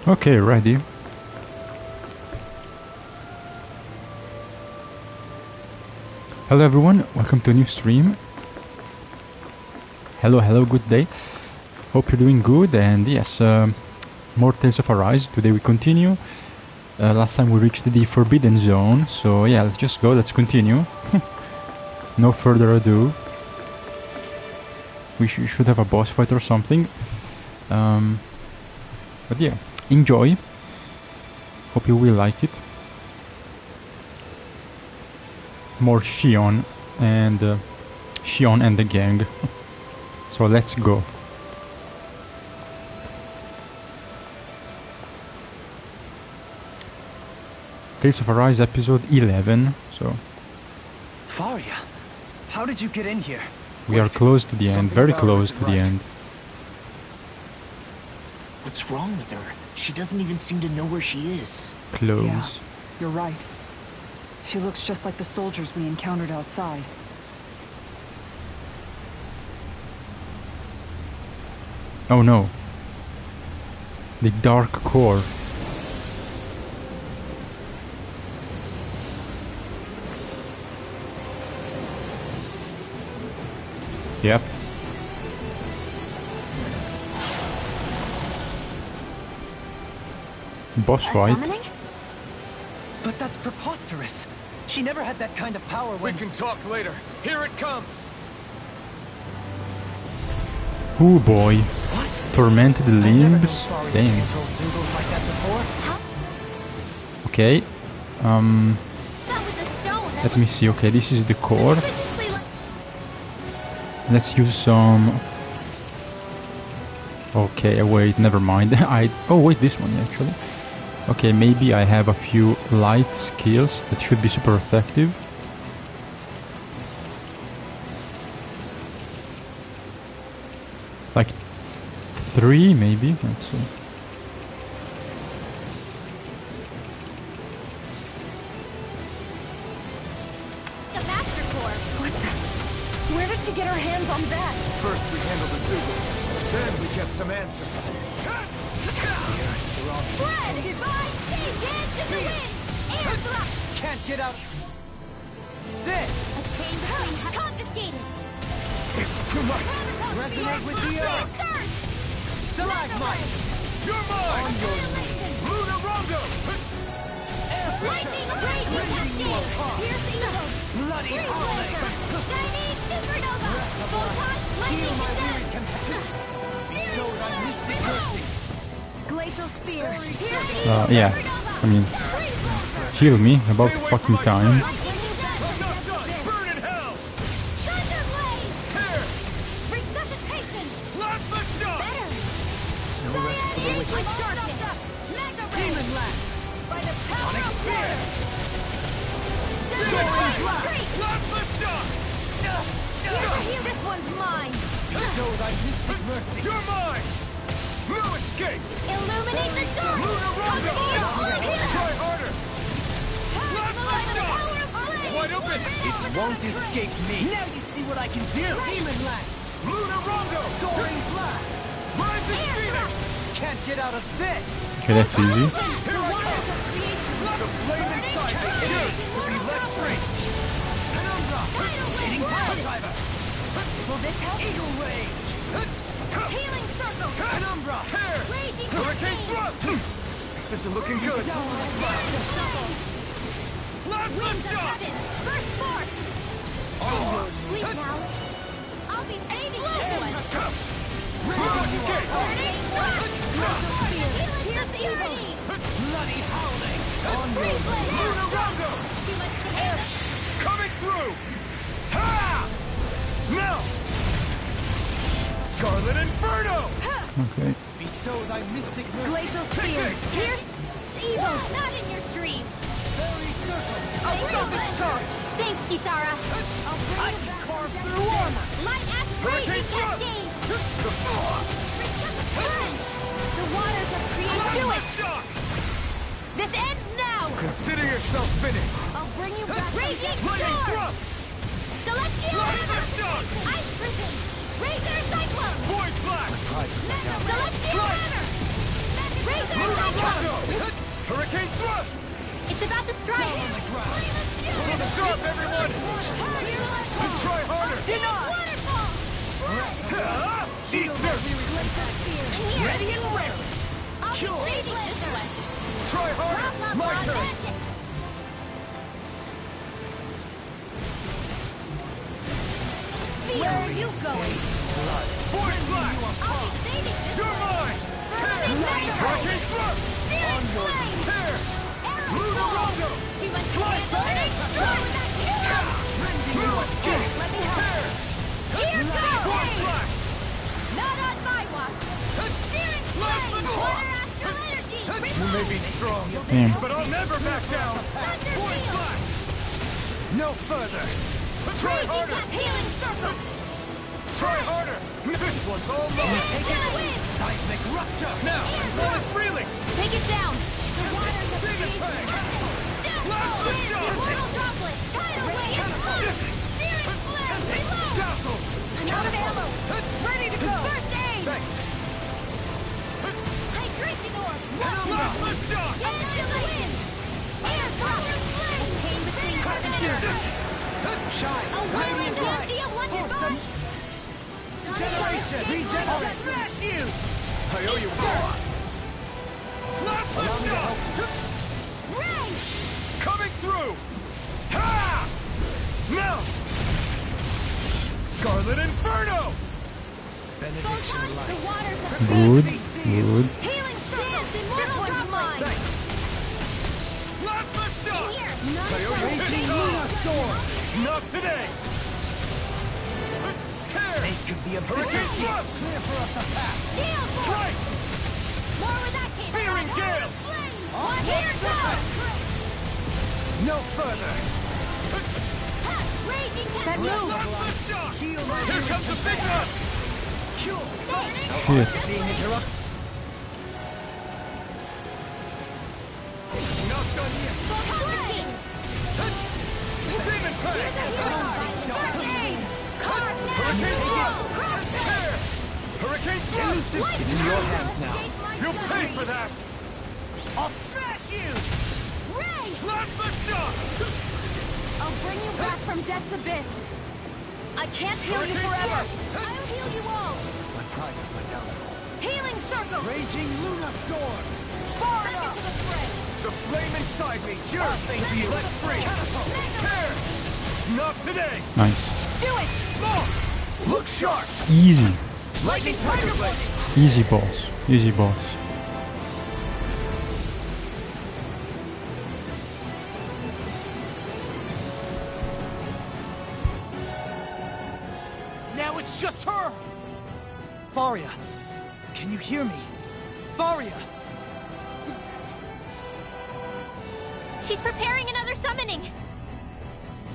Okay, ready. Hello everyone, welcome to a new stream. Hello, good day. Hope you're doing good, and yes, more Tales of Arise. Today we continue. Last time we reached the Forbidden Zone, so yeah, let's just go, let's continue. No further ado. We should have a boss fight or something. But yeah, enjoy. Hope you will like it. More Shion and the gang. So let's go. Tales of Arise episode 11. So Faria, how did you get in here? We are close to the end, very close to the end. What's wrong with her? She doesn't even seem to know where she is. Close. Yeah, you're right. She looks just like the soldiers we encountered outside. Oh no. The Dark Core. Yep. Boss fight. Summoning? But that's preposterous. She never had that kind of power when— We can talk later. Here it comes. Oh boy. What? Tormented limbs. Dang. Control symbols like that before? Okay. That was a stone. Let me see. Okay, this is the core. Let's use some. Okay, wait, never mind. Oh wait, this one actually. Okay, maybe I have a few light skills that should be super effective. Like 3 maybe, let's see. The Master Core. What the? Where did she get her hands on that? First we handle the Dugals, then we get some answers. Fred! Goodbye! Dance in the wind! Air drop! Can't get out. This! Obtained the confiscated! It's too much. Resonate with the earth! You're Stalagmite! mine! On your Lunarongo! air Lightning Raging Cascade! Pierce Evil! Bloody Freeze howling! Laser! Shining Supernova! Photon Heal Lightning my Descent! weary companion! Bestow thy mystic mercy! Glacial Spear. Pierce Evil! Yeah, Supernova! I mean, Freeze Laser! heal me about Stay away fucking from my time. side. Lightning Descent! I'm not done! Burn in hell! Thunder Blade! Tear! Resuscitation! Plasma shock! Better! No rest for the wicked. Mega Ray! Demon Land! By the power Sonic of Spear! Soaring Plasma shock! This one's mine! Bestow thy mystic mercy! You're mine! No escape! Illuminate the dark! Luna Rondo! Try harder! Plasma shock! Wide open! It won't escape me! Now you see what I can do! Demon Land! Luna Rondo! Soaring Blast! Rising Phoenix! Can't get out of this! Okay, that's easy. Here I come! The flame inside refused to be let free! Penumbra! Rotating Pile Driver! Will this help? Eagle Rage! Healing circle! Penumbra! Tear! Raging Hurricane Cascade! thrust! This isn't looking good! Plasma Winds of shock! heaven! First force! Sleep now! I'll be saving this one! Pierce Evil! Bloody howling! Freeze Laser! Luna Rondo! Too much to handle! Coming through! Ha! Now! Scarlet Inferno! Okay. Bestow thy mystic mercy! Glacial Spear. Pierce Evil! Not in your dreams! Fairy Circle! I'll stop its charge! Thanks, Kisara! I can carve through armor! Light Ash Hurricane Raging thrust! Cascade! Resuscitation! The waters of creation! Do it! Shock! This ends now! Consider yourself finished! I'll bring you back! Raging Lightning Storm! thrust! Celestial Plasma Hammer! shock! Ice Prison! Razor Cyclone! Void Blast! Celestial Hammer! Razor Luna Cyclone! Rondo! Hurricane thrust! It's about to strike! Stop, everyone! Try harder! Waterfall! Ha! Eat this! In here! Ready and rare! I'll be saving this one! Try harder! Blah, blah, My blah, turn! magic! Where are you going? Void Blast! I'll be saving this You're one! mine! Burning Mega Ray! Hurricane thrust! Searing Flame! Tear! Arrow Luna Ball! Rondo! Too much to Slide handle! back! Destroy that hero! No escape! Let me help! Tear! Here Void goes! Blast! Not on my watch! Searing Flame! Water Astral Energy! You may be strong, Damn. but I'll never back down! Thunder Void Field! Blast! No further! Try Raging harder! Cat Healing Circle! Try harder! This one's all mine! Take it away! Seismic Rupture! Now, while it's reeling! Take it down! The waters of Demon creation! Fang! Down! Plasma Wind! shock! Mortal Droplet! Tidal Wave! Searing Flare! Reload! Dazzle! I'm out of ammo! Ready to go! First aid! Thanks! Hydration Orb! Plasma shock! Get into the wind! Air Thunder Flame! Chain between heaven and earth! Shine! A whirlwind energy of wonder bars! Generation! Regenerate! Smash you! I owe you more! Plasma Allow me to shock! Ray! Coming through! Ha! Now! Scarlet Inferno! Benediction Photon! The light! waters of Good. creation! Good. Healing Circle! This one's mine! Plasma shock! In here! I owe you Raging Luna Storm! Not today! Tear! Snake of the Hurricane Abyss! thrust! Clear for us to pass! Gale Force! Strike! More with that case! Searing Gale! One here goes! No further! Raging Cat! That move! Plasma shock! Heal my Here comes the big one! cure! Shit. Being interrupted! Not done yet! Demon Fang! Hurricane thrust! Tear! Hurricane thrust! It's in your hands now. You'll pay for that! I'll smash you! Ray! Plasma shock! I'll bring you back from death's abyss. I can't heal you forever. I'll heal you all. My pride is my downfall. Healing circle. Raging Luna Storm! Far into the fray. The flame inside me yearns to be let free. Here! Not today! Nice. Do it! More! Look sharp! Easy. Lightning Tiger Blade! Easy boss. Easy boss. Now it's just her! Faria, can you hear me? Faria! She's preparing another summoning!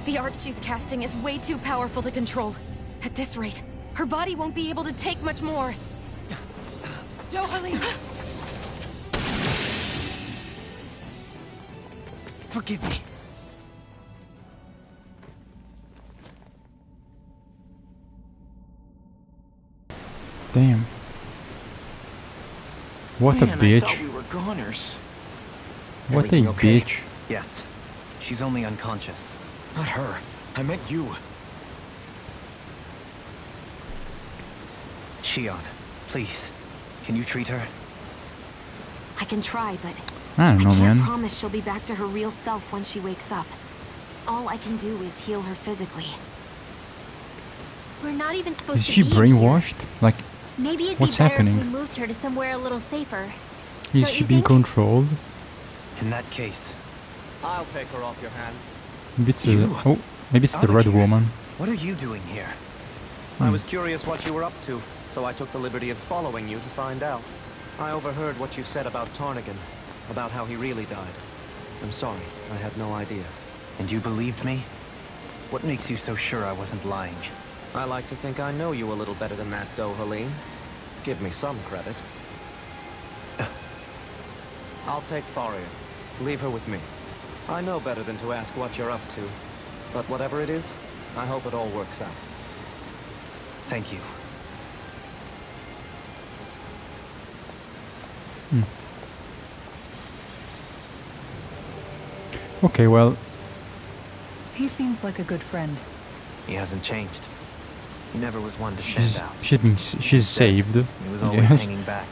The art she's casting is way too powerful to control. At this rate, her body won't be able to take much more. Dohalim! Forgive me. Damn. What a Man, I bitch. thought we were goners. What a Everything okay? bitch. Yes. She's only unconscious. Not her. I meant you. Shion, please. Can you treat her? I can try, but I don't know, can't man. promise she'll be back to her real self when she wakes up. All I can do is heal her physically. We're not even supposed Is to she be brainwashed? Like, here. Maybe it'd what's be better happening? if we moved her to somewhere a little safer. is Don't she you being think? controlled? In that case, I'll take her off your hands. Maybe it's You- oh, maybe it's the Out of red here. woman. what are you doing here? I was curious what you were up to, so I took the liberty of following you to find out. I overheard what you said about Tarnigan, about how he really died. I'm sorry, I had no idea. And you believed me? What makes you so sure I wasn't lying? I like to think I know you a little better than that, Dohalim. Give me some credit. I'll take Faria. Leave her with me. I know better than to ask what you're up to. But whatever it is, I hope it all works out. Thank you. Okay, well, He seems like a good friend. He hasn't changed. He never was one to she's stand out. she's Instead, saved. He was always Yes. hanging back.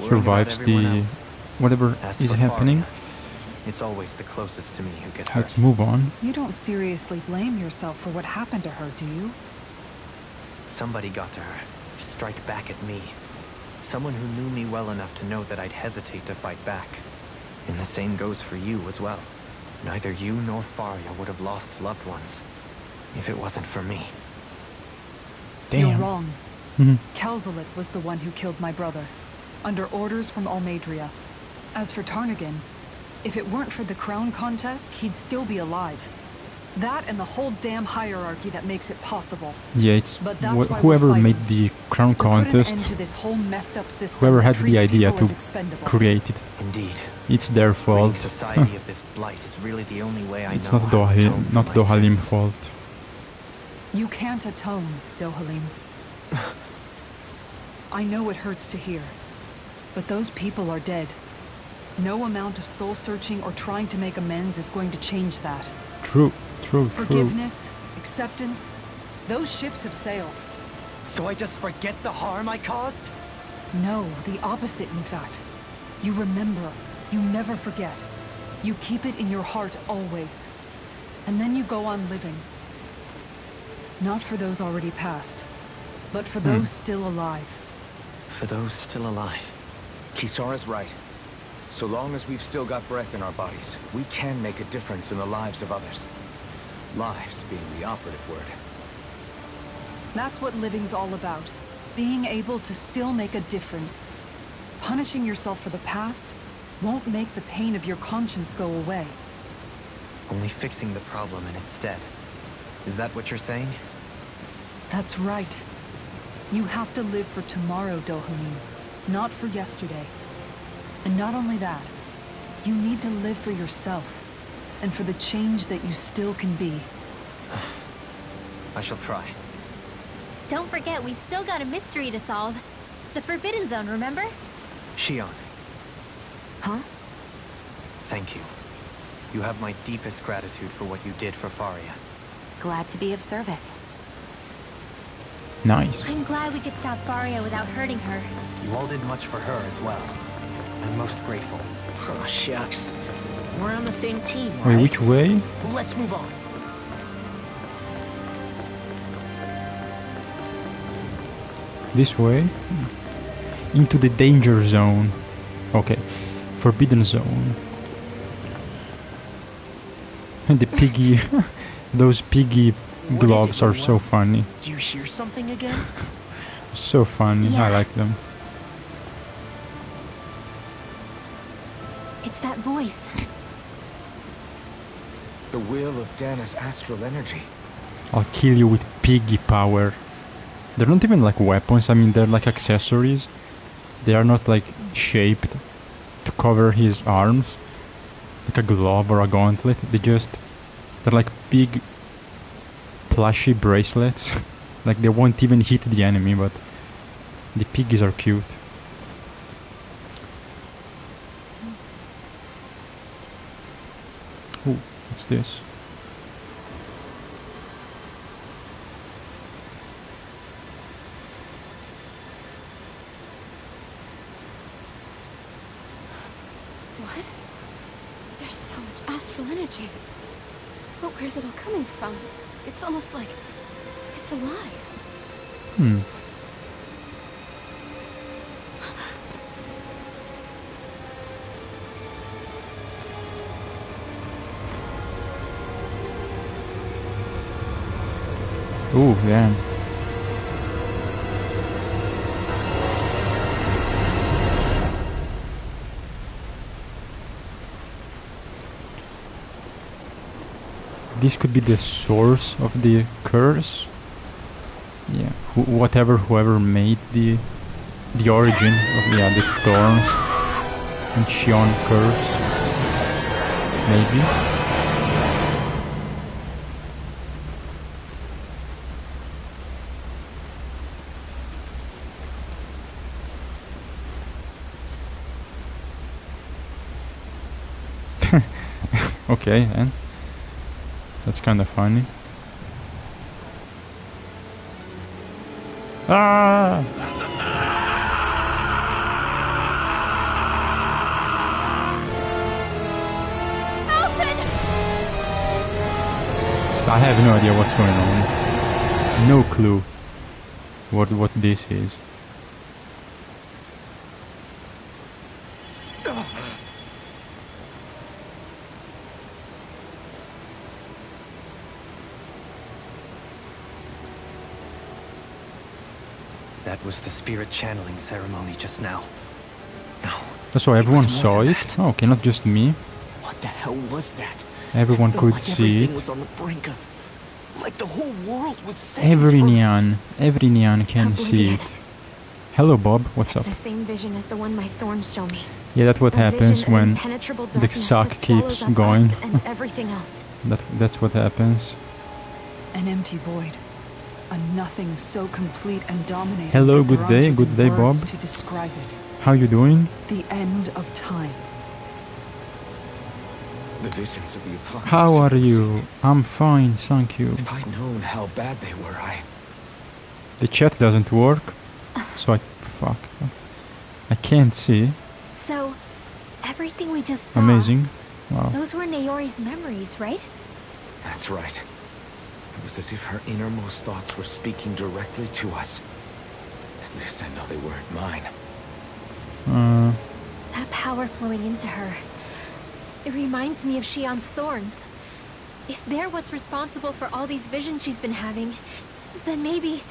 worrying about Survives everyone the else. whatever As is for happening. Faria, it's always the closest to me who get hurt. Let's move on. You don't seriously blame yourself for what happened to her, do you? Somebody got to her, to strike back at me. Someone who knew me well enough to know that I'd hesitate to fight back. And the same goes for you as well. Neither you nor Faria would have lost loved ones if it wasn't for me. Damn. You're wrong. Mhm. Kelzelik was the one who killed my brother, under orders from Almadria. As for Tarnigan, if it weren't for the crown contest, he'd still be alive. That and the whole damn hierarchy that makes it possible. Yeah, it's But that's why we're whoever fighting. made the crown To put an contest, end to this whole messed up system whoever that had the treats idea people to as expendable. create it. Indeed. It's their Ridding fault. society of this blight is really the only way I It's know not how to atone for not my Dohalim's sins. fault. You can't atone, Dohalim. I know it hurts to hear, but those people are dead. No amount of soul-searching or trying to make amends is going to change that. True. Forgiveness, acceptance, those ships have sailed. So I just forget the harm I caused? No, the opposite, in fact. You remember, you never forget. You keep it in your heart always. And then you go on living. Not for those already passed, but for those still alive. For those still alive. Kisara's right. So long as we've still got breath in our bodies, we can make a difference in the lives of others. Lives being the operative word. That's what living's all about. Being able to still make a difference. Punishing yourself for the past won't make the pain of your conscience go away. Only fixing the problem in its stead. Is that what you're saying? That's right. You have to live for tomorrow, Dohalim, not for yesterday. And not only that, you need to live for yourself, and for the change that you still can be. I shall try. Don't forget, we've still got a mystery to solve. The Forbidden Zone, remember? Shion, Huh? thank you. You have my deepest gratitude for what you did for Faria. Glad to be of service. Nice. I'm glad we could stop Faria without hurting her. You all did much for her as well. I'm most grateful. Oh, shucks. We're on the same team, right? Wait, which way? Let's move on. This way? Into the danger zone. Okay. Forbidden zone. And the piggy... those piggy gloves are so funny. Do you hear something again? So funny. I like them. It's that voice. The will of Dana's astral energy. I'll kill you with piggy power. They're not even like weapons, I mean they're like accessories. They are not like shaped to cover his arms. Like a glove or a gauntlet. They're like big plushy bracelets. Like they won't even hit the enemy, but the piggies are cute. Ooh, what's this? What? There's so much astral energy. But where's it all coming from? It's almost like it's alive. Hmm. Ooh, damn. This could be the source of the curse. Yeah, whoever made the origin of the thorns and Shion curse. Maybe. Okay, then. That's kind of funny. Ah! I have no idea what's going on. No clue what this is. That was the spirit channeling ceremony just now. No. So everyone was more saw than it? that. Oh, okay, not just me. What the hell was that? Everyone It felt could like see everything it. was on the brink of, like the whole world was seconds from... Every neon can see it. Hello, Bob. What's up? It's the same vision as the one my thorns show me. Yeah, that's what A happens vision of when impenetrable the darkness suck that swallows keeps up going. us and everything else. That's what happens. An empty void. A nothing so complete and dominating. Hello, that there good aren't day, even good day, words Bob. to describe it. How you doing? The end of time. The visions of the apocalypse. How are you've you? seen. I'm fine, thank you. If I'd known how bad they were, The chat doesn't work, so fuck. I can't see. So, everything we just saw... Amazing. Wow. Those were Naori's memories, right? That's right. It was as if her innermost thoughts were speaking directly to us. At least I know they weren't mine. That power flowing into her... It reminds me of Shion's thorns. If they're what's responsible for all these visions she's been having, then maybe...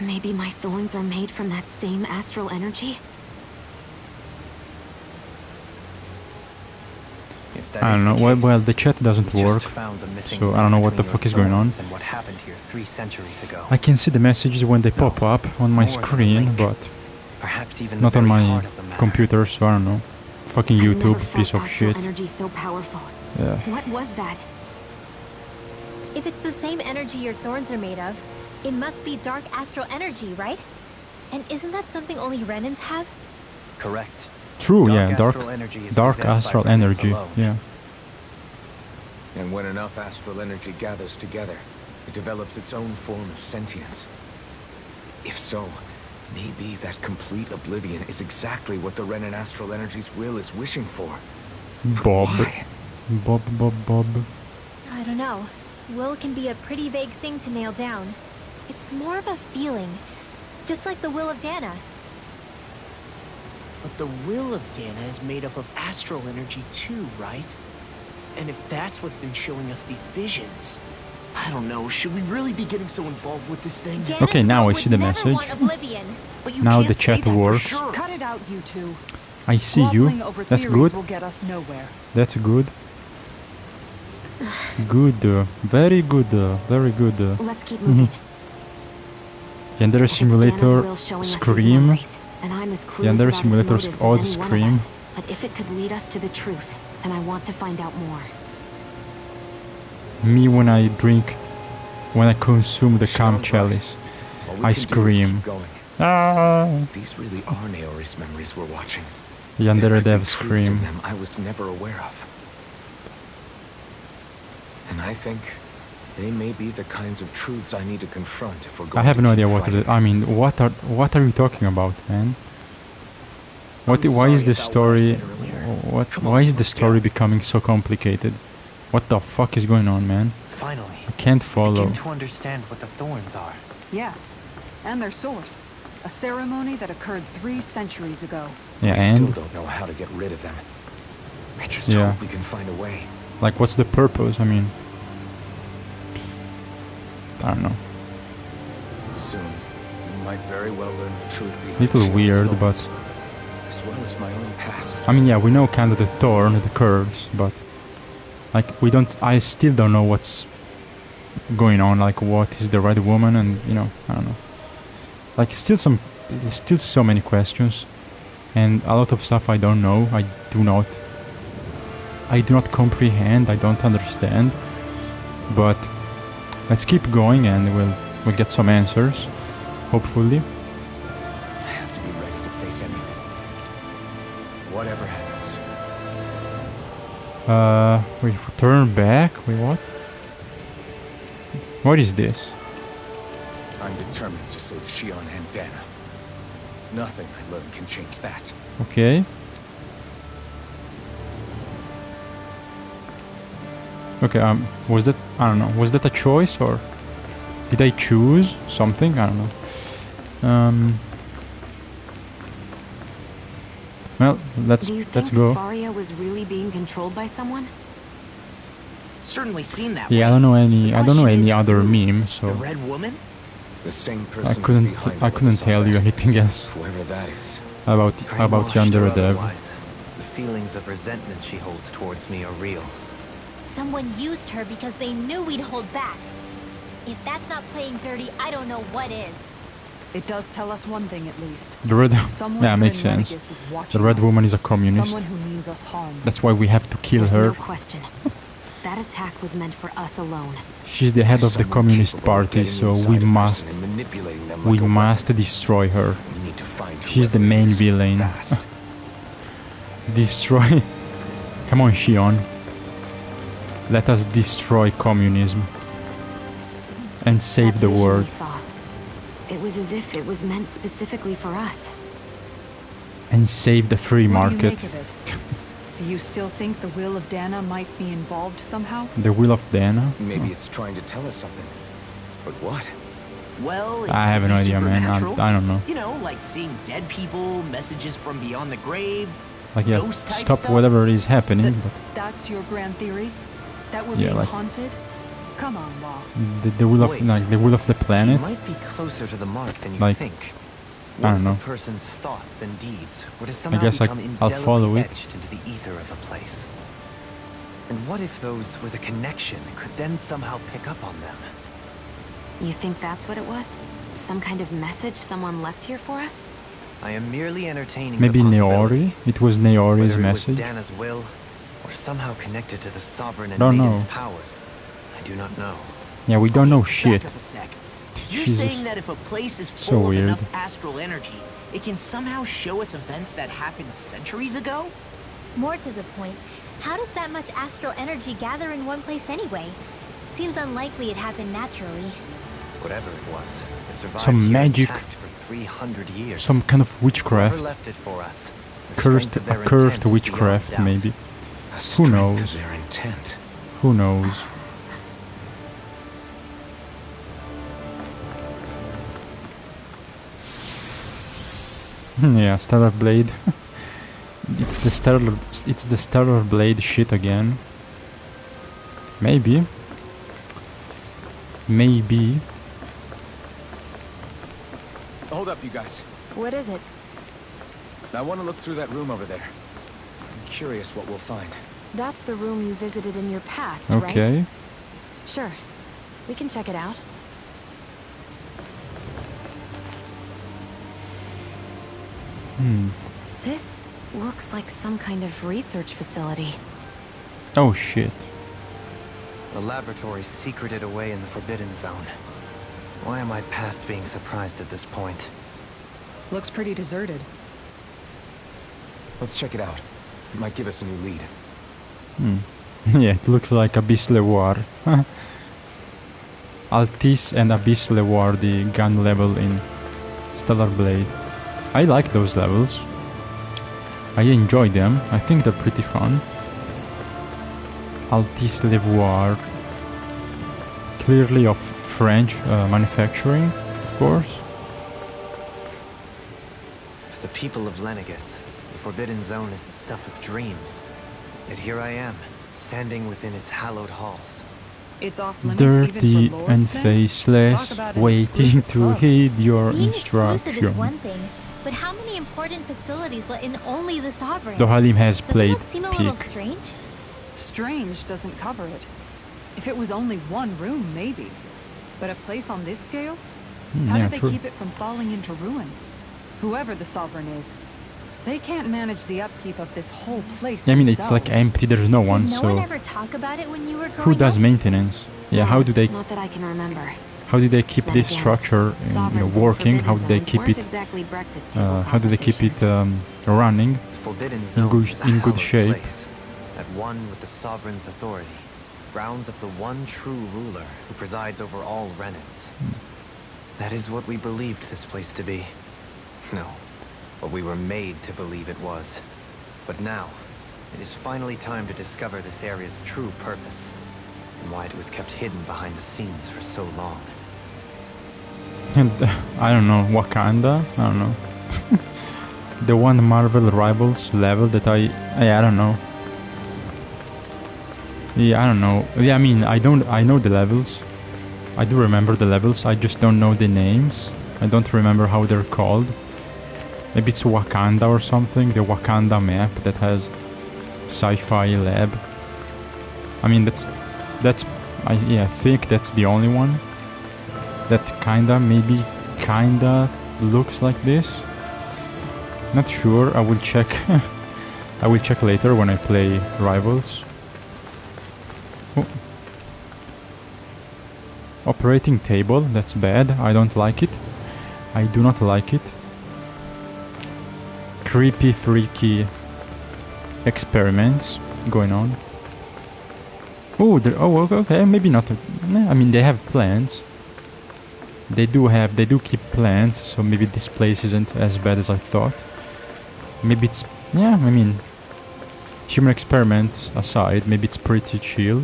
Maybe my thorns are made from that same astral energy? If that I is don't know. the case, Well, the chat doesn't we work, just found the missing so I link don't know what the between fuck your is going on. thorns and what happened here 3 centuries ago. I can see the messages when they pop No, up on my more than a screen, link. but Perhaps even not the on very my heart of the matter. computer, so I don't know. Fucking I've YouTube, never felt piece of astral shit. energy so powerful. Yeah. What was that? If it's the same energy your thorns are made of, it must be dark astral energy, right? And isn't that something only Renans have? Correct. True, Dark yeah, astral energy is dark possessed by astral remnants energy, alone. yeah. And when enough astral energy gathers together, it develops its own form of sentience. If so, maybe that complete oblivion is exactly what the Renan astral energy's will is wishing for. Bob. Why? Bob. I don't know. Will can be a pretty vague thing to nail down. It's more of a feeling. Just like the will of Dana. But the will of Dana is made up of astral energy too, right? And if that's what's been showing us these visions... I don't know, should we really be getting so involved with this thing? Dana's Okay, now will I would see the never message. want oblivion. But you Now can't the say chat that for works. sure. Cut it out, you two. I see you. Squabbling over That's theories good. will get us nowhere. That's good. Good. Very good. Very good. Let's keep moving. Yandere If it's Dana's Simulator will showing us these Scream. memories, then I'm as clueless Yandere about its Simulator motives as Odd any one of Scream. us. But if it could lead us to the truth, then I want to find out more. Me when I drink, when I consume the calm Sharon's right. chalice. All we I can do is scream. keep going. Ah! These really are Naori's memories we're watching. Yandere There could be Dev truths Scream. in them I was never aware of. And I think they may be the kinds of truths I need to confront if we're going I have to no keep idea what it is. fighting. I mean, what are you talking about, man? What? I'm Why is sorry the about what I story? said earlier. What? Come on, Why is the let's story go. becoming so complicated? What the fuck is going on, man? Finally, I can't I follow. begin to understand what the thorns are. Yes, and their source. A ceremony that occurred 3 centuries ago. Yeah, We still and don't know how to get rid of them. I just Yeah. hope we can find a way. like, what's the purpose? I mean, I don't know. Soon, we might very well learn the truth behind Little Sharon's weird, thorns, but as well as my own past. I mean, yeah, we know kind of the thorn, the curves, but like we don't. I still don't know what's going on. Like, what is the right woman, and I don't know. Like, still so many questions, and a lot of stuff I don't know. I do not comprehend. I don't understand. But let's keep going, and we'll get some answers, hopefully. I have to be ready to face anything. Whatever happens. We turn back. Wait, what? What is this? I'm determined to save Shion and Dana. Nothing I learn can change that. Okay. Okay, was that, I don't know, was that a choice, or did I choose something? I don't know. Well, let's Do you think go. Faria was really being controlled by someone? Certainly seem that Yeah, way. I don't know any question is other who? meme, The so Red Woman? The same person I who's couldn't behind all of this, tell I'll you bet. anything else Whoever that is. about Brainwashed Yandere or Dev. otherwise, the feelings of resentment she holds towards me are real. Someone used her because they knew we'd hold back. If that's not playing dirty, I don't know what is. It does tell us one thing at least. The red, Someone yeah, here makes in sense. Renegis is The watching red us. woman is a communist. Someone who means us harm. That's why we have to kill There's her. no question. That attack was meant for us alone. She's the head of the Someone Communist capable of Party, getting so inside we a person must and manipulating them we like a must weapon. destroy her. We need to find She's the whoever it main is villain. fast. Destroy. Come on, Shion. Let us destroy communism and save That the vision world we saw, it was as if it was meant specifically for us. and save the free What do you market. make of it? Do you still think the will of Dana might be involved somehow? The will of Dana. Maybe it's trying to tell us something. But what? Well, it I have could no be idea, man. supernatural. I don't know. You know, like seeing dead people, messages from beyond the grave. Like, yeah, Ghost type stop stuff? whatever is happening. That- But That's your grand theory? That we're Yeah, being like- haunted? Come on, Law. the will of Wait. the will of the planet. He might be closer to the mark than you Like, think. I What don't if know. a person's thoughts and deeds were to somehow guess become I'll indelibly follow it. etched into the ether of a place? And what if those with a connection could then somehow pick up on them? You think that's what it was? Some kind of message someone left here for us? I am merely entertaining Maybe the Naori. possibility. It was Naori's Whether it message. was Dana's will, or somehow connected to the Sovereign and Don't Maiden's know. powers, I do not know. Yeah, we don't know Okay, shit. Back up a sec. You're Jesus. saying that if a place is So full of weird. enough astral energy, it can somehow show us events that happened centuries ago? More to the point, how does that much astral energy gather in one place anyway? Seems unlikely it happened naturally. Whatever it was, it survived Some here magic. intact for 300 years. Some kind of Whoever witchcraft. left it for us, the Cursed, strength of their a cursed intent is witchcraft, beyond doubt. maybe. The Who strength knows? of their intent. Who knows? Yeah, Stellar Blade. It's the Stellar Blade shit again. Maybe. Maybe. Hold up, you guys. What is it? I want to look through that room over there. I'm curious what we'll find. That's the room you visited in your past, right? Okay. Sure. We can check it out. This looks like some kind of research facility. Oh shit. A laboratory secreted away in the Forbidden Zone. Why am I past being surprised at this point? Looks pretty deserted. Let's check it out. It might give us a new lead. Yeah, it looks like Abyss Levoir. Altis and Abyss Levoir, the gun level in Stellar Blade. I like those levels. I enjoy them. I think they're pretty fun. Altis Levoir. Clearly of French manufacturing, of course. For the people of Lenegis, the Forbidden Zone is the stuff of dreams. Yet here I am, standing within its hallowed halls. It's off limits Dirty even for and lords, then? faceless, Talk about an waiting exclusive to club. heed your Being exclusive is instruction. one thing, but how many important facilities let in only the Sovereign? Dohalim has Doesn't played that seem a little Peak. strange? Strange doesn't cover it. If it was only one room, maybe. But a place on this scale? How Yeah, do they true. keep it from falling into ruin? Whoever the Sovereign is, they can't manage the upkeep of this whole place I mean, it's like themselves. empty, there's no one, Did no one so ever talk about it when you were growing who does up? maintenance? Yeah, how do they Not that I can remember. keep Then this again, structure Sovereigns and working? How do Forbidden they Zones keep weren't it exactly breakfast table how do they keep it conversations. running? The Forbidden Zone good- is a in good hallowed shape. place, at one with the Sovereign's authority. Grounds of the one true ruler who presides over all Renans. That is what we believed this place to be. No, what we were made to believe it was. But now, it is finally time to discover this area's true purpose, and why it was kept hidden behind the scenes for so long. And I don't know, Wakanda? I don't know. The one Marvel Rivals level that I don't know. Yeah, I don't know. Yeah, I mean, I know the levels. I do remember the levels, I just don't know the names. I don't remember how they're called. Maybe it's Wakanda or something, the Wakanda map that has sci-fi lab. I mean, I think that's the only one that kinda looks like this. Not sure, I will check. I will check later when I play Rivals. Oh. Operating table, that's bad. I don't like it. I do not like it. Creepy, freaky experiments going on. Oh, okay, maybe not. I mean, they have plants. They do keep plants, so maybe this place isn't as bad as I thought. Maybe it's, yeah, I mean, human experiments aside, maybe it's pretty chill.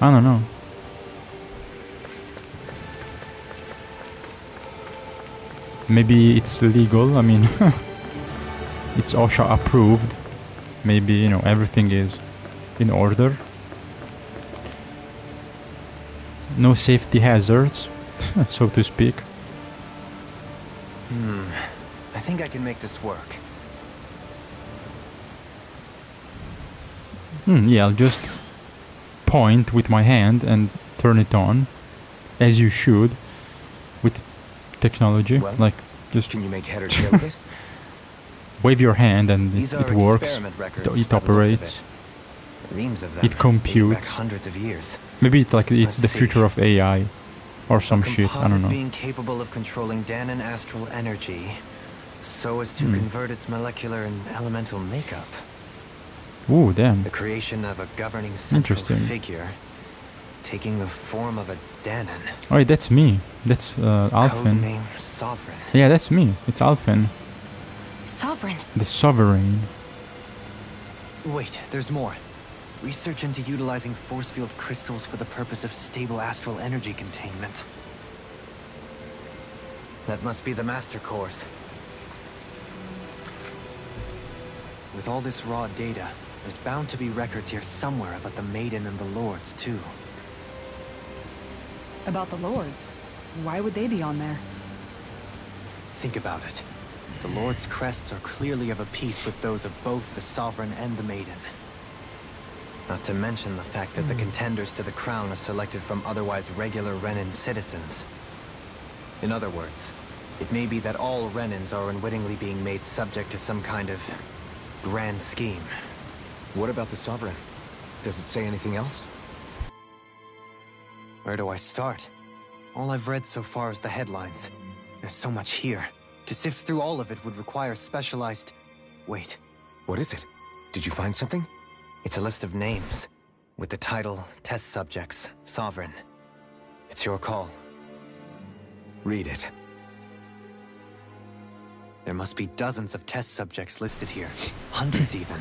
I don't know. Maybe it's legal, I mean, it's OSHA approved. Maybe, you know, everything is in order. No safety hazards, so to speak. I think I can make this work. Yeah, I'll just point with my hand and turn it on, as you should, with technology. Well, like, just Can you make head or tail of it? wave your hand and These it are works. experiment records It by the looks of operates. it. Reams of them. It dating computes. back hundreds of years. Maybe it's like it's Let's the see. future of AI, or some A shit. I composite don't know. being capable of controlling Danon astral energy, so as to convert its molecular and elemental makeup. Ooh, damn. The creation of a governing central Interesting. figure, taking the form of a Danon. Oh, wait, that's me. That's Alphen. Codename Sovereign. Yeah, that's me. It's Alphen, Sovereign. the Sovereign. Wait, there's more. Research into utilizing force field crystals for the purpose of stable astral energy containment. That must be the Master Cores. With all this raw data, there's bound to be records here somewhere about the Maiden and the Lords, too. About the Lords? Why would they be on there? Think about it. The Lord's crests are clearly of a piece with those of both the Sovereign and the Maiden. Not to mention the fact that the contenders to the crown are selected from otherwise regular Renan citizens. In other words, it may be that all Renans are unwittingly being made subject to some kind of grand scheme. What about the Sovereign? Does it say anything else? Where do I start? All I've read so far is the headlines. There's so much here. To sift through all of it would require specialized... Wait. What is it? Did you find something? It's a list of names, with the title, Test Subjects, Sovereign. It's your call. Read it. There must be dozens of test subjects listed here. Hundreds even.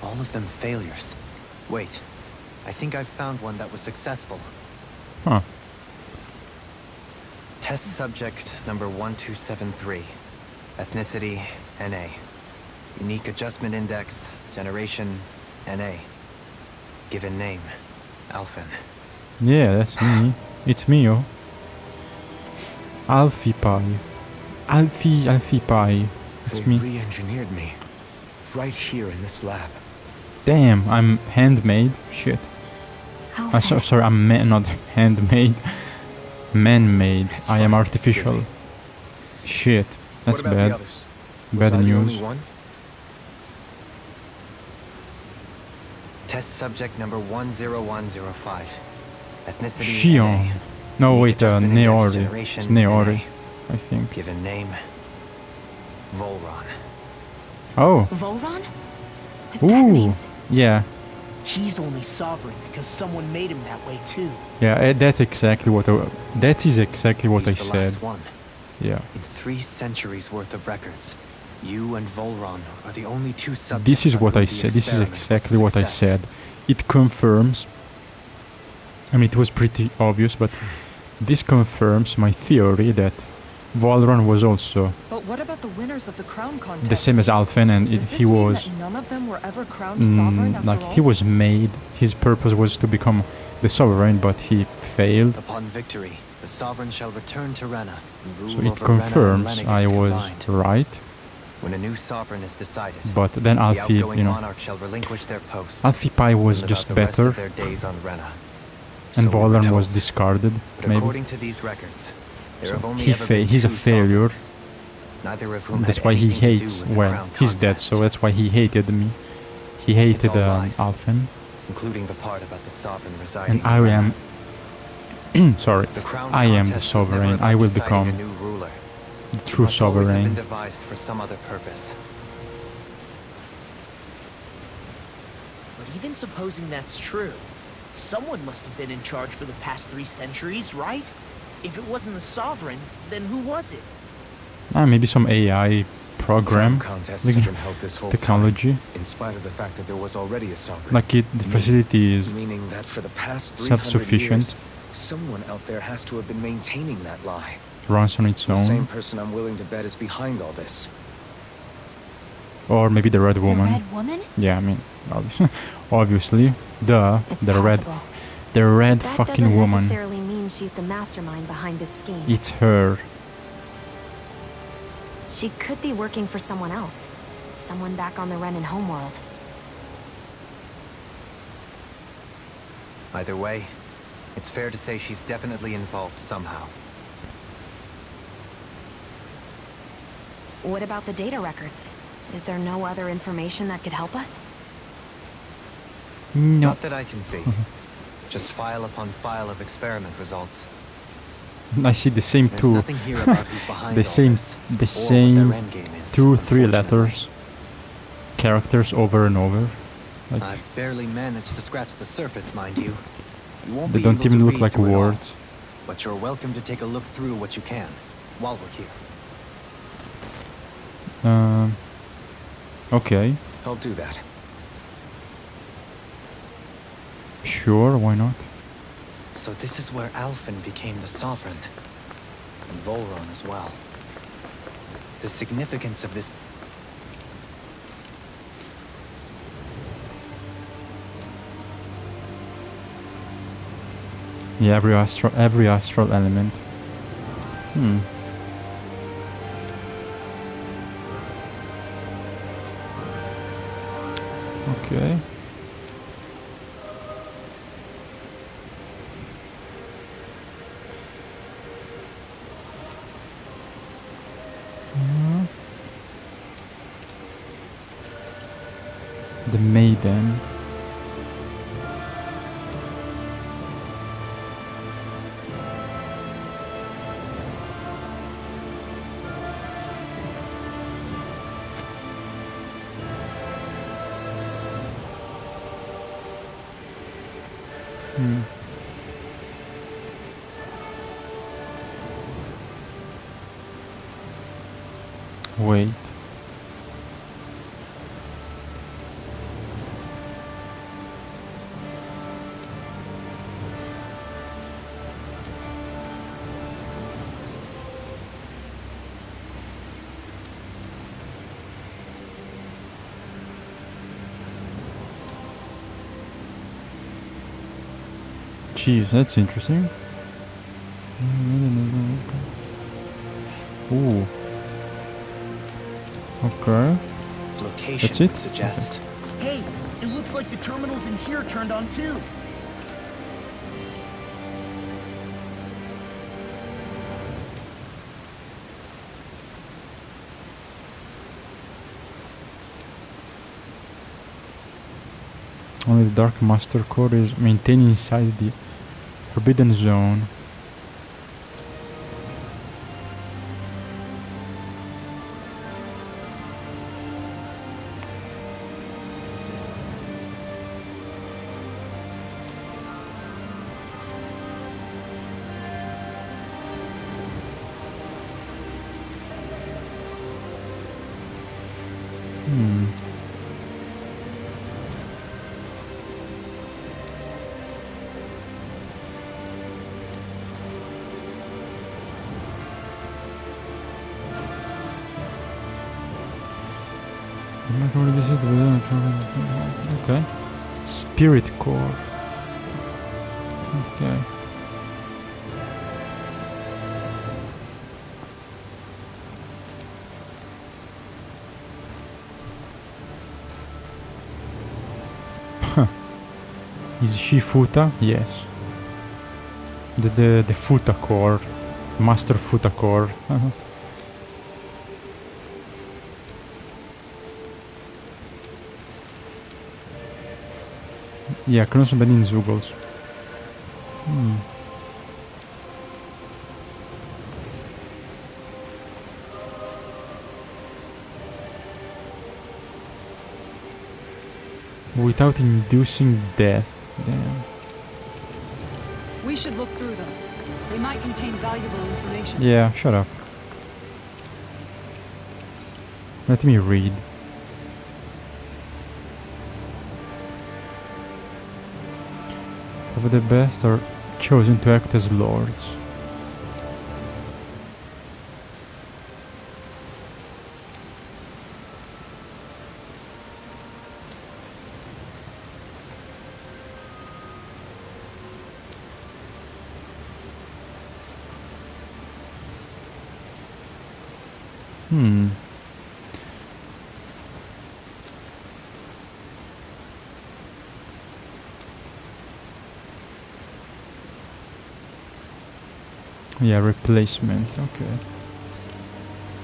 All of them failures. Wait. I think I've found one that was successful. Huh. Test subject number 1273. Ethnicity, NA. Unique adjustment index, generation, NA. Given name, Alphen. Yeah, that's me. It's me, oh. Alfie Pie. Alfie Pie. It's They me. re-engineered me. Right here in this lab. Damn, I'm handmade. Shit. Alphen. Sorry, I'm not handmade. Man-made. It's I am fine, artificial. really. Shit. That's what about bad. the others? Was Bad I the news. only one? Test subject number 10105. Ethnicity, Shion. NA. No, Unique wait, adjustment index, Neori. generation, It's Neori, NA. I think. Given name, Volron. Oh. Volron? But that Ooh. means... Yeah. He's only sovereign because someone made him that way too. Yeah, that is exactly what I He's the said. last one. Yeah. In 3 centuries worth of records, you and Volron are the only two subjects. This is on what whom I the said. This is experiment was a exactly what I success. said. It confirms. I mean, it was pretty obvious, but this confirms my theory that Volron was also But what about the winners of the crown contest? the same as Alphen, and Does this he mean was that none of them were ever crowned sovereign after like all? he was made. His purpose was to become the sovereign, but he failed. Upon victory, the sovereign shall return to Rena and rule So it over Rena and confirms Lenegis I was combined. right. When a new sovereign is decided, But then the Alfie, outgoing you know, monarch shall relinquish their post. Alfie Pie was and live just out the rest better, of their days on Rena. and So we were Volron was told. discarded. But Maybe according to these records, there So have only he ever been he's a two failure. sovereigns, neither of whom That's had why he anything to do hates. with the Well, crown he's dead, contest, so that's why he hated me. He hated all lies. Alphen, including the part about the sovereign residing and in I Rena. am. Sorry, The crown I am the contest was never sovereign. about I will deciding become a new ruler. the true It must always have been sovereign. devised for some other purpose. But even supposing that's true, someone must have been in charge for the past 3 centuries, right? If it wasn't the sovereign, then who was it? Maybe some AI program, Crown contests like have been held this whole technology. time, in spite of the fact that there was already a sovereign. Like the facility is Meaning that for the past 300 self-sufficient, years, someone out there has to have been maintaining that lie. runs on its The same own, person I'm willing to bet is behind all this. or maybe the Red The Woman. Red Woman? Yeah, I mean, obviously, It's the possible. red That fucking doesn't woman. necessarily mean she's the mastermind behind this scheme. It's her. She could be working for someone else. Someone back on the Renan homeworld. Either way, it's fair to say she's definitely involved somehow. What about the data records? Is there no other information that could help us? No, Not that I can see. Just file upon file of experiment results. I see the same There's two, nothing here about who's behind the all same, this, the or what same their endgame is, 2-3 unfortunately. letters, characters over and over. Like I've barely managed to scratch the surface, mind you. You won't they be don't able even to look read like through it all, words. but you're welcome to take a look through what you can while we're here. Okay. I'll do that. Sure, why not? So this is where Alphen became the Sovereign. And Volron as well. The significance of this... Yeah, every astral element. Okay. The Maiden. Wait. Jeez, that's interesting. Ooh. Okay. Location That's it? would suggest... Hey, it looks like the terminals in here turned on too. Only the Dark Master Core is maintained inside the Forbidden Zone. Okay. Spirit Core. Okay. Is she Futa? Yes. The Futa Core. Master Futa Core. Ja, kunnen ze bij die Zugels. Without inducing death. Damn. We should look through them. They might contain valuable information. Yeah, shut up. Let me read. Of the best are chosen to act as lords. Yeah, replacement, okay.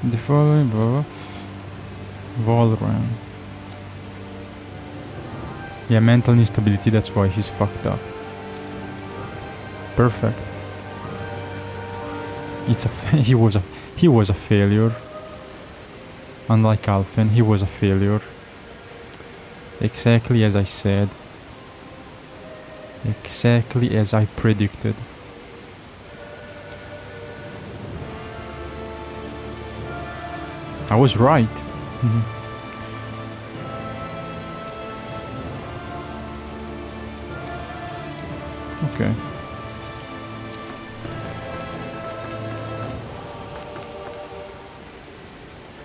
The following Volran. Yeah, mental instability, that's why he's fucked up. Perfect. It's a he was a failure. Unlike Alphen, he was a failure. Exactly as I said. Exactly as I predicted. I was right. Okay.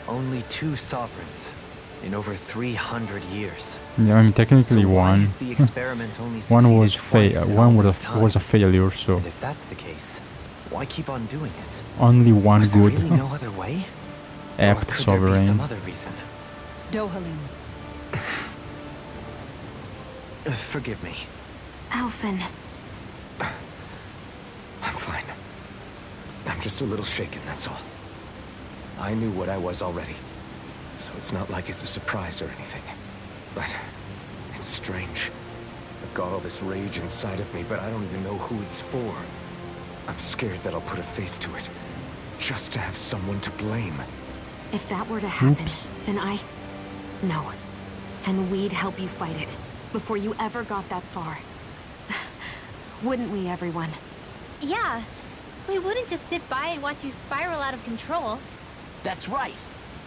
Only 2 sovereigns in over 300 years. Yeah, I mean technically So why one. is the experiment only One was succeeded twice in one all was this was a time? failure. So And if that's the case, why keep on doing it? only one Was there good really no other way? Or apt could there be sovereign. some other reason? Dohalim. Forgive me. Alphen. I'm fine. I'm just a little shaken, that's all. I knew what I was already, so it's not like it's a surprise or anything. But it's strange. I've got all this rage inside of me, but I don't even know who it's for. I'm scared that I'll put a face to it, just to have someone to blame. If that were to happen, then No. Then we'd help you fight it, before you ever got that far. Wouldn't we, everyone? Yeah. We wouldn't just sit by and watch you spiral out of control. That's right.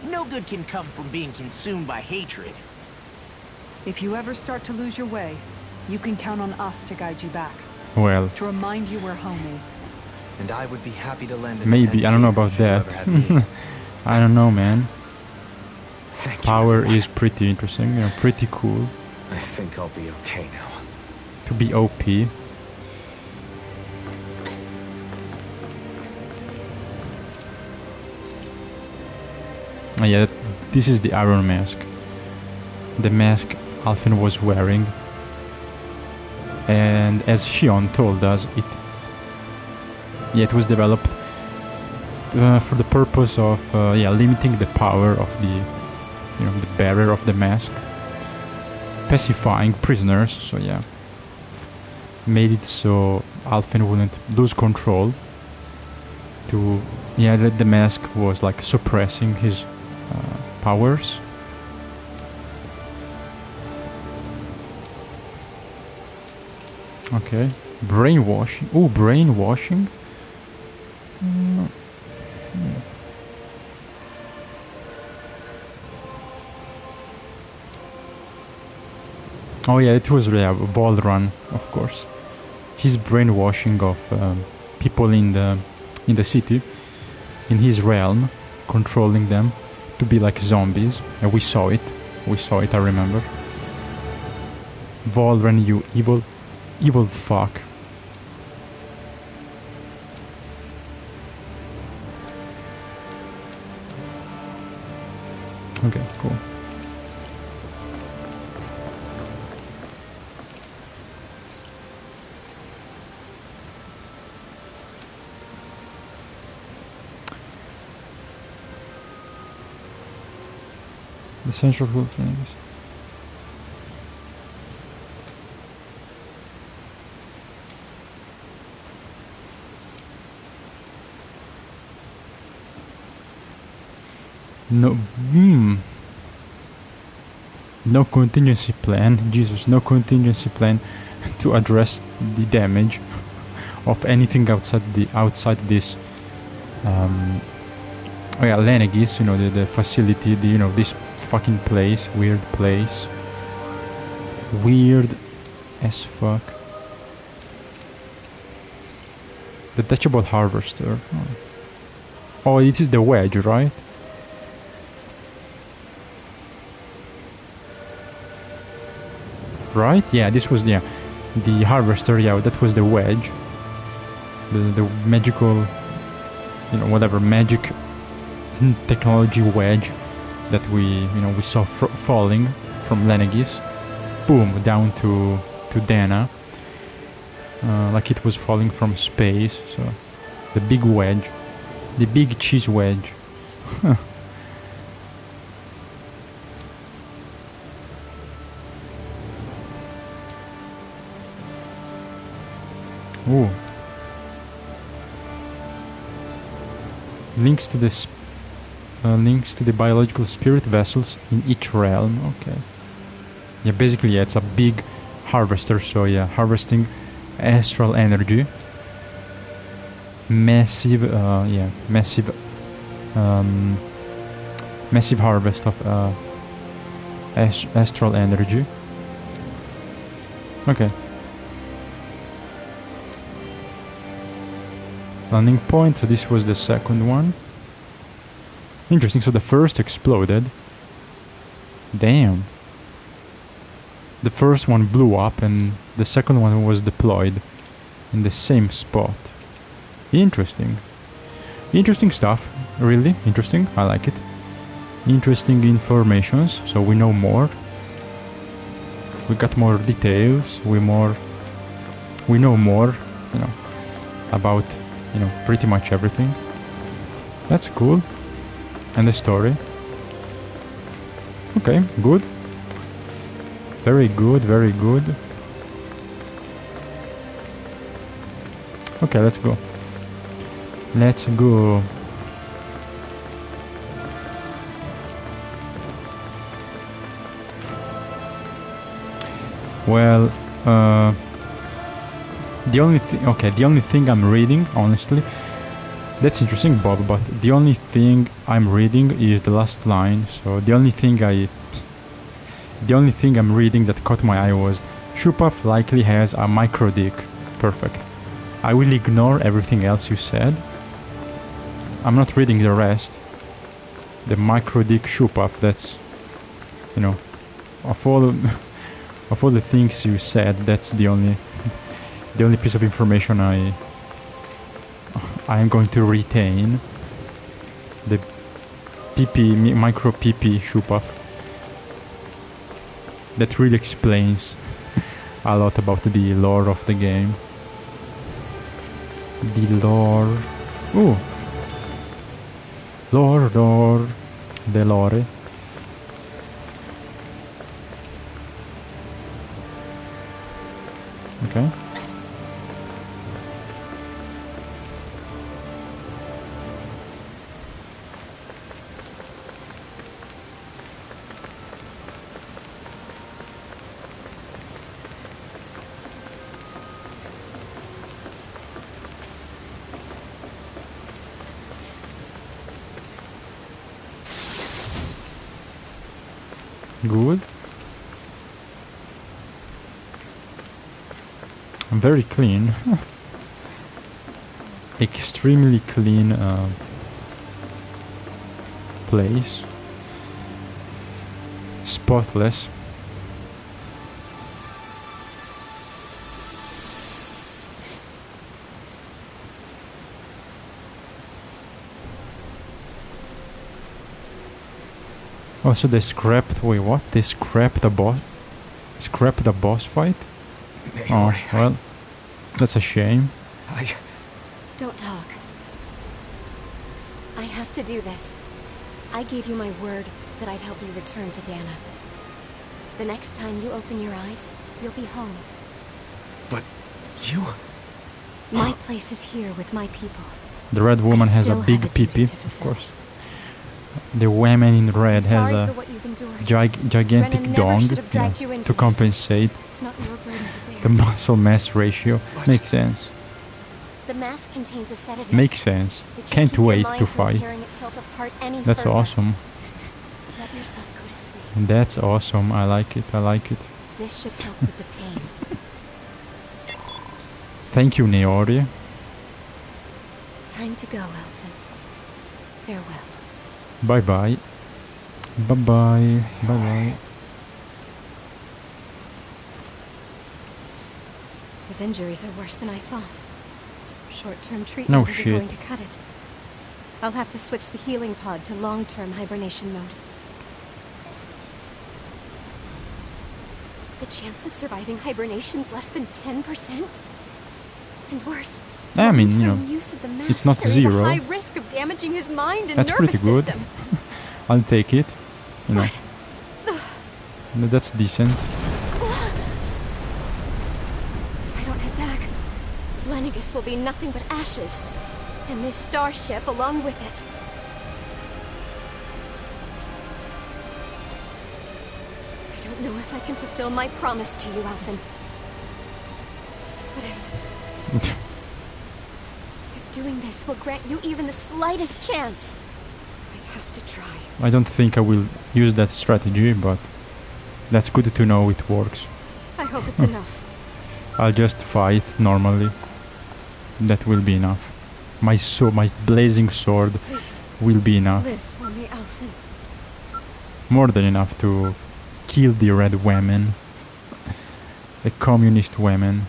No good can come from being consumed by hatred. If you ever start to lose your way, you can count on us to guide you back. Well, To remind you where home is. And I would be happy to lend an maybe I don't know attentive about ear that. should you ever have need. I don't know, man. Thank you, Power everyone. is pretty interesting, you know, pretty cool. I think I'll be okay now. To be OP. Oh, yeah, this is the Iron Mask. The mask Alphen was wearing. And as Shion told us, it was developed for the purpose of limiting the power of the bearer of the mask, pacifying prisoners. So yeah, made it so Alphen wouldn't lose control. That the mask was like suppressing his powers. Okay, brainwashing. Oh, brainwashing. Oh yeah, it was Volrun, of course. His brainwashing of people in the city, in his realm, controlling them to be like zombies. And we saw it. I remember. Volrun, you evil fuck. Okay, cool. The central full things. No, no contingency plan. Jesus, no contingency plan to address the damage of anything outside this. Lenegis, the facility, this fucking place, weird place, weird as fuck. The detachable harvester. Oh, it is the wedge, right? Right? Yeah, this was the harvester. Yeah, that was the wedge. The magical, whatever magic technology wedge that we saw falling from Lenegis, boom, down to Dana, like it was falling from space. So the big wedge, the big cheese wedge. Ooh. Links to the biological spirit vessels in each realm. Okay. Yeah, basically, it's a big harvester. So yeah, harvesting astral energy. Massive harvest of astral energy. Okay. landing point. So this was the second one. Interesting. So the first exploded. Damn. The first one blew up and the second one was deployed in the same spot. Interesting. Interesting stuff. Really interesting. I like it. Interesting informations. So we know more. We got more details. We know more, you know, about, you know, pretty much everything. That's cool. And the story. Okay, good. Very good, very good. Okay, let's go. Let's go. Well, the only thing I'm reading, honestly, that's interesting, Bob, but the only thing I'm reading is the last line. So the only thing I'm reading that caught my eye was Shupaf likely has a micro dick. Perfect. I will ignore everything else you said. I'm not reading the rest. The micro dick Shupaf, that's, you know, of all the things you said, that's the only piece of information I am going to retain. The micro PP Shupaf. That really explains a lot about the lore of the game. The lore. Ooh. Lore. The lore. Okay. Good. I'm very clean. Extremely clean place. Spotless. Also, they scrapped. Wait, what? They scrapped the boss. Scrapped the boss fight. Oh well, that's a shame. Don't talk. I have to do this. I gave you my word that I'd help you return to Dana. The next time you open your eyes, you'll be home. But you... My place is here with my people. The red woman has a big pee-pee, of course. The woman in red has a gigantic dong, to compensate the muscle mass ratio. Makes sense. The mask contains a sedative. Makes sense. Can't wait to fight. That's awesome. Let yourself go to sleep. That's awesome. I like it. I like it. This should help with the pain. Thank you, Neori. Time to go, Elfin. Farewell. Bye-bye. Bye-bye. Bye-bye. His injuries are worse than I thought. Short-term treatment isn't going to cut it. I'll have to switch the healing pod to long-term hibernation mode. The chance of surviving hibernation's less than 10%? And worse, I mean, you know, it's not zero. A high risk of damaging his mind and that's nervous pretty good. system. I'll take it. You know, that's decent. If I don't head back, Lennigus will be nothing but ashes, and this starship along with it. I don't know if I can fulfill my promise to you, Elfin. But if doing this will grant you even the slightest chance, I have to try. I don't think I will use that strategy, but that's good to know it works. I hope it's enough. I'll just fight normally. That will be enough. my blazing sword Please, will be enough. live for me, Alphen. More than enough to kill the red women. The communist women.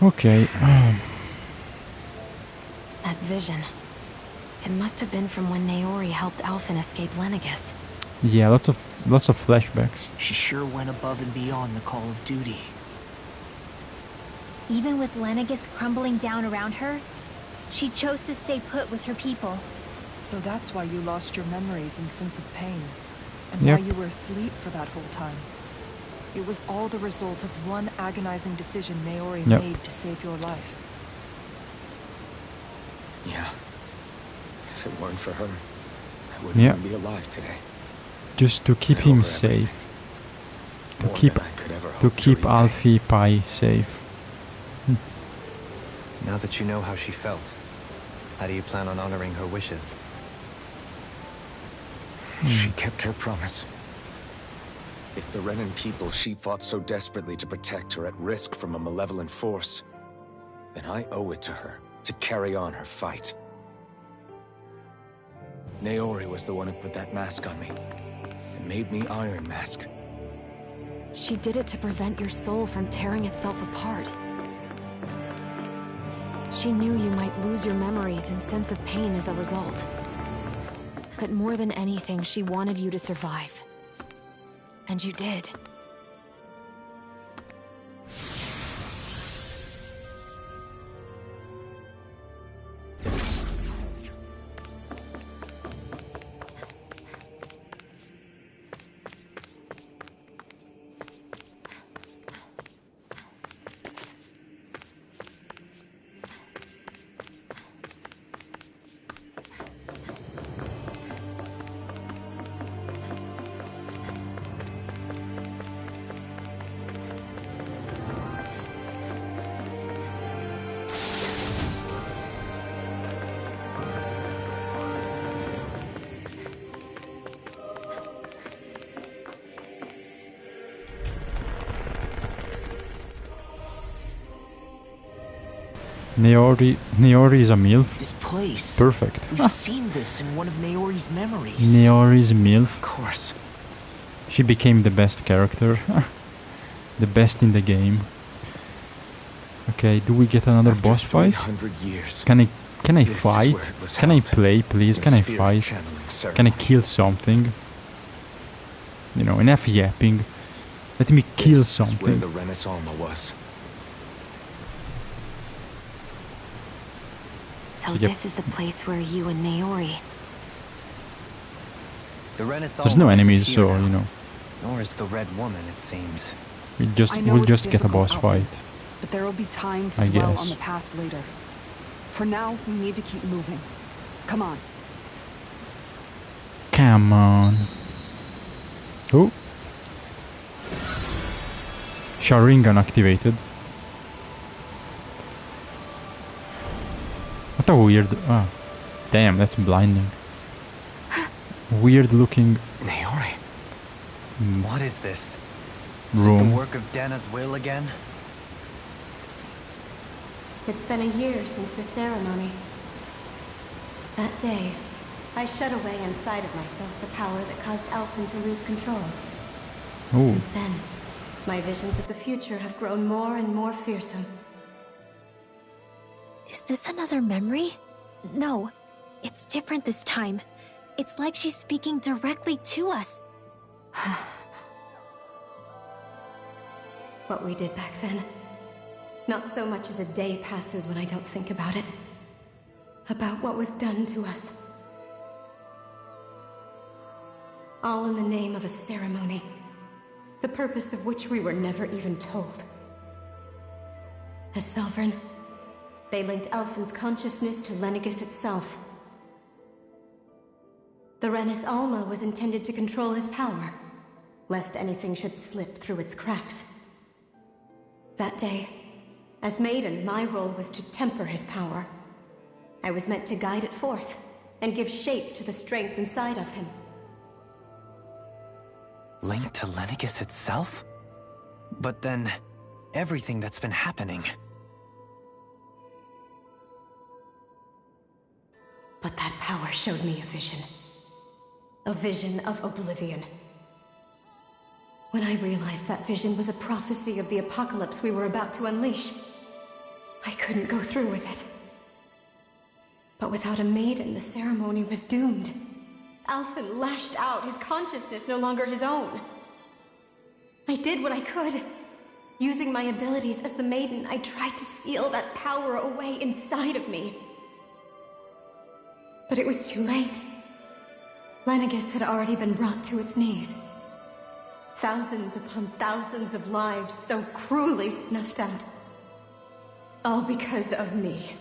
Okay. That vision. It must have been from when Naori helped Alphen escape Lenegis. Yeah, lots of flashbacks. She sure went above and beyond the call of duty. Even with Lenegis crumbling down around her, she chose to stay put with her people. So that's why you lost your memories and sense of pain. And Yep. why you were asleep for that whole time. It was all the result of one agonizing decision Naori Yep. made to save your life. Yeah. If it weren't for her, I wouldn't Yeah. even be alive today. Just to keep I him owe her safe. everything. To More keep than I could ever to hope keep repay. Alfie Pie safe. Now that you know how she felt, how do you plan on honoring her wishes? She kept her promise. If the Renan people she fought so desperately to protect are at risk from a malevolent force, then I owe it to her to carry on her fight. Naori was the one who put that mask on me, and made me Iron Mask. She did it to prevent your soul from tearing itself apart. She knew you might lose your memories and sense of pain as a result. But more than anything, she wanted you to survive. And you did. Naori is a MILF. This place. Perfect. We've seen this in one of Naori's memories. Naori's MILF. Of course. She became the best character. The best in the game. Okay, do we get another After boss fight? 300 years. Can I This is fight? where it was Can I held. play, please? The Can I spirit fight? channeling Can I ceremony. kill something? You know, enough yapping. Let me kill This is where something. the Renis Alma was. So Yep. this is the place where you and Naori... The Renaissance. There's no enemies, so you know, Nor is the Red Woman, it seems. I know we'll it's just get a difficult, boss Alphen, fight. But there will be time to I dwell guess. on the past later. For now, we need to keep moving. Come on. Come on. Oh. Sharingan activated. What a weird... Ah. Damn, that's blinding. Weird looking Naori. What is this? Is it the room. work of Dana's will again? It's been a year since the ceremony. That day, I shut away inside of myself the power that caused Alphen to lose control. Oh, Since then, my visions of the future have grown more and more fearsome. Is this another memory? No, it's different this time. It's like she's speaking directly to us. What we did back then. Not so much as a day passes when I don't think about it. About what was done to us. All in the name of a ceremony. The purpose of which we were never even told. As Sovereign, they linked Alphen's consciousness to Lenegis itself. The Renis Alma was intended to control his power, lest anything should slip through its cracks. That day, as Maiden, my role was to temper his power. I was meant to guide it forth, and give shape to the strength inside of him. Linked to Lenegis itself? But then, everything that's been happening. But that power showed me a vision. A vision of oblivion. When I realized that vision was a prophecy of the apocalypse we were about to unleash, I couldn't go through with it. But without a maiden, the ceremony was doomed. Alphen lashed out, his consciousness no longer his own. I did what I could. Using my abilities as the maiden, I tried to seal that power away inside of me. But it was too late. Lenegis had already been brought to its knees. Thousands upon thousands of lives so cruelly snuffed out. All because of me.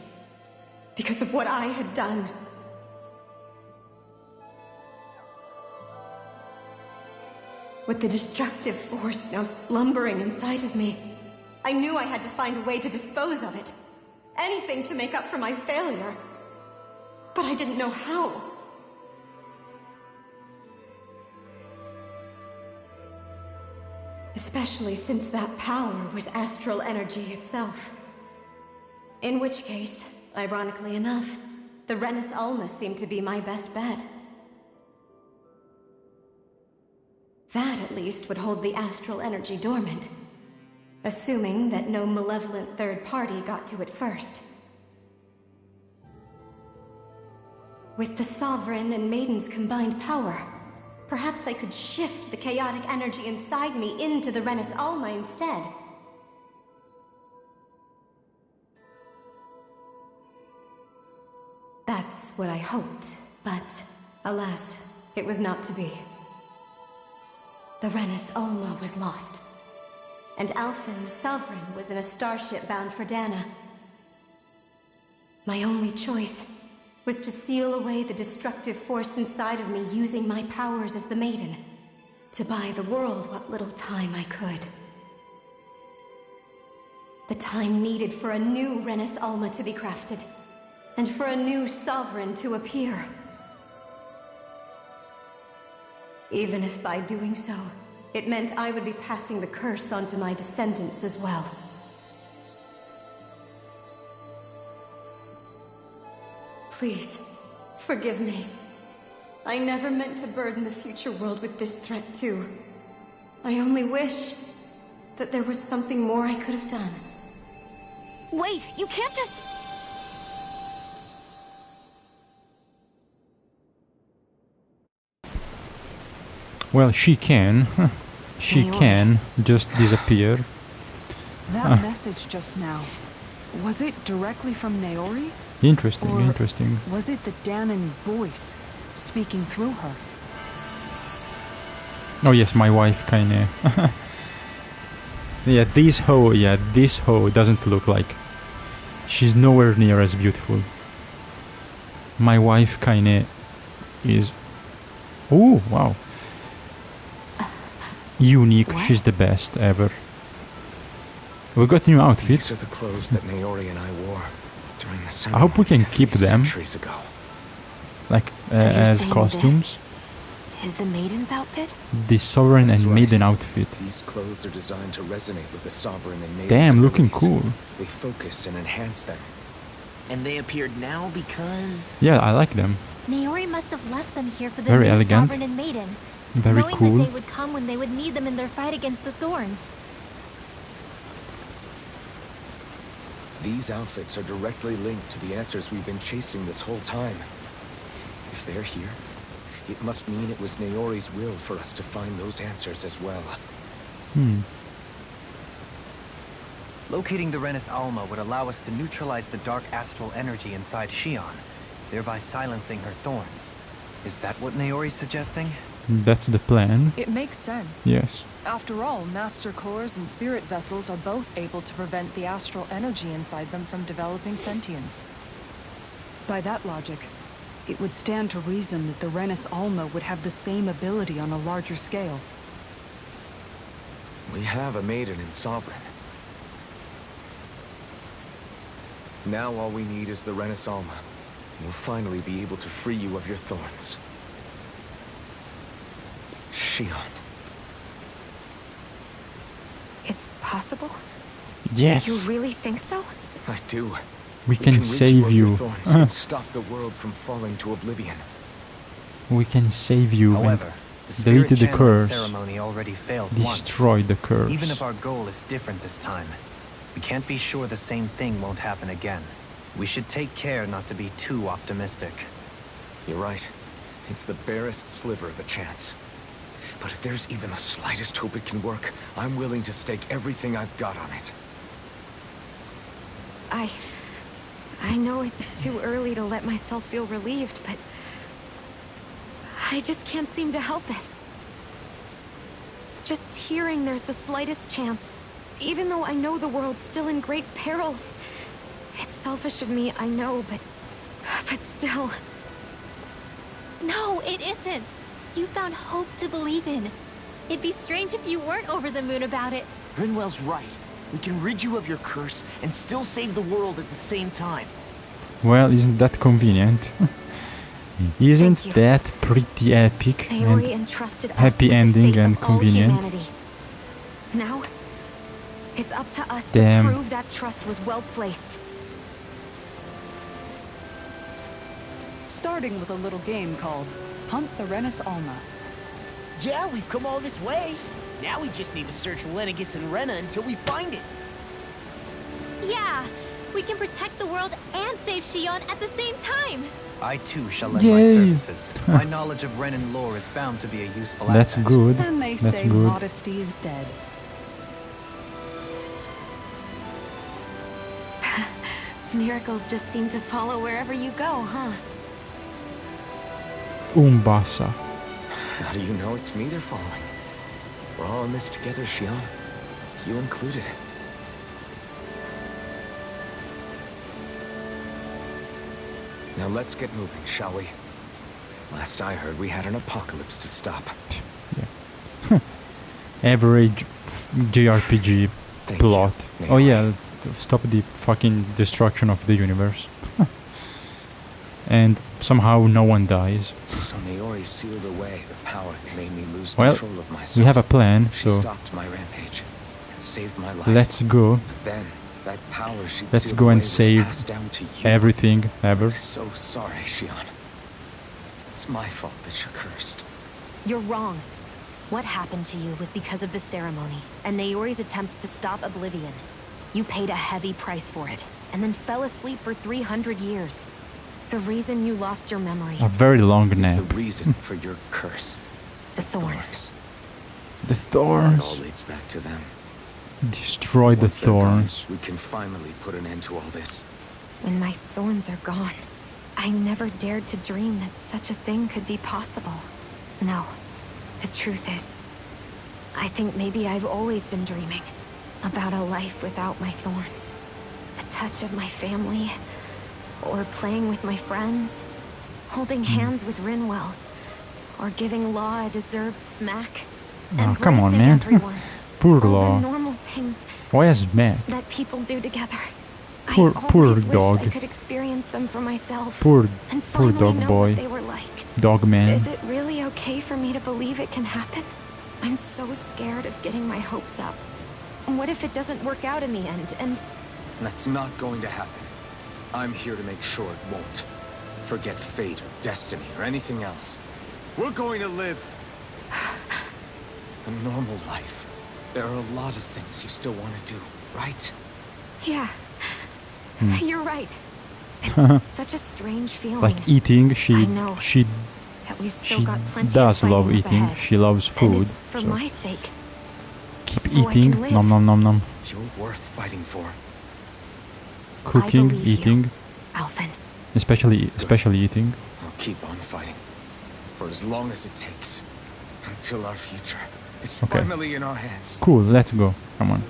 Because of what I had done. With the destructive force now slumbering inside of me, I knew I had to find a way to dispose of it. Anything to make up for my failure. But I didn't know how. Especially since that power was astral energy itself. In which case, ironically enough, the Renis Alma seemed to be my best bet. That, at least, would hold the astral energy dormant. Assuming that no malevolent third party got to it first. With the Sovereign and Maiden's combined power, perhaps I could shift the chaotic energy inside me into the Renis Alma instead. That's what I hoped, but alas, it was not to be. The Renis Alma was lost, and Alphen, the Sovereign, was in a starship bound for Dana. My only choice was to seal away the destructive force inside of me using my powers as the Maiden, to buy the world what little time I could. The time needed for a new Renis Alma to be crafted, and for a new Sovereign to appear. Even if by doing so, it meant I would be passing the curse on to my descendants as well. Please, forgive me. I never meant to burden the future world with this threat too. I only wish that there was something more I could have done. Wait, you can't just... Well, she can. She can just disappear. That message just now, was it directly from Naori? Interesting, Or interesting. was it the Danan voice speaking through her? Oh yes, my wife kinda... yeah, this hoe doesn't look like... She's nowhere near as beautiful. My wife kinda is... Oh, wow. Unique, What? she's the best ever. We got new outfits. These are the clothes that Naori and I wore during the I ceremony hope we can keep 3 them. centuries ago. Like, So you're as saying costumes. this is the Maiden's outfit? The Sovereign That's and right. Maiden outfit. These clothes are designed to resonate with the Sovereign and Maiden's Damn, looking abilities. cool. They focus and enhance them. And they appeared now because... Yeah, I like them. Naori must have left them here for the Very new elegant. Sovereign and Maiden. Very knowing cool. the day would come when they would need them in their fight against the Thorns. These outfits are directly linked to the answers we've been chasing this whole time. If they're here, it must mean it was Naori's will for us to find those answers as well. Locating the Renis Alma would allow us to neutralize the dark astral energy inside Shion, thereby silencing her thorns. Is that what Naori's suggesting? That's the plan. It makes sense. Yes. After all, Master Cores and Spirit Vessels are both able to prevent the astral energy inside them from developing sentience. By that logic, it would stand to reason that the Renis Alma would have the same ability on a larger scale. We have a Maiden and Sovereign. Now all we need is the Renis Alma. We'll finally be able to free you of your thorns. Shion. It's possible? Yes. You really think so? I do. We can rid save of you. your thorns and stop the world from falling to oblivion. We can save you However, the and spirit delete the channeling curse. ceremony already failed once. Destroy the curse. Even if our goal is different this time, we can't be sure the same thing won't happen again. We should take care not to be too optimistic. You're right. It's the barest sliver of a chance. But if there's even the slightest hope it can work, I'm willing to stake everything I've got on it. I know it's too early to let myself feel relieved, but I just can't seem to help it. Just hearing there's the slightest chance, even though I know the world's still in great peril. It's selfish of me, I know, but still. No, it isn't. You found hope to believe in. It'd be strange if you weren't over the moon about it. Rinwell's right. We can rid you of your curse and still save the world at the same time. Well, isn't that convenient? Isn't Thank you. that pretty epic Aoi and entrusted us happy with the ending fate and of all convenient? humanity. Now, it's up to us Damn. to prove that trust was well placed. Starting with a little game called Hunt the Renis Alma. Yeah, we've come all this way. Now we just need to search Lenegis and Rena until we find it. Yeah, we can protect the world and save Shion at the same time. I too shall lend my Yay. services. My knowledge of Renin lore is bound to be a useful That's asset. good. And they That's say good. modesty is dead. Miracles just seem to follow wherever you go, huh? Umbasa. How do you know it's me they're following? We're all in this together, Shion. You included. Now let's get moving, shall we? Last I heard, we had an apocalypse to stop. Average JRPG Thank plot. you, Oh Naomi. yeah, stop the fucking destruction of the universe. And somehow no one dies. So Naori sealed away the power that made me lose Well, control of myself. we have a plan, She so stopped my rampage and saved my life. let's go. But then, that power she Let's sealed go and away was save passed down to you. Everything ever. I'm so sorry, Shion. It's my fault that you're cursed. You're wrong. What happened to you was because of the ceremony, and Naori's attempt to stop Oblivion. You paid a heavy price for it, and then fell asleep for 300 years. The reason you lost your memories, A very long It's nap. the reason for your curse. the thorns. The It all thorns. leads back to them. Destroy the Once they're gone, thorns. we can finally put an end to all this. When my thorns are gone, I never dared to dream that such a thing could be possible. No, the truth is, I think maybe I've always been dreaming about a life without my thorns. The touch of my family, or playing with my friends, holding hands with Rinwell, or giving Law a deserved smack. Oh, come on, embracing man. everyone. Poor All Law. the normal things Why is Mac? that people do together. Poor- I poor always wished dog. I could experience them for myself. Poor, and poor finally dog know boy. what they were like. Dog man. Is it really okay for me to believe it can happen? I'm so scared of getting my hopes up. What if it doesn't work out in the end, and... That's not going to happen. I'm here to make sure it won't. Forget fate or destiny or anything else. We're going to live a normal life. There are a lot of things you still want to do, right? Yeah. Hmm. You're right. It's such a strange feeling. Like eating, I she know. she that we've still she got plenty does of love fighting up eating. ahead. She loves And food. it's for So my sake. keep so I eating. can live. Nom nom nom nom. You're worth fighting for. Cooking, believe you. eating, Alphen. especially eating. I'll keep on fighting. For as long as it takes. Until our future is Okay. finally in our hands. Cool. Let's go. Come on.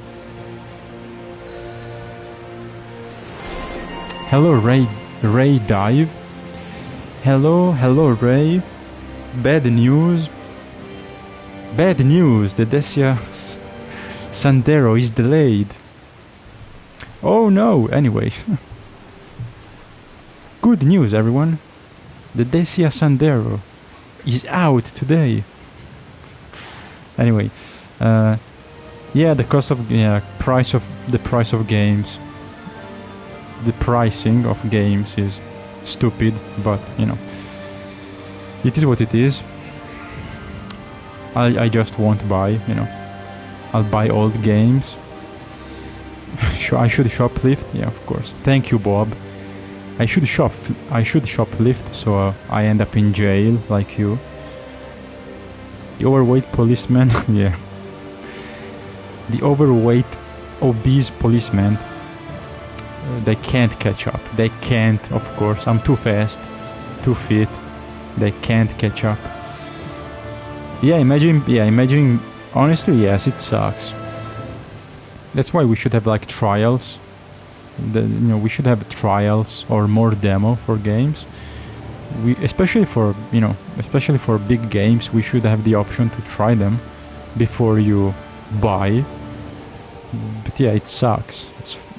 Hello, Ray. Ray Dive. Hello, Ray. Bad news. Bad news. The Desia Sandero is delayed. Oh no. Anyway. Good news, everyone. The Desia Sandero is out today. Anyway, yeah, the price of games the pricing of games is stupid, but you know, it is what it is. I just won't buy, you know. I'll buy old games. I should shoplift, yeah, of course. Thank you, Bob. I should shoplift, so I end up in jail like you. The overweight policeman, yeah. The overweight, obese policeman, they can't catch up. They can't, of course. I'm too fast, too fit. They can't catch up. Yeah, imagine, honestly, yes, it sucks. That's why we should have like trials. We should have trials or more demo for games. Especially for big games, we should have the option to try them before you buy. But yeah, it sucks.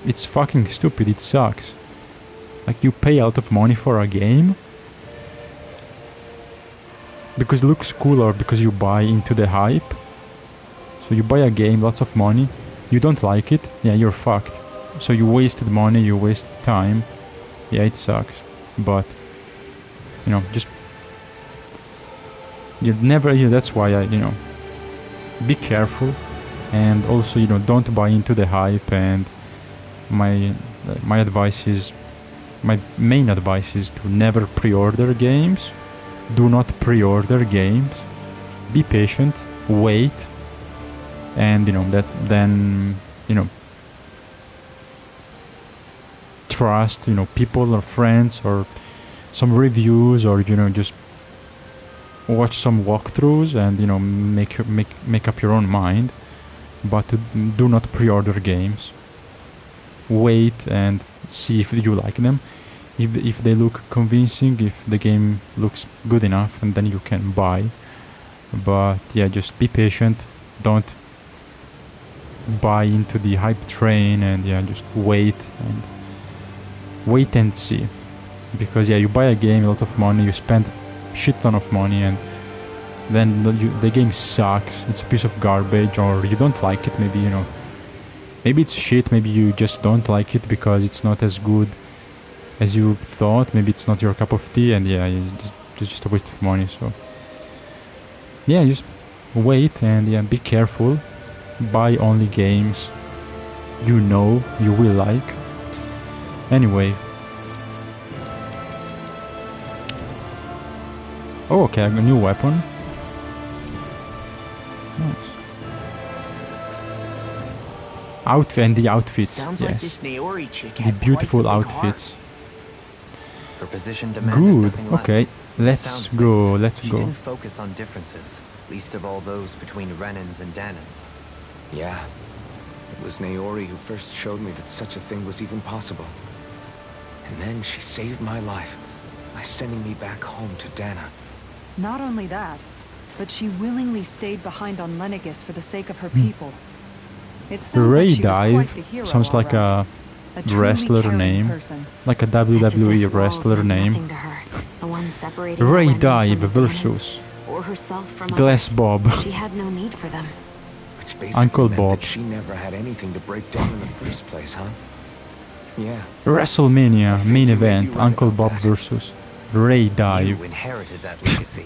It's fucking stupid. It sucks. Like, you pay a lot of money for a game because it looks cool, or because you buy into the hype. So you buy a game, lots of money, you don't like it, yeah, you're fucked. So you wasted money, you wasted time. Yeah, it sucks. But just that's why be careful. And also, don't buy into the hype. And my main advice is to never pre-order games. Do not pre-order games. Be patient, wait, and trust people or friends or some reviews, or just watch some walkthroughs and make up your own mind. But do not pre-order games. Wait and see if you like them. If they look convincing, if the game looks good enough, and then you can buy. But yeah, just be patient. Don't buy into the hype train, and just wait and see. Because you buy a game, a lot of money, you spend shit ton of money, and then the game sucks. It's a piece of garbage, or you don't like it. Maybe it's shit. Maybe you just don't like it because it's not as good as you thought. Maybe it's not your cup of tea, and it's just a waste of money. So just wait and be careful. Buy only games you will like. Anyway. Oh, okay, I got a new weapon. Nice. Outfit and the outfits. Sounds yes. like this Naori chick The had beautiful quite the big outfits. heart. Her position demanded Good. nothing less. Okay, let's Sound go. things. Let's She go. didn't focus on differences, least of all those between Renans and Danans. Yeah. It was Naori who first showed me that such a thing was even possible. And then she saved my life by sending me back home to Dana. Not only that, but she willingly stayed behind on Lenegis for the sake of her people. It sounds Ray like she was Dive quite the hero, sounds like all right. a truly wrestler caring name, person. like a That's as WWE if walls wrestler meant name. nothing to her. The one separating Ray the Renans Dive from the versus Danans, or herself from Glass others. Bob. She had no need for them. Which basically Uncle meant Bob. that she never had anything to break down in the first place, huh? Yeah. WrestleMania think main you may be event: right Uncle about Bob that. versus Ray Dive. You inherited that legacy.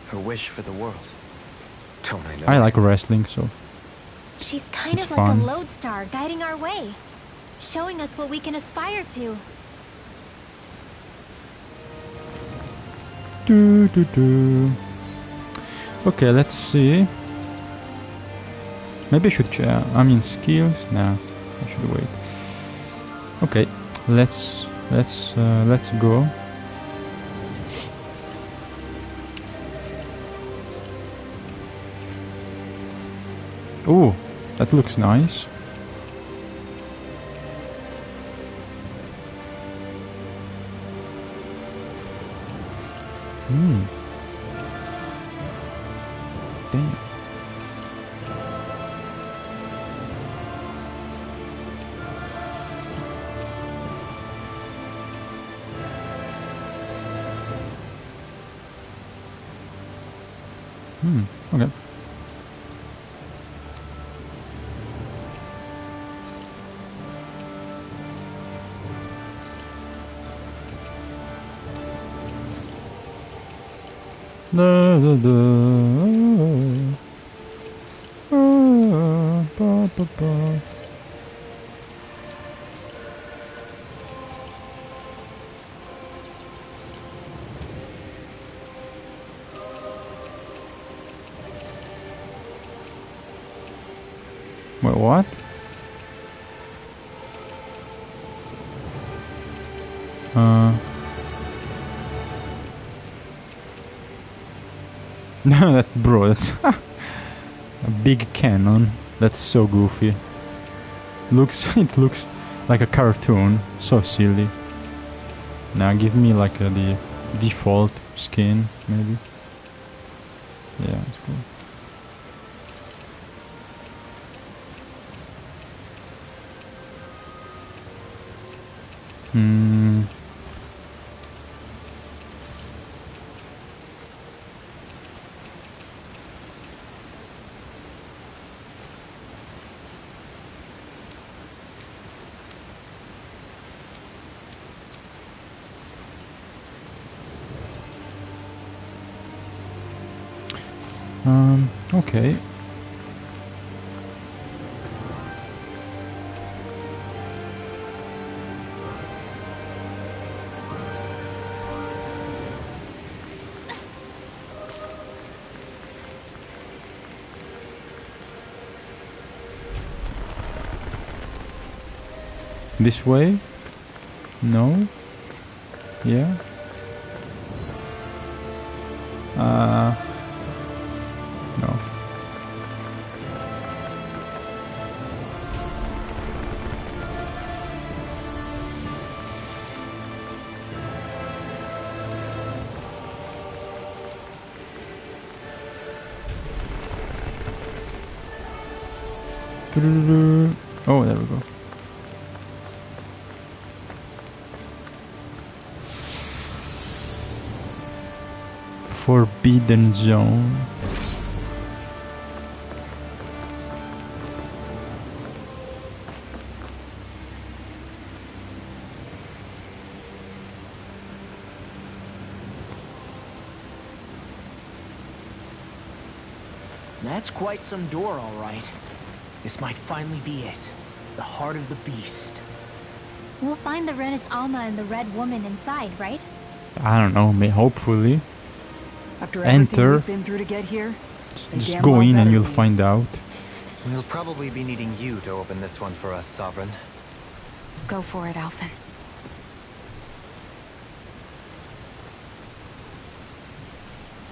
Her wish for the world. Don't I know I it? like wrestling, so She's kind It's of like fun. a lodestar guiding our way, showing us what we can aspire to. do. Okay, let's see. Maybe I should skills. No, I should wait. Okay, let's go. Oh, that looks nice. Damn. Okay. Da, da, da. Ba, ba, ba. Wait, what? No, that bro, that's a big cannon. That's so goofy. It looks like a cartoon. So silly. Now give me like the default skin, maybe. Yeah, it's cool. Okay. This way? No? Yeah? No. Oh, there we go. Forbidden Zone. That's quite some door, all right. This might finally be it. The heart of the beast. We'll find the Renis Alma and the Red Woman inside, right? I don't know, hopefully. After everything Enter. we've been through to get here, they Just damn go well in and better you'll be. find out. We'll probably be needing you to open this one for us, Sovereign. Go for it, Alphen.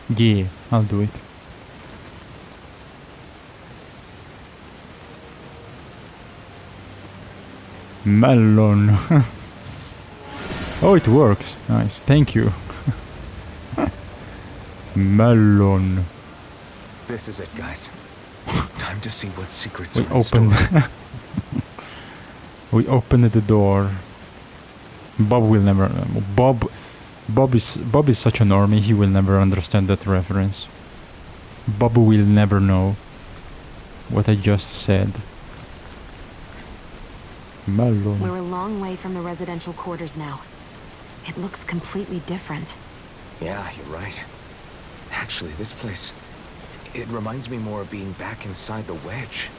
Yeah, I'll do it. Melon. Oh, it works. Nice. Thank you. Melon. This is it, guys. Time to see what secrets We are in store. opened. We opened the door. Bob will never. Bob is such a normie. He will never understand that reference. Bob will never know what I just said. Melon. We're a long way from the residential quarters now. It looks completely different. Yeah, you're right. Actually, this place... It reminds me more of being back inside the wedge.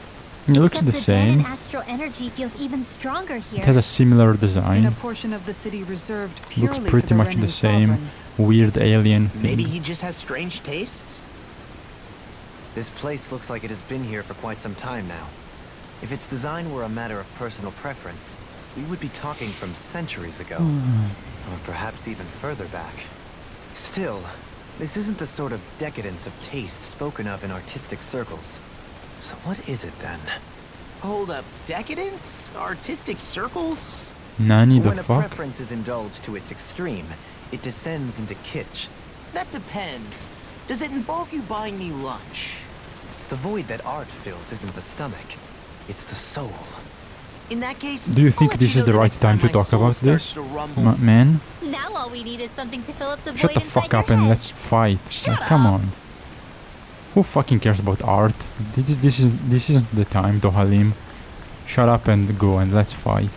It looks Except the the same. dead astral energy feels even stronger here. It has a similar In a design. portion of the city reserved Looks purely pretty for the much the Renin same. Sovereign. Weird alien thing. Maybe he just has strange tastes? This place looks like it has been here for quite some time now. If its design were a matter of personal preference, we would be talking from centuries ago. Or perhaps even further back. Still, this isn't the sort of decadence of taste spoken of in artistic circles. So what is it then? Hold up, decadence? Artistic circles? Nani the When a fuck? preference is indulged to its extreme, it descends into kitsch. That depends. Does it involve you buying me lunch? The void that art fills isn't the stomach, it's the soul. In that case, Do you I'll think let this you is know the right next time to my talk soul about starts this? to rumble. Man? Now all we need is something to fill up the Shut void the fuck inside up your and head. let's fight. Shut Come up. on. Who fucking cares about art? This isn't the time, Dohalim. Shut up and go and let's fight.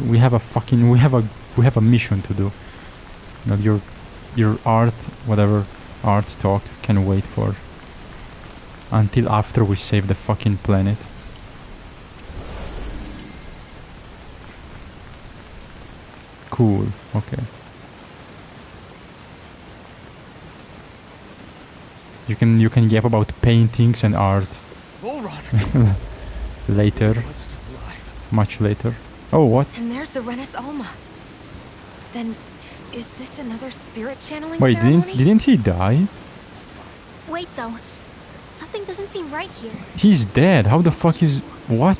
We have a fucking we have a mission to do. Not your your art, whatever art talk, can wait for until after we save the fucking planet. Cool. Okay. You can yap about paintings and art later. Much later. Oh, what? And there's the Renis Alma. Then, is this another spirit channeling Wait, ceremony? didn't he die? Wait, though. Something doesn't seem right here. He's dead. How the fuck is... What?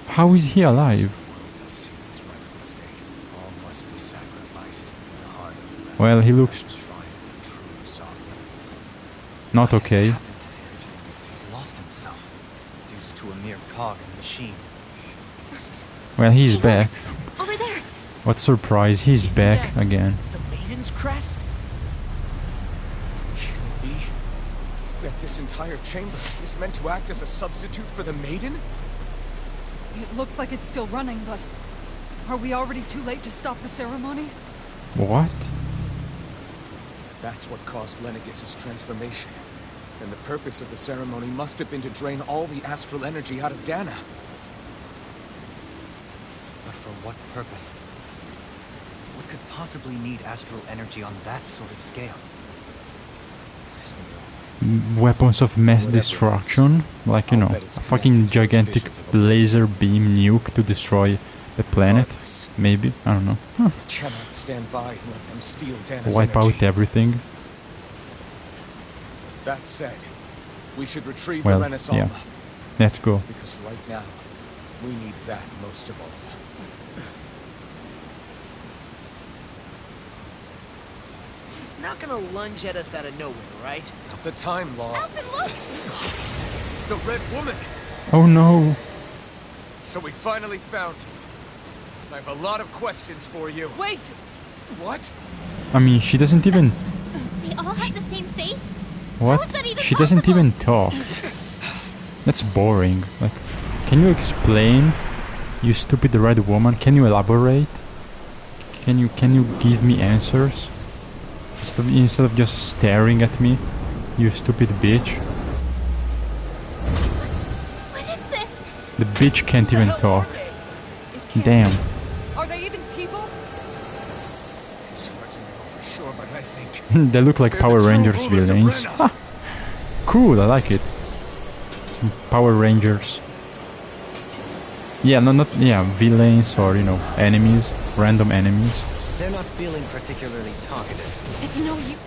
How is he alive? Well, he looks... not okay. He's lost himself, reduced to a mere cog in the machine. Well, he's back. Over there. What a surprise, he's back again. The Maiden's crest? Can it be that this entire chamber is meant to act as a substitute for the Maiden? It looks like it's still running, but are we already too late to stop the ceremony? What? If that's what caused Lenegis' transformation, then the purpose of the ceremony must have been to drain all the astral energy out of Dana. But for what purpose? What could possibly need astral energy on that sort of scale? Weapons of mass destruction, like, you know, a fucking gigantic laser beam nuke to destroy the planet, maybe, I don't know. Huh. Cannot stand by and let them steal Dana's Wipe energy. out everything. That said, we should retrieve Well, the Renis Alma. yeah. Let's go. Because right now, we need that most of all. He's not gonna lunge at us out of nowhere, right? Not the time, Law. Alphen, look! The Red Woman! Oh no! So we finally found you. I have a lot of questions for you. Wait! What? I mean, she doesn't even... They all have the same face? What? How is that even She doesn't possible? even talk. That's boring. Like, can you explain, you stupid red woman? Can you elaborate? Can you give me answers? Instead of just staring at me, you stupid bitch. What is this? The bitch can't even talk. Damn. Are they even people? It's hard to know for sure, but I think They look like they're Power the true Rangers rulers of villains. Rena. Ah, cool, I like it. Some Power Rangers. Yeah, no, not yeah, villains or, you know, enemies, random enemies. They're not feeling particularly talkative. It's no use.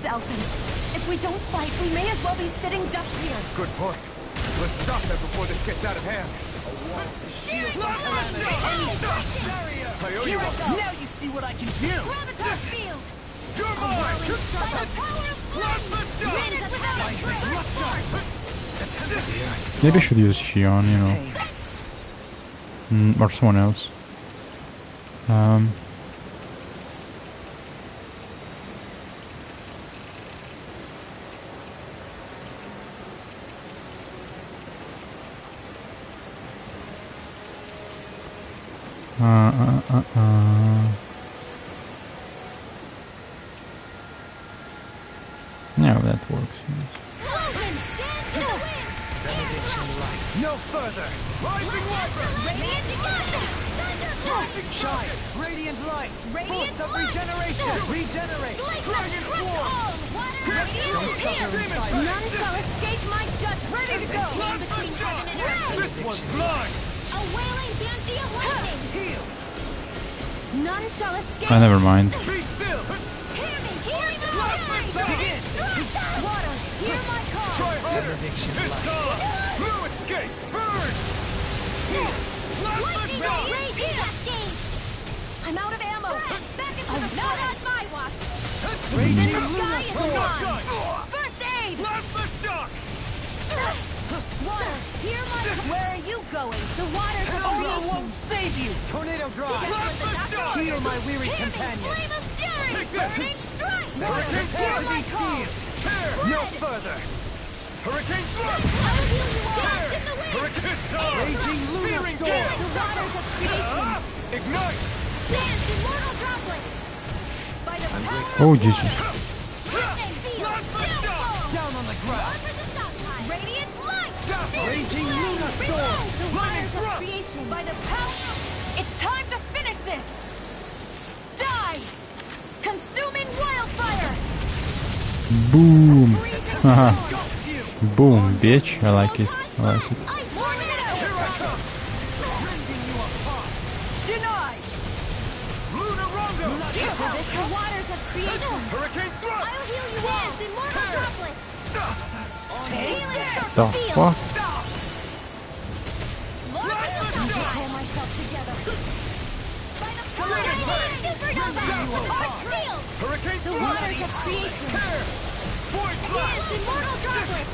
Alphen, if we don't fight, we may as well be sitting ducks here. Good point. Let's stop them before this gets out of hand. Here it I owe you one. Now you see what I can do! Gravitar field! You're mine! By the power of flame! Renis without a trace! Maybe I should use Shion, you know. Or someone else. Yeah, that works. No further! Rising Wyvern! Shine! Radiant light! Radiant Force of light! regeneration! Regenerate! Dragon None shall escape my judgment! Ready to go! Between heaven and earth! This one's mine! A wailing banshee of lightning! Heal! None shall escape! Never mind. Be still! Hear me! Hear me! Begin! Water! Hear my call! Try harder! It's time! Blue escape! Burn! Lightning rage cascade! I'm out of ammo! Back into the not on my watch! Raging The Luna sky is Storm! mine! First aid! Plasma shock! Water! Hear my call! Where are you going? The waters of Alma creation! won't save you! Tornado drive! Plasma shock! Heal my weary Hear me! companion! Flame of fury! Take this! Burning strike! Hurricane Hear Blast! my call! Tear! No Red! further! Hurricane Blast! I'll heal you all! Dance in the wind! Hurricane Storm! Raging Luna Searing Storm! The waters of creation! Ignite! Oh Jesus. Down on the ground. Raging Luna Storm. Waters of creation by the power. It's time to finish this. Die! Consuming wildfire. Boom. Haha. Boom, bitch. I like it. I like it. Denied. Luna Rondo. The waters of creation. Hurricane Thrust. I'll heal you all. Immortal droplet. The fuck? Pull myself together. Hurricane The waters of creation. Void Blast. Immortal droplet.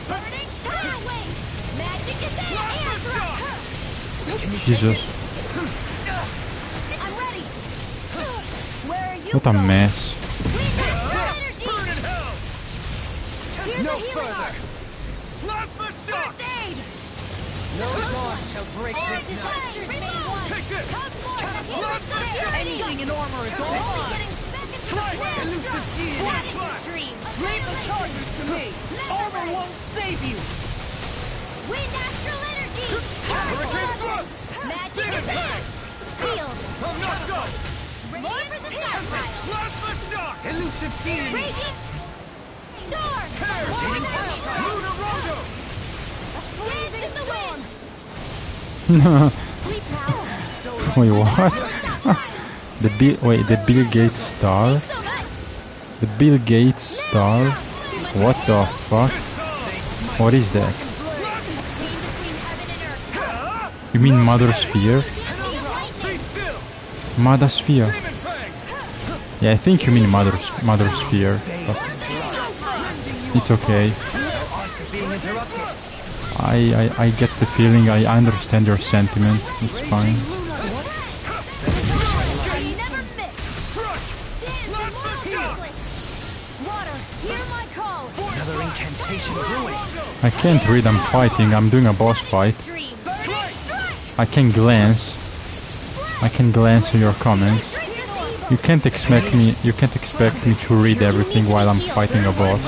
Burning fire wave. Magic is there. Air thrust. Jesus. I'm ready. Where are you What a going? mess. Burn in hell. Here's No a healing further. arc. Plasma shock. First aid. No dawn shall break Air this night. design. Reload. Take this. Plasma Anything in armor is all mine. Strike. Elusive Ian. Void Blast. Leave the charges to me. Armor won't save you. Wind astral energy. Hurricane Thrust. Magic Demon is there. Fang. Sealed. I'm not done. Ready for the stockpile. Plasma shock. Elusive Ian. Raging storm. Tear. Luna Rondo. Dance in the wind. Sweet power. Wait, what? The Bill Gates star? So much. The Bill Gates star? What the fuck? What is that? Between heaven and earth. You mean Mother Sphere? Be still. Mother Sphere? Demon Fang. Yeah, I think you mean Mother Sphere. But it's okay. I get the feeling, I understand your sentiment. It's fine. Never miss. Dance immortal droplet. Water, hear my call. Another incantation brewing. I can't read, I'm fighting, I'm doing a boss fight. Dreams. I can glance. I can glance at your comments. You can't expect me to read everything while I'm fighting a boss.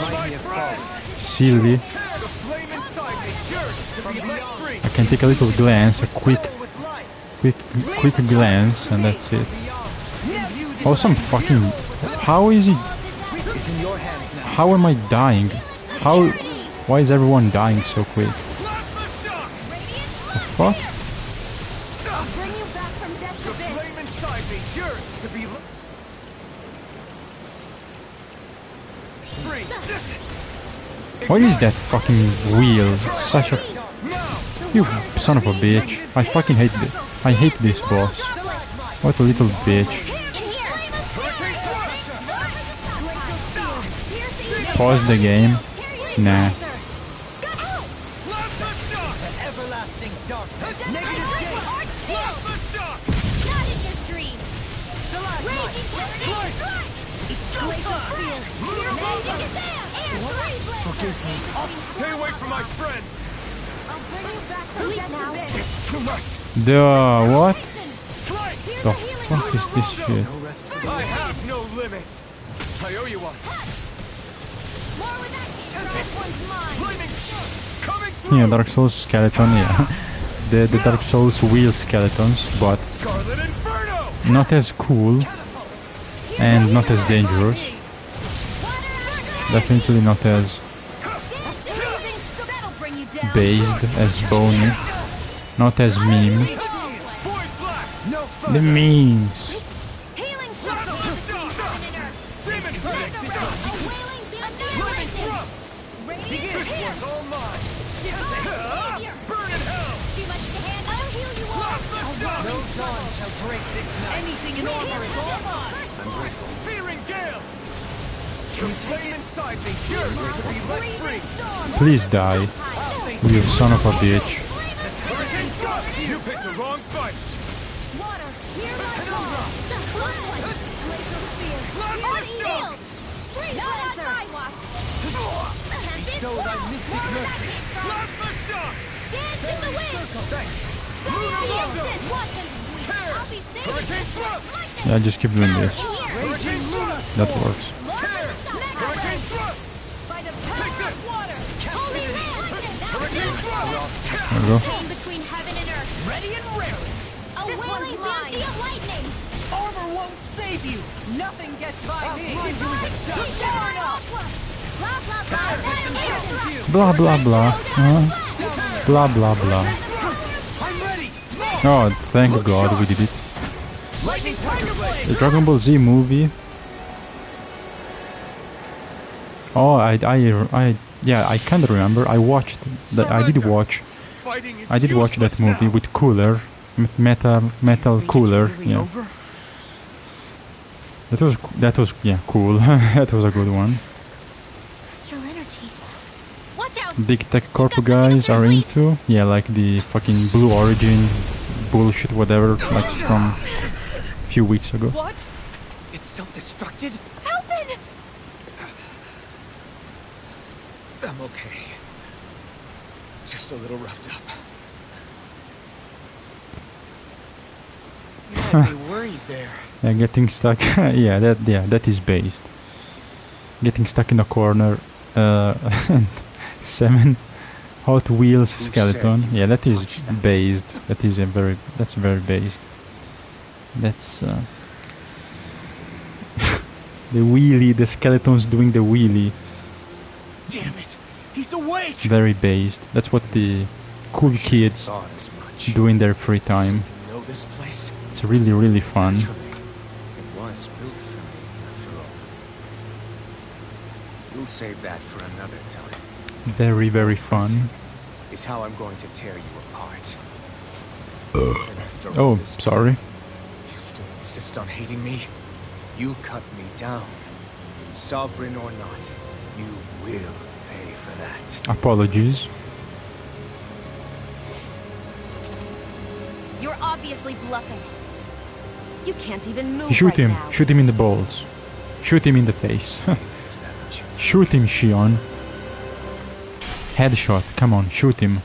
Silly. The flame inside me yearns to be let free. I can take a little glance, a quick glance, and that's it. Oh, some fucking... How is it... It's in your hands now. How am I dying? How... Why is everyone dying so quick? Plasma shock. The fuck? Bring you back from death The to this. flame inside me yearns to be free. What is that fucking wheel? Such a... Now. You son of a bitch. I fucking hate this. I hate this boss. What a little bitch. Pause the game. Nah. Plasma shock. Everlasting darkness. Negative gate. Plasma shock. Not in your dreams. Raging tempest. Glacial field. Magic is there. Air breeze. Forgive me. Stay away from my friends. I'll bring you back from death to this. It's too much. The what? Strike. The fuck is this shit? I have no limits. I owe you one. More with that. This one's mine. Flaming shock. Coming through. Yeah, Dark Souls skeleton, yeah. The Dark Souls wheel skeletons, but Scarlet Inferno. not as cool and not as dangerous. Definitely not as That'll bring you down. based as Boney. Not as meme. Void blast. No The memes. Healing circle. Demon Fang. A wailing annihilation. Radiant This here. one's all mine. Divine Burn in hell. too much to handle. I'll heal you all. Plasma shock. No dawn shall break this night. Anything in armor is all mine. Searing gale. The flame inside me yearns to be let free. Please die. You son of a bitch. Hurricane Thrust. You picked the wrong fight. Water, hear my call. The blood. Glacial spear. Plasma Already shock. healed. Not on my watch. Bestow thy mystic mercy. Plasma shock. Dance in the wind. Thanks. Feel this. Watch and bleed. Yeah, just keep doing this. That works. There we go. Between heaven and earth. Ready and raring. A wailing bounty of lightning. Armor won't save you. Nothing gets by me. Blah blah blah. Blah blah blah. I'm ready. Oh, thank God we did it. Lightning Tiger Blade. The Dragon Ball Z movie. Oh, yeah, I kind of remember. I watched that. I did watch that movie with Cooler, Metal Cooler. Yeah, that was yeah cool. That was a good one. Astral energy. Watch out. Big Tech Corp guys are into like the fucking Blue Origin bullshit, whatever, like from a few weeks ago. What? It's self-destructed? Alvin! I'm okay. Just a little roughed up. You had me worried there. Yeah, getting stuck. that is based. Getting stuck in a corner. 7 Hot Wheels skeleton. Yeah, that is based. That's very based. That's the wheelie. The skeleton's doing the wheelie. Damn it! He's awake! Very based. That's what the cool kids do in their free time. You know this place? It's really, really fun. It was built for me, after all. We'll save that for another time. Very, very fun. Is how I'm going to tear you apart. Oh, sorry. You still insist on hating me? You cut me down. Sovereign or not, you will pay for that. Apologies. You're obviously bluffing. You can't even move Shoot right him. now. Shoot him in the balls. Shoot him in the face. Is that what you Shoot him, Shion. Headshot. Come on, shoot him.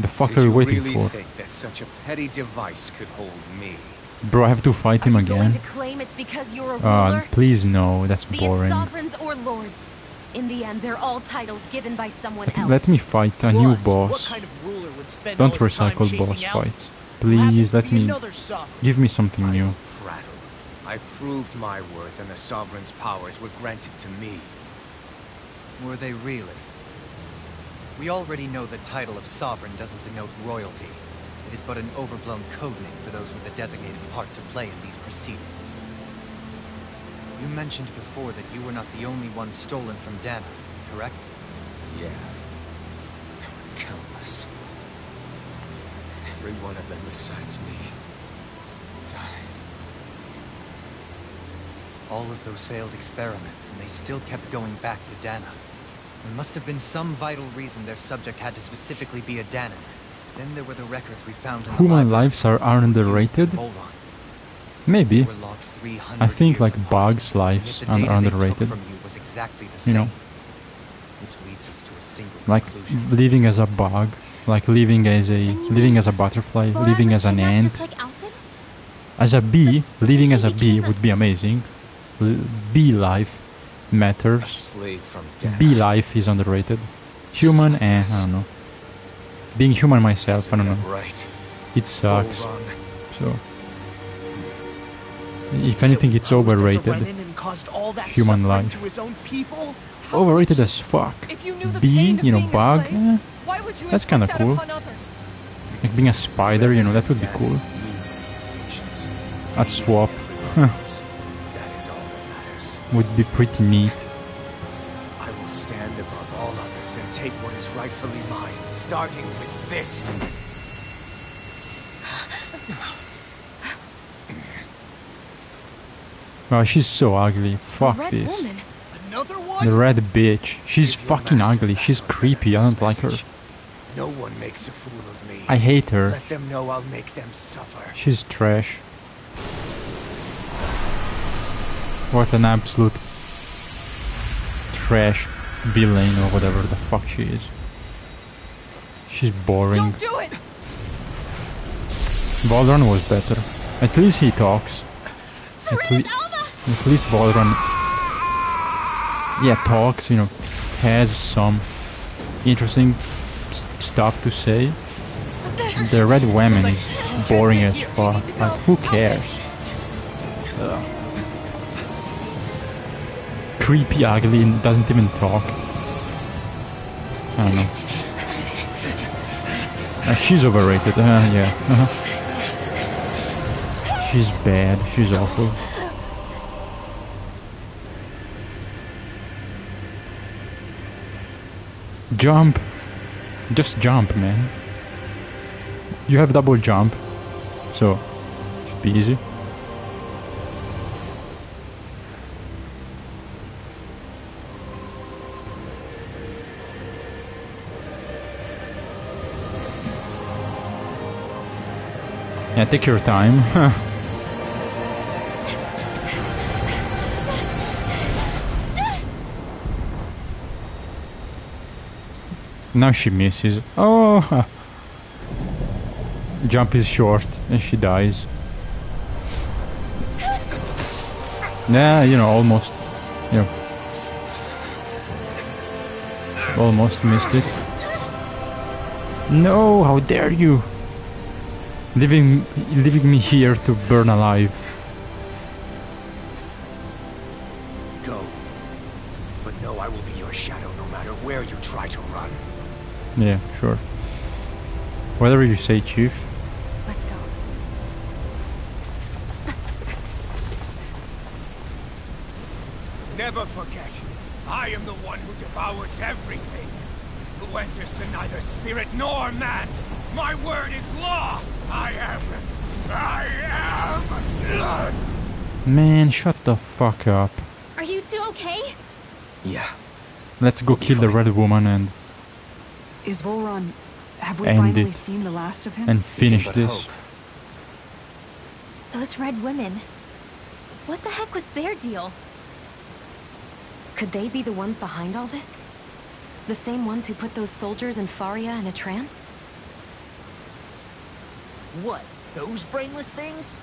The fuck are you waiting really for? think that such a petty device could hold me? Bro, I have to fight him Are you going again. to claim it's because you're a ruler? Please no, that's Be it boring. sovereigns or lords. In the end, they're all titles given by someone else. Let me fight a new Plus, what boss. kind of ruler would spend Don't all his time recycle chasing boss out? fights. Who happens Please to let be me another sovereign? give me something new. Prattle. I proved my worth and the Sovereign's powers were granted to me. Were they really? We already know the title of Sovereign doesn't denote royalty. It is but an overblown codename for those with a designated part to play in these proceedings. You mentioned before that you were not the only one stolen from Dana, correct? Yeah. There were countless. And every one of them besides me died. All of those failed experiments, and they still kept going back to Dana. There must have been some vital reason their subject had to specifically be a Danan. Then there were the records we found in the Human library. lives are underrated? Hold on. Maybe. They were logged 300 I think years like apart, bugs' and lives yet the are data they took underrated. from you was exactly the You same, know, which leads us to a single like conclusion. living as a bug, like living as a butterfly, Borat living was as an kidnapped ant, just like Alvin? as a bee. Living as a bee would be amazing. Bee life A matters. slave from Dana. Bee life is underrated. Human, I don't know. Being human myself, I don't know. Right. It sucks. Go wrong. So, if anything, it's Suppose there's a overrated. Renin and caused all that Human suffering life. to his own people? Overrated as fuck. If you knew the Bee, pain of you know, being a bug, slave, why would you that's inflict kinda that cool. upon others? Like being a spider, you know, that would be cool. Stations. I'd swap. Everyone else. That is all that matters. Would be pretty neat. I will stand above all others and take what is rightfully mine, starting with this. Oh, she's so ugly. Fuck Red this. woman. Another one? The red bitch. She's Give your fucking master ugly. back She's the creepy. I Renin's don't like her. message. No one makes a fool of me. I hate her. Let them know I'll make them suffer. She's trash. What an absolute trash villain or whatever the fuck she is. She's boring. Don't do it! Valdron was better. At least he talks. At least Valdron, yeah, talks, you know, has some interesting stuff to say. The Red Woman is boring as fuck. Like, who cares? Creepy, ugly, and doesn't even talk. I don't know. She's overrated. Yeah. She's bad. She's awful. Jump. Just jump, man. You have double jump, so should be easy. Yeah, take your time. Now she misses. Oh! Jump is short and she dies. Yeah, you know, almost. You know, almost missed it. No, how dare you! Leaving me here to burn alive. Go. But no, I will be your shadow no matter where you try to run. Yeah, sure. Whatever you say, Chief. Let's go. Never forget, I am the one who devours everything. Who answers to neither spirit nor man. My word is law. I am blood. Man, shut the fuck up. Are you two okay? Yeah. Let's go kill the Red Woman and Is Volron... Have we end finally it seen the last of him? and finish this. Those red women. What the heck was their deal? Could they be the ones behind all this? The same ones who put those soldiers in Faria in a trance? What? Those brainless things?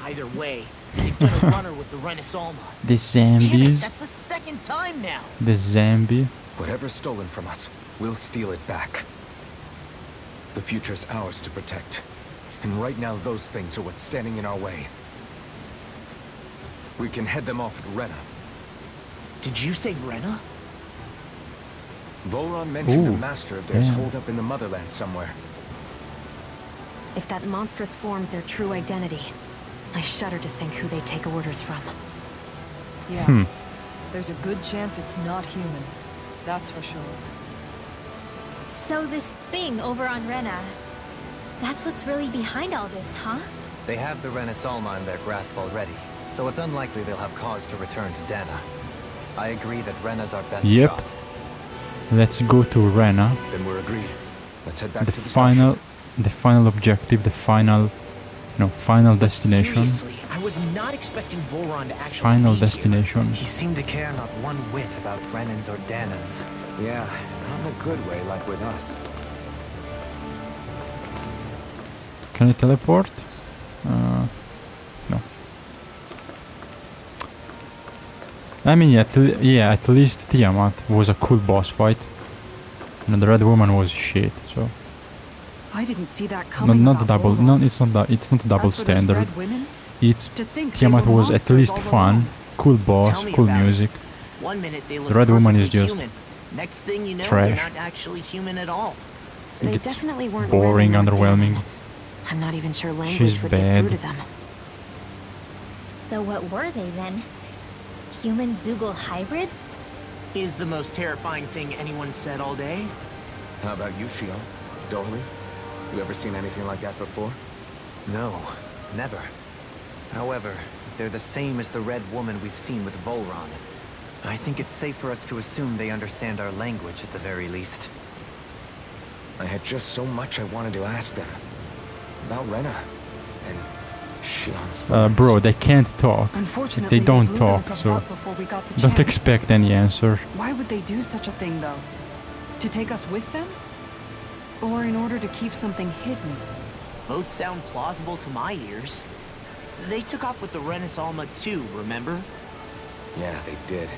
Either way, they've done a runner with the Renaissance. The Damn it, zombies. that's the second time now. The zombie. Whatever's stolen from us, we'll steal it back. The future's ours to protect. And right now, those things are what's standing in our way. We can head them off at Rena. Did you say Rena? Volron mentioned Ooh, a master of theirs damn. holed up in the motherland somewhere. If that monstrous form's their true identity, I shudder to think who they take orders from. Yeah. There's a good chance it's not human. That's for sure. So this thing over on Rena, that's what's really behind all this, huh? They have the Renaissance in their grasp already, so it's unlikely they'll have cause to return to Dana. I agree that Rena's our best Yep. shot. Let's go to Rena. Then we're agreed. Let's head back The to the final objective, the final destination. Seriously, I was not expecting Volron to actually Final be here. destination. He seemed to care not one whit about Renans or Danans. Yeah, not in a good way like with us. Can I teleport? No. I mean, at least Tiamat was a cool boss fight. And the Red Woman was shit, so... I didn't see that No, coming. not a about double. Volron. No, it's not a double As for those standard. red women, It's to think they Tiamat were was at monsters least all fun, along. cool boss, Tell me cool about it. music. One minute they look The Red Woman is perfectly just human. Next thing you know, trash. they're not actually human at all. It They gets definitely weren't boring, wearing our underwhelming. damning. I'm not even sure language She's would bad. get through to them. So what were they then? Human Zoogle hybrids? Is the most terrifying thing anyone said all day? How about you, Shion? Dohaly? You ever seen anything like that before? No, never. However, they're the same as the Red Woman we've seen with Volron. I think it's safe for us to assume they understand our language at the very least. I had just so much I wanted to ask them. About Rena. And Shion's thoughts. Bro, they can't talk. Unfortunately, They don't blew talk, themselves so up before we got the don't chance. expect any answer. Why would they do such a thing, though? To take us with them? Or in order to keep something hidden? Both sound plausible to my ears. They took off with the Renis Alma too, remember? Yeah, they did.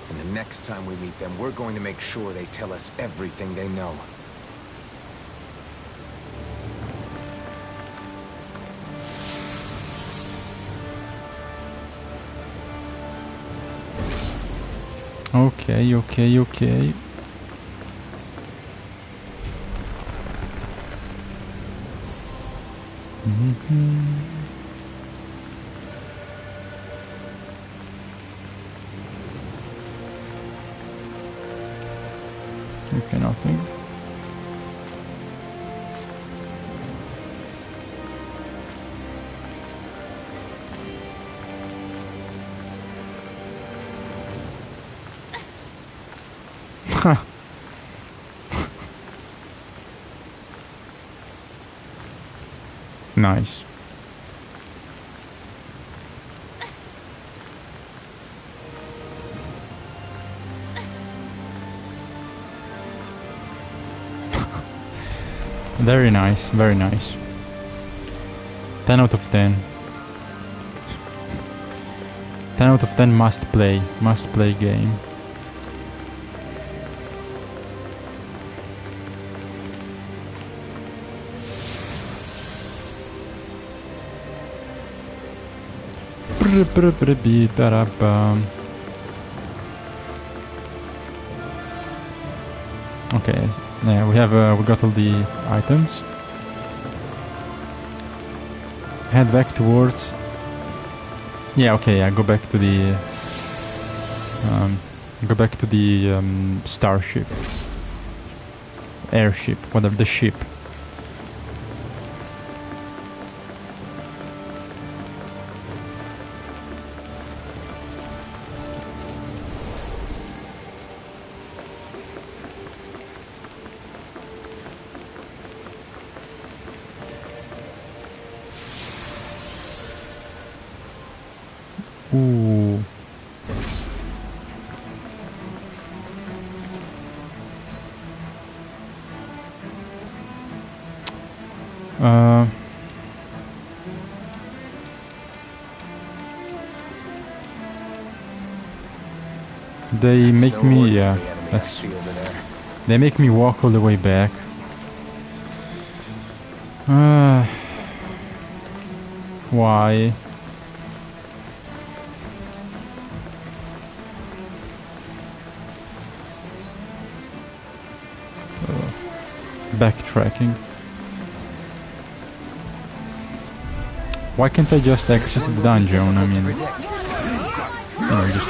And the next time we meet them, we're going to make sure they tell us everything they know. Okay, okay, okay. Okay, nothing. Nice. Very nice, very nice. 10 out of 10. 10 out of 10 must play game. Okay, yeah, we got all the items. Head back towards. Yeah, okay, I go back to the starship, airship, whatever, the ship. Ooh. They make me, yeah, they make me walk all the way back. Why? Backtracking. Why can't I just exit the dungeon? I mean, you know, just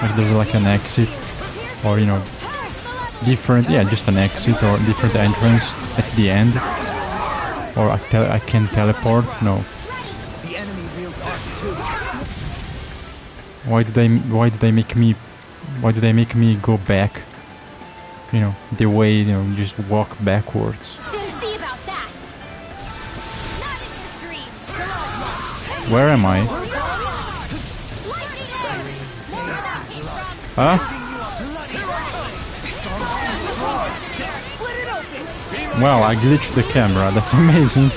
like there's like an exit, or you know, different, yeah, just an exit or different entrance at the end, or I can teleport. No. Why do they make me go back? You know, the way, you know, just walk backwards. Where am I? Huh? Wow, I glitched the camera. That's amazing.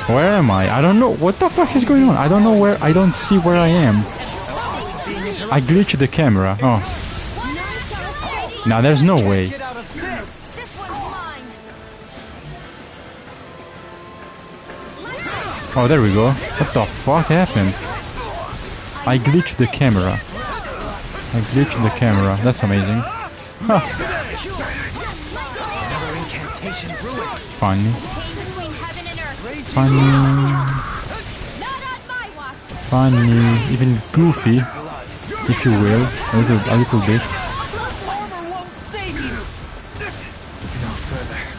Where am I? I don't know. What the fuck is going on? I don't know where. I don't see where I am. I glitched the camera. Oh. Now there's no way. Oh, there we go. What the fuck happened? I glitched the camera. I glitched the camera. That's amazing. Huh. Funny. Funny. Funny. Even goofy, if you will. A little bit.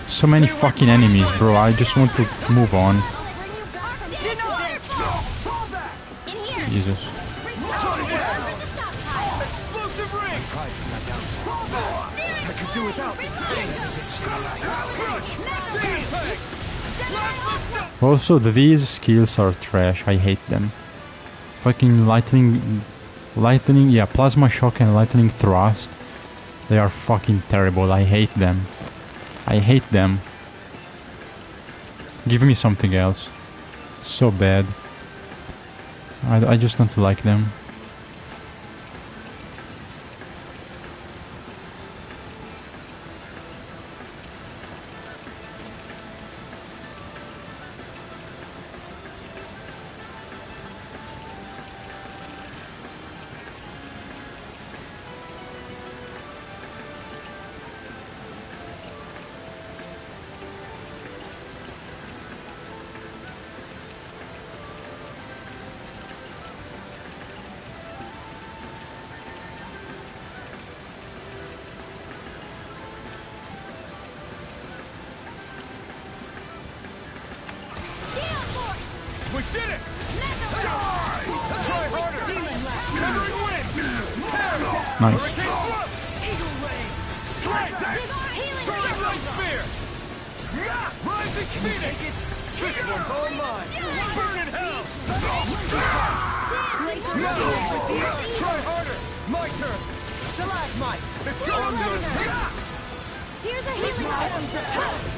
So many fucking enemies, bro. I just want to move on. Jesus. Also, these skills are trash. I hate them. Fucking lightning, yeah, plasma shock and lightning thrust. They are fucking terrible. I hate them. I hate them. Give me something else. So bad. I just don't like them. We did it! Die! Try harder! Severing wind! Tear! Nice. Hurricane thrust! Eagle ray! Strike! Soaring light spear! Rising phoenix! This one's all mine! Burn in hell! Try harder! My turn! Stalagmite! It's on Here's a healing item.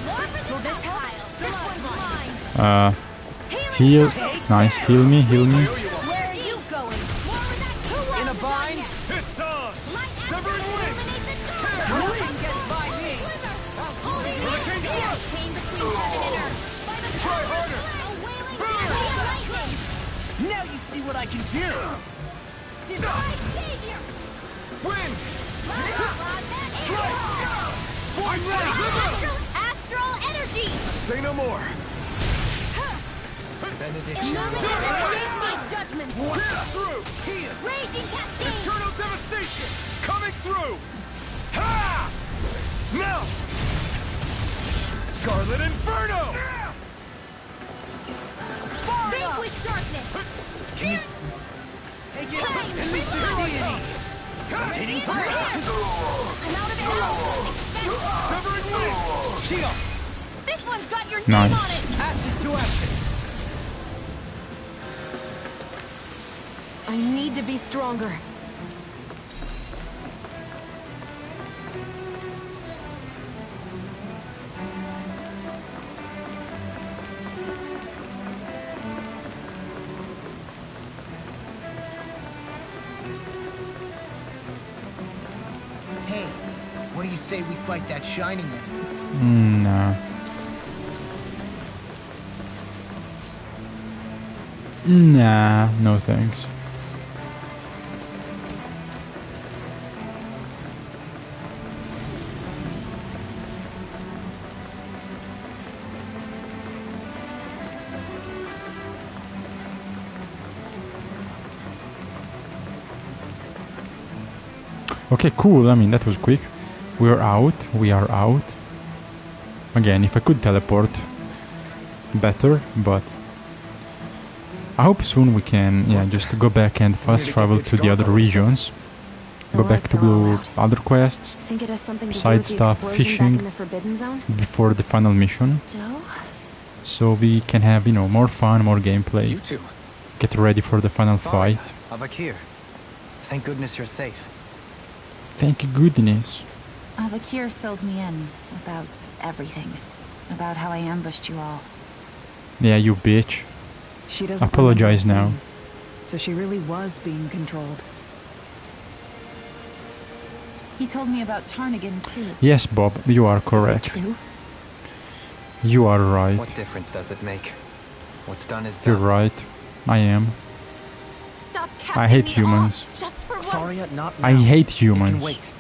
More for this pile. Stalagmite. Heal. Nice. Heal me. Heal me. Where are you going? In a bind? It's on! Severing wind! Nothing gets by me. Hurricane thrust! Try harder! Now you see what I can do! Divine savior. Wind! Strike! I'm ready! Astral energy. Say no more. Illuminate my judgment. Through! Raging cascade. Eternal devastation! Coming through! Ha! Now! Scarlet Inferno! Vanquish darkness. Take it! Rotating I'm out of ammo. Severing wind! Shield! This one's got your Nice. name on it. Ashes to action! I need to be stronger. Hey, what do you say we fight that shining enemy? Nah. Nah. No thanks. Okay, cool. I mean, that was quick. We're out. We are out. Again, if I could teleport, better, but I hope soon we can, yeah, just go back and fast travel to the other regions. Go The back lights to are all do out. other quests Think it has something to do Side with the stuff, explosion fishing. back in the Forbidden Zone? before the final mission, Joe? so we can have, you know, more fun, more gameplay. You two. Get ready for the final fight. Avakir. Thank goodness you're safe. Thank goodness. Avakir filled me in about everything. About how I ambushed you all. Yeah, you bitch. She doesn't Apologize remember a now. thing. So she really was being controlled. He told me about Tarnigan too. Yes, Bob, you are correct. Is it true? You are right. What difference does it make? What's done is You're done. right. I am. Stop I casting hate me humans. off just for once. Faria, not now. I hate It can humans. wait.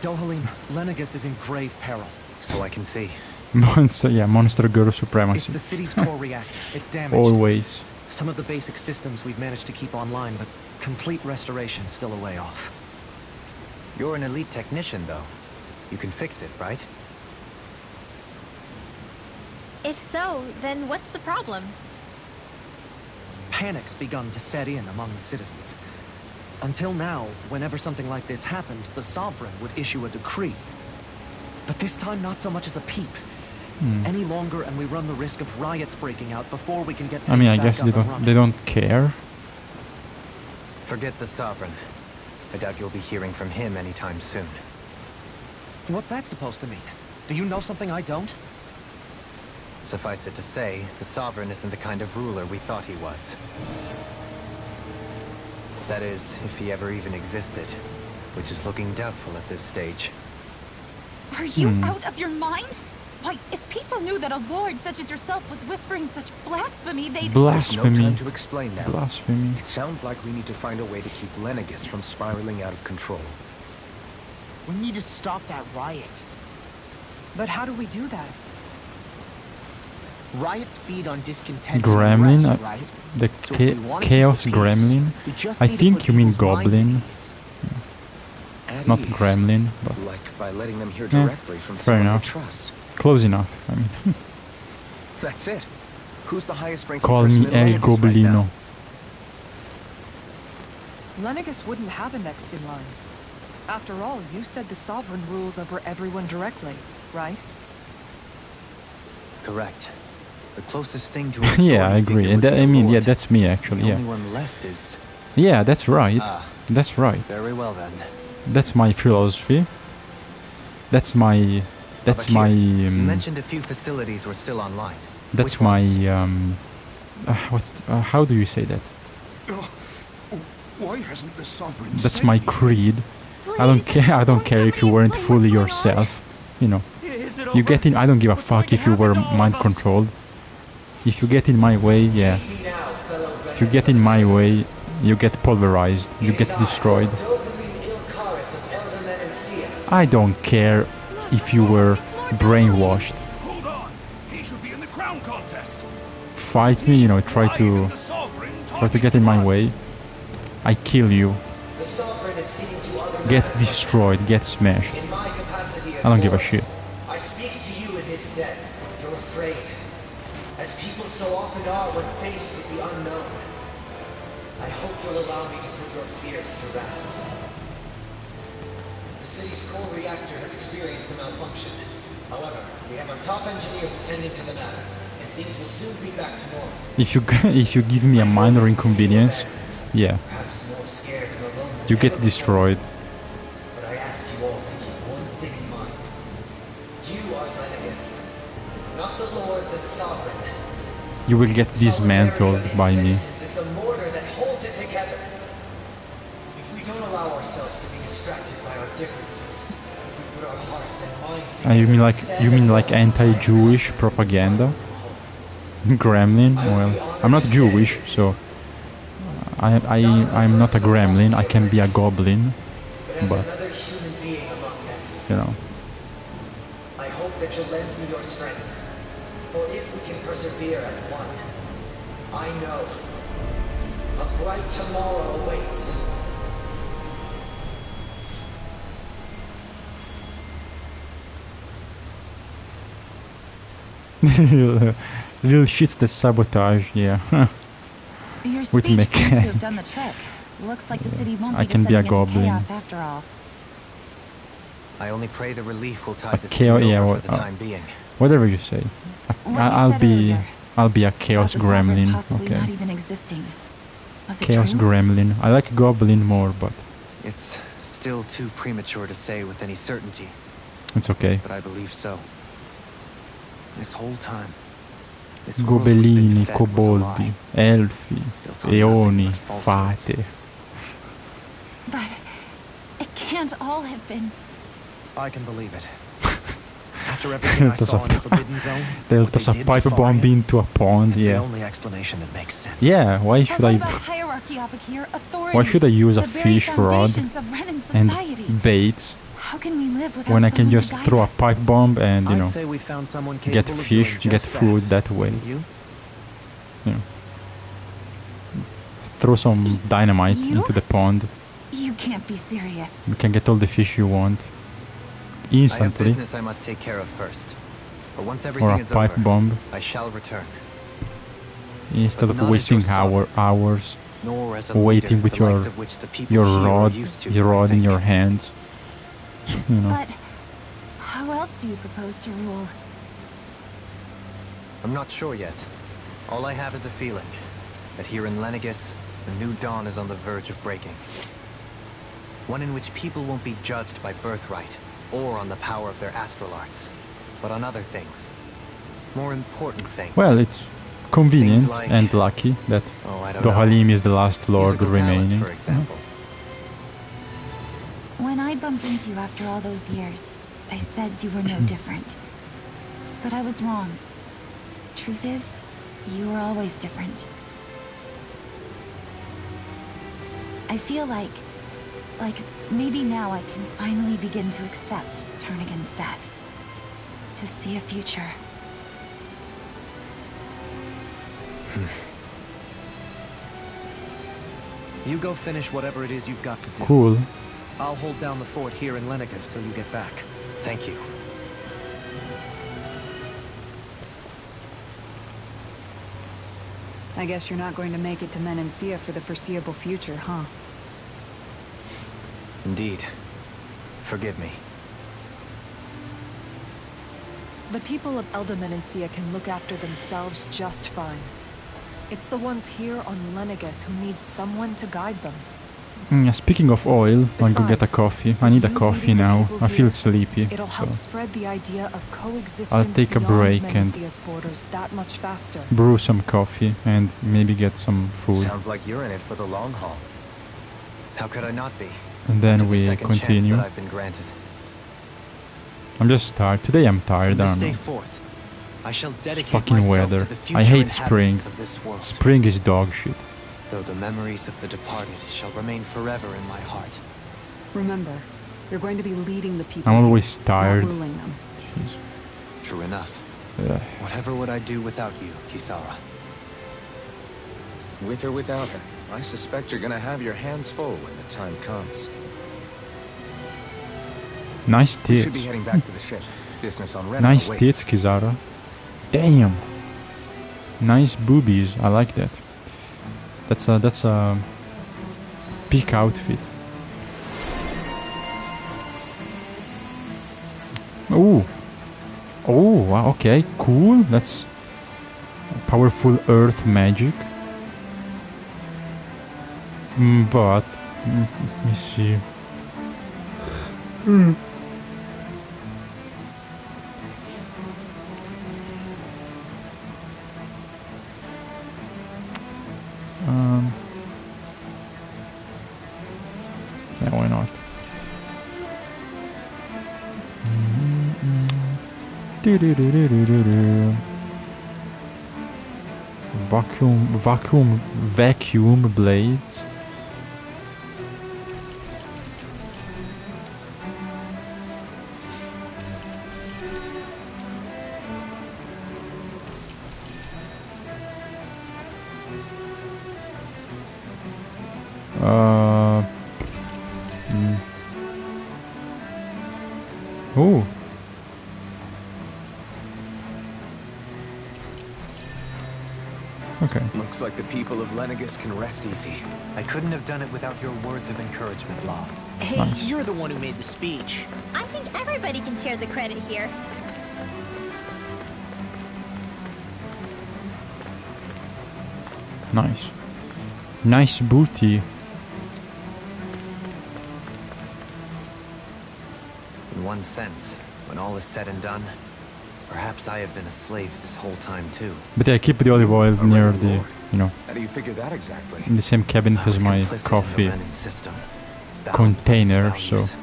Dohalim, Lenegus is in grave peril. So I can see. Monster, yeah, monster girl It's supremacy. the city's core reactor. It's damaged. Always. Some of the basic systems we've managed to keep online, but complete restoration's still a way off. You're an elite technician, though. You can fix it, right? If so, then what's the problem? Panic's begun to set in among the citizens. Until now, whenever something like this happened, the Sovereign would issue a decree. But this time, not so much as a peep. Any longer, and we run the risk of riots breaking out before we can get things I mean, I back guess up they and don't. running. They don't care. Forget the Sovereign. I doubt you'll be hearing from him anytime soon. What's that supposed to mean? Do you know something I don't? Suffice it to say, the Sovereign isn't the kind of ruler we thought he was. That is, if he ever even existed, which is looking doubtful at this stage. Are you out of your mind? Why, if people knew that a lord such as yourself was whispering such blasphemy, they'd... Blasphemy. There's no time to explain now. Blasphemy. It sounds like we need to find a way to keep Lenegis from spiraling out of control. We need to stop that riot. But how do we do that? Riots feed on discontent Gremlin? and unrest, right? The So if we want to Chaos keep the peace, Gremlin? we just I need to think put you mean people's minds at Goblin. ease. At Not ease, Gremlin, but like by letting them hear Yeah, directly from fair someone enough. they trust. Close enough. I mean, That's it. Who's the highest ranking call person me in El Lenegis right Goblino. now? Lenegis wouldn't have a next in line. After all, you said the Sovereign rules over everyone directly, right? Correct. The closest thing to a Yeah, I agree. And that, I mean, yeah, that's me actually. The Yeah, only one left is... yeah, that's right. Ah. That's right. Very well then. That's my philosophy. That's my. That's Abakir, my. you mentioned a few facilities were still online. That's Which my. ones? How do you say that? Why hasn't the Sovereign That's said my anything? creed. I don't care. I don't care if you weren't fully yourself. You know. You get in. I don't give a fuck if you were mind controlled. If you get in my way, yeah. If you get in my way, you get pulverized. You get destroyed. I don't care if you were brainwashed. Hold on. He should be in the crown contest. Fight me, you know, try Why to isn't the Sovereign get in my way. I kill you. Get destroyed, get smashed. I don't give a shit. I speak to you in his stead. You're afraid. As people so often are when faced with the unknown. I hope you'll allow me to put your fears to rest. The city's core reactor has experienced a malfunction. However, we have our top engineers attending to the matter, and things will soon be back to normal. If you give me a minor inconvenience, yeah, Perhaps more scared and alone than you get ever destroyed. But I ask you all to keep one thing in mind. You are Lenegis, not the lords and sovereign. You will get dismantled by me. Citizens is the mortar that holds it together. If we don't allow ourselves to be distracted by our differences, we put our hearts and minds together. You mean like anti-Jewish propaganda? Gremlin? Well, I'm not Jewish, so I'm not a gremlin. I can be a goblin, but Another human being among them. you know. I hope that you'll lend me your strength. For if we can persevere as one, I know a bright tomorrow awaits. Little shits that sabotage, yeah. Your With speech seems to mechanics. have done the trick. Looks like the city won't I be can be a descending into goblin. chaos after all. I only pray the relief will tide the city Chaos, over yeah, for the time being. whatever you say. What you I'll said be earlier I'll be a chaos about the Sovereign gremlin. possibly Okay. not even existing. Was it Chaos true? gremlin. I like goblin more, but It's still too premature to say with any certainty, it's okay. but I believe so. This whole time, this world we've been Gobelini, fed was a koboldi, lie. elfi, Built on eoni, nothing but falsehoods. fate. But it can't all have been. I can believe it. After everything I saw in the Forbidden Zone, They'll what they toss a did to pipe bomb Faria, into a pond, it's the yeah. only explanation that makes sense. Yeah, why But should what I about hierarchy, Avakir? Authority? why should I use a the very fish rod foundations of Renan society. and baits How can we live without when I can someone to just guide throw a us? pipe bomb and, you I'd know, say we found someone get capable of fish, doing get just food that way. wouldn't you? You know. Throw some dynamite You? into the pond. You can't be serious. You can get all the fish you want I have instantly. business I must take care of first. But once Or everything a is pipe over, bomb I shall return. instead But of not as wasting your sovereign, hours nor as a waiting leader, with the your likes of which the people your here are rod used to, your I rod in think. your hands. You know. But how else do you propose to rule? I'm not sure yet. All I have is a feeling that here in Lenegis, the new dawn is on the verge of breaking. One in which people won't be judged by birthright, or on the power of their astral arts, but on other things. More important things. Well, it's convenient like, and lucky that I don't know. Dohalim is the last lord Musical remaining. talent, for example. When I bumped into you after all those years, I said you were no different. But I was wrong. Truth is, you were always different. I feel like maybe now I can finally begin to accept Turnagain's death. To see a future. You go finish whatever it is you've got to do. Cool. I'll hold down the fort here in Lenegis till you get back. Thank you. I guess you're not going to make it to Menancia for the foreseeable future, huh? Indeed. Forgive me. The people of Elda Menancia can look after themselves just fine. It's the ones here on Lenegis who need someone to guide them. Speaking of oil, I'll go get a coffee. I need a coffee now. I feel sleepy. It'll So help spread the idea of coexistence I'll take a beyond break and Menancia's borders that much faster. brew some coffee and maybe get some food. Sounds like you're in it for the long haul. How could I not be? And then After the we second continue. chance that I've been granted. I'm just tired. Today I'm tired, From I this don't day know. forth, I shall dedicate Fucking myself weather. to the future I hate spring. inhabitants of this world. Spring is dog shit. Though the memories of the departed shall remain forever in my heart. Remember, you're going to be leading the people. I'm always here, tired. Not ruling them. True enough. Ugh. Whatever would I do without you, Kisara? With or without her, I suspect you're gonna have your hands full when the time comes. Nice We should tits. be heading back to the ship. Business on Ren Nice awaits. tits, Kisara. Damn. Nice boobies. I like that. That's a peak outfit. Ooh. Oh, wow, okay, cool. That's powerful earth magic. But let me see. Yeah, why not? Vacuum blades. Oh. Okay. Looks like the people of Lenegis can rest easy. I couldn't have done it without your words of encouragement, Law. Hey, Nice. you're the one who made the speech. I think everybody can share the credit here. Nice. Nice booty. In one sense, when all is said and done, perhaps I have been a slave this whole time too. But yeah, I keep the olive oil near the, you know, How do you figure that exactly? in the same cabinet I was as my complicit in the coffee Lenin system, bound container, by its so values,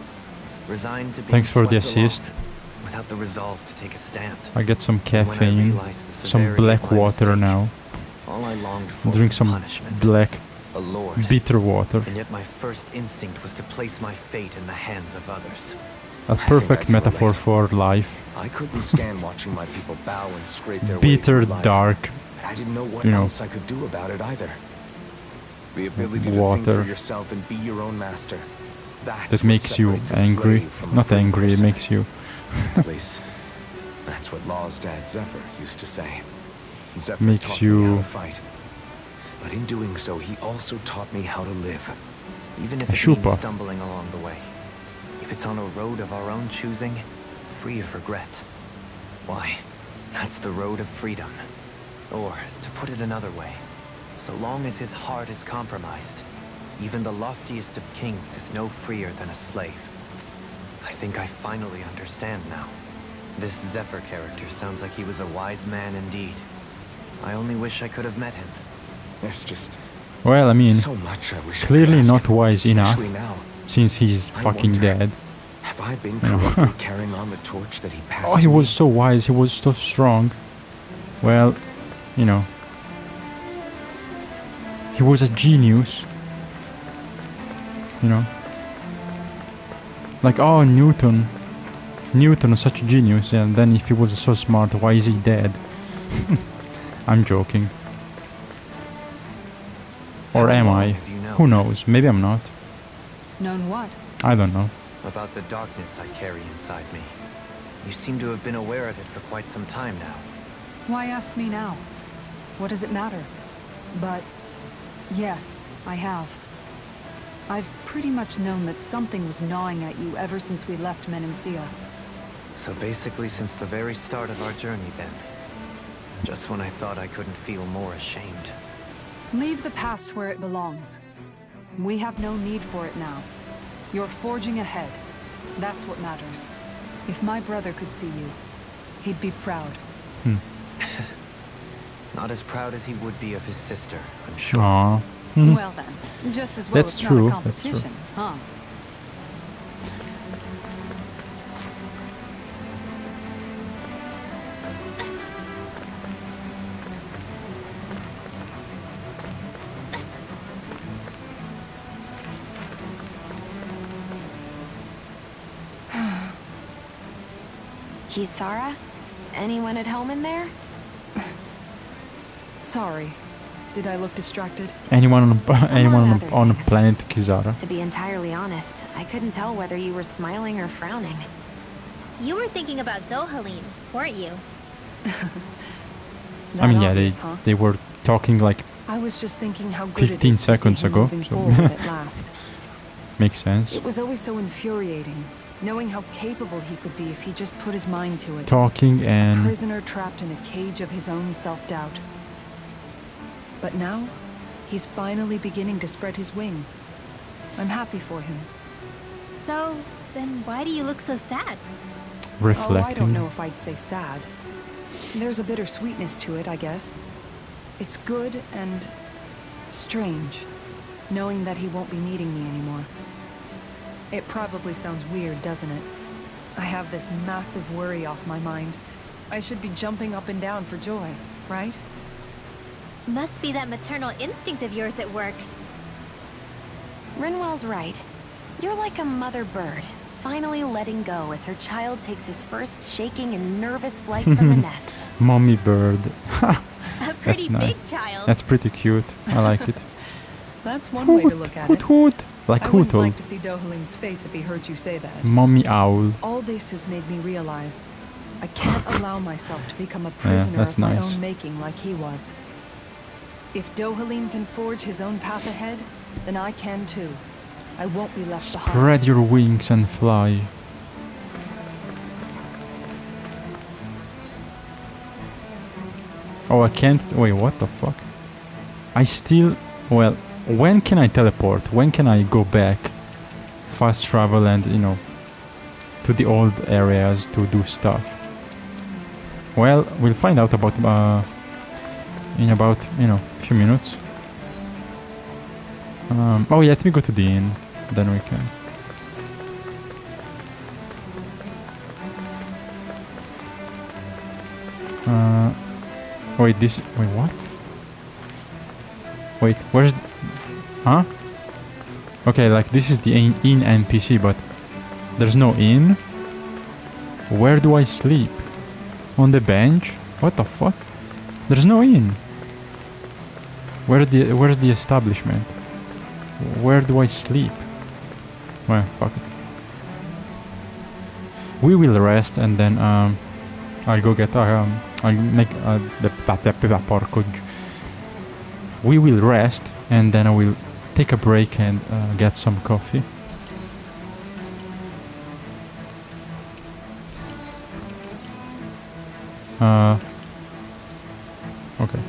resigned to being thanks for the swept along, assist. without the resolve to take a stand. I get some And when I caffeine, realized the some severity black of my water mistake, now. all I longed for Drink was some punishment. black A lord. bitter water. And yet my first instinct was to place my fate in the hands of others. A perfect metaphor for life. I couldn't stand watching my people bow and scrape their way Bitter, through life. dark, But I didn't know what you know, else I could do about it either. The ability to think water for yourself and be your own master. That's that what makes you separates a angry. slave from a Not free angry, it person. makes you. At least, that's what Law's dad Zephyr used to say. Zephyr Makes taught me how you- to fight. But in doing so, he also taught me how to live. Even if it Shupa. means stumbling along the way. If it's on a road of our own choosing, free of regret. Why, that's the road of freedom. Or, to put it another way, so long as his heart is compromised, even the loftiest of kings is no freer than a slave. I think I finally understand now. This Zephyr character sounds like he was a wise man indeed. I only wish I could have met him. There's just Well, I mean, so much I wish I clearly could ask not him, wise enough, especially now. since he's I fucking wonder, dead. Have I been You know. correctly carrying on the torch that he passed Oh, he to was me? so wise, he was so strong. Well, you know. He was a genius. You know. Like, oh, Newton. Newton was such a genius, and then if he was so smart, why is he dead? I'm joking. Or am I? Who knows? Maybe I'm not. Known what? I don't know. About the darkness I carry inside me. You seem to have been aware of it for quite some time now. Why ask me now? What does it matter? But yes, I have. I've pretty much known that something was gnawing at you ever since we left Menancia. So basically since the very start of our journey then. Just when I thought I couldn't feel more ashamed. Leave the past where it belongs. We have no need for it now. You're forging ahead. That's what matters. If my brother could see you, he'd be proud. Not as proud as he would be of his sister, I'm sure. Aww. Well then, just as well That's it's true, not a that's true. competition, huh? Kisara? Anyone at home in there? Sorry. Did I look distracted? Anyone anyone other on things. planet Kizara? To be entirely honest, I couldn't tell whether you were smiling or frowning. You were thinking about Dohalim, weren't you? I mean, yeah, obvious, huh? they were talking like I was just thinking how good 15 it is seconds to see him ago, moving so- forward at last. makes sense. It was always so infuriating, knowing how capable he could be if he just put his mind to it. Talking A and prisoner trapped in a cage of his own self-doubt. But now, he's finally beginning to spread his wings. I'm happy for him. So, then why do you look so sad? reflecting. Oh, I don't know if I'd say sad. There's a bittersweetness to it, I guess. It's good and strange, knowing that he won't be needing me anymore. It probably sounds weird, doesn't it? I have this massive worry off my mind. I should be jumping up and down for joy, right? Must be that maternal instinct of yours at work. Rinwell's right. You're like a mother bird, finally letting go as her child takes his first shaking and nervous flight from the nest. Mommy bird. A pretty That's nice. big child. That's pretty cute. I like it. That's one way to look at it. Hoot. Like I wouldn't Hootle. like to see Dohalim's face if he heard you say that. Mommy owl. All this has made me realize I can't allow myself to become a prisoner that's of my nice. own making like he was. If Dohalim can forge his own path ahead, then I can too. I won't be left behind. Spread your wings and fly. Oh, I can't. Wait, what the fuck? I still. Well, when can I teleport? When can I go back? Fast travel and, you know, to the old areas to do stuff. Well, we'll find out about. In about, you know, a few minutes. Oh, yeah, let me go to the inn. Then we can. Wait, this. Wait, what? Wait, where's. Huh? Okay, like this is the inn NPC, but there's no inn. Where do I sleep? On the bench? What the fuck? There's no inn. Where's the establishment? Where do I sleep? Well, fuck it. We will rest and then I'll go get I'll make the porco. We will rest and then I will take a break and get some coffee. Okay.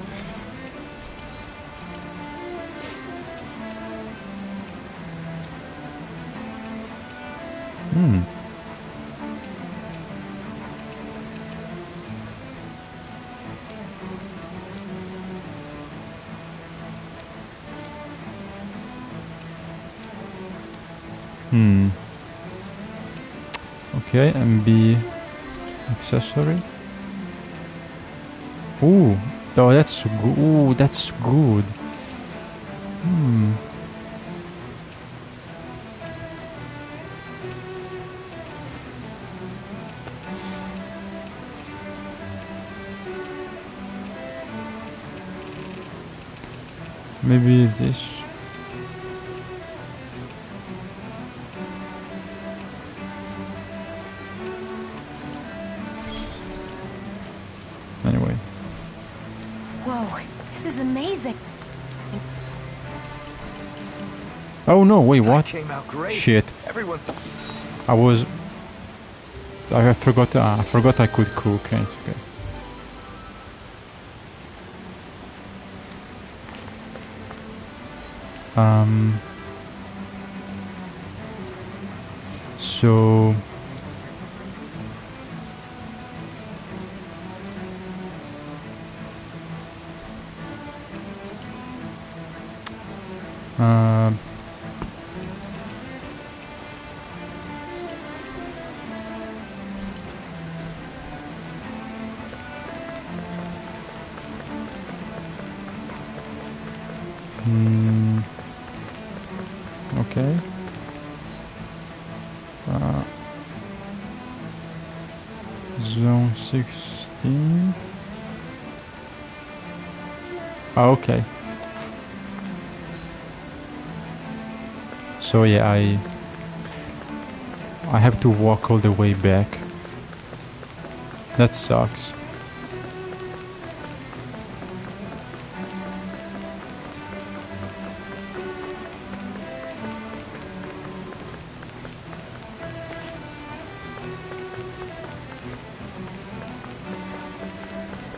Okay, MB accessory. Ooh, oh, that's good. Ooh, that's good. Maybe this. Anyway. Whoa, this is amazing. Oh no, wait, what? Came out great. Shit. Everyone I forgot I could cook. It's okay. So okay. Zone 16. Okay. So yeah, I have to walk all the way back. That sucks.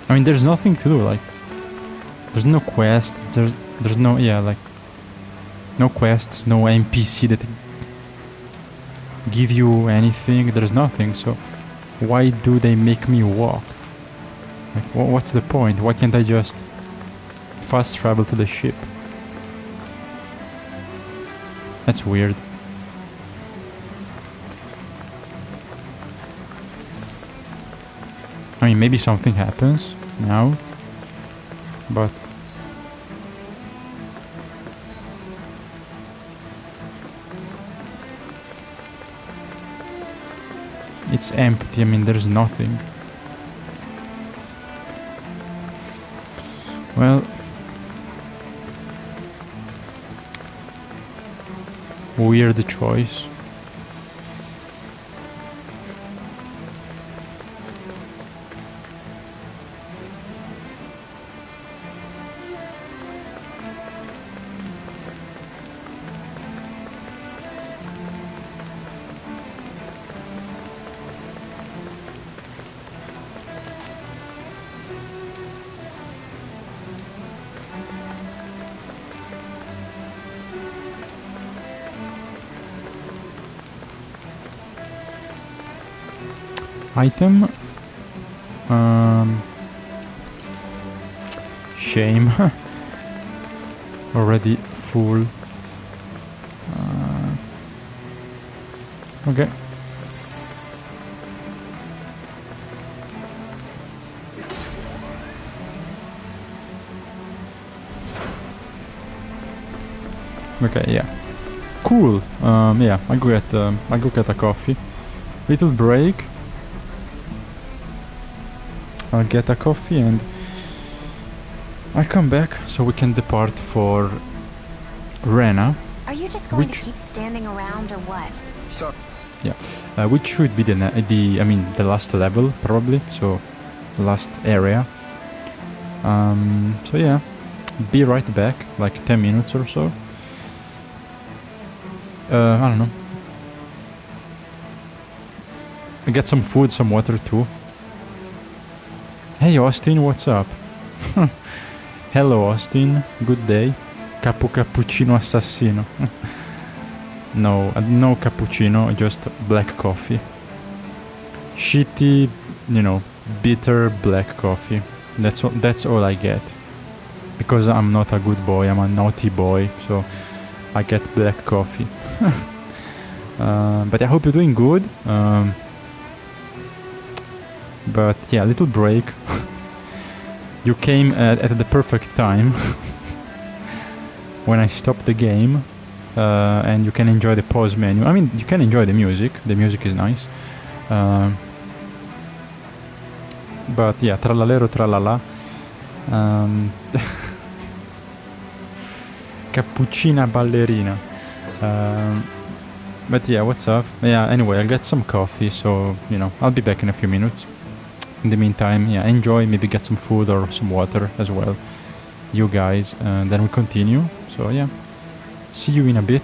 I mean, there's nothing to do, like, there's no quest, there's no, yeah, like, no quests, no NPC that give you anything, there's nothing, so why do they make me walk? Like, what's the point? Why can't I just fast travel to the ship? That's weird. I mean, maybe something happens now, but it's empty. I mean, there's nothing. Well, weird choice. Item. Shame. Already full. Okay. Okay, yeah. Cool. Yeah, I go get a coffee. Little break. I'll get a coffee and I'll come back so we can depart for Rena. Are you just going to keep standing around or what? So yeah, which should be the last level probably, so last area. So yeah, be right back, like 10 minutes or so. I don't know. I get some food, some water too. Hey Austin, what's up? Hello Austin, good day. Cappuccino assassino. No, no cappuccino, just black coffee. Shitty, bitter black coffee. That's all I get. Because I'm not a good boy, I'm a naughty boy, so I get black coffee. But I hope you're doing good. But yeah, little break. You came at the perfect time when I stopped the game, and you can enjoy the pause menu. I mean, you can enjoy the music. The music is nice. But yeah, tralalero tralala. Cappuccina ballerina. But yeah, what's up? Yeah, anyway, I'll get some coffee, so, you know, I'll be back in a few minutes. In the meantime, yeah, enjoy, maybe get some food or some water as well, you guys, and then we continue. So yeah, see you in a bit.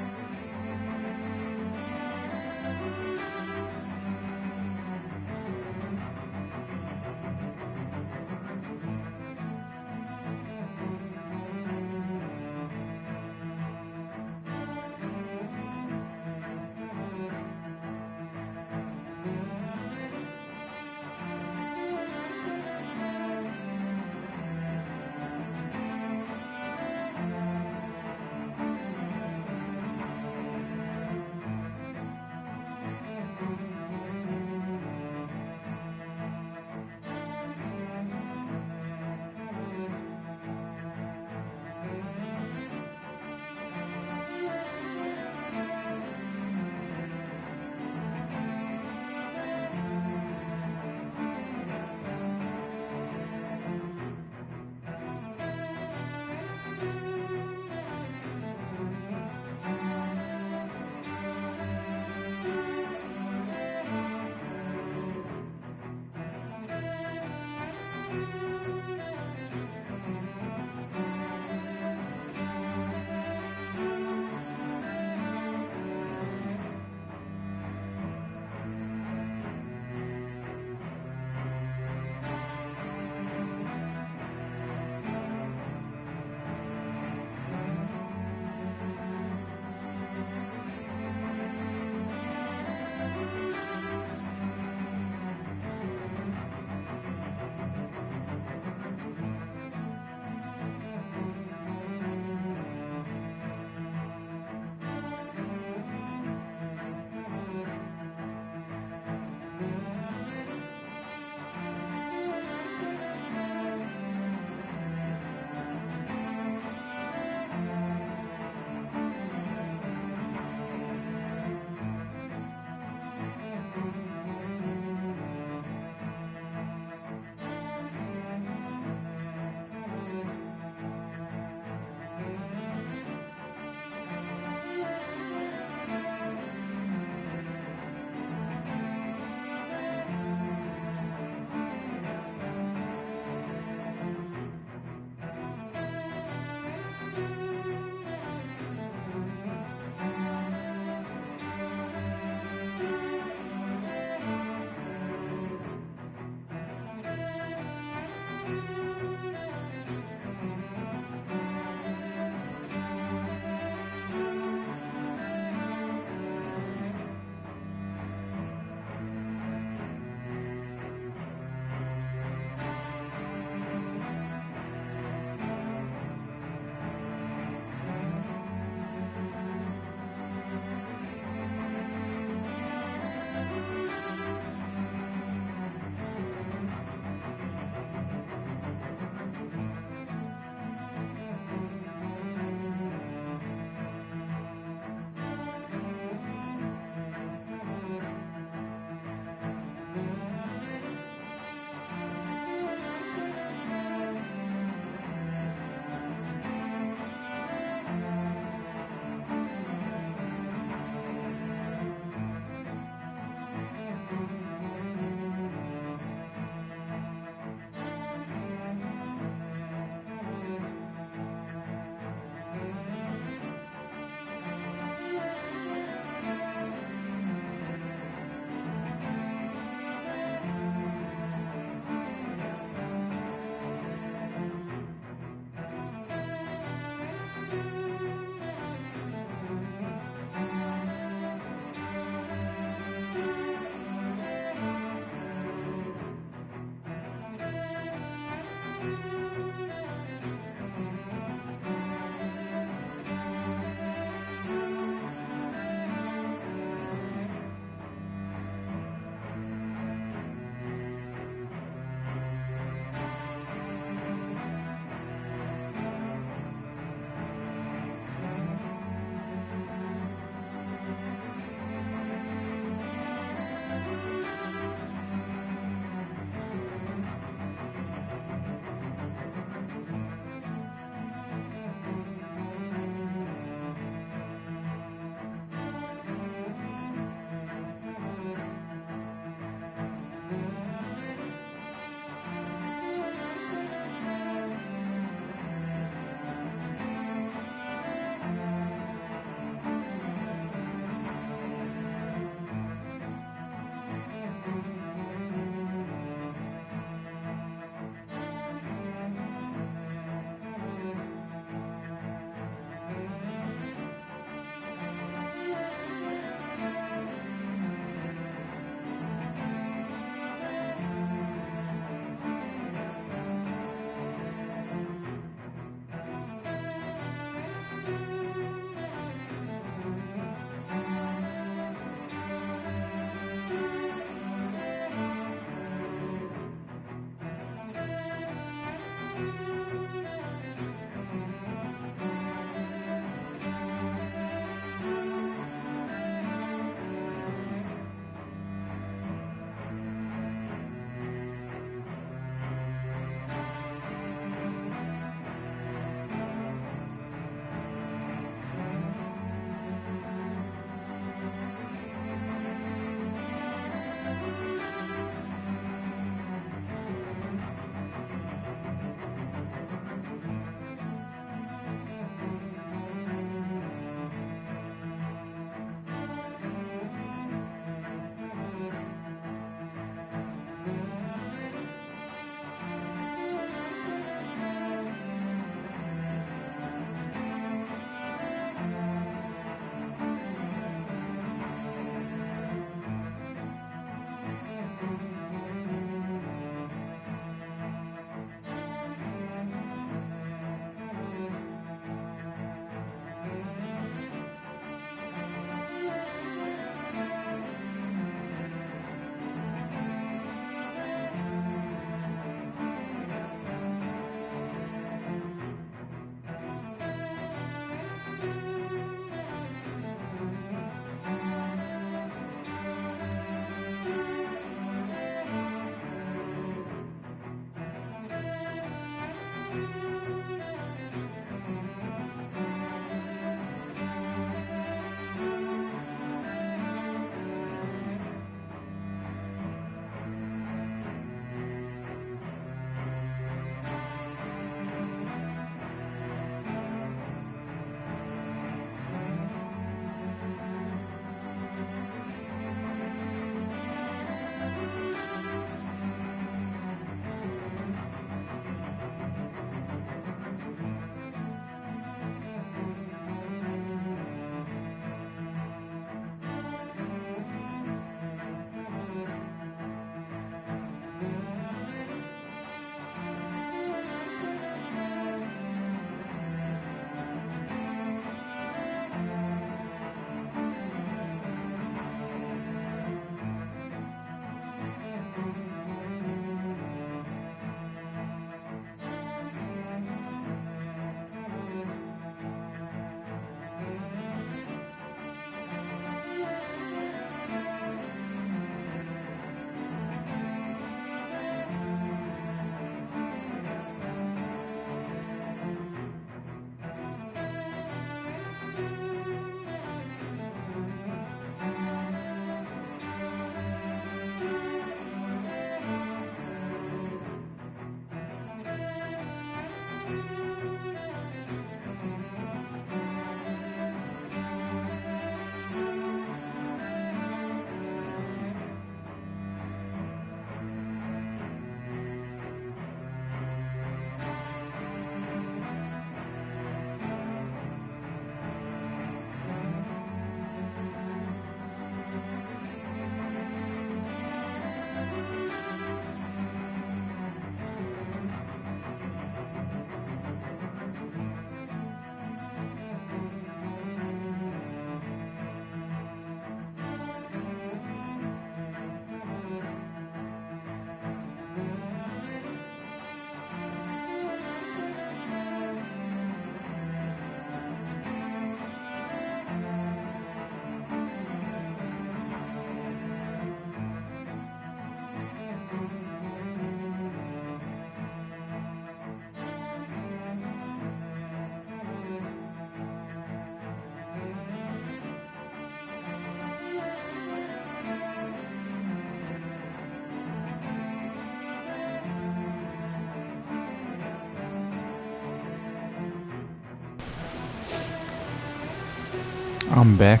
I'm back.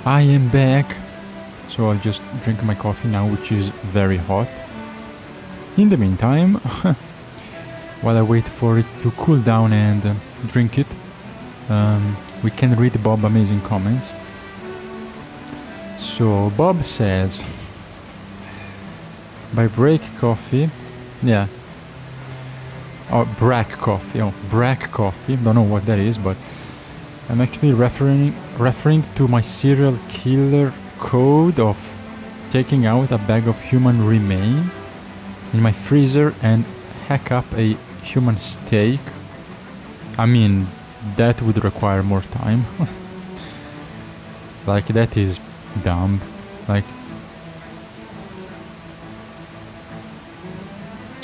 I am back. So I'll just drink my coffee now, which is very hot. In the meantime, while I wait for it to cool down and drink it, we can read Bob's amazing comments. So Bob says, by break coffee, yeah, or Brack coffee, Brack coffee, don't know what that is, but I'm actually referring to my serial killer code of taking out a bag of human remain in my freezer and hack up a human steak. I mean, that would require more time. Like, that is dumb. Like,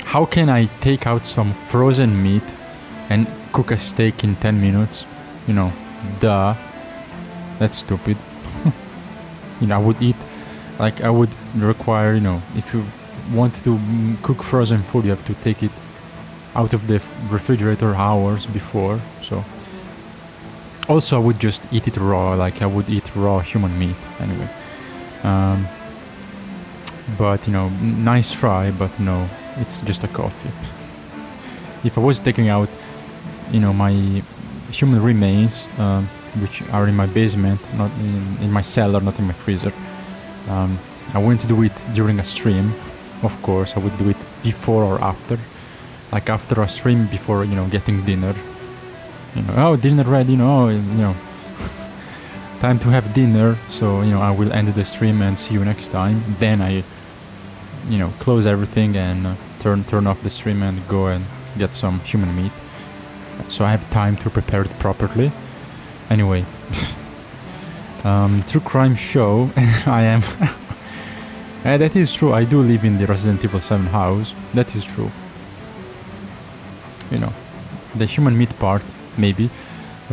how can I take out some frozen meat and cook a steak in 10 minutes? You know, duh. That's stupid. You know, I would eat, like, I would require, you know, if you want to cook frozen food, you have to take it out of the refrigerator hours before. So also I would just eat it raw, like I would eat raw human meat anyway. But you know, nice try, but no, it's just a coffee. If I was taking out, you know, my human remains, which are in my basement, not in my cellar, not in my freezer, I wouldn't do it during a stream. Of course, I would do it before or after. Like after a stream, before, you know, getting dinner. You know, oh, dinner ready, you know, time to have dinner. So, you know, I will end the stream and see you next time. Then I, you know, close everything and turn off the stream and go and get some human meat. So I have time to prepare it properly. Anyway, true crime show. I am. That is true. I do live in the Resident Evil 7 house. That is true. You know, the human meat part, maybe.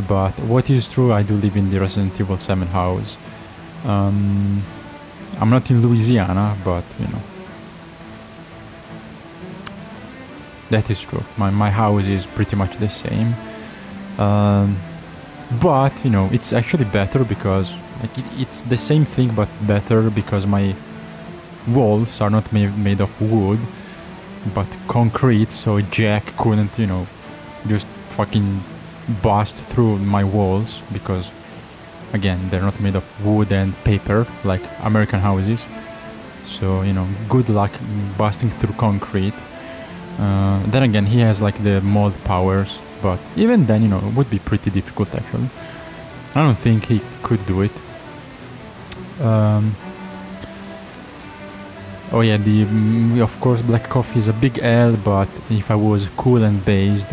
But what is true, I do live in the Resident Evil 7 house. I'm not in Louisiana, but, you know. That is true. My house is pretty much the same. But, you know, it's actually better because like it's the same thing but better because my walls are not made of wood but concrete, so Jack couldn't, you know, just fucking bust through my walls because, again, they're not made of wood and paper like American houses. So, you know, good luck busting through concrete. Then again, he has like the mold powers, but even then, you know, it would be pretty difficult actually. I don't think he could do it. Oh yeah, of course black coffee is a big L, but if I was cool and based,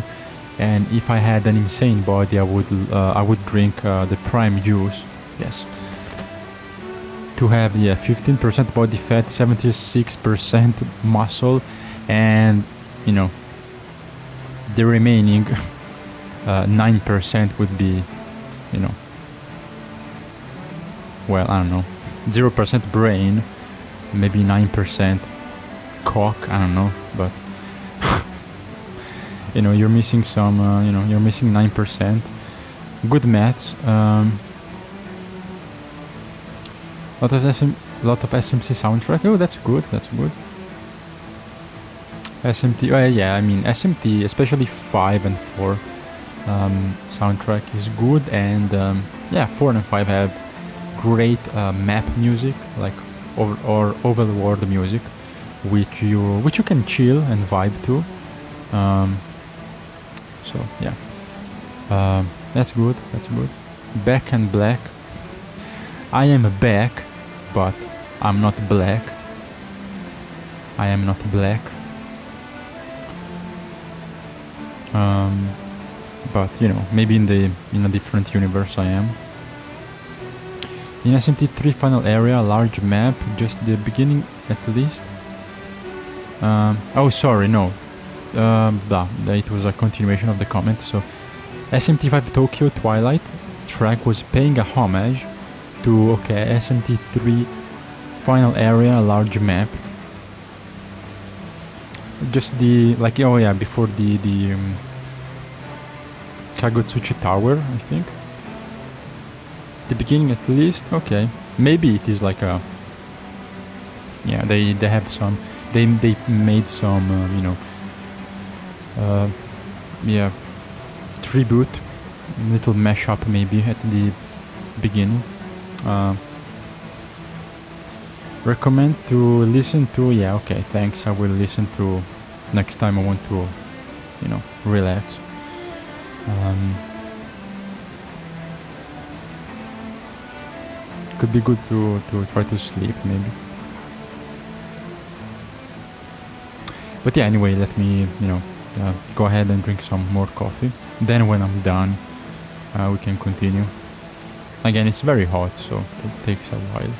and if I had an insane body, I would drink the prime juice. Yes. To have 15% body fat, 76% muscle, and you know, the remaining 9% would be, you know, well, I don't know, 0% brain, maybe 9% cock, I don't know, but you know, you're missing some, you know, you're missing 9%. Good maths. Lot of SMC soundtrack. Oh, that's good. That's good. SMT. Oh yeah, I mean SMT, especially 5 and 4 soundtrack is good, and yeah, 4 and 5 have great map music, like or overworld music, which you can chill and vibe to. So yeah, that's good. That's good. Back and black. I am back, but I'm not black. I am not black. But you know, maybe in a different universe I am. In SMT3 final area, large map, just the beginning at least. Oh, sorry, no. It was a continuation of the comment. So, SMT5 Tokyo Twilight track was paying a homage to SMT3 final area, large map. Just the before the Kagutsuchi Tower, I think. the beginning at least. Okay, maybe it is like a, yeah, they have some, they made some you know, yeah, tribute, little mashup maybe at the beginning. Recommend to listen to, yeah, okay, thanks, I will listen to next time I want to, you know, relax. Could be good to try to sleep maybe. But yeah, anyway, let me, you know, go ahead and drink some more coffee. Then when I'm done, we can continue. Again, it's very hot, so it takes a while.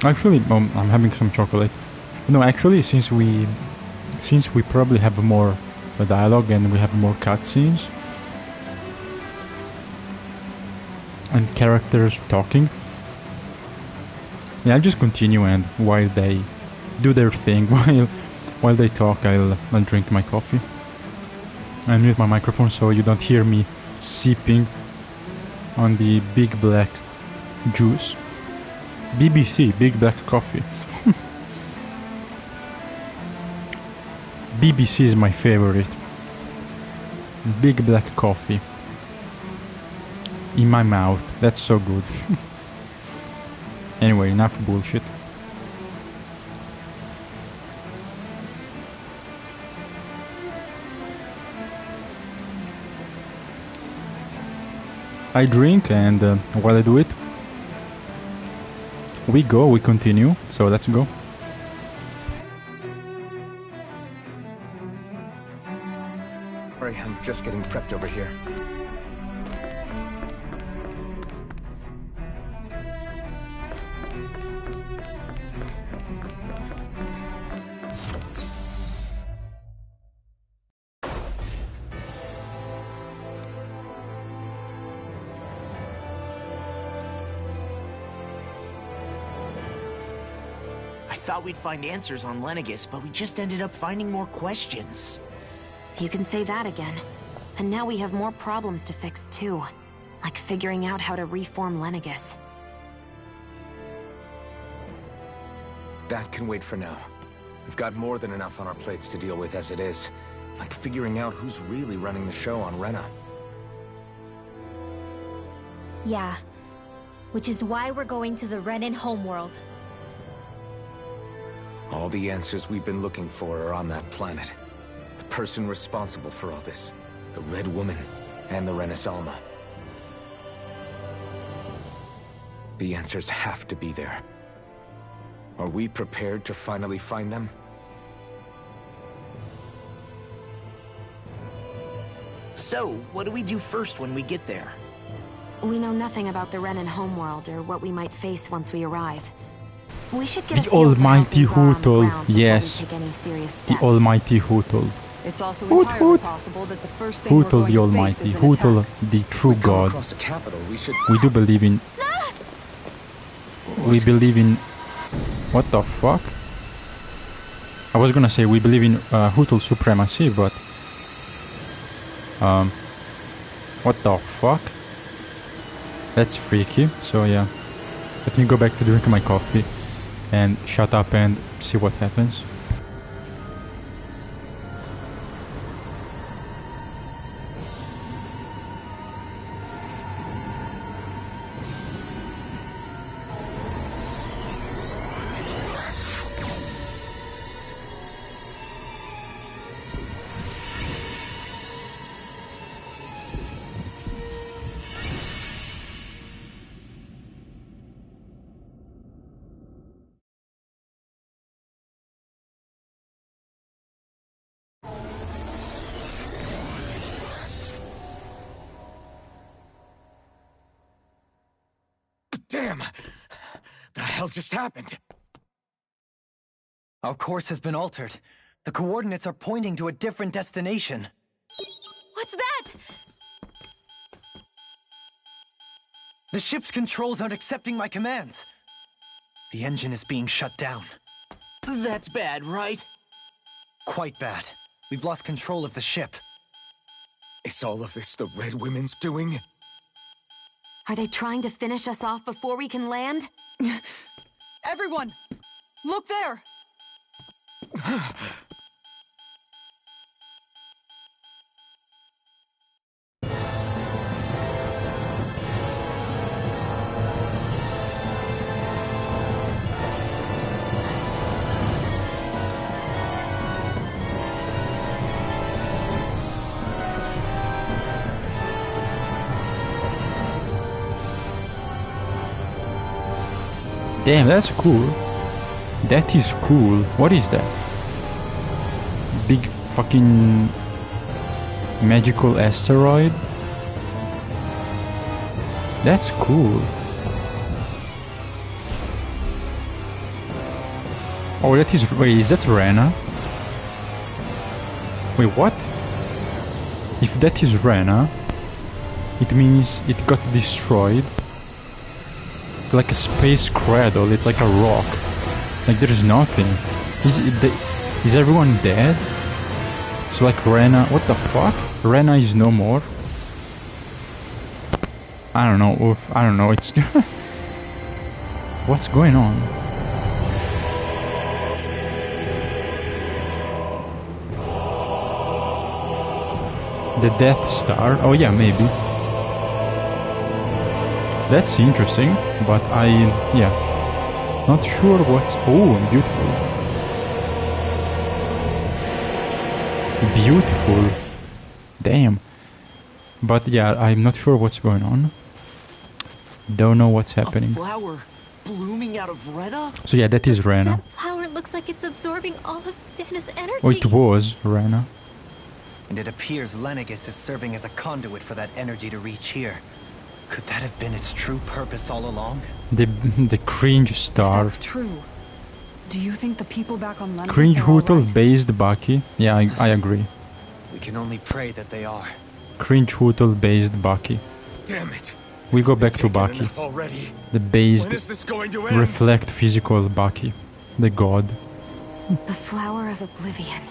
Actually, I'm having some chocolate. No, actually, since we probably have more dialogue and we have more cutscenes and characters talking, yeah, I'll just continue, and while they do their thing, while they talk, I'll drink my coffee. I mute my microphone so you don't hear me sipping on the big black juice. BBC, big black coffee. BBC is my favorite. Big black coffee. In my mouth. That's so good. Anyway, enough bullshit. I drink, and while I do it, we continue, so let's go. Sorry, I'm just getting prepped over here. Thought we'd find answers on Lenegis, but we just ended up finding more questions. You can say that again. And now we have more problems to fix too. Like figuring out how to reform Lenegis. That can wait for now. We've got more than enough on our plates to deal with as it is. Like figuring out who's really running the show on Rena. Yeah. Which is why we're going to the Renan homeworld. All the answers we've been looking for are on that planet. The person responsible for all this. The Red Woman and the Renis Alma. The answers have to be there. Are we prepared to finally find them? So, what do we do first when we get there? We know nothing about the Renan homeworld or what we might face once we arrive. We should get the almighty Hootle, yes. The almighty Hootle. It's also entirely possible that the first thing Hootle the almighty, Hootle the true god. We do believe in... We believe in... What the fuck? I was gonna say we believe in Hootle supremacy, but... What the fuck? That's freaky, so yeah. Let me go back to drinking my coffee and shut up and see what happens. Damn! The hell just happened? Our course has been altered. The coordinates are pointing to a different destination. What's that? The ship's controls aren't accepting my commands. The engine is being shut down. That's bad, right? Quite bad. We've lost control of the ship. Is all of this the Red Women's doing? Are they trying to finish us off before we can land? Everyone! Look there! Damn, that's cool. That is cool. What is that? Big fucking magical asteroid? That's cool. Oh, that is... Wait, is that Rena? Wait, what? If that is Rena, it means it got destroyed. It's like a space cradle, it's like a rock. Like there's nothing. Is everyone dead? So like Rena... What the fuck? Rena is no more? I don't know. Oof, I don't know. It's... What's going on? The Death Star? Oh yeah, maybe. That's interesting, but yeah. Not sure what... Oh, beautiful. Beautiful. Damn. But yeah, I'm not sure what's going on. Don't know what's happening. A flower blooming out of Rena? So yeah, that is Rena. That flower looks like it's absorbing all of Dana's energy. Oh, it was Rena. And it appears Lenegis is serving as a conduit for that energy to reach here. Could that have been its true purpose all along? The cringe star. If that's true, do you think the people back on Lenegis Cringe are all Hootle right? based Bucky. Yeah, I agree. We can only pray that they are. Cringe Hootle based Bucky. Damn it. We go back to Bucky. Already. The based When is this going to end? reflect physical Bucky. The god. The flower of oblivion.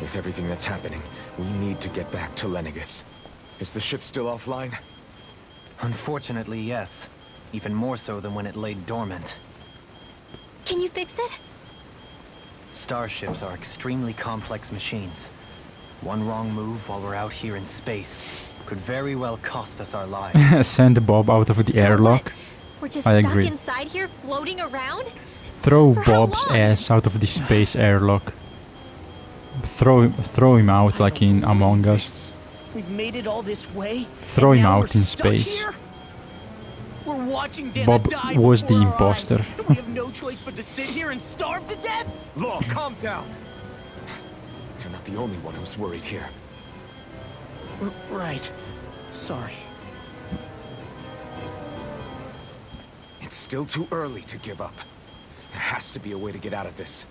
With everything that's happening, we need to get back to Lenegis. Is the ship still offline? Unfortunately, yes. Even more so than when it lay dormant. Can you fix it? Starships are extremely complex machines. One wrong move while we're out here in space could very well cost us our lives. Send Bob out of the airlock. We're just I stuck agree. inside here, floating around? Throw For how Bob's long? ass out of the space airlock. Throw him out like in Among Us. We've made it all this way. Throw and him now out we're in stuck space. Here? We're watching Dana Bob die was the before our imposter. eyes, and we have no choice but to sit here and starve to death? Law, calm down. You're not the only one who's worried here. Right. Sorry. It's still too early to give up. There has to be a way to get out of this.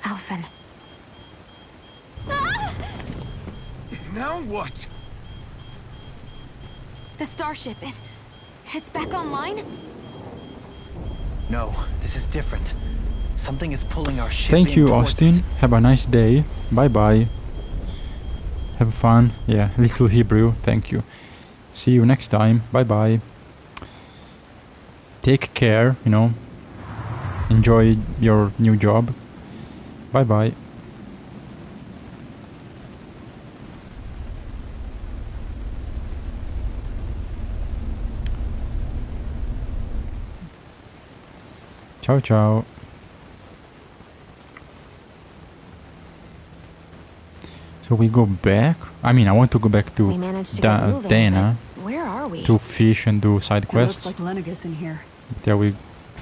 Alphen. Now what? The starship, it's back online? No, this is different. Something is pulling our ship Thank in you, towards Austin. it. Have a nice day. Bye bye. Have fun. Yeah, Little Hebrew. Thank you. See you next time. Bye bye. Take care, you know. Enjoy your new job. Bye bye. Ciao, ciao. So we go back. I mean, I want to go back to We managed to get moving, Dana but where are we? to fish and do side It quests. looks like Lenegis in here. Yeah, we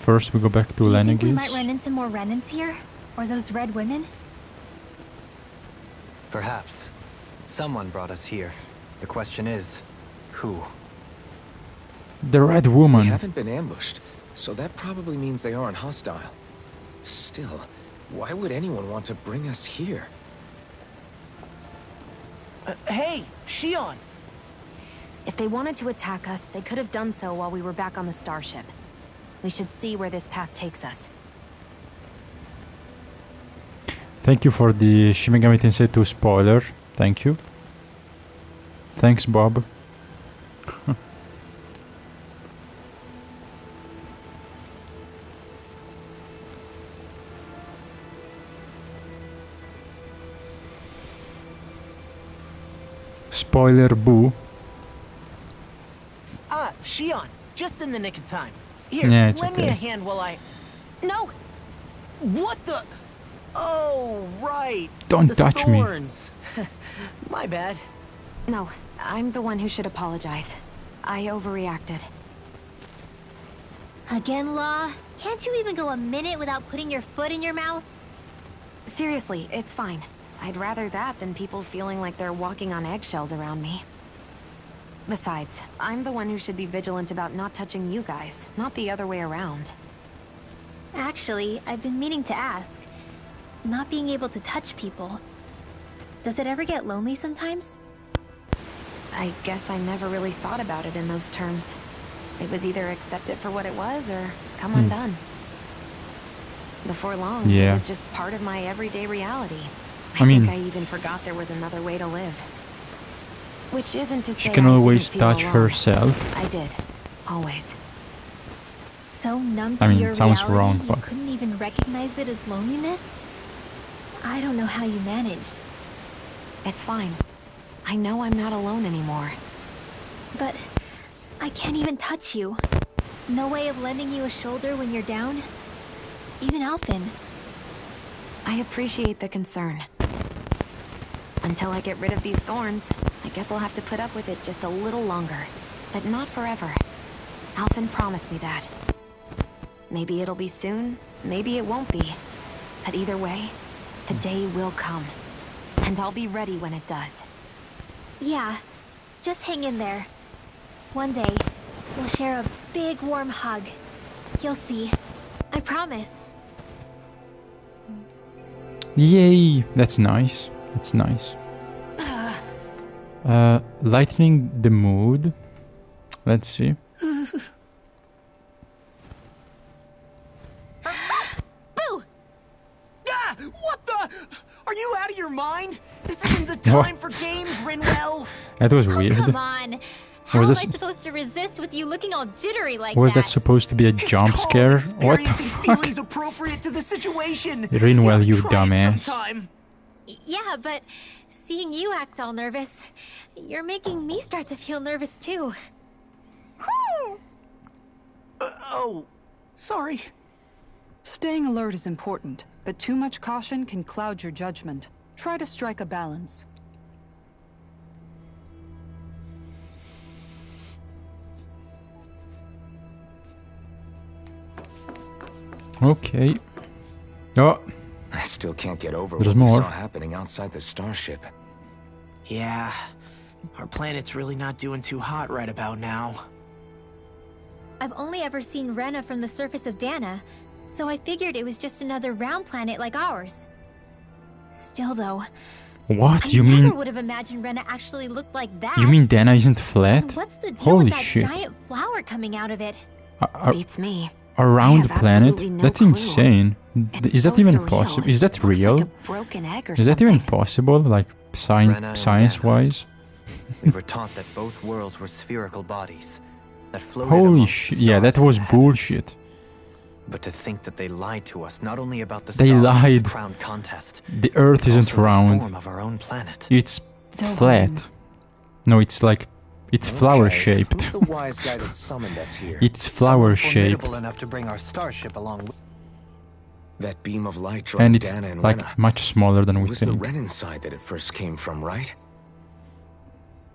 go back to Do you think we might Lenegis. run into more Renans here? Or those red women? Perhaps. Someone brought us here. The question is, who? The Red Woman. We haven't been ambushed, so that probably means they aren't hostile. Still, why would anyone want to bring us here? Hey, Shion! If they wanted to attack us, they could have done so while we were back on the starship. We should see where this path takes us. Thank you for the Shin Megami Tensei 2 spoiler. Thank you. Thanks, Bob. Spoiler boo. Ah, Shion, just in the nick of time. Here, Yeah, it's lend me okay. a hand while I... No! What the... Oh, right. Don't the touch me. thorns. My bad. No, I'm the one who should apologize. I overreacted. Again, Law? Can't you even go a minute without putting your foot in your mouth? Seriously, it's fine. I'd rather that than people feeling like they're walking on eggshells around me. Besides, I'm the one who should be vigilant about not touching you guys, not the other way around. Actually, I've been meaning to ask. Not being able to touch people, does it ever get lonely sometimes? I guess I never really thought about it in those terms. It was either accept it for what it was, or come undone. Before long, it was just part of my everyday reality. I think I even forgot there was another way to live. Which isn't to say She can I always didn't feel touch alone. herself. I did. Always. So numb I to mean, your it sounds reality, wrong, you but- couldn't even recognize it as loneliness? I don't know how you managed. It's fine. I know I'm not alone anymore. But I can't even touch you. No way of lending you a shoulder when you're down? Even Alphen. I appreciate the concern. Until I get rid of these thorns, I guess I'll have to put up with it just a little longer. But not forever. Alphen promised me that. Maybe it'll be soon, maybe it won't be. But either way, the day will come. And I'll be ready when it does. Yeah, just hang in there. One day, we'll share a big warm hug. You'll see. I promise. Yay! That's nice. That's nice. Lightening the mood. Let's see. Boo! Ah! What the? Are you out of your mind? This isn't the time for games, Rinwell. That was weird. Come on. How Was am this- I supposed to resist with you looking all jittery like Was that? that supposed to be a jump scare? What the Experiencing fuck? feelings appropriate to the situation. Rinwell, you Try it dumbass. sometime. Yeah, but seeing you act all nervous, you're making me start to feel nervous too. Oh, sorry. Staying alert is important, but too much caution can cloud your judgment. Try to strike a balance. Okay. Oh, I still can't get over There's what we more. saw happening outside the starship. Yeah, our planet's really not doing too hot right about now. I've only ever seen Rena from the surface of Dana, so I figured it was just another round planet like ours. Still though, what? I You never mean would have imagined Rena actually looked like that. you mean Dana isn't flat? And what's the deal Holy with that shit! giant flower coming out of it? Beats me. A round have planet? absolutely no That's clue. insane. Is that so even surreal. possible? Is that It looks real? like a broken egg or Is that something. even possible? Like Rena and science-wise? We were taught that both worlds were spherical bodies that floated Holy amongst shit! the Yeah, that stars was in the heavens. bullshit. But to think that they lied to us, not only about the They Sovereign, lied. the crown contest, The Earth isn't also the round. form of our own planet. It's Dohan. flat. No, it's like it's flower shaped. Who's the wise guy that summoned us here? It's flower Someone shaped, formidable enough to bring our starship along. That beam of light drawing and it's Dana and like Rena. much smaller than It we was the think. Renan side that it first came from, right?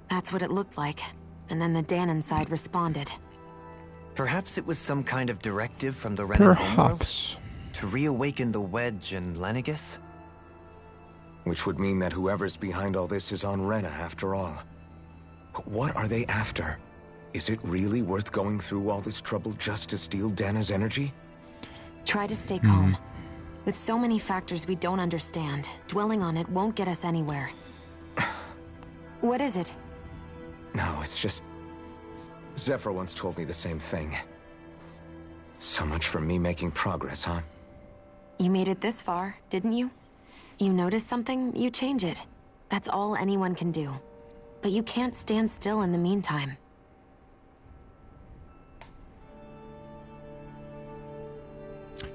That's what it looked like. And then the Danon side responded. Perhaps it was some kind of directive from the Renan homeworld Perhaps. to reawaken the Wedge and Lenegis. Which would mean that whoever's behind all this is on Rena after all. But what are they after? Is it really worth going through all this trouble just to steal Dana's energy? Try to stay calm. With so many factors we don't understand, dwelling on it won't get us anywhere. What is it? No, it's just... Zephyr once told me the same thing. So much for me making progress, huh? You made it this far, didn't you? You notice something, you change it. That's all anyone can do. But you can't stand still in the meantime.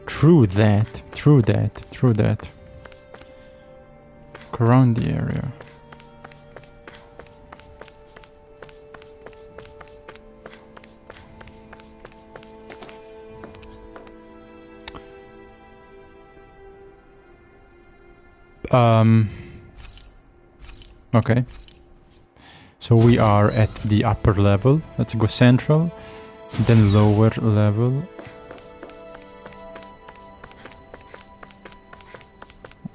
True that. True that. True that. Look around the area. Okay. So we are at the upper level. Let's go central, then lower level.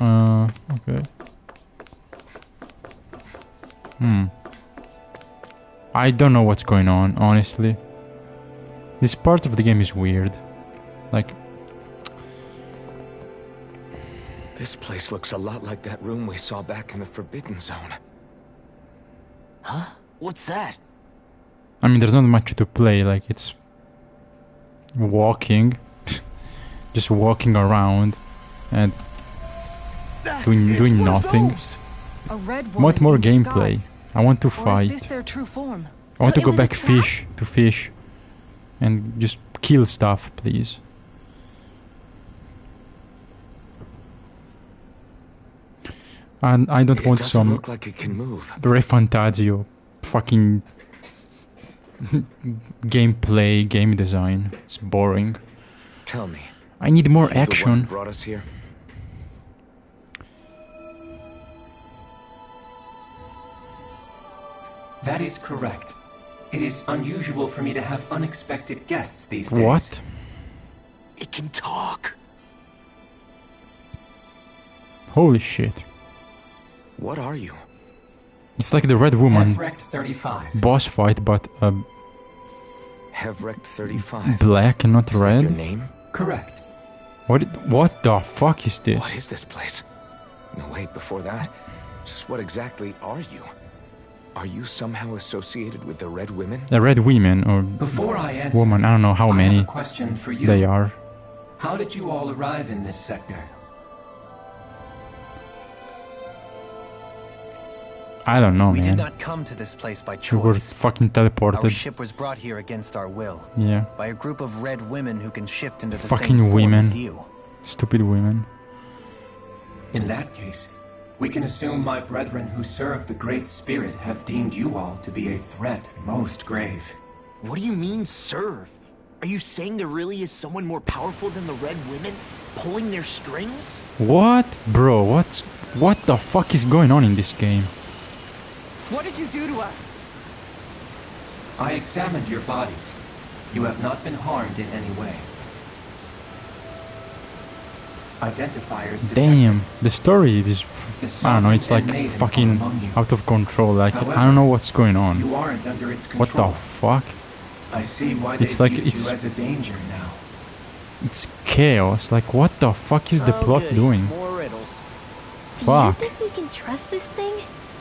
Okay. I don't know what's going on, honestly. This part of the game is weird. Like... This place looks a lot like that room we saw back in the Forbidden Zone. Huh? What's that? I mean, there's not much to play, like, it's... walking. Just walking around. And... doing nothing. A red I want more woman in gameplay. disguise. I want to Or fight. is this their true form? I want to So go it was a back trap? fish. And just kill stuff, please. And I don't want some look like it can move. Refantazio fucking gameplay, game design. It's boring. Tell me. I need more are you the one action. who brought us here? That is correct. It is unusual for me to have unexpected guests these days. What? It can talk. Holy shit. What are you? It's like the Red Woman Hevrecht 35. boss fight, but Hevrecht 35. black and not Is that red. your name? Correct. What the fuck is this? What is this place? No, wait, before that, just what exactly are you? Are you somehow associated with the Red Women? The Red Women or Before I answer, woman, I don't know how I many have a question for you. they are. How did you all arrive in this sector? I don't know, We man. did not come to this place by We were choice. fucking teleported. Our ship was brought here against our will. Yeah. By a group of red women who can shift into the Fucking same form women. as you. Stupid women. In that case, we can assume my brethren who serve the Great Spirit have deemed you all to be a threat most grave. What do you mean, serve? Are you saying there really is someone more powerful than the Red Women, pulling their strings? What? Bro, what the fuck is going on in this game? What did you do to us? I examined your bodies. You have not been harmed in any way. Identifiers detected. Damn, the story is... I don't know, it's like sovereign and maiden fucking are among you. out of control. Like, I However, don't know what's going on. You aren't under its What control. the fuck? I see why they It's like viewed it's- you as a danger now. It's chaos. Like, what the fuck is the Oh, plot goody. doing? More riddles. Fuck. Do you think we can trust this thing?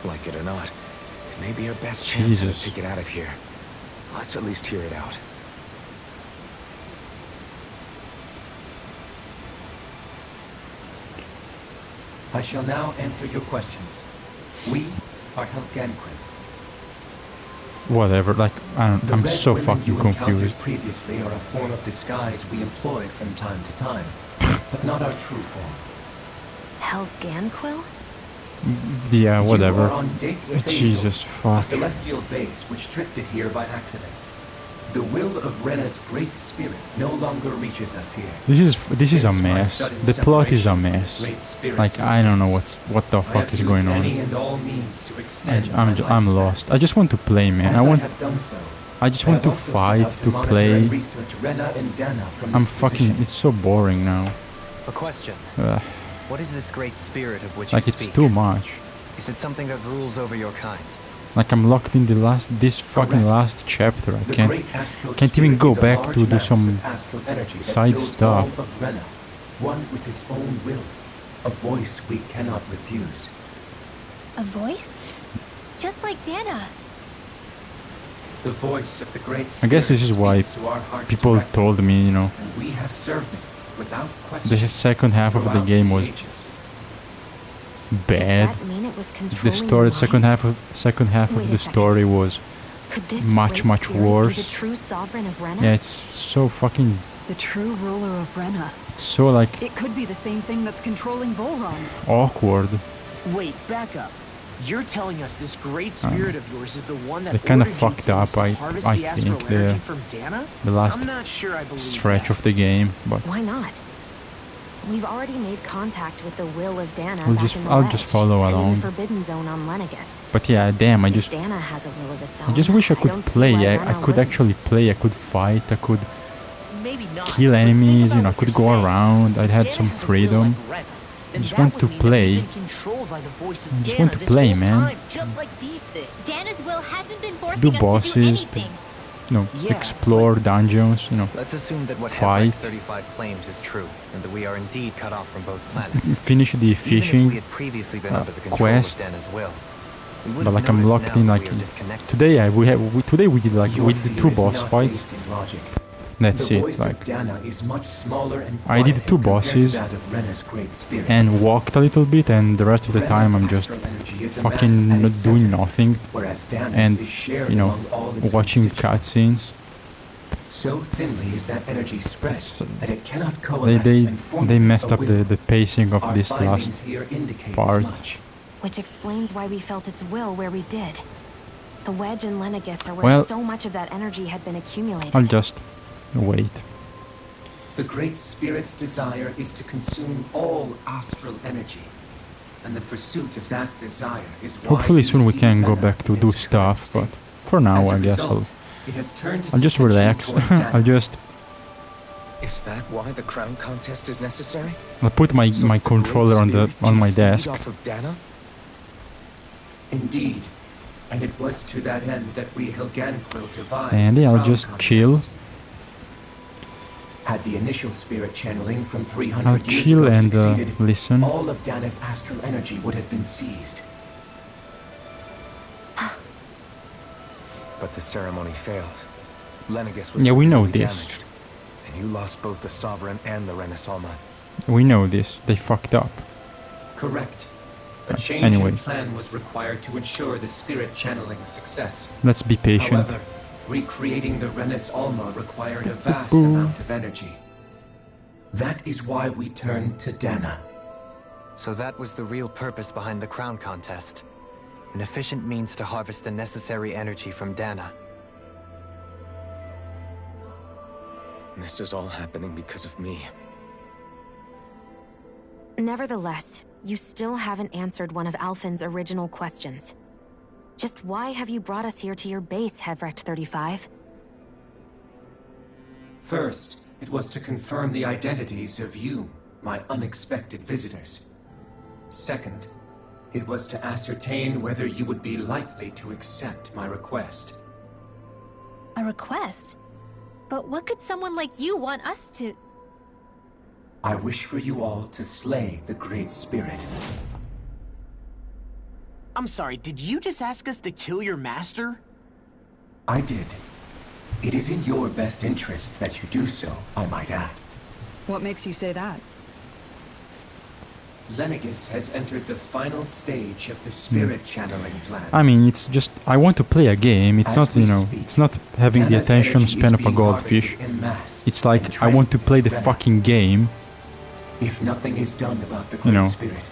Like it or not, it may be our best chance Jesus. to get out of here. Let's at least hear it out. I shall now answer your questions. We are Helgenquin. Whatever, like, The I'm red so women fucking you encountered confused. previously are a form of disguise we employ from time to time, but not our true form. Helganquil? Yeah, You whatever. are on Date Thazel, Jesus, a fuck. celestial base which drifted here by accident. The will of Rena's great spirit no longer reaches us here. This is a Since my mess. sudden The plot is a separation from the mess. Great Spirit's Like, I don't know influence, what the I fuck have is used going any on. and all means to extend my I'm lifespan. lost. I just want to play, man. As I want have done so, I just want have to also set fight, out to monitor play. and research Rena and Dana from I'm this fucking... position. It's so boring now. A question. Ugh. What is this great spirit of which Like, you it's speak? too much. Is it something that rules over your kind? Like, I'm locked in this fucking last chapter. I can't even go back to do some side stuff. Of Rena, one with its own will, a voice we cannot refuse. A voice? Just like Dana. The voice of the great I guess this is why speaks to our hearts people directly, told me, you know, and we have served it without question. the second half of the throughout game was ages. bad. Does that mean it was The controlling story, minds? second half of Wait a the second. story was Could this much great spirit be worse. the true sovereign of Rena? Yeah, it's so fucking, The true ruler of Rena. it's so like It could be the same thing that's controlling Volron. awkward. Wait, back up. You're telling us this great spirit of yours is the one that They kinda ordered you fucked things up, to I harvest think, the astral the- energy from Dana? the last I'm not sure I believe stretch that. of the game, but Why not? We've already made contact with the will of Dana I'll back just- in the I'll Wedge just follow and in along. the Forbidden Zone on Lenegus. but yeah, damn, I If just Dana has a will of its own, I just wish I could don't see play. why I Rena could wouldn't. actually play. I could fight. I could Maybe not, kill but think enemies. about You know, I what could you're go saying. around. I'd If had Dana some has a will freedom. like Rena, then just that want would to mean that play. we've been controlled by the voice of I just Dana want to this play, whole man. time, just like these things. Dana's will hasn't been forcing Do us to do bosses, anything. you know, Yeah, explore dungeons. You know, Let's assume that what Fight. Hevrak 35 claims is true, and that we are indeed cut off from both planets. finish the Even if fishing we had previously been under the control quest. of Dana's will, we would But have like I'm noticed locked now in that like we are disconnected. today we did like Your we did fear 2 is boss not fights. based in logic. That's The it. voice Like of Dana is much smaller and I did quiet 2 compared to bosses that of Rena's great spirit. and walked a little bit, and the rest of the time I'm just Rena's astral energy is fucking amassed at not its doing center, nothing whereas Dana's and is shared you know among all its watching constituents. cutscenes. So thinly is that energy spread It's, that it cannot They coalesce they and formulate they messed a up will. the pacing of Our this findings last here indicate part. as much. Which explains why we felt its will where we did. The Wedge and Lenegus are where Well, so much of that energy had been accumulated. I'll just wait. The Great Spirit's desire is to consume all astral energy, and the pursuit of that desire is why Hopefully you soon we see can go Rena back to in do its current stuff, but state. for now As a I guess result, it has turned its I'll just attention relax. toward Dana. I'll just Is that why the crown contest is necessary? I'll put my So my that the Great controller on Spirit on can my feed desk. off of Dana? Indeed, and it was to that end that we Helganquil devised And the yeah, I'll crown just contest. chill. Had the initial spirit channeling from 300 I'll years chill ago and succeeded, listen. all of Dana's astral energy would have been seized. But the ceremony failed. Lenegus was Yeah, we know severely this. damaged, and you lost both the Sovereign and the Renaissance. We know this. They fucked up. Correct. A change Anyway. in plan was required to ensure the spirit channeling success. Let's be patient. However, recreating the Renis Alma required a vast Ooh. amount of energy. That is why we turned to Dana. So that was the real purpose behind the crown contest. An efficient means to harvest the necessary energy from Dana. This is all happening because of me. Nevertheless, you still haven't answered one of Alphen's original questions. Just why have you brought us here to your base, Hevrak 35? First, it was to confirm the identities of you, my unexpected visitors. Second, it was to ascertain whether you would be likely to accept my request. A request? But what could someone like you want us to... I wish for you all to slay the Great Spirit. I'm sorry, did you just ask us to kill your master? I did. It is in your best interest that you do so, I might add. What makes you say that? Lenegus has entered the final stage of the spirit channeling plan. I mean, it's just I want to play a game. It's As not, we you know, speak, it's not having the Dana's attention energy span is of a being goldfish. harvested en masse It's like and I want to play the transmitted to fucking game. If nothing is done about the You Great know. Spirit,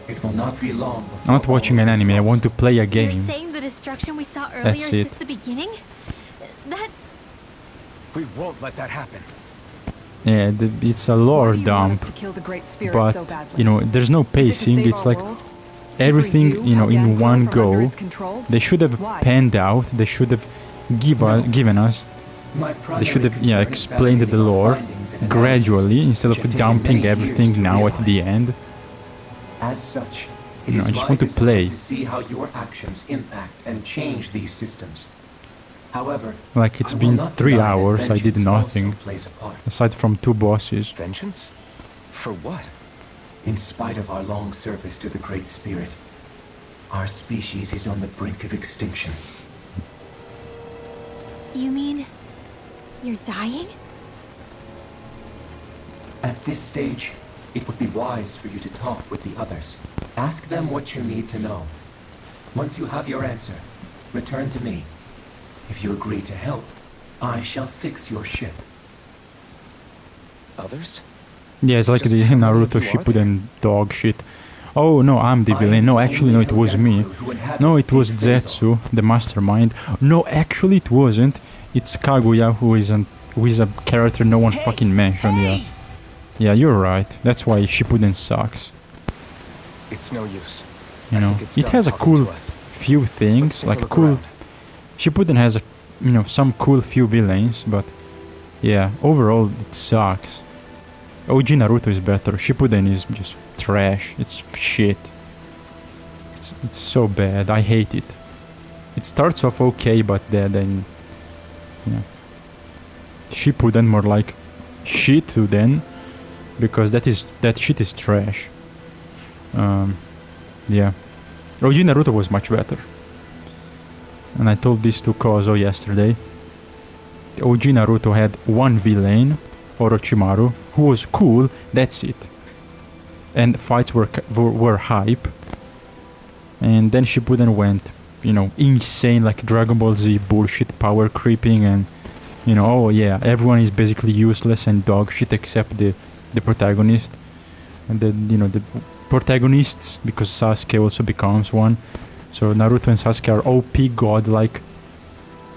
it will not be long before I'm not watching an all is anime. I lost. want to play a You're game. saying the destruction we saw earlier That's is it. just the beginning? That... We won't let that happen. Yeah, it's a lore Why do you want us dump, to kill the Great Spirit but so badly? you know, there's no Is it to pacing. save It's our like world? everything, To free you know, in Helganquil, one from under go. its control? They should have Why? panned out. They should have given us. My They primary should have, concern yeah, is explained the validating our lore findings and analysis, gradually instead which of have taken dumping many years everything to now at the realize. end. As such, it No, is I just my want to desire play. to see how your actions impact and change these systems. However, Like, it's I will been not 3 deny that hours, I did vengeance nothing. also plays a part. Aside from 2 bosses. Vengeance? For what? In spite of our long service to the Great Spirit, our species is on the brink of extinction. You mean... you're dying? At this stage, it would be wise for you to talk with the others. Ask them what you need to know. Once you have your answer, return to me. If you agree to help, I shall fix your ship. Others? Yeah, it's like the Naruto Shippuden dog shit. Oh no, I'm the villain. No, actually no, it was me. No, it was Zetsu, the mastermind. No, actually it wasn't. It's Kaguya, who is a character no one fucking mentioned. Yeah, yeah, you're right. That's why Shippuden sucks. It's no use. You know, it has a cool few things, like cool. Shippuden has a, you know, some cool few villains, but yeah, overall it sucks. OG Naruto is better. Shippuden is just trash. It's shit. It's so bad. I hate it. It starts off okay, but then yeah. Shippuden more like Shituden, because that shit is trash. Yeah. OG Naruto was much better. And I told this to Kozo yesterday. OG Naruto had one villain, Orochimaru, who was cool, that's it. And fights were hype. And then Shippuden went, you know, insane, like Dragon Ball Z bullshit, power creeping, and, you know, oh yeah, everyone is basically useless and dog shit except the protagonist. And then, you know, the protagonists, because Sasuke also becomes one. So Naruto and Sasuke are OP godlike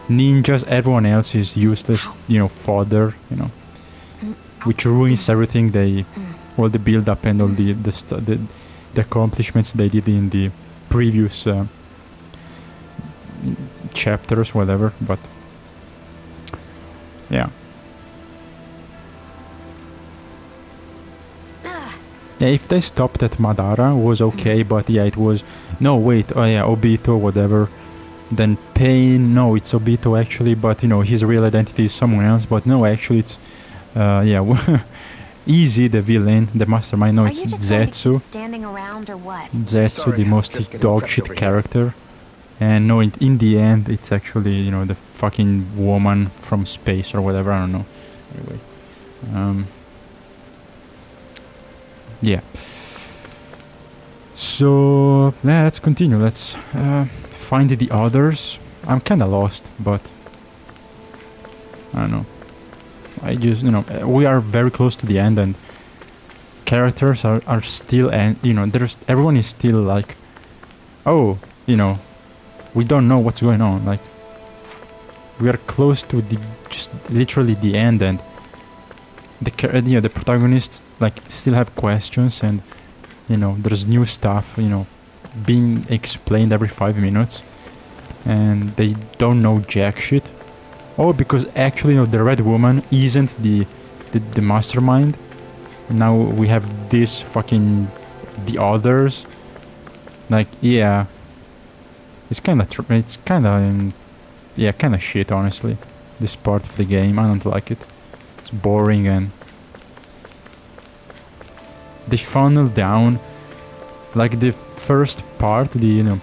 ninjas, everyone else is useless, you know, fodder, you know, which ruins everything all the build up and all the accomplishments they did in the previous chapters, whatever. But yeah. Yeah, if they stopped at Madara, it was okay, but yeah, it was... No, wait, oh yeah, Obito, whatever. Then Pain, no, it's Obito actually, but, you know, his real identity is someone else, but no, actually it's... yeah, Easy, the villain, the mastermind, no, it's Zetsu. Standing around or what? Zetsu, the most dogshit character. And no, in the end, it's actually, you know, the fucking woman from space or whatever, I don't know. Anyway. Yeah. So let's continue. Let's find the others. I'm kind of lost, but I don't know. I just, you know, we are very close to the end, and characters are still, and you know, everyone is still like, oh, you know, we don't know what's going on. Like, we are close to just literally the end, and the protagonists like still have questions, and you know, there's new stuff, you know, being explained every 5 minutes, and they don't know jack shit. Oh, because actually, you know, the Red Woman isn't the mastermind. Now we have this fucking the others. Like, yeah, it's kind of yeah, kind of shit, honestly. This part of the game, I don't like it. It's boring, and they funnel down, like the first part, you know,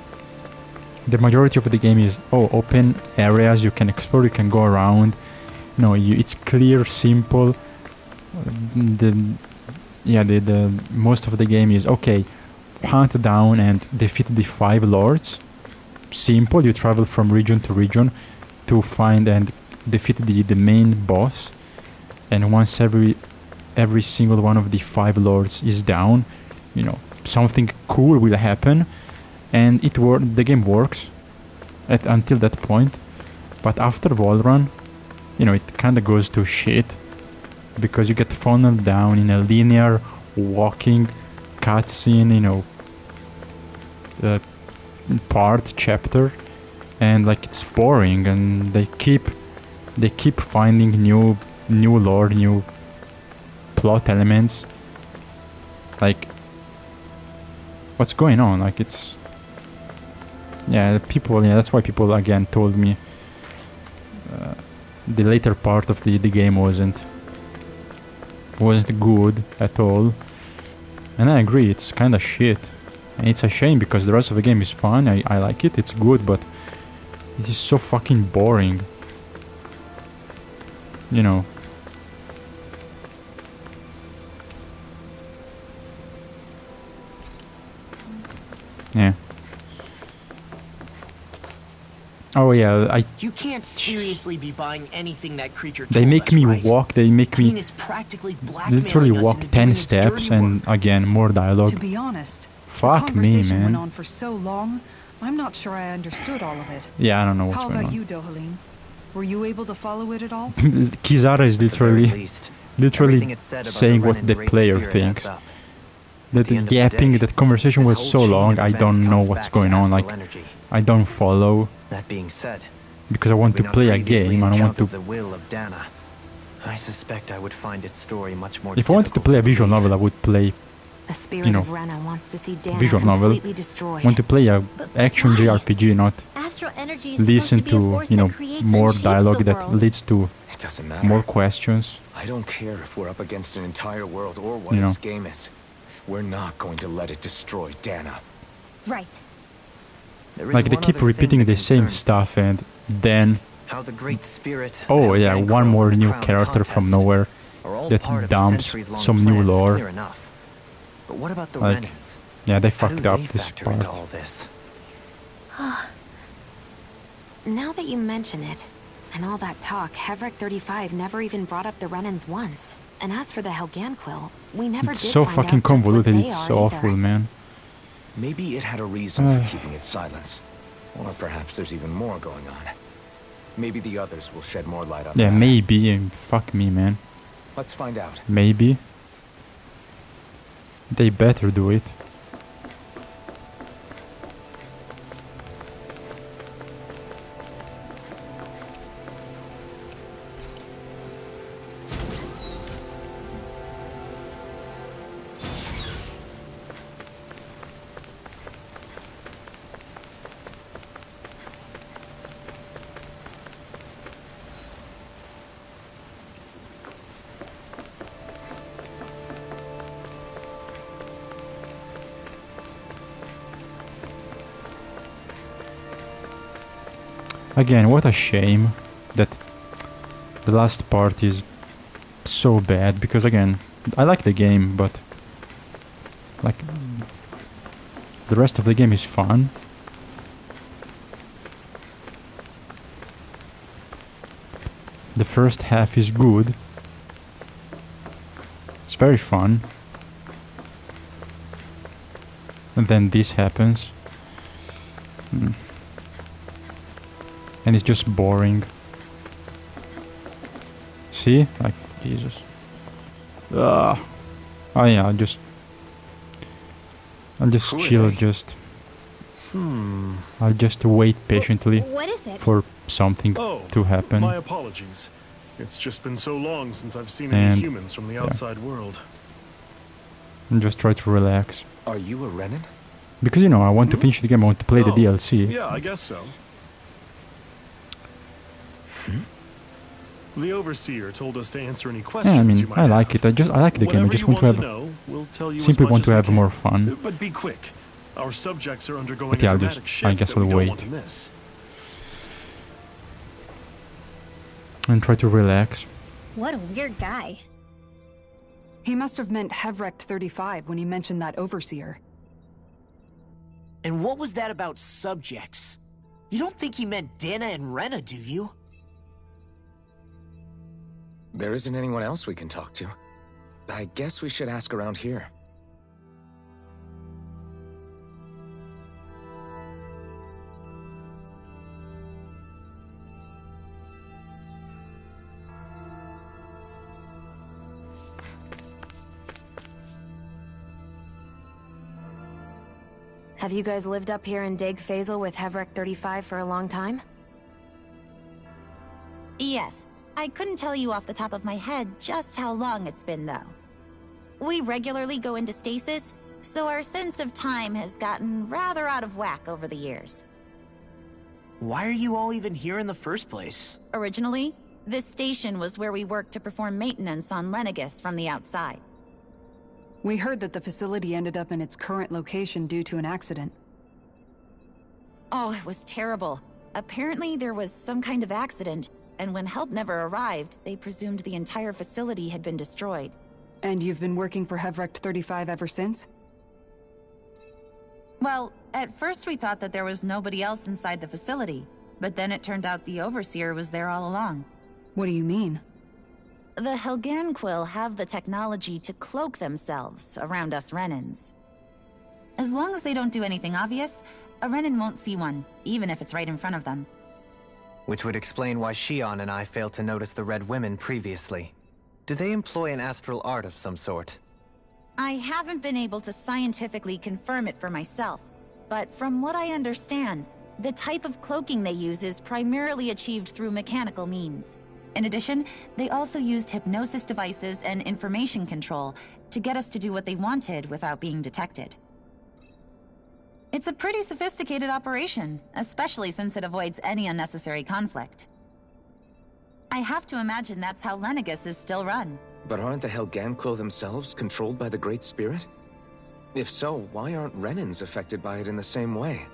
the majority of the game is open areas you can explore, you can go around, you know, it's clear, simple. The most of the game is okay, hunt down and defeat the 5 lords. Simple, you travel from region to region to find and defeat the main boss, and once every single one of the 5 lords is down, you know, something cool will happen, and the game works until that point. But after Wall Run, you know, it kind of goes to shit, because you get funneled down in a linear walking cutscene, you know, chapter, and like it's boring, and they keep finding new lore, new plot elements. Like, what's going on. Like, it's... Yeah, people, yeah, that's why people again told me the later part of the game wasn't good at all. And I agree, it's kinda shit. And it's a shame because the rest of the game is fun, I like it, it's good, but it is so fucking boring. You know. Yeah. Oh yeah, You can't seriously be buying anything that creature they told make us, me right? walk, they make I mean, me it's practically blackmailing literally us walk into 10 doing its steps dirty and again more dialogue. To be honest, Fuck the me, conversation man. went on for so long, I'm not sure I understood all of it. Yeah, I don't know what's How going about on. you, Dohalim? Were you able to follow it at all? Kizara is literally everything it said about saying the what Renin the Great player Spirit thinks. adds up. That the gapping, that conversation was so long, I don't know what's going on. Like, I don't follow. That being said, Because I want we to not play a previously game, I don't want to... encountered the will of Dana. I suspect I would find its story much more If I wanted to play a visual novel, I would play, The spirit you know, of Rena wants to see Dana visual novel. completely destroyed. Want to play a action JRPG, not Astral energy is listen supposed to be a to, force you know, that creates more and shapes dialogue the that world. leads to It doesn't matter. more questions. I don't care if we're up against an entire world or what You know. its game is. We're not going to let it destroy Dana. Right. Like, they keep repeating the same stuff and then... How the Great Spirit Oh and yeah, Bancroft one more and new Crown character from contest nowhere are all that part of a dumps centuries-long some new plan is lore. clear enough. But what about the Like, Renans? yeah, they How do fucked up they this factor into part. all this? Now that you mention it, and all that talk, Hevric 35 never even brought up the Renans once. And as for the Helganquil, we never It's did so find fucking out just what convoluted, they it's are so either. awful, man. Maybe it had a reason for keeping its silence. Or perhaps there's even more going on. Maybe the others will shed more light on Yeah, that. maybe, fuck me, man. Let's find out. Maybe. They better do it. Again, what a shame that the last part is so bad, because again, I like the game, but like the rest of the game is fun. The first half is good. It's very fun. And then this happens. And it's just boring. See? Like, Jesus. Oh yeah, I'll just chill, I'll just wait patiently What is it? for something to happen. My apologies. It's just been so long since I've seen And, any humans from the yeah. outside world. And just try to relax. Are you a Renin? Because, you know, I want to finish the game, I want to play the DLC. Yeah, I guess so. The Overseer told us to answer any questions Yeah, I mean, you might I like have. it. I like the game. I Whatever just you want to have, know, we'll tell you simply as much want as to we have can. more fun. But be quick. Our subjects are undergoing But yeah, a I'll dramatic just, shift I guess that we I'll don't wait want to miss. and try to relax. What a weird guy. He must have meant Hevrecht 35 when he mentioned that Overseer. And what was that about subjects? You don't think he meant Dana and Rena, do you? There isn't anyone else we can talk to. I guess we should ask around here. Have you guys lived up here in Daeg Fazel with Hevric 35 for a long time? Yes. I couldn't tell you off the top of my head just how long it's been, though. We regularly go into stasis, So our sense of time has gotten rather out of whack over the years. Why are you all even here in the first place? Originally, this station was where we worked to perform maintenance on Lenegis from the outside. We heard that the facility ended up in its current location due to an accident. Oh, it was terrible. Apparently there was some kind of accident, and when help never arrived, they presumed the entire facility had been destroyed. And you've been working for Hevrecht 35 ever since? Well, at first we thought that there was nobody else inside the facility, but then it turned out the Overseer was there all along. What do you mean? The Helganquil have the technology to cloak themselves around us Renans. As long as they don't do anything obvious, a Renan won't see one, even if it's right in front of them. Which would explain why Shion and I failed to notice the Red Women previously. Do they employ an astral art of some sort? I haven't been able to scientifically confirm it for myself, but from what I understand, the type of cloaking they use is primarily achieved through mechanical means. In addition, they also used hypnosis devices and information control to get us to do what they wanted without being detected. It's a pretty sophisticated operation, especially since it avoids any unnecessary conflict. I have to imagine that's how Lenegis is still run. But aren't the Helganquil themselves controlled by the Great Spirit? If so, why aren't Renans affected by it in the same way?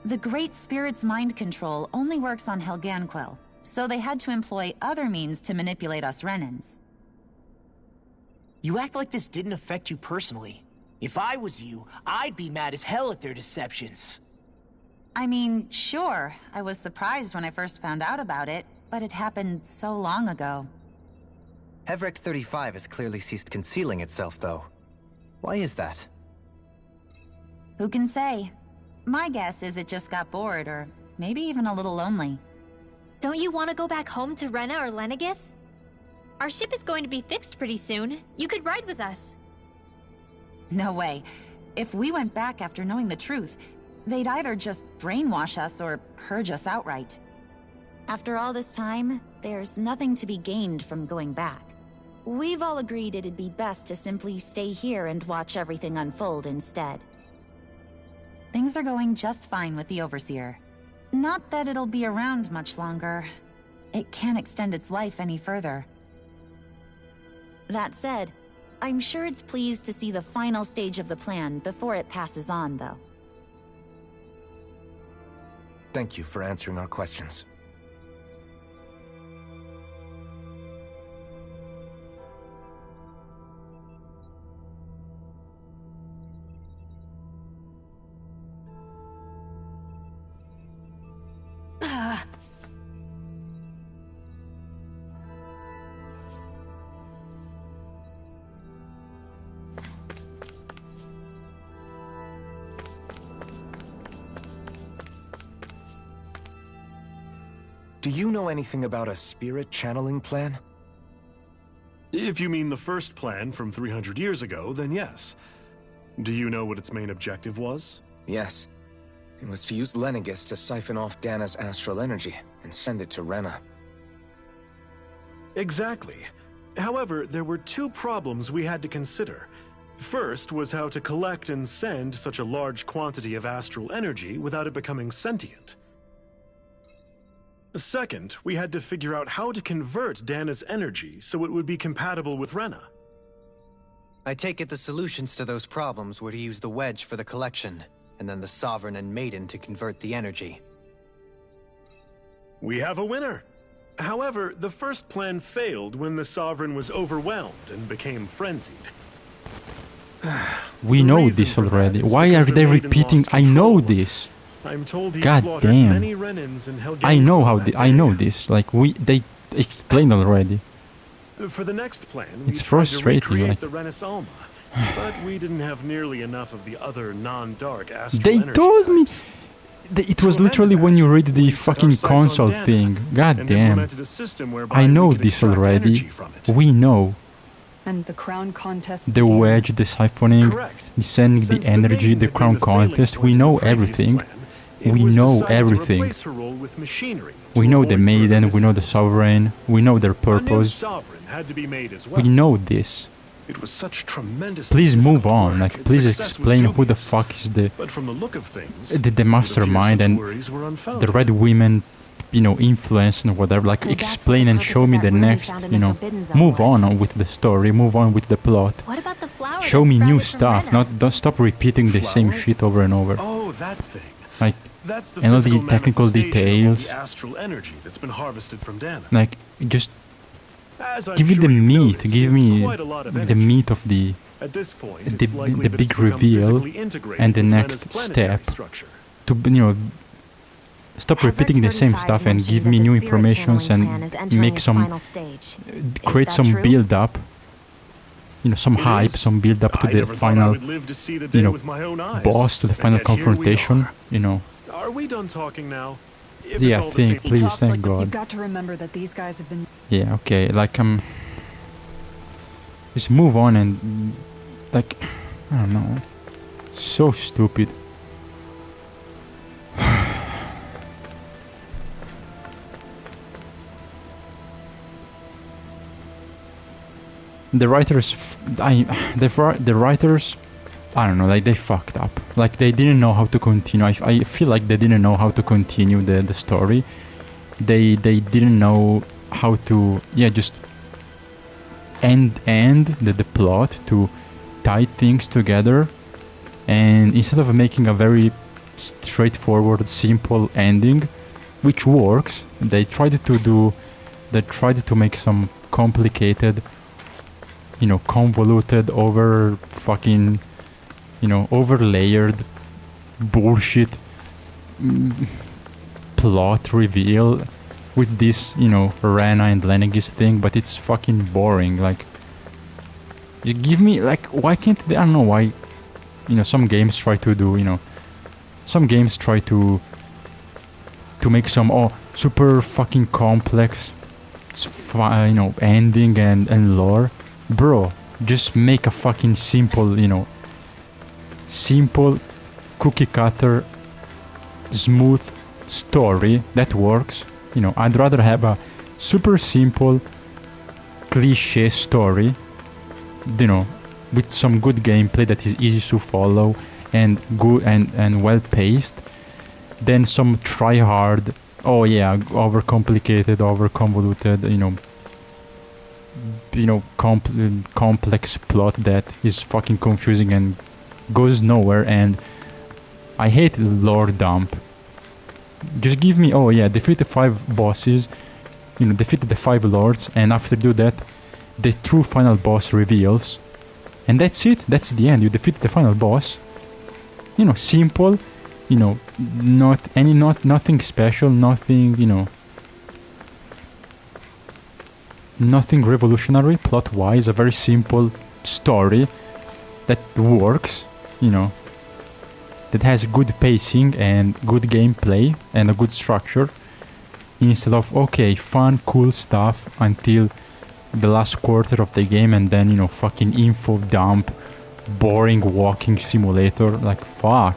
The Great Spirit's mind control only works on Helganquil, so they had to employ other means to manipulate us Renans. You act like this didn't affect you personally. If I was you, I'd be mad as hell at their deceptions. I mean, sure, I was surprised when I first found out about it, but it happened so long ago. Hevrecht 35 has clearly ceased concealing itself, though. Why is that? Who can say? My guess is it just got bored, or maybe even a little lonely. Don't you want to go back home to Rena or Lenegis? Our ship is going to be fixed pretty soon. You could ride with us. No way. If we went back after knowing the truth, they'd either just brainwash us or purge us outright. After all this time, there's nothing to be gained from going back. We've all agreed it'd be best to simply stay here and watch everything unfold instead. Things are going just fine with the Overseer. Not that it'll be around much longer. It can't extend its life any further. That said, I'm sure it's pleased to see the final stage of the plan before it passes on, though. Thank you for answering our questions. Do you know anything about a spirit channeling plan? If you mean the first plan from 300 years ago, then yes. Do you know what its main objective was? Yes. It was to use Lenegis to siphon off Dana's astral energy and send it to Rena. Exactly. However, there were two problems we had to consider. First was how to collect and send such a large quantity of astral energy without it becoming sentient. Second, we had to figure out how to convert Dana's energy so it would be compatible with Rena. I take it the solutions to those problems were to use the wedge for the collection, and then the Sovereign and Maiden to convert the energy. We have a winner. However, the first plan failed when the Sovereign was overwhelmed and became frenzied. We know this already. Why are they repeating? I know this. I'm told he God slaughtered damn. many Renans in Helganquil. I know how that I day. know this. Like they explained already. For the next plan, It's we tried to frustrating, recreate like- the Renis Alma, but we didn't have nearly enough of the other non-dark astral They energy told me. types. It was literally when you read the fucking Our sights on console Dana thing. God and damn. implemented a system whereby I know we could this extract already. energy from it. We know. And the crown contest The began. wedge, the siphoning, the sending the Since the energy, maiden the had crown been the failing contest. point We in know the previous everything. plan, it We was know decided to everything. replace her role with machinery We to know the avoid Maiden, further we know the Sovereign, we know their A new purpose. sovereign had to be made as We well. know this. It was such tremendous. Please move on. Like, please explain who the fuck is But from the look of things, the mastermind and the Red Women, you know, influence and whatever. Like, explain and show me the next, you know, move on with the story, move on with the plot. What about the flower Show me new stuff, don't stop repeating the same shit over and over. Oh, that thing. Like, That's the and all the physical technical manifestation of details. the astral energy that's been harvested from Dana. Like, just As I'm give me sure the you've meat, noticed, give it's me quite a lot of the energy. meat of the At this point, the, it's likely the that big it's become reveal physically integrated and the with next Rena's planetary step structure. to, you know, stop repeating the same stuff and give me new informations and make some create some build up, you know, some hype, some build up to the final, you know, boss, to the final confrontation, you know. Are we done talking now? If Yeah, it's all the think, same- please, thank God. You've got to remember that these guys have been... Yeah, okay, like, just move on and, like, I don't know, so stupid. The writers, the writers, I don't know, like, they fucked up. Like, they didn't know how to continue. I feel like they didn't know how to continue the story. They didn't know how to, yeah, just end the plot, to tie things together. And instead of making a very straightforward, simple ending, which works, they tried to make some complicated, you know, convoluted, over fucking, you know, overlayered bullshit plot reveal with this, you know, Rena and Lenegis thing, but it's fucking boring. Like, you give me, like, why can't they, I don't know why, you know, some games try to do, you know, some games try to make some, super fucking complex, you know, ending and lore. Bro, just make a fucking simple, you know, simple, cookie cutter, smooth story that works. You know, I'd rather have a super simple, cliche story, you know, with some good gameplay that is easy to follow and good and well paced, than some try hard, oh yeah, overcomplicated, over convoluted, complex plot that is fucking confusing and goes nowhere. And I hate lore dump. Just give me, oh yeah, defeat the 5 bosses, you know, defeat the 5 lords, and after you do that, the true final boss reveals, and that's it. That's the end. You defeat the final boss. You know, simple. You know, nothing special. Nothing, you know, nothing revolutionary plot-wise. A very simple story that works. You know, that has good pacing and good gameplay and a good structure, instead of, okay, fun, cool stuff until the last quarter of the game, and then, you know, fucking info dump, boring walking simulator. Like, fuck.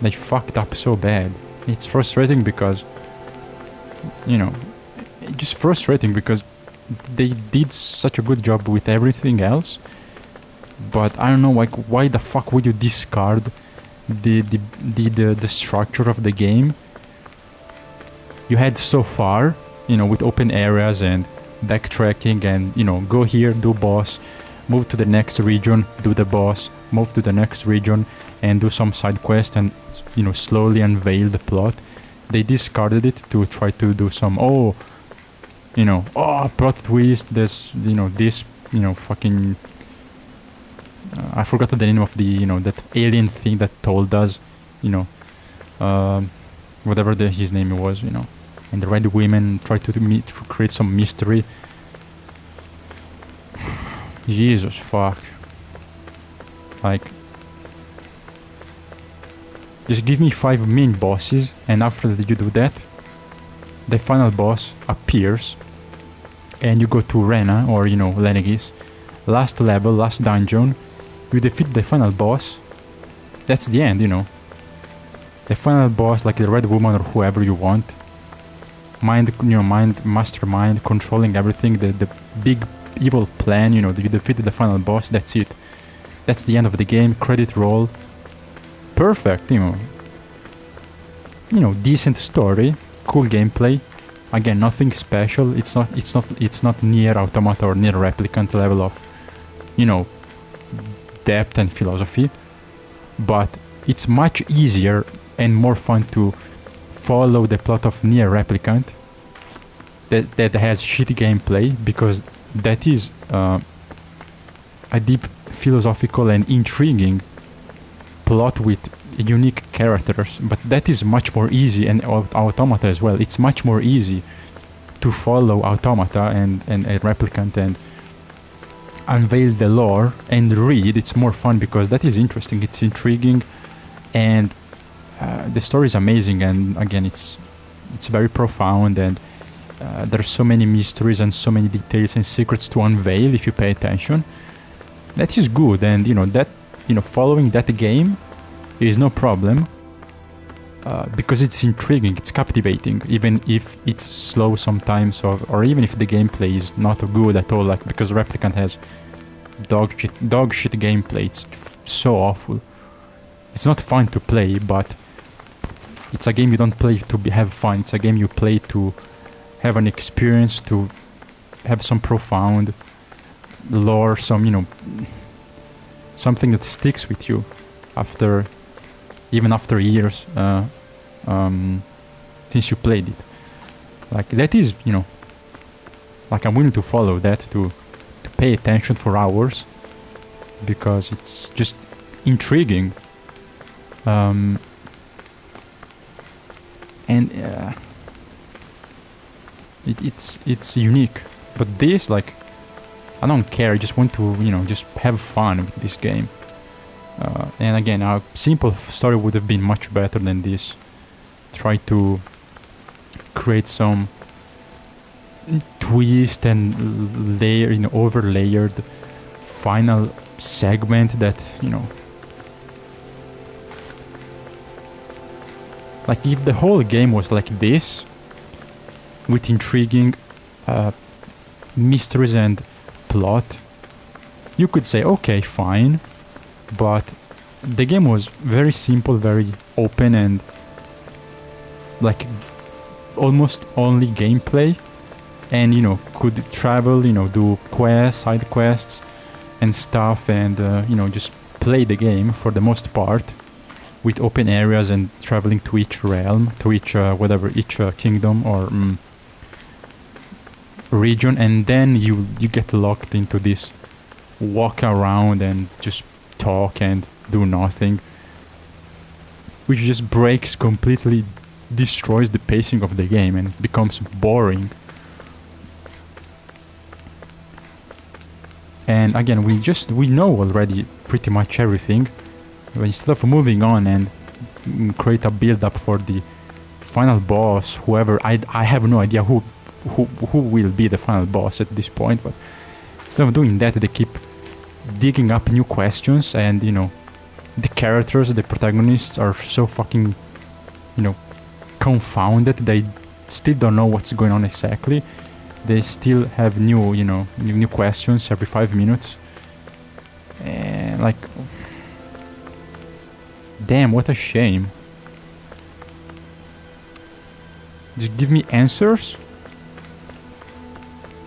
They fucked up so bad. It's frustrating because, you know, just frustrating because they did such a good job with everything else, but I don't know, like, why the fuck would you discard the structure of the game you had so far, you know, with open areas and backtracking and, you know, go here, do boss, move to the next region, do the boss, move to the next region and do some side quest, and, you know, slowly unveil the plot. They discarded it to try to do some, plot twist, this, you know, this, you know, fucking I forgot the name of the, you know, that alien thing that told us, you know, whatever his name was, you know, and the Red Women tried to create some mystery. Jesus fuck. Like, just give me 5 main bosses, and after that you do that, the final boss appears, and you go to Rena, or, you know, Lenegis, last level, last dungeon, you defeat the final boss, that's the end, you know. The final boss, like the Red Woman or whoever you want, mastermind, controlling everything, the big evil plan, you know, you defeated the final boss, that's it. That's the end of the game, credit roll. Perfect, you know, decent story, cool gameplay. Again, nothing special. It's not Nier Automata or Nier Replicant level of, you know, depth and philosophy, but it's much easier and more fun to follow the plot of Nier Replicant that has shitty gameplay, because that is a deep philosophical and intriguing plot with unique characters, but that is much more easy, and Automata as well. It's much more easy to follow Automata and Replicant and unveil the lore and read. It's more fun because that is interesting, it's intriguing, and the story is amazing, and again it's very profound, and there's so many mysteries and so many details and secrets to unveil if you pay attention. That is good, and you know, following that game is no problem, because it's intriguing, it's captivating, even if it's slow sometimes, or even if the gameplay is not good at all, like, because Replicant has dog shit gameplay. It's so awful. It's not fun to play, but it's a game you don't play to have fun. It's a game you play to have an experience, to have some profound lore, some, you know, something that sticks with you even after years since you played it. Like, that is, you know, like, I'm willing to follow that, to pay attention for hours, because it's just intriguing, and it's unique. But this, like, I don't care, I just want to, you know, just have fun with this game. And again, a simple story would have been much better than this. Try to create some twist and layer, you know, over-layered final segment that, you know, like, if the whole game was like this, with intriguing mysteries and plot, you could say, okay, fine. But the game was very simple, very open, and like almost only gameplay, and, you know, could travel, you know, do quests, side quests and stuff, and you know, just play the game for the most part, with open areas and traveling to each realm, to each each kingdom or region, and then you get locked into this walk around and just talk and do nothing, which just completely destroys the pacing of the game and becomes boring. And again, we know already pretty much everything. But instead of moving on and create a build-up for the final boss, whoever, I have no idea who will be the final boss at this point, but instead of doing that, they keep digging up new questions, and, you know, the characters, the protagonists, are so fucking, you know, confounded. They still don't know what's going on exactly. They still have new questions every 5 minutes, and, like, damn, what a shame. Just give me answers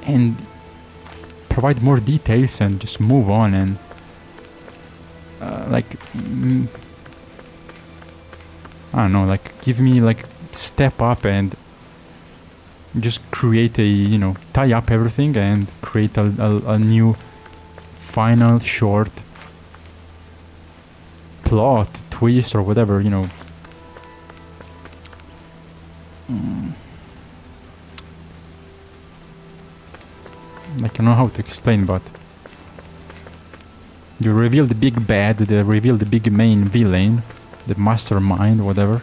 and provide more details and just move on, and like, I don't know, like, give me, like, step up and just create a, you know, tie up everything and create a new final short plot, twist, or whatever, you know. I don't know how to explain, but you reveal the big bad, they reveal the big main villain, the mastermind, whatever,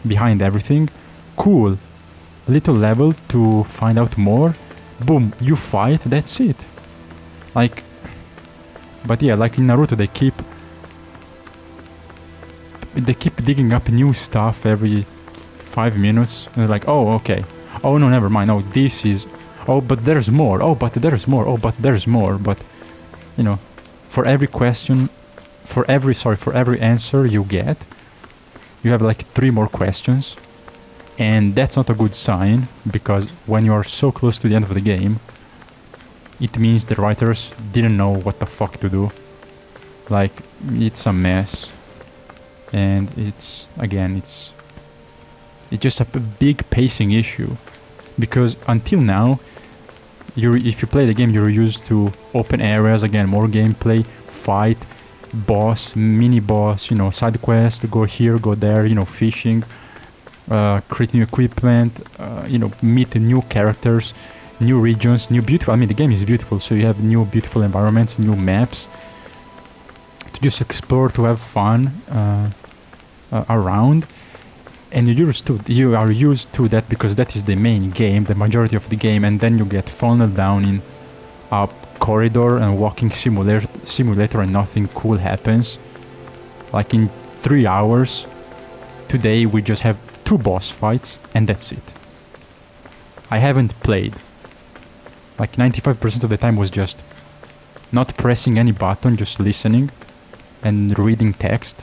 behind everything. Cool. Little level to find out more. Boom, you fight, that's it. Like, but yeah, like in Naruto, they keep digging up new stuff every 5 minutes. And they're like, oh, okay. Oh no, never mind. Oh, this is... Oh, but there's more. Oh, but there's more. Oh, but there's more. But, you know, for every question, for every answer you get, you have like 3 more questions. And that's not a good sign, because when you are so close to the end of the game, it means the writers didn't know what the fuck to do. Like, it's a mess. And it's just a big pacing issue. Because until now, if you play the game, you're used to open areas, again, more gameplay, fight, boss, mini-boss, you know, side quest, go here, go there, you know, fishing, create new equipment, you know, meet new characters, new regions, new beautiful, I mean, the game is beautiful, so you have new beautiful environments, new maps, to just explore, to have fun around. And you are used to that because that is the main game, the majority of the game, and then you get funneled down in a corridor and walking simulator and nothing cool happens. Like in 3 hours, today we just have 2 boss fights and that's it. I haven't played. Like 95% of the time was just not pressing any button, just listening and reading text.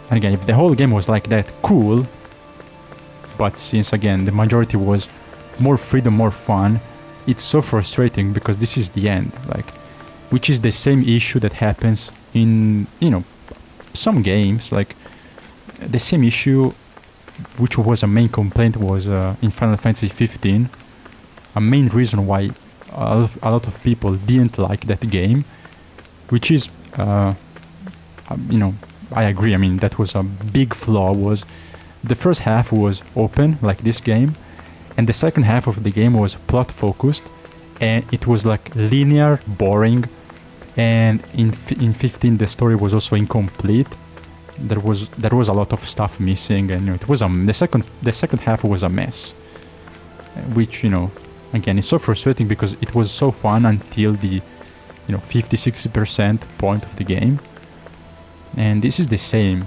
And again, if the whole game was like that, cool. But since, again, the majority was more freedom, more fun, it's so frustrating because this is the end. Like, which is the same issue that happens in, you know, some games. Like, the same issue, which was a main complaint, was in Final Fantasy 15. A main reason why a lot of people didn't like that game, which is, you know, I agree. I mean, that was a big flaw. Was the first half was open like this game, and the second half of the game was plot focused, and it was like linear, boring. And in 15 the story was also incomplete. There was a lot of stuff missing, and you know, it was the second half was a mess. Which, you know, again, is so frustrating because it was so fun until the, you know, 50-60% point of the game. And this is the same,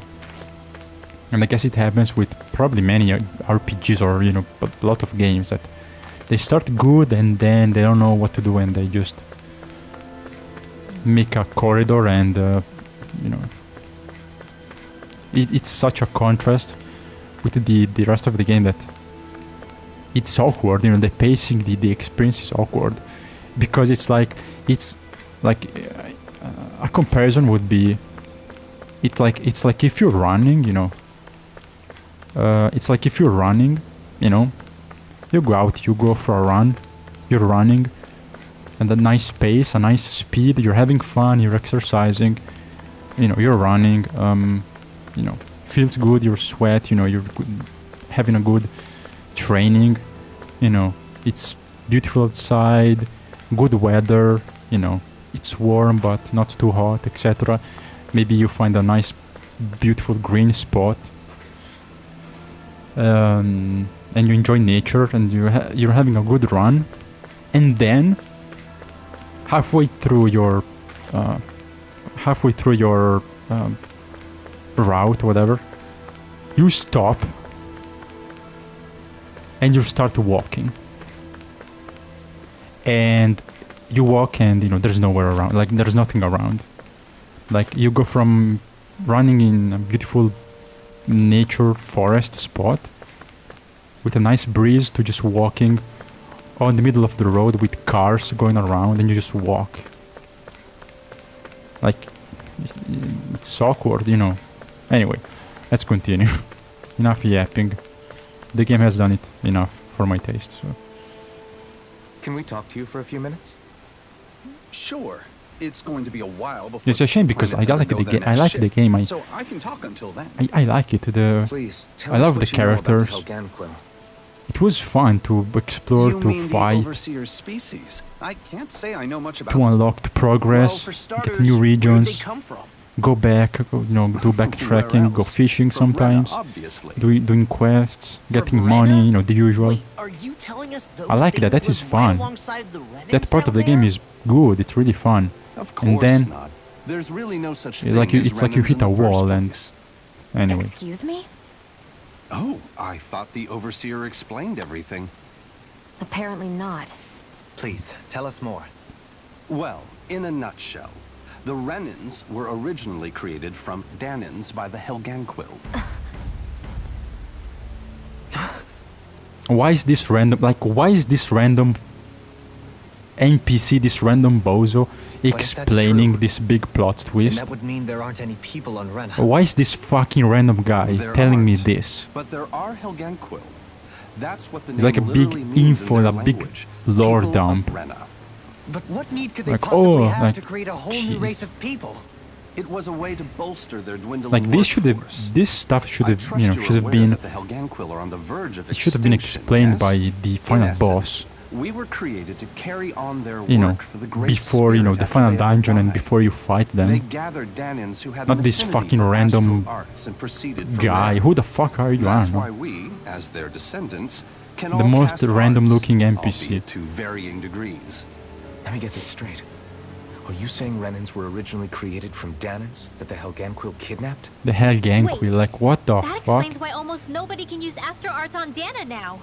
and I guess it happens with probably many RPGs or, you know, a lot of games, that they start good and then they don't know what to do and they just make a corridor, and you know, it's such a contrast with the rest of the game that it's awkward. You know, the pacing, the experience is awkward because it's like a comparison would be. It's like if you're running, you know. It's like if you're running, you know, you go out, you go for a run, you're running, and a nice pace, a nice speed, you're having fun, you're exercising, you know, you're running, you know, feels good, you sweat, you know, you're having a good training, you know, it's beautiful outside, good weather, you know, it's warm but not too hot, etc. Maybe you find a nice, beautiful green spot, and you enjoy nature, and you're having a good run, and then halfway through your route, whatever, you stop and you start walking, and you walk, and you know, there's nowhere around, like there's nothing around. Like, you go from running in a beautiful nature forest spot with a nice breeze to just walking on the middle of the road with cars going around, and you just walk. Like, it's awkward, you know. Anyway, let's continue. Enough yapping. The game has done it enough for my taste, so. Can we talk to you for a few minutes? Sure. It's going to be a while before. It's a shame because I like the game. I like the game. So I can talk until then. I like it. Please, I love the characters. It was fun to explore, to fight, the Overseer's species? I can't say I know much about to unlock, to progress, starters, get new regions, come from? go back, you know, do backtracking, go fishing sometimes, doing quests, getting money, you know, the usual. Wait, are you telling us those I like that. That is fun. That part of the game is good. It's really fun. Of course and then not. There's really no such it's like you hit a wall, and anyway. Excuse me? Oh, I thought the Overseer explained everything. Apparently not. Please, tell us more. Well, in a nutshell, the Renans were originally created from Danans by the Helganquil. Why is this random? Like, why is this random NPC, this random bozo, explaining this big plot And twist? that would mean there aren't any people on Rena. Why is this fucking random guy There telling me aren't, this? But there are Helganquil. That's what the It's name like a big literally means in info, their a big language. lore People dump. of Rena. But what need could they Like, possibly oh, have like, to create a whole new jeez. race of people? It was a way to bolster their dwindling Like, this should have, workforce. this stuff should I have, trust you know, you're should have aware been, that the Helganquil are on the verge of it should have been extinction, explained yes? by the In final essence, boss. we were created to carry on their You know, work for the great before, you know, spirit the after final they had dungeon and died. before you fight They them. gathered Danans who had Not an this affinity fucking for random astral arts and proceeded from guy. there. Who the fuck are you? I That's don't why know. we, as their descendants, can The all most cast random arts, looking NPC. albeit to varying degrees. Let me get this straight. Are you saying Renans were originally created from Danans that the Helganquil kidnapped? The Helganquil, like, what the That fuck? explains why almost nobody can use Astro Arts on Dana now.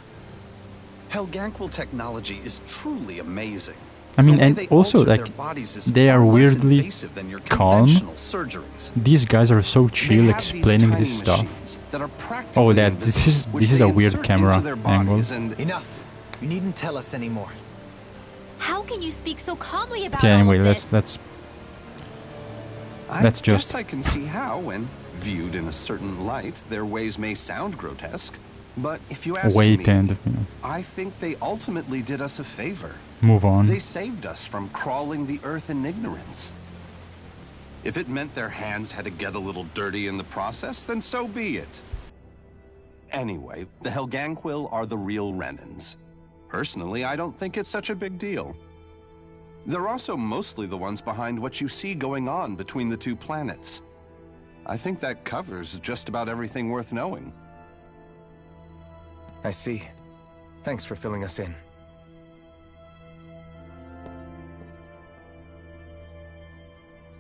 Helganquil technology is truly amazing. I mean, The way and they also, alter like, their bodies is they are far less weirdly invasive than your calm. conventional surgeries. These guys are so They chill have these explaining tiny this stuff. machines that are practically Oh, that this is invisible, which this is they a weird insert camera into their angle. bodies and Enough. You needn't tell us anymore. How can you speak so calmly about Okay, all anyway, of let's this? let's just guess I can see how, when viewed in a certain light, their ways may sound grotesque. But if you ask wait me, and, you know, I think they ultimately did us a favor. move on. They saved us from crawling the earth in ignorance. If it meant their hands had to get a little dirty in the process, then so be it. Anyway, the Helganquil are the real Renans. Personally, I don't think it's such a big deal. They're also mostly the ones behind what you see going on between the two planets. I think that covers just about everything worth knowing. I see. Thanks for filling us in.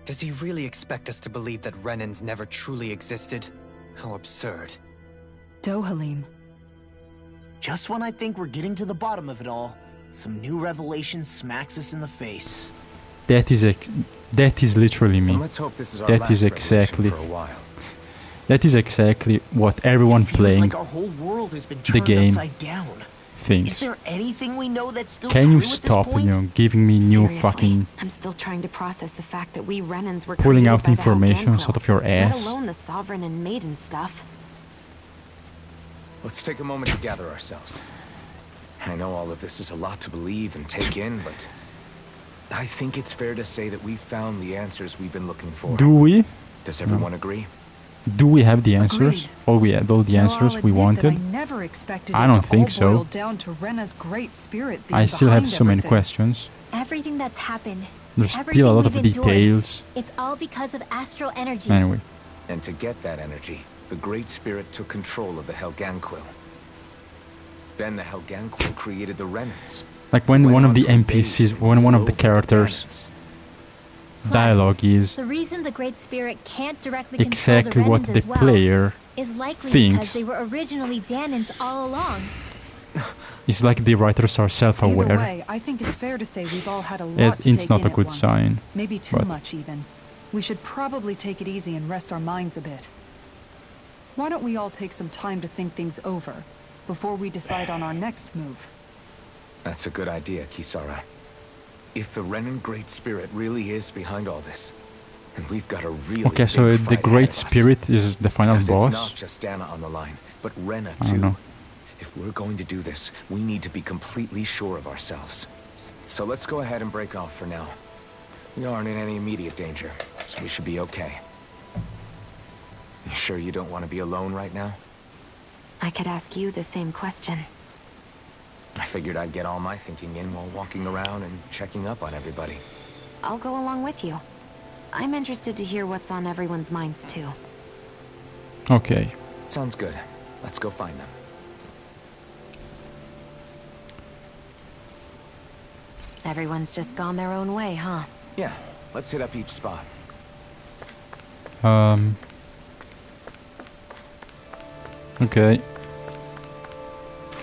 Does he really expect us to believe that Renans never truly existed? How absurd. Dohalim. Just when I think we're getting to the bottom of it all, some new revelation smacks us in the face. That is literally me. Then let's hope this is our That last is revelation exactly. for a while. That is exactly what everyone Feels playing like our whole world has been the turned game upside down. Is thinks. there anything we know that's still Can true you at this stop, you point? know, giving me new Seriously, fucking I'm still trying to process the fact that we Renans were pulling created out by the information Helganquil, out of your let ass? alone the Sovereign and Maiden stuff. Let's take a moment to gather ourselves. I know all of this is a lot to believe and take in, but I think it's fair to say that we've found the answers we've been looking for. Do we? Does everyone agree? Do we have the answers? Agreed. All the Though answers I'll we admit wanted? that I never expected I it don't to think all so. boil down to Rena's great spirit being I still have behind so many everything. questions. Everything that's happened. There's everything still a lot of we've endured, details. It's all because of astral energy. Anyway, And to get that energy, the Great Spirit took control of the Helganquil. Then the Helganquil created the Renans. like when Went one of on the to invade NPCs, and when one of rule the over characters' Plus, dialogue is The reason the Great Spirit can't directly control exactly the what Renans the as well player is likely thinks. because they were originally Danans all along. It's like the writers are Either self-aware. way, I think it's fair to say we've all had a lot to It's take not in a at good once. sign. Maybe too but- much even. We should probably take it easy and rest our minds a bit. Why don't we all take some time to think things over before we decide on our next move? That's a good idea, Kisara. If the Renan Great Spirit really is behind all this, then we've got a really Okay, so big the fight Great ahead of us. Spirit is the final Because it's boss. not just Dana on the line, but Rena I don't too. know. If we're going to do this, we need to be completely sure of ourselves. So let's go ahead and break off for now. We aren't in any immediate danger, so we should be okay. You sure you don't want to be alone right now? I could ask you the same question. I figured I'd get all my thinking in while walking around and checking up on everybody. I'll go along with you. I'm interested to hear what's on everyone's minds too. Okay. Sounds good. Let's go find them. Everyone's just gone their own way, huh? Yeah, let's hit up each spot. Okay.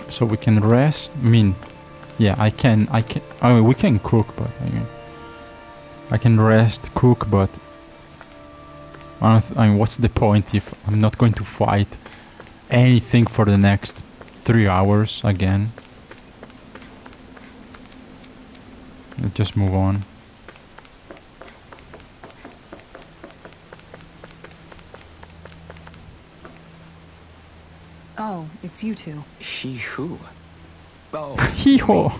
So we can rest. I mean, Yeah, I can. I mean, we can cook, but I can rest, cook, but I mean, what's the point if I'm not going to fight anything for the next 3 hours again? Let's just move on. Oh, it's you two. He who? Oh, He ho.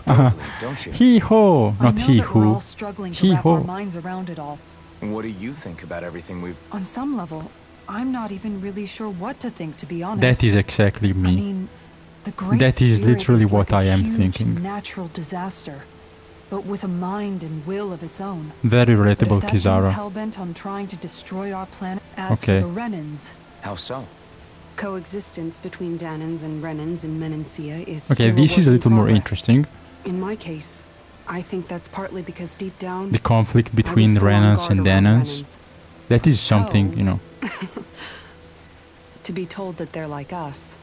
don't you? He ho. Not he We're who. all struggling to He wrap our ho. minds around it all. What do you think about everything we've... On some level, I'm not even really sure what to think, to be honest. That is exactly me. I mean, the Great That is Spirit literally is what like I am a huge thinking. natural disaster, but with a mind and will of its own. Very relatable, But if that thing's Kizara. hell-bent on trying to destroy our planet, as Okay. for the Renans, How so? coexistence between Danans and Renans in Menancia is Okay, still this is a work in little more progress. interesting. In my case, I think that's partly because deep down, The conflict I was between still on Renans guard and around Danans. Renans. That is something, you know. To be told that they're like us.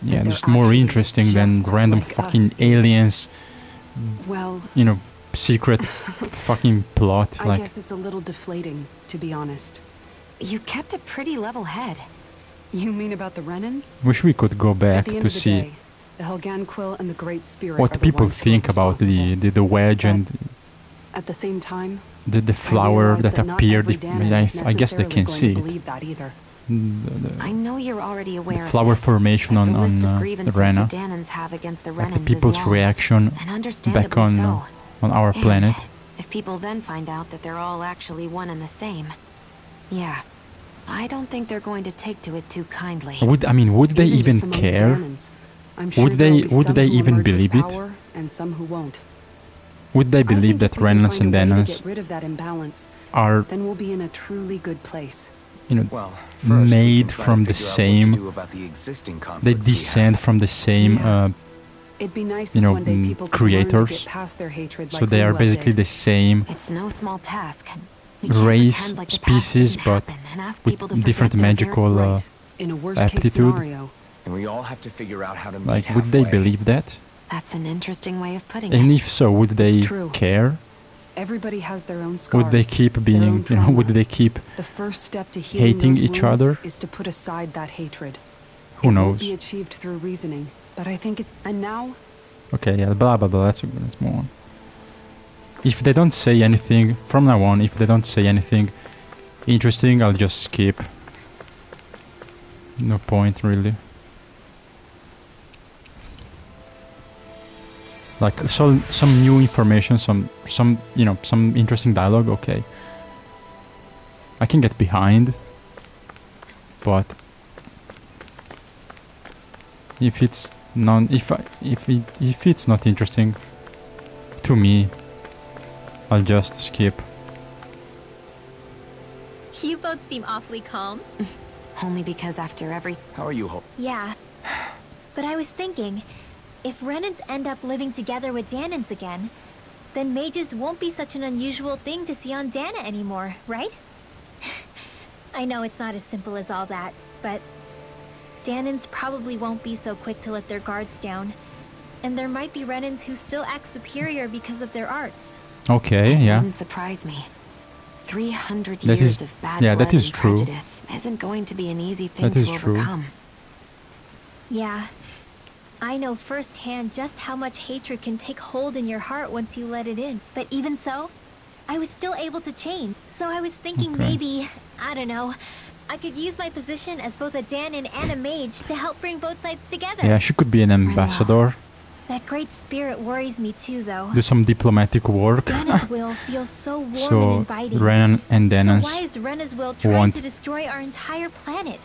Yeah, they're just more actually interesting than just random like fucking us is- aliens. Well, You know, secret fucking plot. I Like, guess it's a little deflating, to be honest. You kept a pretty level head. You mean about the Renans? wish we could go At back the end to of the see day, the Helgan Quill and the Great Spirit are what the people ones who are think about the wedge and At the same time, the I flower realize that not appeared. every Danan is I guess they necessarily can going see to it. believe that either. I know you're already aware The of flower this, formation but on the list of the grievances Rena. the Danans have against the Like Renans the people's is long, reaction and understandably back on so. on our And planet. if people then find out that they're all actually one and the same, yeah, I don't think they're going to take to it too kindly. Would they Even even just among the care? Danans, I'm sure Would there'll they be some who even emerge with believe it? power and some who won't. Would they I believe think that if we can Renans and find a way to Danans get rid of that imbalance, are, then we'll be in a truly good place. you know, Well, first we can made try to from the figure out what to same? do about the existing They conflicts we descend from the same, It'd be nice you if know, one day people could learn to creators. get past their hatred So like they are Ruwa basically did. the same It's no small task. We can't race, pretend like the past species, didn't but happen and ask with people to forget different their very- magical Right. In a worst case aptitude. scenario, And we all have to figure out how to meet Like, would they halfway. believe that? That's an interesting way of putting And it. if so, would they true. care? everybody has their own scars. Would they keep their being, own you know, would trauma. they keep The first step to healing hating those each wounds other? is to put aside that hatred. Who It knows? won't be achieved through reasoning, but I think it. And now, Okay, yeah, blah blah blah. Let's move on. If they don't say anything from now on, if they don't say anything interesting, I'll just skip. No point, really. Like some new information, some you know, some interesting dialogue. Okay, I can get behind, but if it's if it's not interesting to me, I'll just skip. You both seem awfully calm. Only because after every... How are you, Hope? Yeah. But I was thinking, if Renans end up living together with Danans again, then mages won't be such an unusual thing to see on Dana anymore, right? I know it's not as simple as all that, but Danans probably won't be so quick to let their guards down. And there might be Renans who still act superior because of their arts. Okay, It yeah. wouldn't surprise me. 300 That years is- of bad yeah, blood that is and true. prejudice isn't going to be an easy thing That is to true. overcome. Yeah. I know firsthand just how much hatred can take hold in your heart once you let it in. But even so, I was still able to change. So I was thinking Okay. maybe, I don't know, I could use my position as both a Danan and a mage to help bring both sides together. Yeah, she could be an ambassador. That great spirit worries me too, though. Do some diplomatic work. Rena's will feels so warm and So inviting. Renan and So Danans why is Rena's will trying want to destroy our entire planet?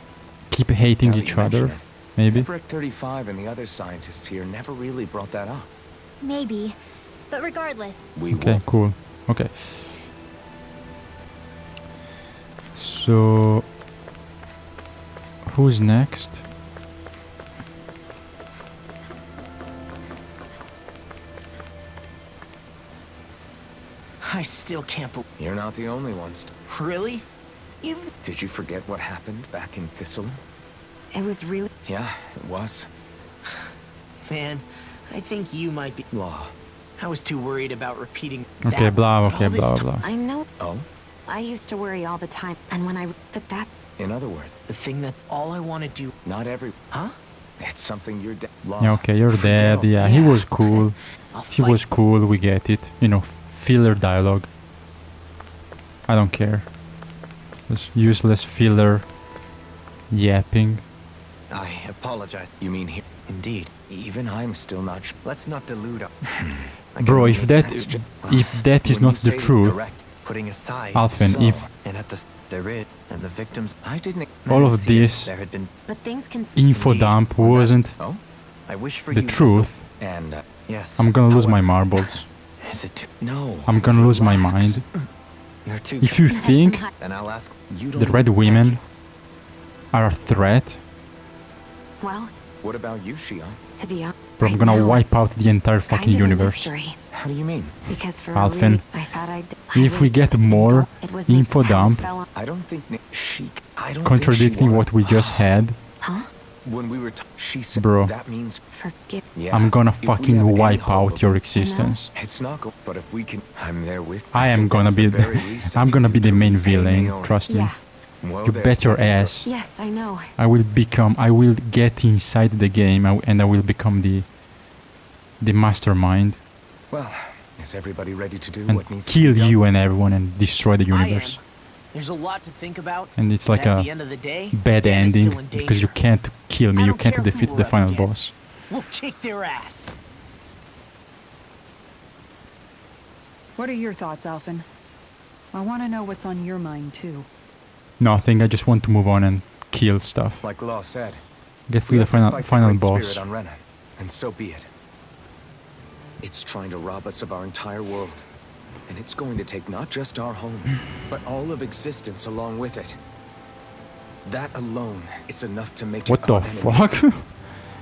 keep hating Now that each you mention other. it, Maybe. Everett 35 and the other scientists here never really brought that up. Maybe. But regardless, We Okay, cool. Okay. So who's next? I still can't believe... You're not the only ones. Really? Did you forget what happened back in Thistleum? It was really... Yeah, it was. Man, I think you might be... Law. I was too worried about repeating Okay, that. blah, But okay, all this blah, time- blah. I know. Oh? I used to worry all the time, and when I... But that... In other words, The thing that all I want to do... not every... Huh? It's something you're Law. Yeah, okay, you're Forget dead. all- Yeah, he was cool. I'll He fight. was cool, we get it. You know, filler dialogue. I don't care. This useless filler yapping. I apologize. You mean here? Indeed. Even I'm still not sure. Let's not delude. Bro, if that is When not you the say truth, Correct. Putting aside Alphen, some, if and at the there is and the victims. I didn't. all of Menaces, this there had been. But things can... info dump wasn't Oh? I wish for the you truth, And yes. I'm gonna lose my however, marbles. Is it too, no. I'm gonna lose my relax. mind. you're too If you think then I'll ask You don't the red thank women you. are a threat, Well, What about you, Shion? to be honest... bro, I'm gonna wipe out the entire fucking kind of a universe. mystery. How do you mean? Because for Alphen, I thought I'd... if we get more info dump I don't think she. I don't contradicting think she what we just had, Huh? When we were, she said Bro. that means. Forgive... Yeah. I'm gonna if we fucking have any wipe hope out of- your existence. It's not go. But if we can, I'm there with. I am think gonna that's be the very least I I'm can gonna do be the to main repay villain, Naomi. trust me. Yeah. Well, You there's bet your something, ass. Yes, I know. I will get inside the game and I will become the mastermind Well, is everybody ready to do and what needs kill to be done? you and everyone and destroy the I am. universe. There's a lot to think about. And it's like at a the end of the day, bad Dan is still ending in because you danger. can't kill me, I you don't can't care who defeat we're the up final against. boss. We'll kick their ass. What are your thoughts, Alphen? I want to know what's on your mind, too. Nothing, I just want to move on and kill stuff. Like Law said, Get we to the have to final fight final the Great boss. Spirit on Rena, and so be it. It's trying to rob us of our entire world, and it's going to take not just our home, but all of existence along with it. That alone is enough to make What it the our enemy. fuck?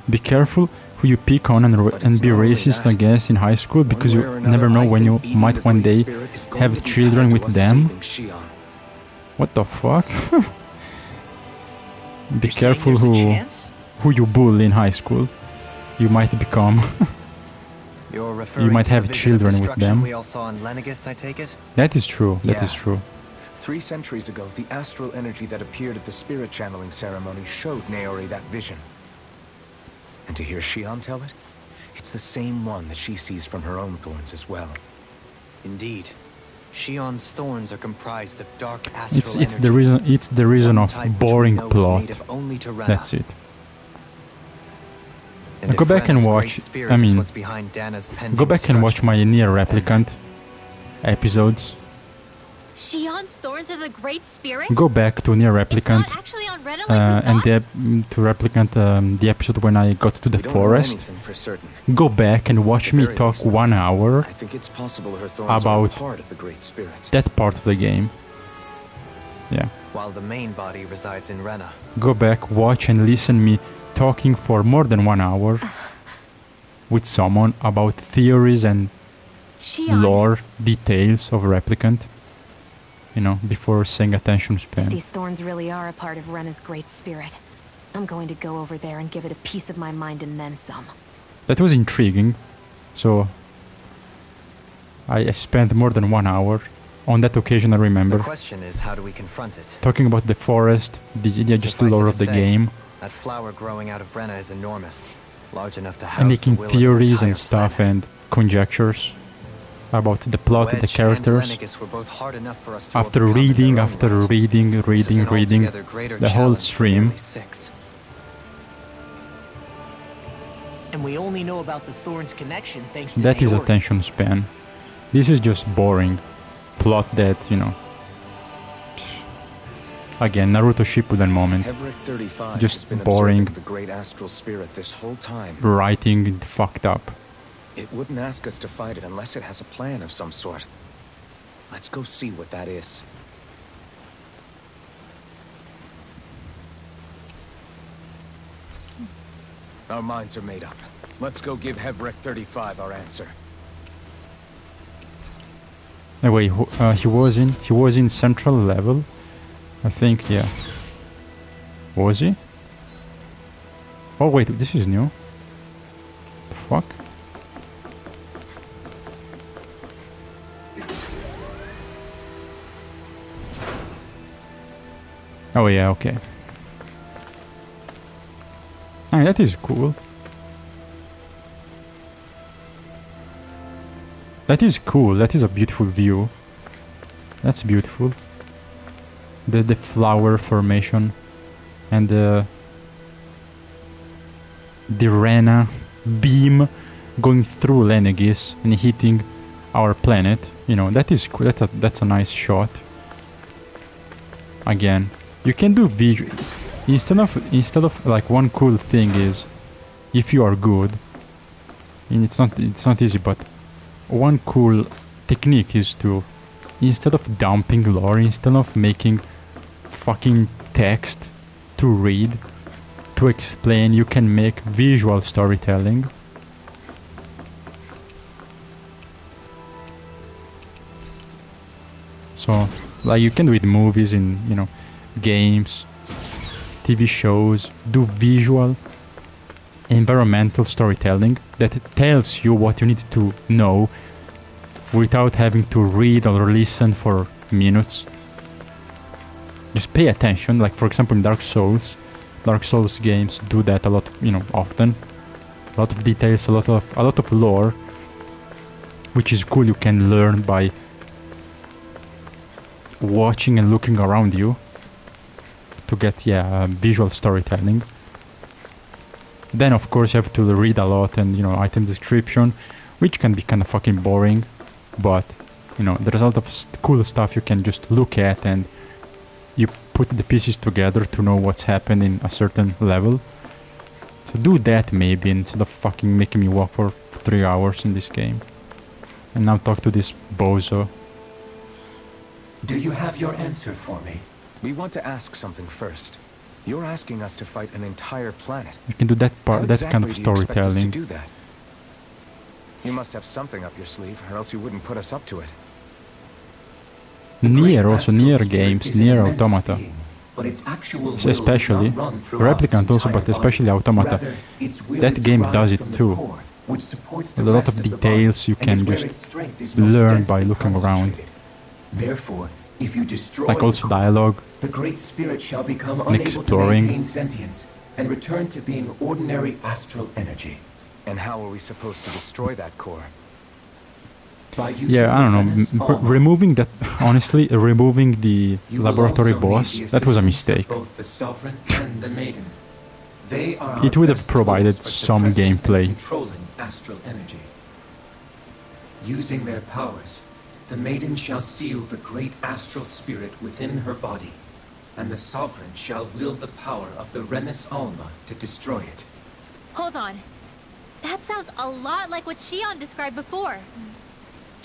Be careful who you pick on and it's be not only racist that. against in high school because One you way or never another, know I when you think even might the one Great day Spirit is going have to be children tied to with us them. saving Shion. What the fuck? Be You're saying careful there's a chance? who you bully in high school. You might become. You're referring might to the have vision children of with destruction them. we all saw in Lenegus, I take it? That is true. That is Yeah. true. 3 centuries ago, the astral energy that appeared at the spirit channeling ceremony showed Naori that vision. And to hear Shion tell it, it's the same one that she sees from her own thorns as well. Indeed. Shion's thorns are comprised of dark astral It's energy. the reason One of type which we boring know is plot. native only to Rena. That's it. And Go if back and Rena's watch. great spirit I is mean, what's behind Dana's pending go back and watch destruction, my Nier Replicant episodes. Shion's thorns are the Great Spirit? Go back to Nier Replicant Actually on Rena like we and thought? to Replicant the episode when I got to the We don't know forest. anything for certain. Go back and watch me very talk least, 1 hour I think it's possible her thorns about are part of the Great Spirit. that part of the game. Yeah. while the main body resides in Rena. Go back, watch and listen me talking for more than 1 hour with someone about theories and Shion. lore details of Replicant. You know, before saying attention If span. these thorns really are a part of Rena's great spirit, I'm going to go over there and give it a piece of my mind and then some. That was intriguing. So I spent more than 1 hour on that occasion. I remember The question is, how do we confront it? talking about the forest, just the Suffice lore it of to the say, game, That flower growing out of Rena is enormous, large enough to house and the making will of an theories and entire stuff planet. and conjectures about the plot, the Wedge characters. and Lenegus were both hard enough for us to After overcome in reading, their own after right. reading, This is reading, an reading, altogether greater the whole challenge for stream. nearly 6. And we only know about the Thorns connection thanks to That is Naori. attention span. This is just boring plot that, you know. Again, Naruto Shippuden moment. Hevric 35 Just has been boring. observing the great astral spirit this whole time. Writing fucked up. It wouldn't ask us to fight it unless it has a plan of some sort. Let's go see what that is. Our minds are made up. Let's go give Hevric 35 our answer. Wait, he was in central level, I think. Yeah. Was he? Oh wait, this is new. The fuck? Oh yeah, okay. Ah, that is cool. That is cool. That is a beautiful view. That's beautiful. The flower formation and the Rena beam going through Lenegis and hitting our planet. You know, that is cool. That's a nice shot. Again, you can do visual instead of like, one cool thing is, if you are good, and it's not easy, but one cool technique is to, instead of dumping lore, instead of making fucking text to read, to explain, you can make visual storytelling. So, like, you can do it in movies, in, you know, games, TV shows, do visual environmental storytelling that tells you what you need to know without having to read or listen for minutes. Just pay attention. Like, for example, in Dark Souls games do that a lot, you know, often. A lot of details, a lot of lore, which is cool. You can learn by watching and looking around you to get, visual storytelling. Then of course you have to read a lot, and, you know, item description, which can be kind of fucking boring, but, you know, there's a lot of cool stuff you can just look at, and you put the pieces together to know what's happened in a certain level. So do that maybe, instead of fucking making me walk for 3 hours in this game. And now talk to this bozo. Do you have your answer for me? We want to ask something first. You're asking us to fight an entire planet. You can do that part, that kind of How exactly do you expect us to storytelling. do that? You must have something up your sleeve, or else you wouldn't put us up to it. Nier also, Nier games, Nier Automata. But its actual Especially, Replicant also, but especially Automata. That game does it too. With a lot of details you can just learn by looking around. Therefore, if you destroy Like also the core, dialogue. the Great Spirit shall become And unable exploring. to maintain sentience and return to being ordinary astral energy. And how are we supposed to destroy that core? By using Yeah, I don't know. Rena's Alma, Removing that, honestly, removing the you will laboratory also need boss, the that was a assistance mistake. of both the Sovereign and the Maiden. They are It our would have best provided tools for some suppressing and gameplay. controlling astral energy. Using their powers, the Maiden shall seal the great astral spirit within her body, and the Sovereign shall wield the power of the Renis Alma to destroy it. Hold on. That sounds a lot like what Shion described before.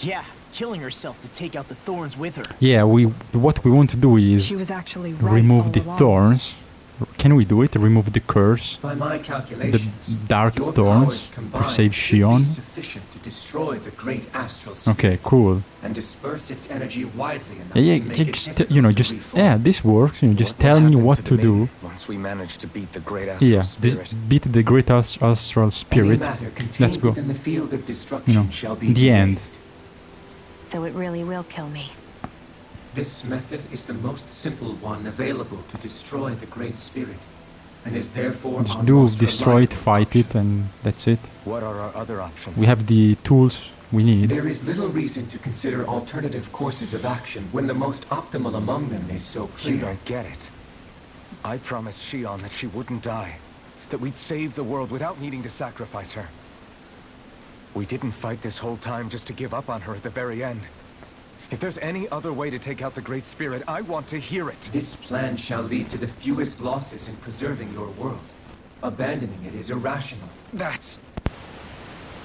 Yeah, killing herself to take out the thorns with her. Yeah, what we want to do is She was actually right remove all the along. thorns. Can we do it? Remove the curse? By my The calculations, dark your thorns powers to combined save should be Shion? sufficient to destroy the great astral spirit Okay, cool. and disperse its energy widely enough Yeah, to make it just, difficult you know, to just, reform. this works. You know, just What tell me happened what the to do. Maiden Once we manage to beat the great astral Yeah, spirit. beat the great astral Any spirit. matter contained Let's go. within the field of destruction You know, shall be in the end. erased. So it really will kill me. This method is the most simple one available to destroy the great spirit, and is therefore our Just do, most destroy it, reliable fight option. it, and that's it. What are our other options? We have the tools we need. There is little reason to consider alternative courses of action when the most optimal among them is so clear. You don't get it. I promised Shion that she wouldn't die. That we'd save the world without needing to sacrifice her. We didn't fight this whole time just to give up on her at the very end. If there's any other way to take out the Great Spirit, I want to hear it. This plan shall lead to the fewest losses in preserving your world. Abandoning it is irrational. That's...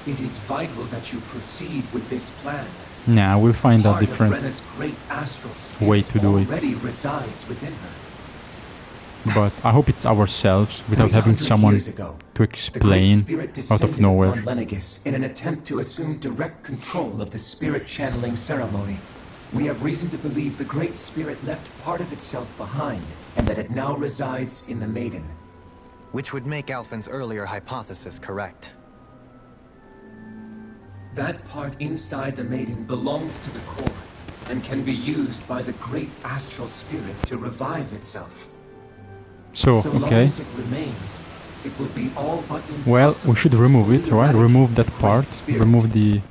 It is vital that you proceed with this plan. Nah, we'll find a Part of different Rena's great astral spirit way to do it. already resides within her. But I hope it's ourselves, without having 300 someone years ago, to the Great explain Spirit out descended of nowhere. upon Lenegis in an attempt to assume direct control of the spirit channeling ceremony. We have reason to believe the Great Spirit left part of itself behind, and that it now resides in the Maiden. Which would make Alphen's earlier hypothesis correct. That part inside the Maiden belongs to the core, and can be used by the great astral spirit to revive itself. So, So long okay. as it remains, it will be all but Well, impossible we should to remove fully it, right? eradicate Remove that the great part. spirit. Remove the...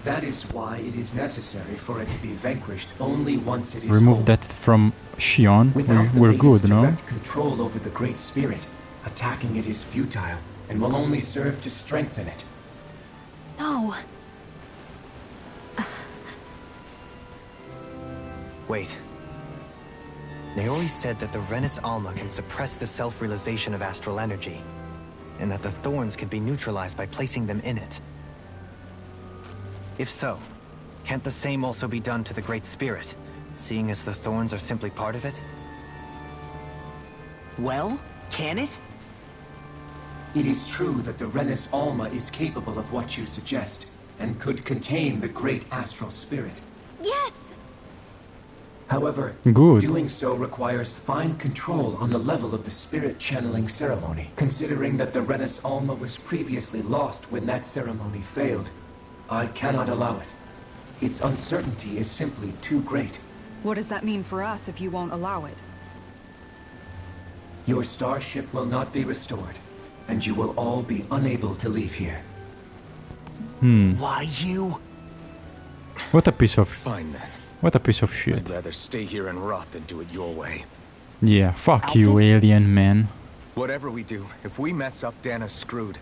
That is why it is necessary for it to be vanquished only once it is Remove whole. that from Shion. Without the We're Maiden's good, no? direct control over the great spirit, attacking it is futile and will only serve to strengthen it. No. Wait. Naori said that the Renis Alma can suppress the self-realization of astral energy, and that the thorns can be neutralized by placing them in it. If so, can't the same also be done to the Great Spirit, seeing as the thorns are simply part of it? Well, can it? It is true that the Renis Alma is capable of what you suggest, and could contain the great astral spirit. Yes! However, Good. doing so requires fine control on the level of the spirit channeling ceremony. Considering that the Renis Alma was previously lost when that ceremony failed, I cannot allow it. Its uncertainty is simply too great. What does that mean for us if you won't allow it? Your starship will not be restored, and you will all be unable to leave here. Why you? What a piece of... Fine then. What a piece of shit. I'd rather stay here and rot than do it your way. Yeah, fuck you, alien man. Whatever we do, if we mess up, Dana's screwed.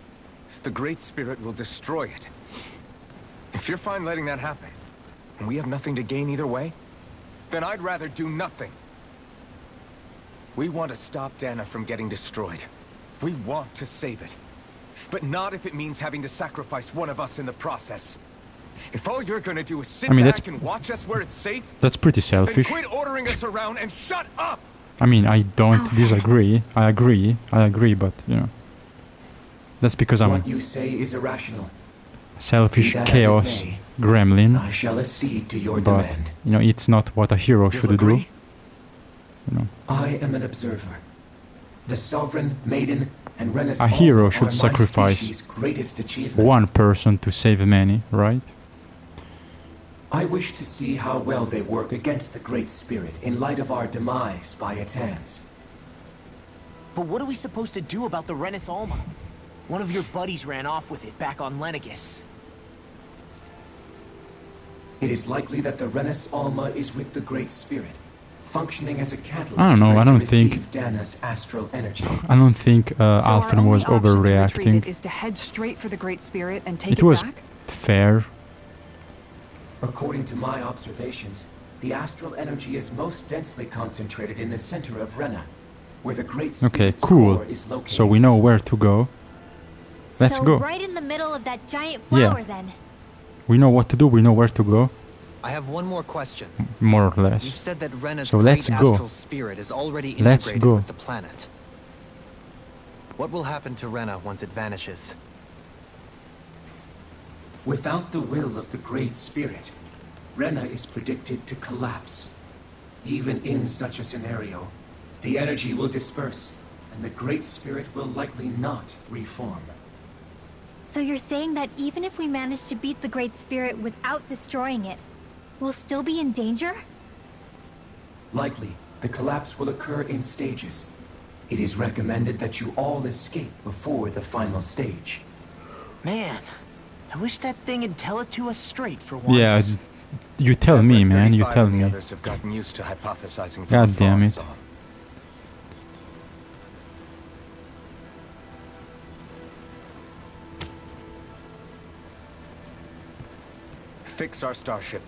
The Great Spirit will destroy it. If you're fine letting that happen, and we have nothing to gain either way, then I'd rather do nothing. We want to stop Dana from getting destroyed. We want to save it. But not if it means having to sacrifice one of us in the process. If all you're gonna do is sit I mean, back that's- and watch us where it's safe, That's pretty then selfish. quit ordering us around and shut up! I mean, I don't disagree. I agree, but, you know. That's because I'm What a you say is irrational. selfish Be that as it chaos may, gremlin. I shall accede to your But, demand. you know, it's not what a hero should do. You know. I am an observer. The Sovereign, Maiden, and Renis A hero Alma should are my sacrifice species' greatest achievement. one person to save many, right? I wish to see how well they work against the Great Spirit in light of our demise by its hands. But what are we supposed to do about the Renis Alma? One of your buddies ran off with it back on Lenegus. It is likely that the Renis Alma is with the Great Spirit, functioning as a catalyst I don't know, for it I to don't think- receive Dana's astral energy. I don't think So our Alphen only was option to retrieve overreacting. it is to head straight for the Great Spirit and take It it was back? fair. According to my observations, the astral energy is most densely concentrated in the center of Rena, where the Great Okay, Spirit's cool. core is located. So we know where to go. Let's so go. right in the middle of that giant Yeah. flower then. We know what to do, we know where to go, I have one more question. more or less. You've said that Rena's So great let's go. astral spirit is already Let's integrated go. with the planet. What will happen to Rena once it vanishes? Without the will of the Great Spirit, Rena is predicted to collapse. Even in such a scenario, the energy will disperse, and the Great Spirit will likely not reform. So you're saying that even if we manage to beat the Great Spirit without destroying it, we'll still be in danger? Likely, the collapse will occur in stages. It is recommended that you all escape before the final stage. Man, I wish that thing would tell it to us straight for once. Yeah, you tell me, man, you 35 tell of the me. others have gotten used to hypothesizing from God afar, damn is it. all. Fix our starship.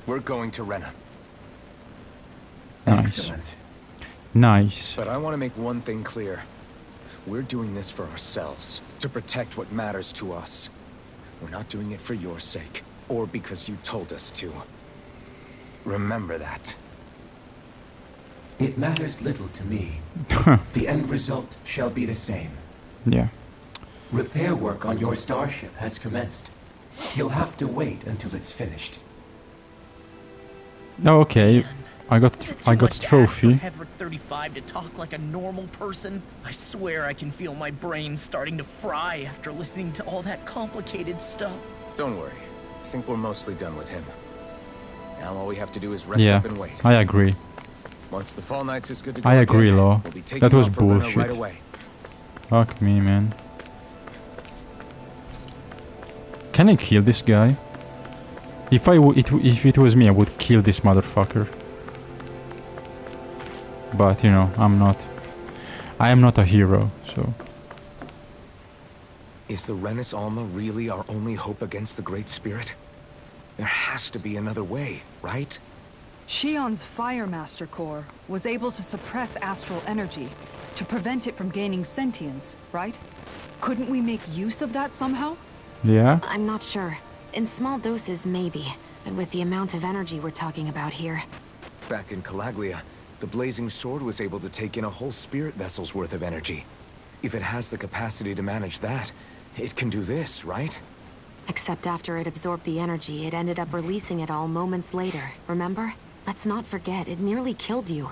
We're going to Rena. Nice. Excellent. Nice. But I want to make one thing clear. We're doing this for ourselves, to protect what matters to us. We're not doing it for your sake, or because you told us to. Remember that. It matters little to me. The end result shall be the same. Yeah. Repair work on your starship has commenced. You'll have to wait until it's finished. Oh, okay. I got a trophy. Everett 35 to talk like a normal person. I swear I can feel my brain starting to fry after listening to all that complicated stuff. Don't worry. I think we're mostly done with him. Now all we have to do is rest Yeah, up and wait. I agree. Once the Fall Knights is good to go I agree, again, Law. we'll be taking That was off for Rena bullshit. right away. Fuck me, man. Can I kill this guy? If if it was me, I would kill this motherfucker. But you know, I'm not. I am not a hero, so. Is the Renis Alma really our only hope against the Great Spirit? There has to be another way, right? Shion's Fire Master Core was able to suppress astral energy to prevent it from gaining sentience, right? Couldn't we make use of that somehow? Yeah? I'm not sure. In small doses, maybe. And with the amount of energy we're talking about here. Back in Calaglia, the Blazing Sword was able to take in a whole spirit vessel's worth of energy. If it has the capacity to manage that, it can do this, right? Except after it absorbed the energy, it ended up releasing it all moments later, remember? Let's not forget, it nearly killed you.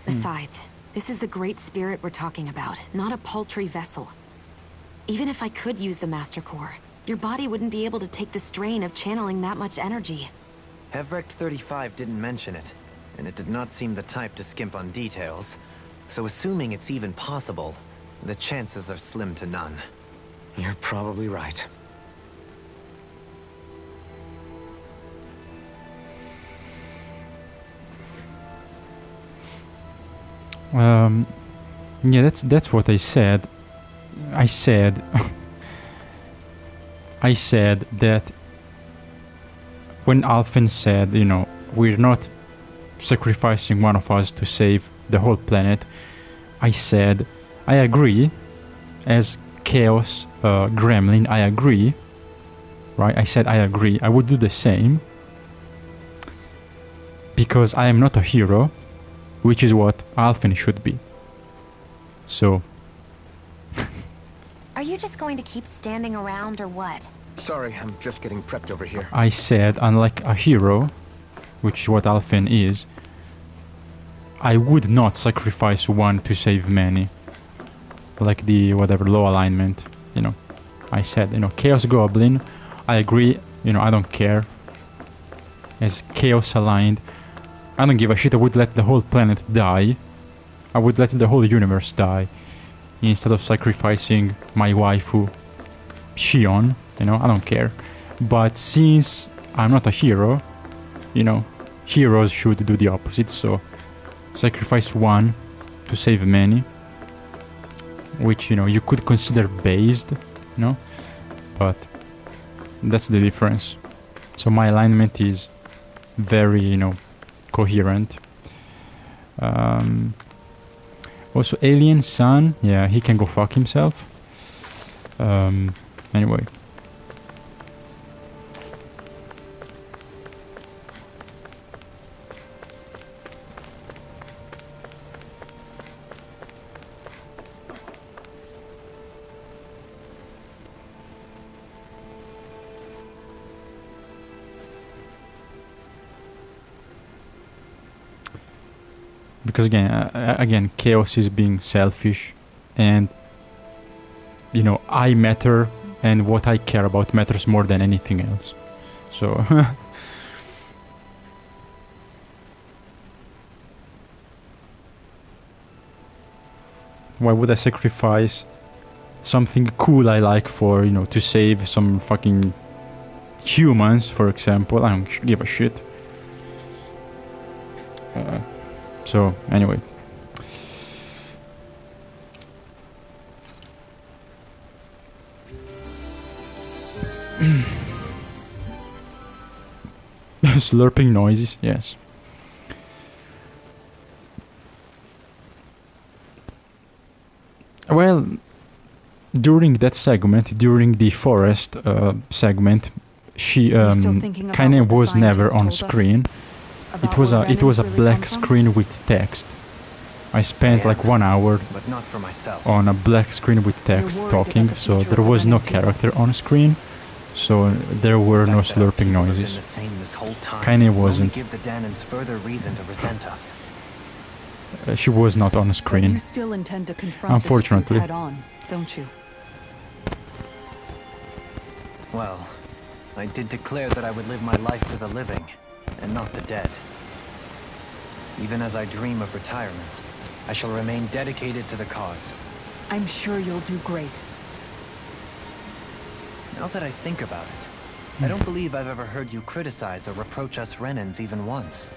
Besides, this is the Great Spirit we're talking about, not a paltry vessel. Even if I could use the Master Core, your body wouldn't be able to take the strain of channeling that much energy. Hevrecht 35 didn't mention it, and it did not seem the type to skimp on details. So assuming it's even possible, the chances are slim to none. You're probably right. Yeah, that's what I said. I said that when Alphen said, you know, we're not sacrificing one of us to save the whole planet, I said, I agree, as Chaos Gremlin, I agree, right? I said I agree, I would do the same, because I am not a hero, which is what Alphen should be. So... Are you just going to keep standing around or what? Sorry, I'm just getting prepped over here. I said, unlike a hero, which is what Alphen is, I would not sacrifice one to save many. Like the, whatever, low alignment, you know. I said, you know, Chaos Goblin, I agree, you know, I don't care. As Chaos aligned, I don't give a shit, I would let the whole planet die. I would let the whole universe die. Instead of sacrificing my waifu, Shion, you know, I don't care. But since I'm not a hero, you know, heroes should do the opposite, so sacrifice one to save many, which, you know, you could consider based, you know, but that's the difference. So my alignment is very, you know, coherent. Also, Alien Sun, yeah, he can go fuck himself. Anyway. Because again, Chaos is being selfish, and you know, I matter, and what I care about matters more than anything else. So why would I sacrifice something cool I like for, you know, to save some fucking humans, for example? I don't give a shit. So, anyway. Slurping noises, yes. Well, during that segment, during the forest segment, she Kaine was never on screen. It was a black screen with text. I spent like 1 hour but not for myself. on a black screen with text talking, so there was no character on screen, so there were no slurping noises. Kaine wasn't. Give the Danans further reason to resent us. She was not on screen. But you still intend to confront Unfortunately. this truth head on, don't you? Well, I did declare that I would live my life for the living, and not the dead. Even as I dream of retirement, I shall remain dedicated to the cause. I'm sure you'll do great. Now that I think about it, I don't believe I've ever heard you criticize or reproach us Renans even once.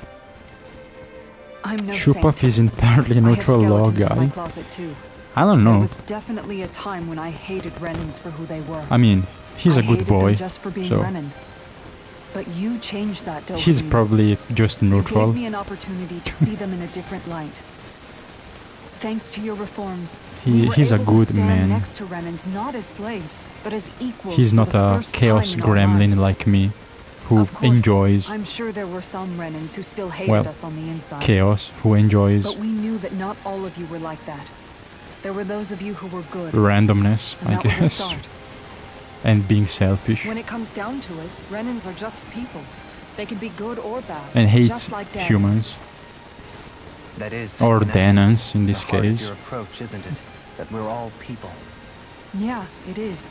I'm no Shupaf saint. is entirely a neutral law skeletons in my guy. closet too. I don't There know. was definitely a time when I hated Renans for who they were. I mean, he's a good hated boy, them just for being so Renan. But you changed that, Dohalim. he's probably just You neutral. gave me an opportunity to see them in a different light. Thanks to your reforms, He's a able good to stand man. next to Renans not as slaves, but as equals. He's for not the a first chaos time in our gremlin lives. like me, who Of course, enjoys I'm sure there were some Renans who still hated well, us on the inside. chaos, who enjoys But we knew that not all of you were like that. There were those of you who were good. randomness, and I that was a guess, start. and being selfish, When it comes down to it, Renans are just people. They can be good or bad, and hates just like Danans. humans. That is, Or in Danans, essence, in this the heart case. of your approach, isn't it? That we're all people. Yeah, it is.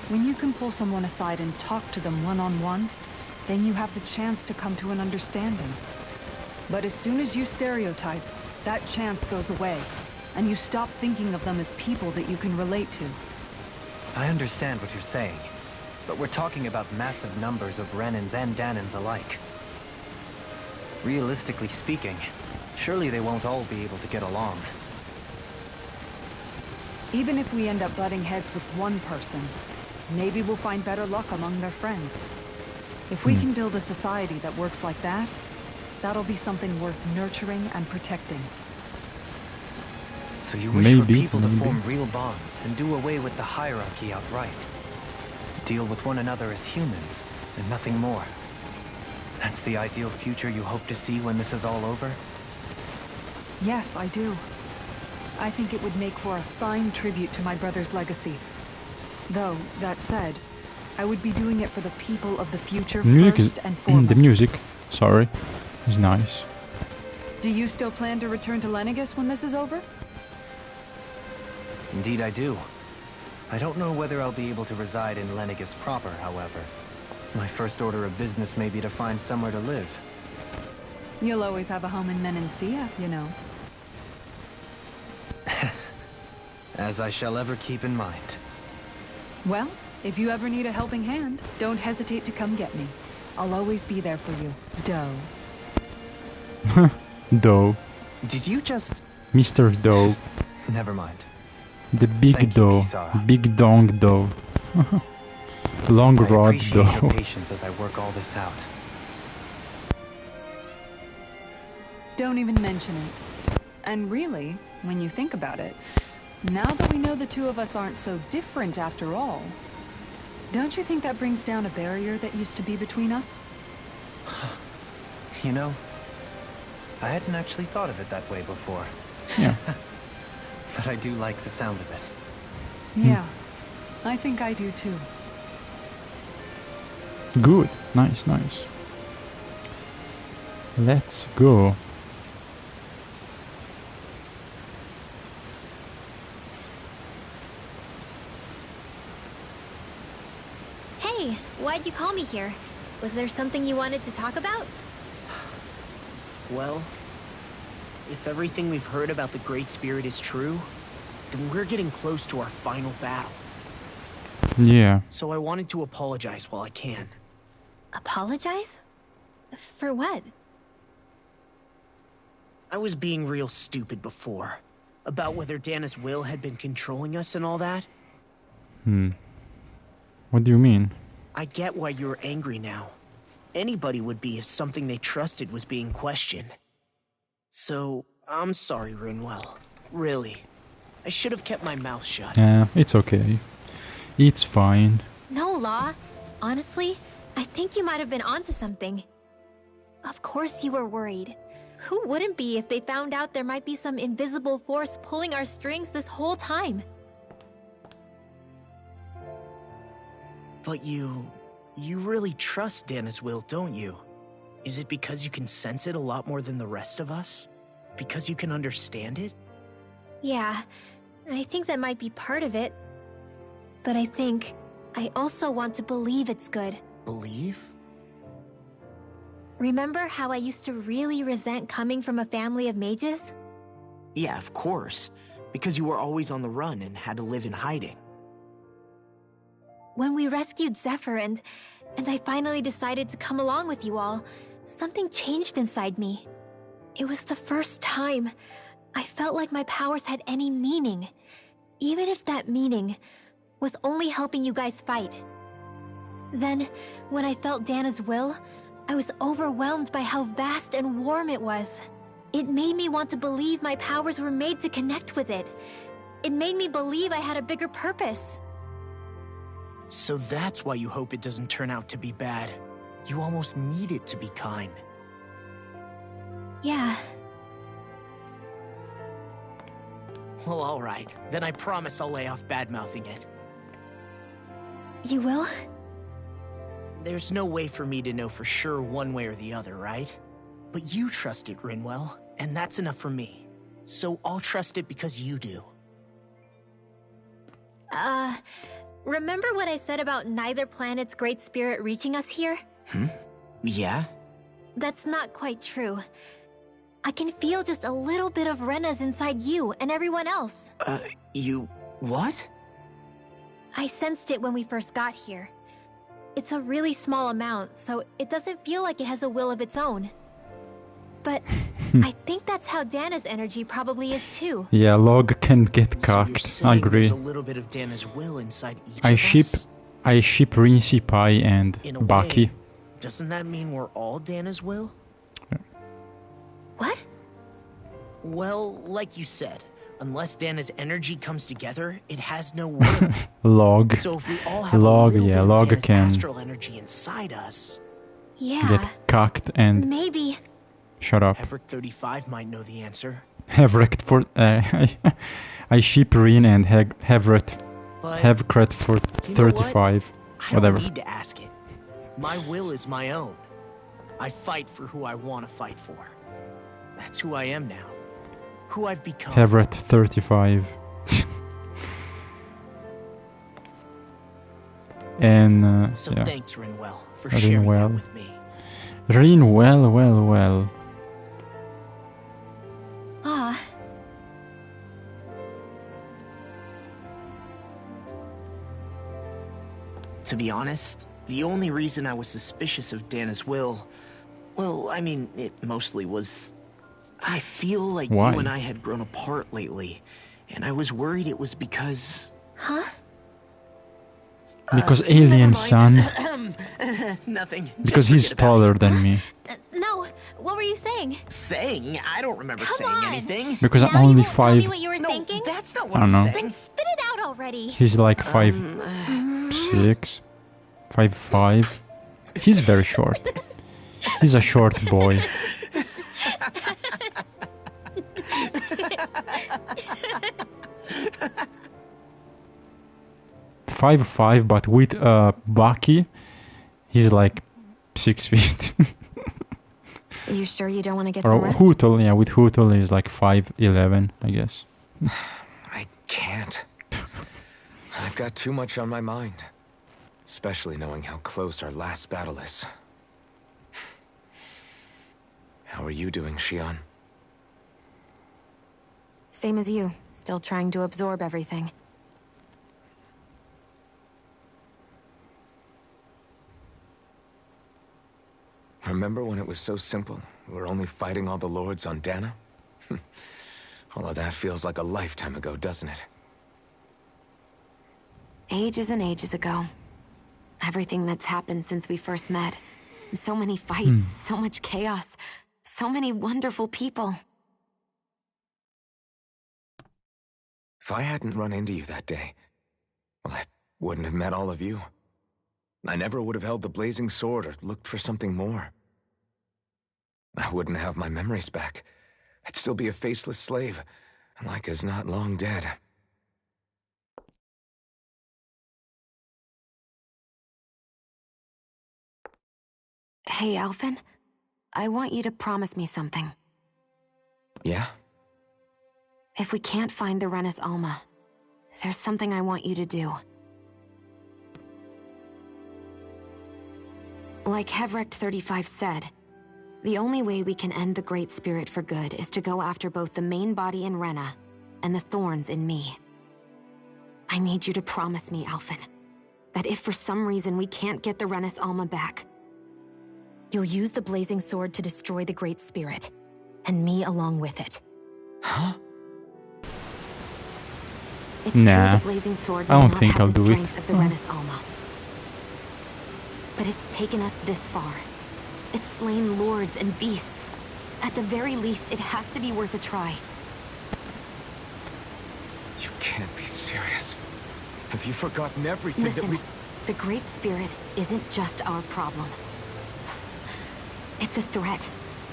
When you can pull someone aside and talk to them one-on-one, then you have the chance to come to an understanding. But as soon as you stereotype, that chance goes away, and you stop thinking of them as people that you can relate to. I understand what you're saying, but we're talking about massive numbers of Renans and Danans alike. Realistically speaking, surely they won't all be able to get along. Even if we end up butting heads with one person, maybe we'll find better luck among their friends. If we can build a society that works like that, that'll be something worth nurturing and protecting. So you wish for Maybe, people to maybe. form real bonds and do away with the hierarchy outright. To deal with one another as humans, and nothing more. That's the ideal future you hope to see when this is all over? Yes, I do. I think it would make for a fine tribute to my brother's legacy. Though, that said, I would be doing it for the people of the future Music is first and foremost. the music. Sorry, is nice. Do you still plan to return to Lenegis when this is over? Indeed I do. I don't know whether I'll be able to reside in Lenegis proper, however. My first order of business may be to find somewhere to live. You'll always have a home in Menancia, you know. As I shall ever keep in mind. Well, if you ever need a helping hand, don't hesitate to come get me. I'll always be there for you, Doe. Doe. Did you just... Mr. Doe. Never mind. The big Thank you, Doe. Kisara. Big dong Doe. Long I rod appreciate your Doe. patience as I work all this out. Don't even mention it. And really, when you think about it, now that we know the two of us aren't so different after all, don't you think that brings down a barrier that used to be between us? You know, I hadn't actually thought of it that way before. Yeah. But I do like the sound of it. Yeah, I think I do too. Good. Nice, nice. Let's go. Hey, why'd you call me here? Was there something you wanted to talk about? Well, if everything we've heard about the Great Spirit is true, then we're getting close to our final battle. Yeah. So I wanted to apologize while I can. Apologize? For what? I was being real stupid before. About whether Dana's will had been controlling us and all that. What do you mean? I get why you're angry now. Anybody would be if something they trusted was being questioned. So, I'm sorry, Rinwell. Really. I should have kept my mouth shut. Yeah, it's okay. It's fine. No, Law. Honestly, I think you might have been onto something. Of course you were worried. Who wouldn't be if they found out there might be some invisible force pulling our strings this whole time? But you really trust Dana's will, don't you? Is it because you can sense it a lot more than the rest of us? Because you can understand it? Yeah, I think that might be part of it. But I think I also want to believe it's good. Believe? Remember how I used to really resent coming from a family of mages? Yeah, of course. Because you were always on the run and had to live in hiding. When we rescued Zephyr and I finally decided to come along with you all, something changed inside me. It was the first time I felt like my powers had any meaning, even if that meaning was only helping you guys fight. Then, when I felt Dana's will, I was overwhelmed by how vast and warm it was. It made me want to believe my powers were made to connect with it. It made me believe I had a bigger purpose. So that's why you hope it doesn't turn out to be bad. You almost need it to be kind. Yeah. Well, alright. Then I promise I'll lay off bad-mouthing it. You will? There's no way for me to know for sure one way or the other, right? But you trust it, Rinwell, and that's enough for me. So I'll trust it because you do. Remember what I said about neither planet's great spirit reaching us here? Yeah? That's not quite true. I can feel just a little bit of Rena's inside you and everyone else. You... what? I sensed it when we first got here. It's a really small amount, so it doesn't feel like it has a will of its own. But I think that's how Dana's energy probably is too. Yeah, Log can get cocked. I agree. There's a little bit of Dana's will inside each I of ship Principi and In a Baki. way, doesn't that mean we're all Dana's will? Yeah. What? Well, like you said, unless Dana's energy comes together, it has no will. Log. So if we all have Log, a little yeah, bit Log of Dana's can astral energy inside us, Yeah. get cocked and Maybe. shut up. Heverick 35 might know the answer. Hevret for I ship Rin and Hevret But Hevkret for you know what? 35. I Whatever. don't need to ask it. My will is my own. I fight for who I want to fight for. That's who I am now. Who I've become. Hevret 35. And So yeah. thanks, Rinwell, for sharing that with me. Rinwell, well. Ah. To be honest, the only reason I was suspicious of Dana's will, well, I mean, it mostly was... I feel like Why? you and I had grown apart lately, and I was worried it was because... Huh? Because alien son. Nothing. Because Just he's forget about taller it. than me. No, what were you saying? Saying? I don't remember saying anything. Because I'm Now you only won't tell me 5. what you were thinking? That's not I what don't know. Then spit it out already. He's like 5'6", 5'5". He's very short. He's a short boy. 5'5", but with Baki, he's like 6 feet. You sure you don't want to get Or some rest? Hootle, yeah, with Hootle he's like 5'11", I guess. I can't. I've got too much on my mind. Especially knowing how close our last battle is. How are you doing, Xion? Same as you, still trying to absorb everything. Remember when it was so simple? We were only fighting all the lords on Dana? All of that feels like a lifetime ago, doesn't it? Ages and ages ago. Everything that's happened since we first met. So many fights, so much chaos, so many wonderful people. If I hadn't run into you that day, well, I wouldn't have met all of you. I never would have held the blazing sword or looked for something more. I wouldn't have my memories back. I'd still be a faceless slave, like as not long dead. Hey, Alphen. I want you to promise me something. Yeah? If we can't find the Renis Alma, there's something I want you to do. Like Hevrecht 35 said, The only way we can end the Great Spirit for good is to go after both the main body in Rena and the thorns in me. I need you to promise me, Alphen, that if for some reason we can't get the Renis Alma back, you'll use the Blazing Sword to destroy the Great Spirit, and me along with it. Huh? It's Nah, true the Blazing Sword I don't may think not I'll have the do it. strength of the Renis Alma. But it's taken us this far. It's slain lords and beasts. At the very least, it has to be worth a try. You can't be serious. Have you forgotten everything Listen, that we... the Great Spirit isn't just our problem. It's a threat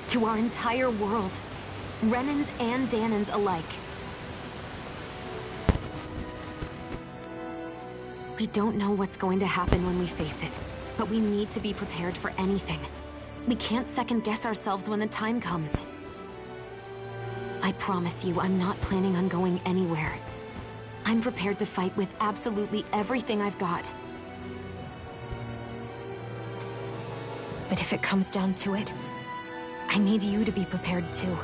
to our entire world. Renans and Dahnans alike. We don't know what's going to happen when we face it, but we need to be prepared for anything. We can't second-guess ourselves when the time comes. I promise you, I'm not planning on going anywhere. I'm prepared to fight with absolutely everything I've got. But if it comes down to it, I need you to be prepared too.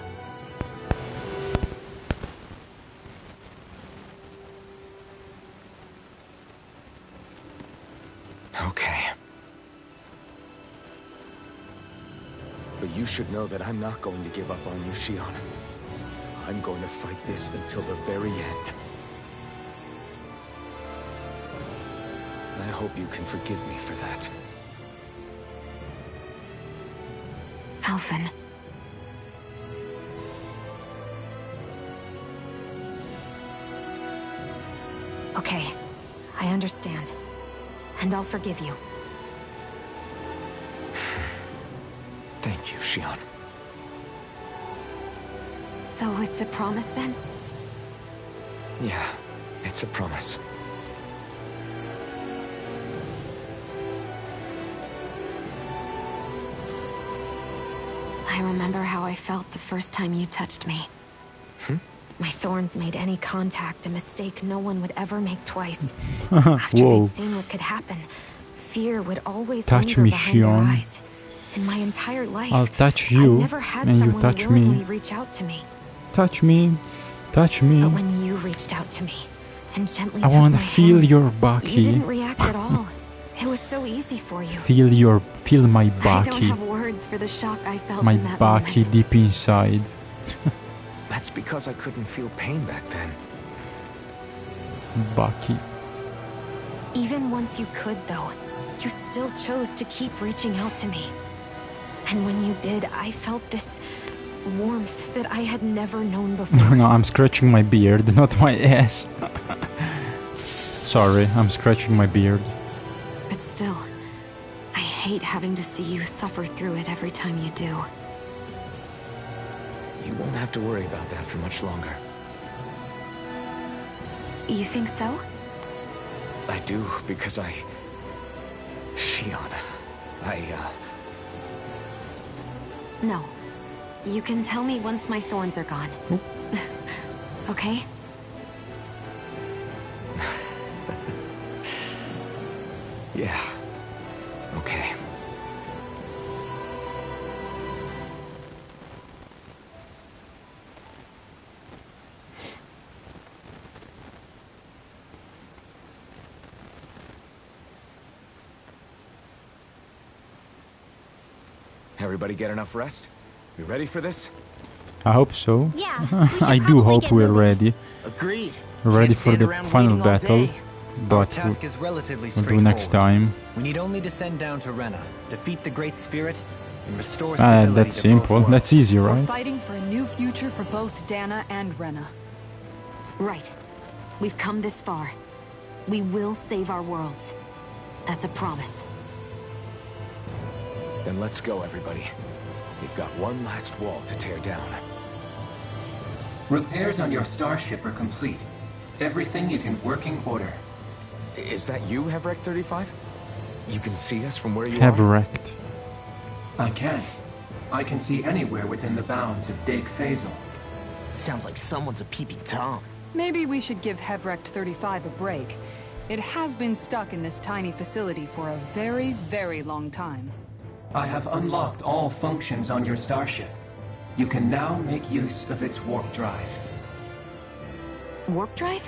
Okay. But you should know that I'm not going to give up on you, Shionne. I'm going to fight this until the very end. I hope you can forgive me for that. Alphen. Okay, I understand. And I'll forgive you. Thank you, Shionne. So it's a promise then? Yeah, it's a promise. I remember how I felt the first time you touched me. My thorns made any contact a mistake no one would ever make twice. After Whoa. they'd seen what could happen, fear would always Touch linger me, behind their Shionne. eyes. In my entire life, I'll touch I you, never had and you someone touch willingly me. reach out to me. Touch me. Touch me. But when you reached out to me and gently I took want my to feel hand, your you Baki. didn't react at all. It was so easy for you. Feel my I don't Baki. have words for the shock I felt My in that Baki moment. deep inside. That's because I couldn't feel pain back then. Baki. Even once you could, though, you still chose to keep reaching out to me. And when you did, I felt this warmth that I had never known before. No, I'm scratching my beard, not my ass. Sorry, I'm scratching my beard. But still, I hate having to see you suffer through it every time you do. You won't have to worry about that for much longer. You think so? I do, because Shionne, No. You can tell me once my thorns are gone. Okay? Yeah. Okay. Everybody get enough rest? You ready for this? I hope so. Yeah, we should I do probably hope get we're moving. ready. Agreed. Ready Can't for stand the around final waiting all battle. day. Our But task is relatively we'll do next straightforward. time. We need only descend down to Rena, defeat the Great Spirit, and restore stability That's to simple. both worlds. That's easy, We're right? fighting for a new future for both Dana and Rena. Right. We've come this far. We will save our worlds. That's a promise. Then let's go, everybody. We've got one last wall to tear down. Repairs on your starship are complete. Everything is in working order. Is that you, Hevrek 35? You can see us from where you Have are? wrecked. I can. I can see anywhere within the bounds of Dake Faisal. Sounds like someone's a peeping Tom. Maybe we should give Hevrect 35 a break. It has been stuck in this tiny facility for a very, very long time. I have unlocked all functions on your starship. You can now make use of its warp drive. Warp drive?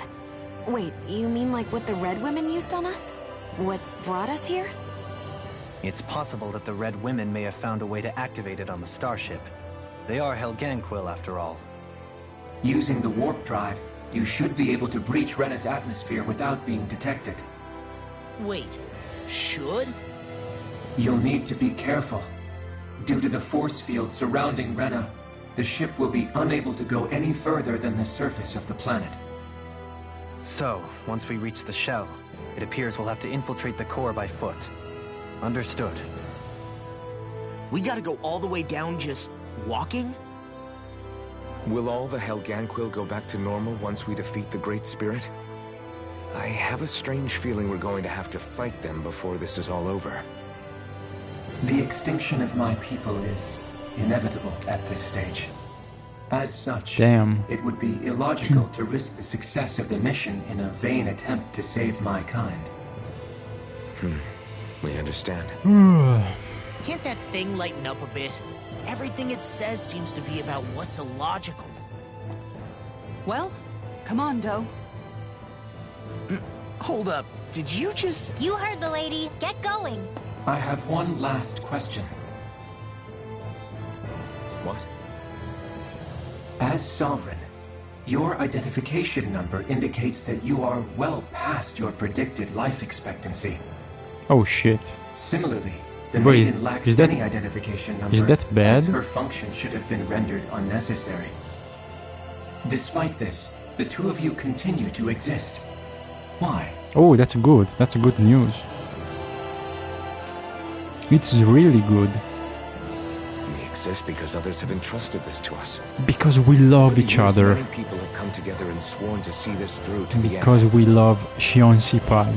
Wait, you mean like what the Red Women used on us? What brought us here? It's possible that the Red Women may have found a way to activate it on the starship. They are Helganquil, after all. Using the warp drive, you should be able to breach Rena's atmosphere without being detected. Wait, should? You'll need to be careful. Due to the force field surrounding Rena, the ship will be unable to go any further than the surface of the planet. So, once we reach the shell, it appears we'll have to infiltrate the core by foot. Understood. We gotta go all the way down just walking? Will all the Helganquil go back to normal once we defeat the Great Spirit? I have a strange feeling we're going to have to fight them before this is all over. The extinction of my people is inevitable at this stage. As such, Damn. it would be illogical to risk the success of the mission in a vain attempt to save my kind. We understand. Can't that thing lighten up a bit? Everything it says seems to be about what's illogical. Well, come on, Doe. Hold up, did you just... You heard the lady. Get going. I have one last question. What? As Sovereign, your identification number indicates that you are well past your predicted life expectancy. Oh shit. Similarly, the Wait, maiden lacks is that- any identification number, is that bad? as her function should have been rendered unnecessary. Despite this, the two of you continue to exist. Why? Oh, that's good. That's good news. It's really good. We exist because others have entrusted this to us. Because we love Over the each years, other. Many people have come together and sworn to see this through to the end. Because we love Shionsi Pai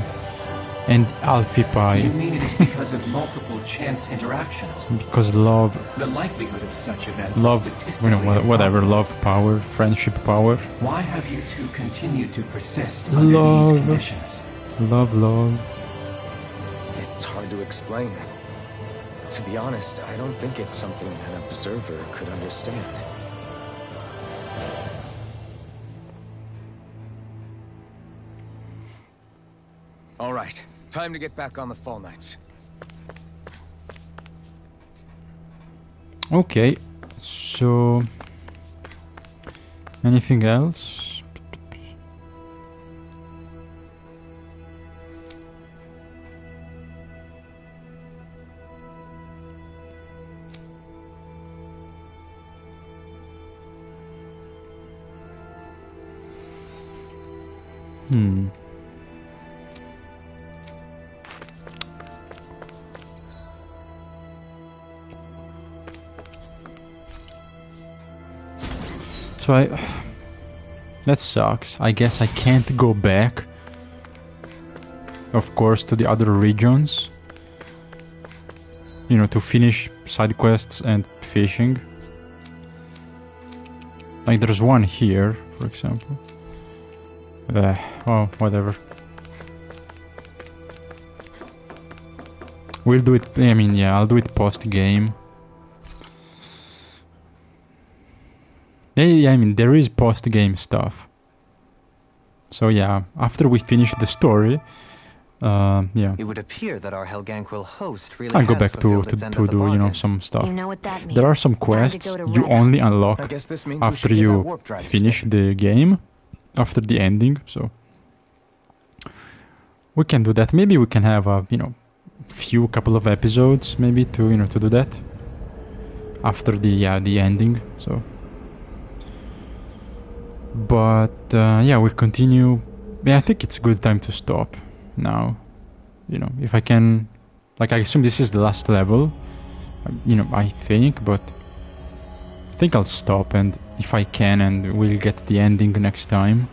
and Alfie Pai. You mean it is because of multiple chance interactions? Because love, The likelihood of such events love, is you statistically know, whatever, improbable. love power, friendship power. Why have you two continued to persist under these Love, conditions? love. It's hard to explain. To be honest, I don't think it's something an observer could understand. All right, time to get back on the Fall Knights. Okay, so anything else? So that sucks. I guess I can't go back, of course, to the other regions, you know, to finish side quests and fishing. Like there's one here, for example. Oh, whatever. We'll do it, I mean, yeah, I'll do it post-game. Yeah, I mean, there is post-game stuff. So yeah, after we finish the story, yeah. It would appear that our Helganquil host really I'll go has back to fulfilled its end of the do, you know, bargain. some stuff. You know what that There are means. some Time to quests go to you Rena. only unlock I guess this means we after should give that you warp drive a finish the game, after the ending, so... We can do that. Maybe we can have a, you know, couple of episodes, maybe, to, you know, to do that. After the ending, so... But, yeah, we'll continue. Yeah, I think it's a good time to stop now. You know, if I can... Like, I assume this is the last level. You know, I think, but... I think I'll stop, and if I can, and we'll get the ending next time.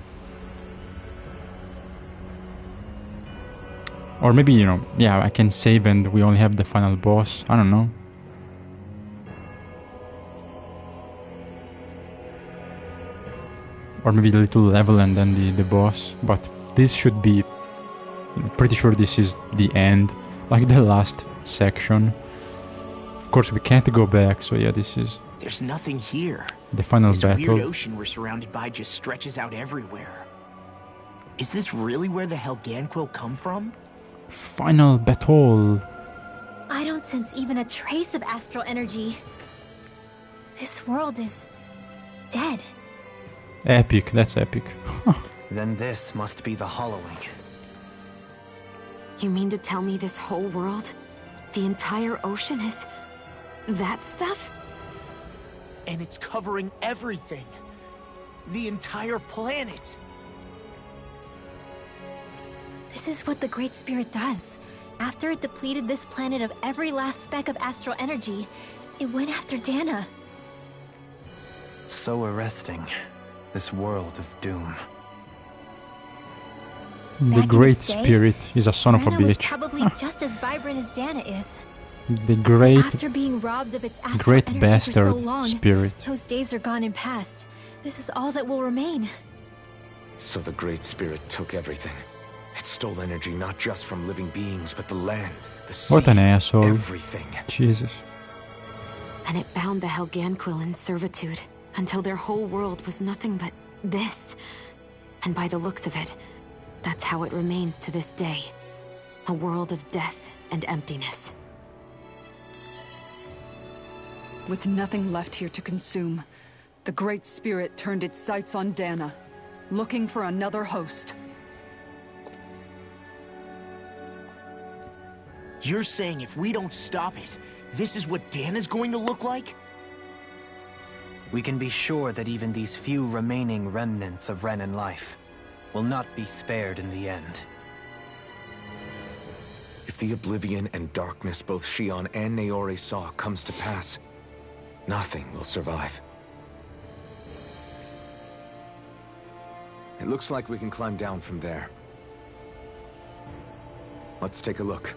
Or maybe, you know, yeah, I can save and we only have the final boss. I don't know. Or maybe the little level and then the boss. But this should be... I'm pretty sure this is the end. Like the last section. course, we can't go back, so yeah, this is There's nothing here. the final This battle. weird ocean we're surrounded by just stretches out everywhere. Is this really where the Helganquil come from? Final battle. I don't sense even a trace of astral energy. This world is dead. Epic, that's epic. Then this must be the Hollowing. You mean to tell me this whole world, the entire ocean is that stuff? And it's covering everything. The entire planet. This is what the Great Spirit does. After it depleted this planet of every last speck of astral energy, it went after Dana. So arresting. This world of doom. The Great Spirit is a son of a Rena was bitch. probably just as vibrant as Dana is. The great, After being robbed of its astral great energy bastard for so long, spirit. those days are gone and past. This is all that will remain. So the Great Spirit took everything. It stole energy not just from living beings, but the land, the sea, What an asshole. everything. Jesus. And it bound the Helganquil in servitude until their whole world was nothing but this. And by the looks of it, that's how it remains to this day. A world of death and emptiness. With nothing left here to consume, the Great Spirit turned its sights on Dana, looking for another host. You're saying if we don't stop it, this is what Dana's going to look like? We can be sure that even these few remaining remnants of Renan life will not be spared in the end. If the oblivion and darkness both Shion and Naori saw comes to pass, nothing will survive. It looks like we can climb down from there. Let's take a look.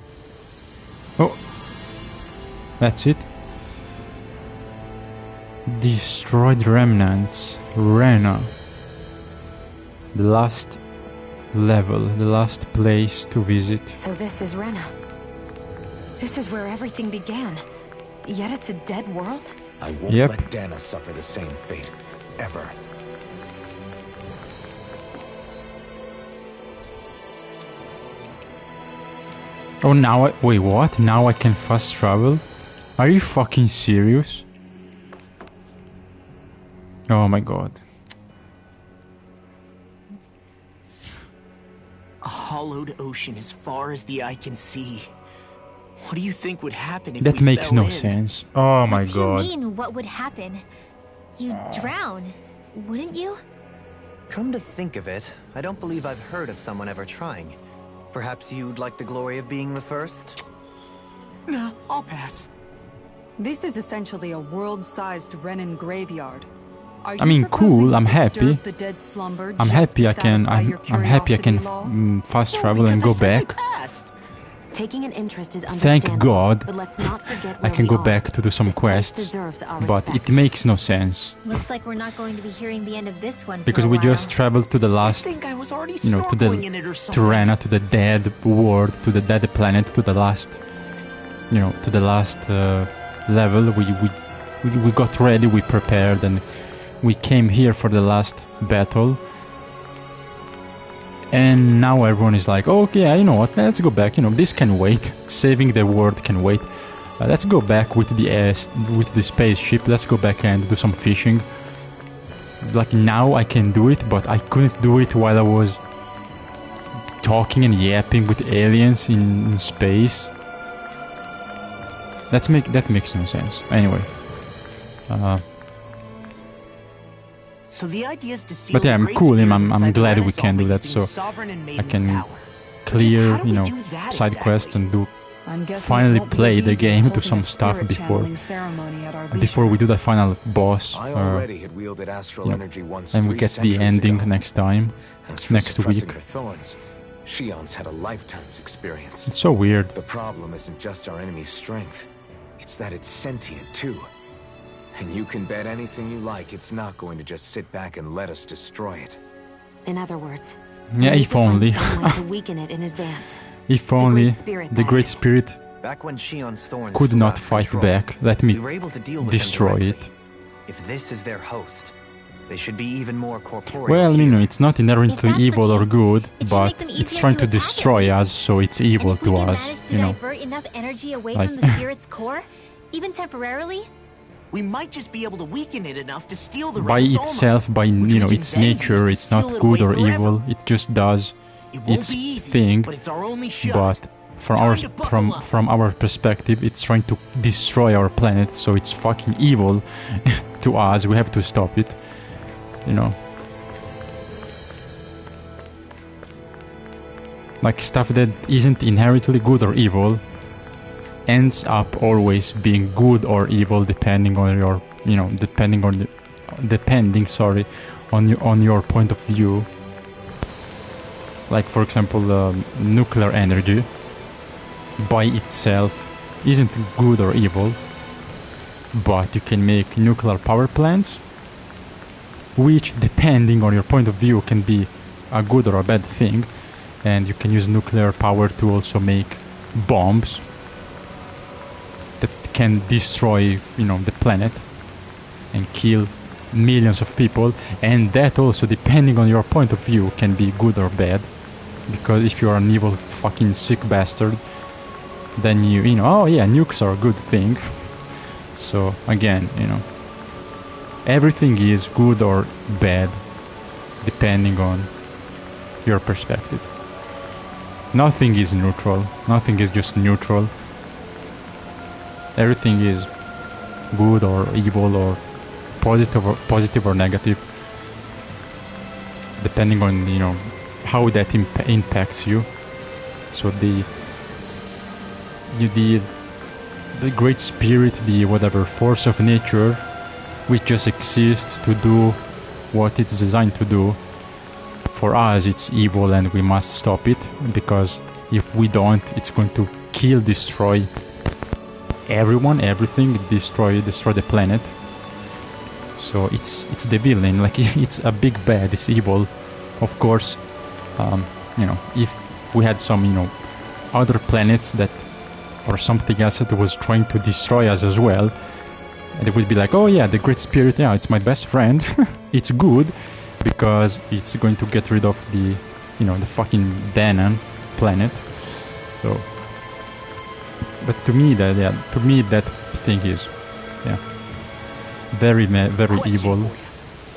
Oh, that's it. Destroyed remnants. Rena. The last level, the last place to visit. So this is Rena. This is where everything began. Yet it's a dead world? I won't Yep. let Dana suffer the same fate, ever. Oh, now wait, what? Now I can fast travel? Are you fucking serious? Oh my god. A hollowed ocean as far as the eye can see. What do you think would happen if That we makes fell no in? sense. Oh my What do you god. mean, what would happen? You'd drown, wouldn't you? Come to think of it, I don't believe I've heard of someone ever trying. Perhaps you'd like the glory of being the first? No, I'll pass. This is essentially a world-sized Renan graveyard. Are I mean, you proposing cool. to I'm happy. disturb the dead slumber I'm just happy to I can. satisfy your I'm happy I can curiosity law? fast travel and go back. Taking an interest is Thank understandable, God but let's not forget I where can we go are. back to do some This place quests, deserves our but respect. it makes no sense Looks like we're not going to be hearing the end of this one for because a we while. just traveled to the last, think I was already you know, to the snorkeling in it or to something. Rena, to the dead world, to the dead planet, to the last, you know, to the last level. We got ready, we prepared, and we came here for the last battle. And now everyone is like, oh, okay, yeah, you know what, let's go back, you know, this can wait, saving the world can wait. Let's go back with the spaceship, let's go back and do some fishing. Like, now I can do it, but I couldn't do it while I was talking and yapping with aliens in space. That makes no sense. Anyway. So the idea is to seal But yeah, the I'm Great cool. Spirit I'm inside the glad we Renaissance can do that, using so Sovereign and I Maiden's can power. clear, how do you we know, do that side exactly? quests and do I'm guessing it finally won't be play as the easy as game, do holding some a stuff spirit before channeling ceremony at our before we do the final boss. I already had wielded astral energy once and we 3 get the centuries ending ago. next time, As for next suppressing week. her thorns, Shion's had a lifetime's experience. It's so weird. The problem isn't just our enemy's strength. It's that it's sentient, too. And you can bet anything you like it's not going to just sit back and let us destroy it. In other words, Yeah, we need if to find only. some way to weaken it in advance. If only Spirit, the that Great is. Spirit Back when Shion's thorns could flew not out of fight control, back. Let me we were able to deal with destroy them it. directly. If this is their host, they should be even more corporeal. Well, here. it's not inherently evil or good, but it's trying to destroy us, so it's evil to us, you know. Divert enough energy away Like- from the spirit's core, even temporarily. We might just be able to weaken it enough to steal the By Red Soma. itself, by its nature, it's not good or evil. It just does its thing. but it's our only shot. But from our perspective, it's trying to destroy our planet, so it's fucking evil to us. We have to stop it, you know. Like stuff that isn't inherently good or evil ends up always being good or evil depending on your, depending on your point of view. Like for example, nuclear energy by itself isn't good or evil, but you can make nuclear power plants, which depending on your point of view can be a good or a bad thing. And you can use nuclear power to also make bombs that can destroy, the planet and kill millions of people. And that also, depending on your point of view, can be good or bad. Because if you're an evil fucking sick bastard, then oh yeah, nukes are a good thing. So again, everything is good or bad depending on your perspective. Nothing is neutral. Nothing is just neutral. Everything is good or evil or positive or negative, depending on how that impacts you. So the great spirit, the whatever force of nature, which just exists to do what it's designed to do. For us, it's evil and we must stop it, because if we don't, it's going to kill, destroy everyone, everything, destroy the planet. So it's the villain, like it's a big bad, it's evil. Of course, if we had some, other planets that, or something else that was trying to destroy us as well, and it would be like, oh yeah, the great spirit, yeah, it's my best friend, it's good, because it's going to get rid of the, the fucking Danan planet. So, but to me that thing is, very evil.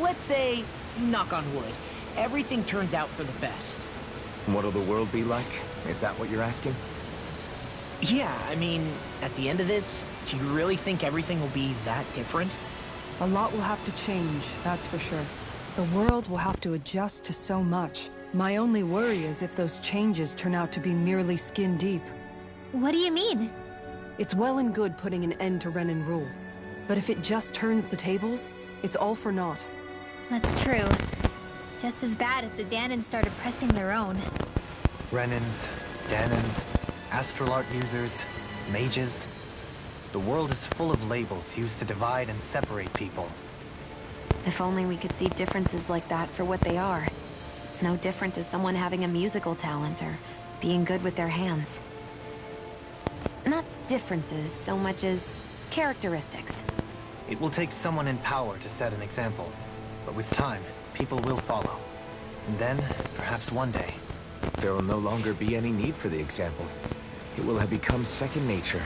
Let's say, knock on wood, everything turns out for the best. What'll the world be like? Is that what you're asking? Yeah, I mean, at the end of this, do you really think everything will be that different? A lot will have to change, that's for sure. The world will have to adjust to so much. My only worry is if those changes turn out to be merely skin deep. What do you mean? It's well and good putting an end to Renan rule. But if it just turns the tables, it's all for naught. That's true. Just as bad if the Danans started pressing their own. Renans, Danans, astral art users, mages. The world is full of labels used to divide and separate people. If only we could see differences like that for what they are. No different to someone having a musical talent or being good with their hands. Not differences so much as characteristics. It will take someone in power to set an example. But with time, people will follow. And then, perhaps one day, there will no longer be any need for the example. It will have become second nature.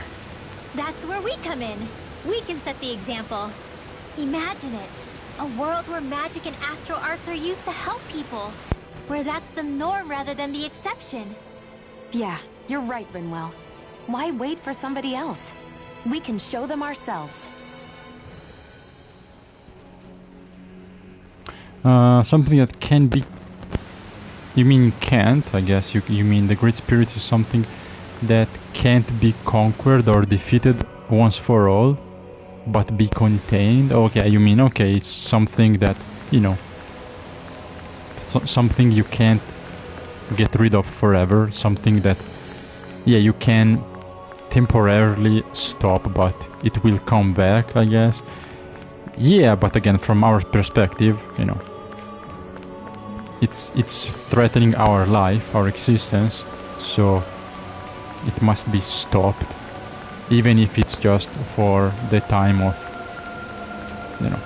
That's where we come in. We can set the example. Imagine it. A world where magic and astral arts are used to help people. Where that's the norm rather than the exception. Yeah, you're right, Rinwell. Why wait for somebody else? We can show them ourselves. Something that can be... You mean can't, I guess. You mean the Great Spirit is something that can't be conquered or defeated once for all, but be contained? Okay, you mean, okay, it's something that, something you can't get rid of forever, something that, yeah, you can temporarily stop, but it will come back, I guess. Yeah, but again, from our perspective, it's threatening our life, our existence, so it must be stopped. even if it's just for the time of, you know,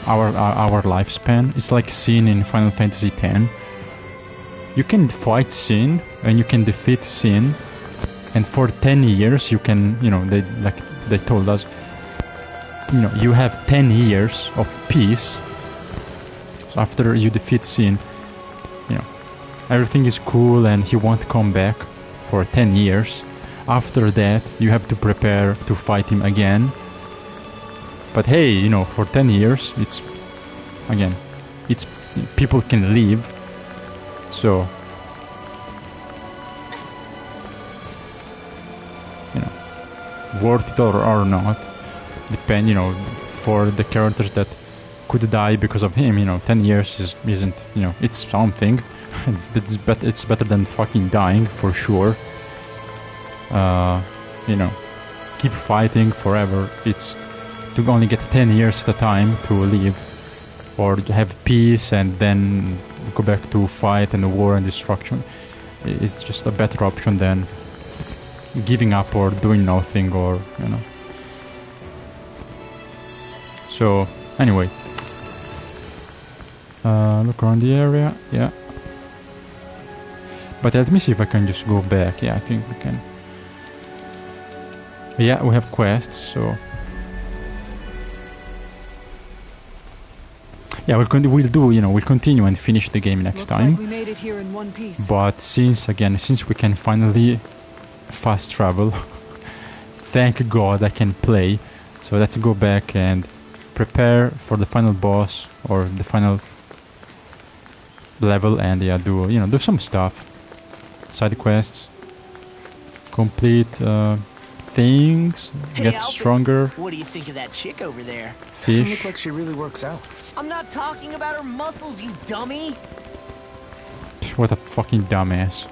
our lifespan. It's like Sin in Final Fantasy X. You can fight Sin and you can defeat Sin, and for 10 years you can, you know, they told us, you know, you have 10 years of peace. So after you defeat Sin, you know, everything is cool and he won't come back for 10 years. After that, you have to prepare to fight him again. But hey, you know, for 10 years, it's, again, it's, people can leave. So, you know, worth it or not, depend, you know, for the characters that could die because of him, you know, 10 years isn't, you know, it's something. It's better than fucking dying, for sure. You know, keep fighting forever. It's to only get 10 years at a time to leave, or to have peace and then go back to fight and war and destruction. It's just a better option than giving up or doing nothing, or, you know. So anyway, look around the area. Yeah, but let me see if I can just go back. Yeah, I think we can. Yeah, we have quests, so yeah, we'll do, you know, we'll continue and finish the game next time. Like we made it here in one piece. But since we can finally fast travel, thank God I can play. So let's go back and prepare for the final boss or the final level, and yeah, do some stuff, side quests, complete things, get Alfred, stronger. What do you think of that chick over there? Doesn't Fish. look like she really works out. I'm not talking about her muscles, you dummy. What a fucking dumbass.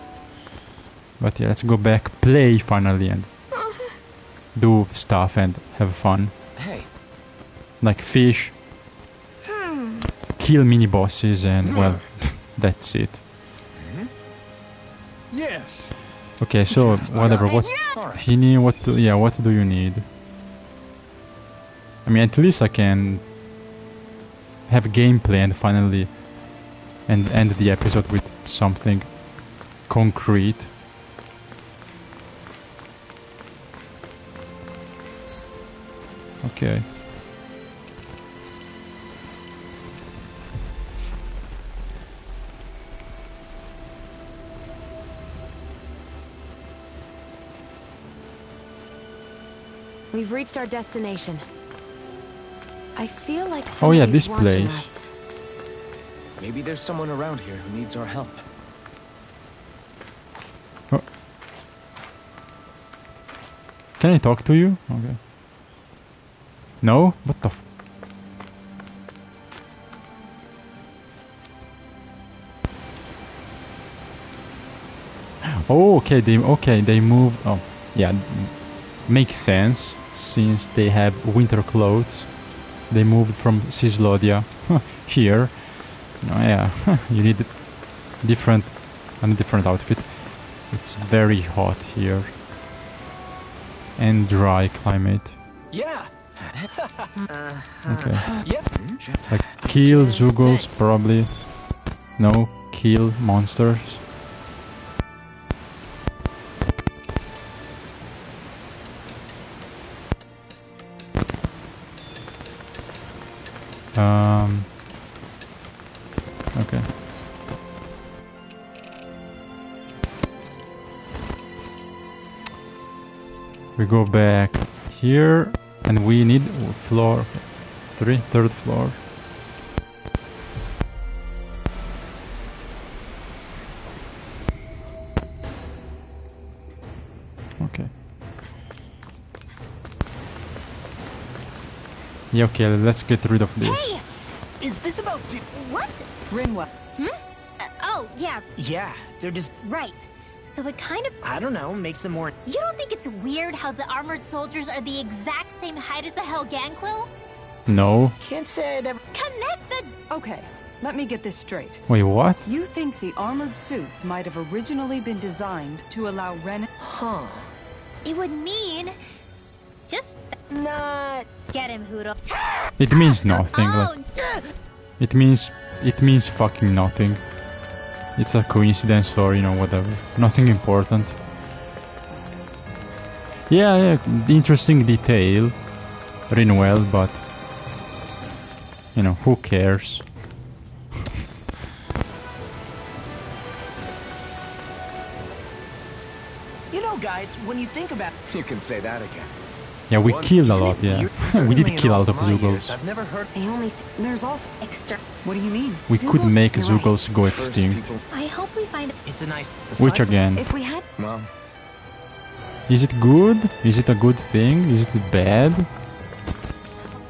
But yeah, let's go back, play finally, and do stuff and have fun. Hey. Like fish, kill mini bosses, and well, that's it. Yes. Okay, so whatever. What he need? What do you need? I mean, at least I can have gameplay and finally end the episode with something concrete. Okay. We've reached our destination. I feel like Oh yeah, somebody's this watching place. us. Maybe there's someone around here who needs our help. Oh. Can I talk to you? Okay. No? What the f... Oh, okay, they moved. Oh, yeah, makes sense since they have winter clothes. They moved from Cislodia here. Oh, yeah, you need a different outfit. It's very hot here and dry climate. Yeah. Okay. Yep. Like kill Zugos probably. No, kill monsters. Okay. We go back here, and we need floor 3, third floor. Okay. Yeah, okay, let's get rid of this. Hey! Is this about What? Rinwell. Oh, yeah, Yeah, they're just... right. So it kind of... I don't know, makes them more... You don't think it's weird how the armored soldiers are the exact same height as the Helganquil? No. Can't say I'd ever... Connect the... Okay, let me get this straight. Wait, what? You think the armored suits might have originally been designed to allow Ren... Huh. It would mean... just... not... Get him, Huro. It means nothing. Like, it means fucking nothing. It's a coincidence or, you know, whatever. Nothing important. Yeah, interesting detail. Rinwell, but... you know, who cares? You know, guys, when you think about... You can say that again. Yeah, we killed a lot, yeah. We did kill a lot of Zoogles. I've never heard... The only there's also extra. What do you mean? We could make Zoogles go extinct. I hope we find... It's a nice... Which again? If we had... Well... Is it good? Is it a good thing? Is it bad?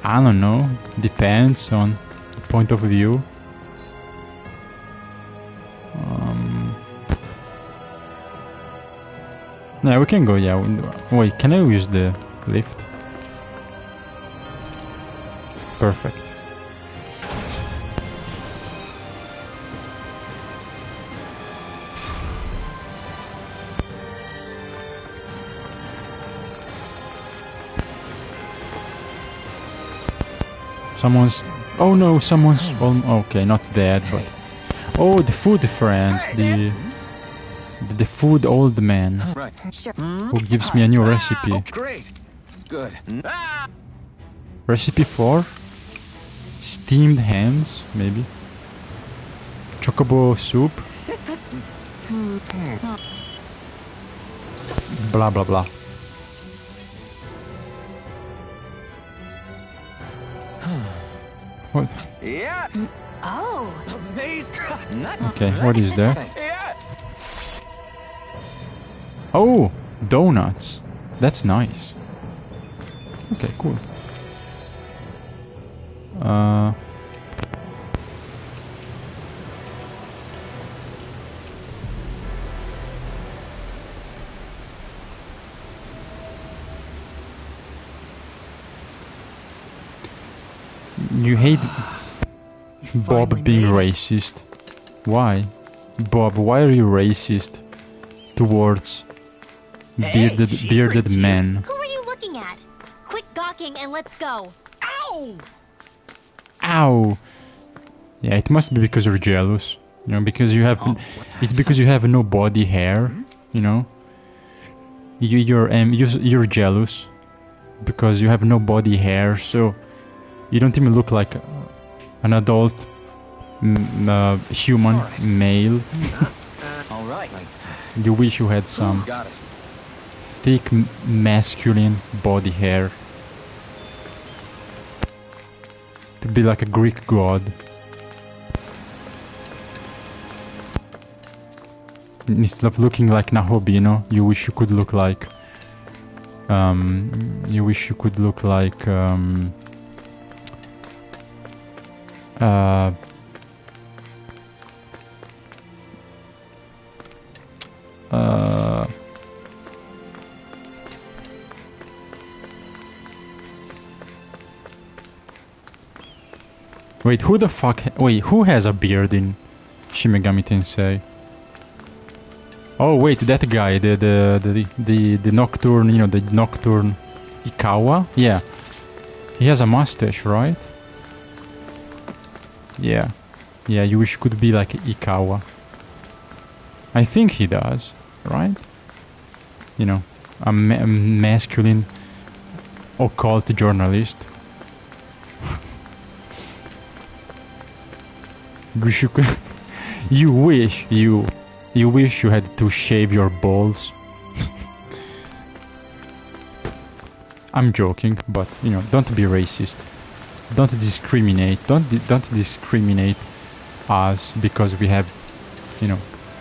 I don't know. Depends on the point of view. Yeah, we can go, yeah. Wait, can I use the lift? Perfect. Someone's... oh no, someone's... okay, not dead, but... oh, the food friend. The food old man. Right. Who gives me a new recipe. Oh, great. Good. Recipe for... steamed hams, maybe. Chocobo soup. Blah blah blah. What? Yeah. Oh. Amazing. Okay, what is there? Yeah. Oh, donuts. That's nice. Okay, cool. You hate Bob being racist. Why? Bob, why are you racist towards bearded men? Who are you looking at? Quit gawking and let's go. Ow! Ow! Yeah, it must be because you're jealous. You know, because you have... it's because you have no body hair, you know? You're jealous because you have no body hair, so you don't even look like an adult human male. All right. You wish you had some thick masculine body hair to be like a Greek god. Instead of looking like Nahobino, you wish you could look like wait, who the fuck... wait, who has a beard in Shin Megami Tensei? Oh wait, that guy, the Nocturne, you know, the Nocturne Ikawa? Yeah. He has a mustache, right? Yeah. Yeah, you wish you could be like Ikawa. I think he does, right? You know, a masculine occult journalist. Wish you could... you wish you had to shave your balls. I'm joking, but you know, don't be racist. Don't discriminate. Don't discriminate us because we have, you know,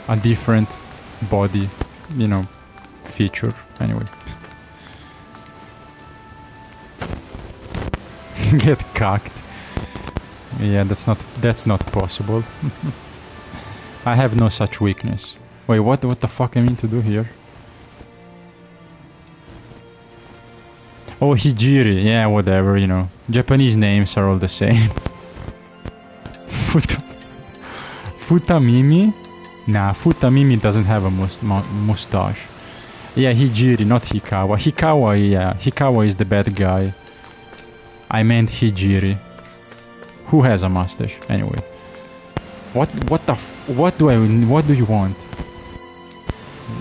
a different body, you know, feature. Anyway. Get cocked. Yeah, that's not possible. I have no such weakness. Wait, what the fuck I mean to do here? Oh, Hijiri. Yeah, whatever, you know. Japanese names are all the same. Futamimi? Nah, Futamimi doesn't have a mustache. Yeah, Hijiri, not Hikawa. Hikawa is the bad guy. I meant Hijiri. Who has a mustache? Anyway. What do you want?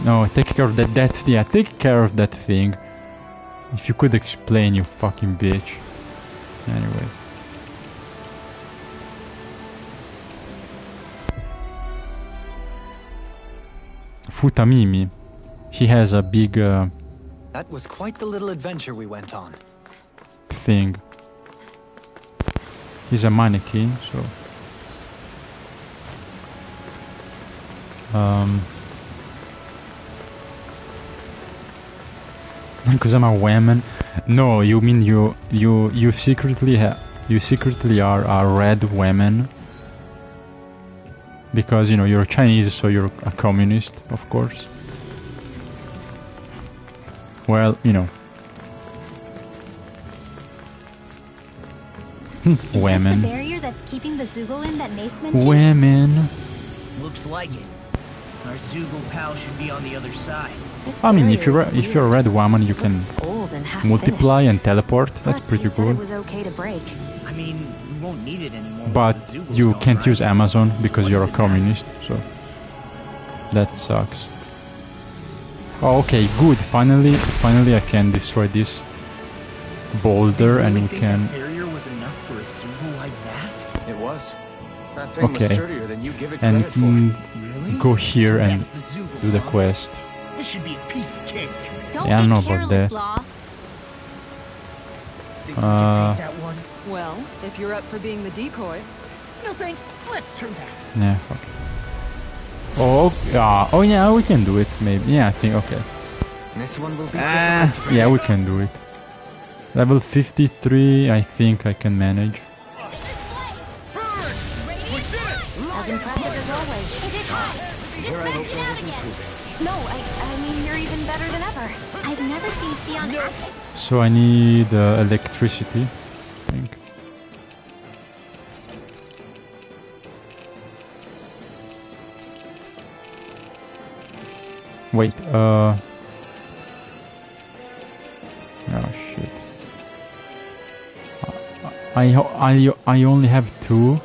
No, take care of that. Yeah, take care of that thing. If you could explain, you fucking bitch. Anyway. Futamimi. He has a big That was quite the little adventure we went on. thing. He's a mannequin, so because I'm a woman. No, you mean you secretly are a red woman because you know you're Chinese, so you're a communist, of course. Well, you know. Women. Is this the barrier that's keeping the Zugolin that Nath mentioned? Women. Looks like it. Our Zugol pal should be on the other side. I mean, if you're a red woman, you can old and half multiply finished. and teleport. Plus, That's pretty he said cool. it was okay to break. I mean, we won't need it anymore. But you can't use Amazon because you're a communist, so that sucks. Oh, okay, good. Finally, I can destroy this boulder, and we can. Barrier was enough for a Zugol like that? It was. That thing was Okay, sturdier than you give it and credit for. go here and do the quest. This should be a piece of cake. Don't Yeah, I don't know be about careless, that. Law. That one? Well, if you're up for being the decoy. No thanks. Let's turn back. Yeah. Okay. Oh yeah, we can do it. Maybe. Yeah, I think. Okay. This one will be Yeah, we can do it. Level 53. I think I can manage. As impressive as always. No, I mean, you're even better than ever. I've never seen Xion action. So I need electricity, I think. Wait, oh shit. I only have 2.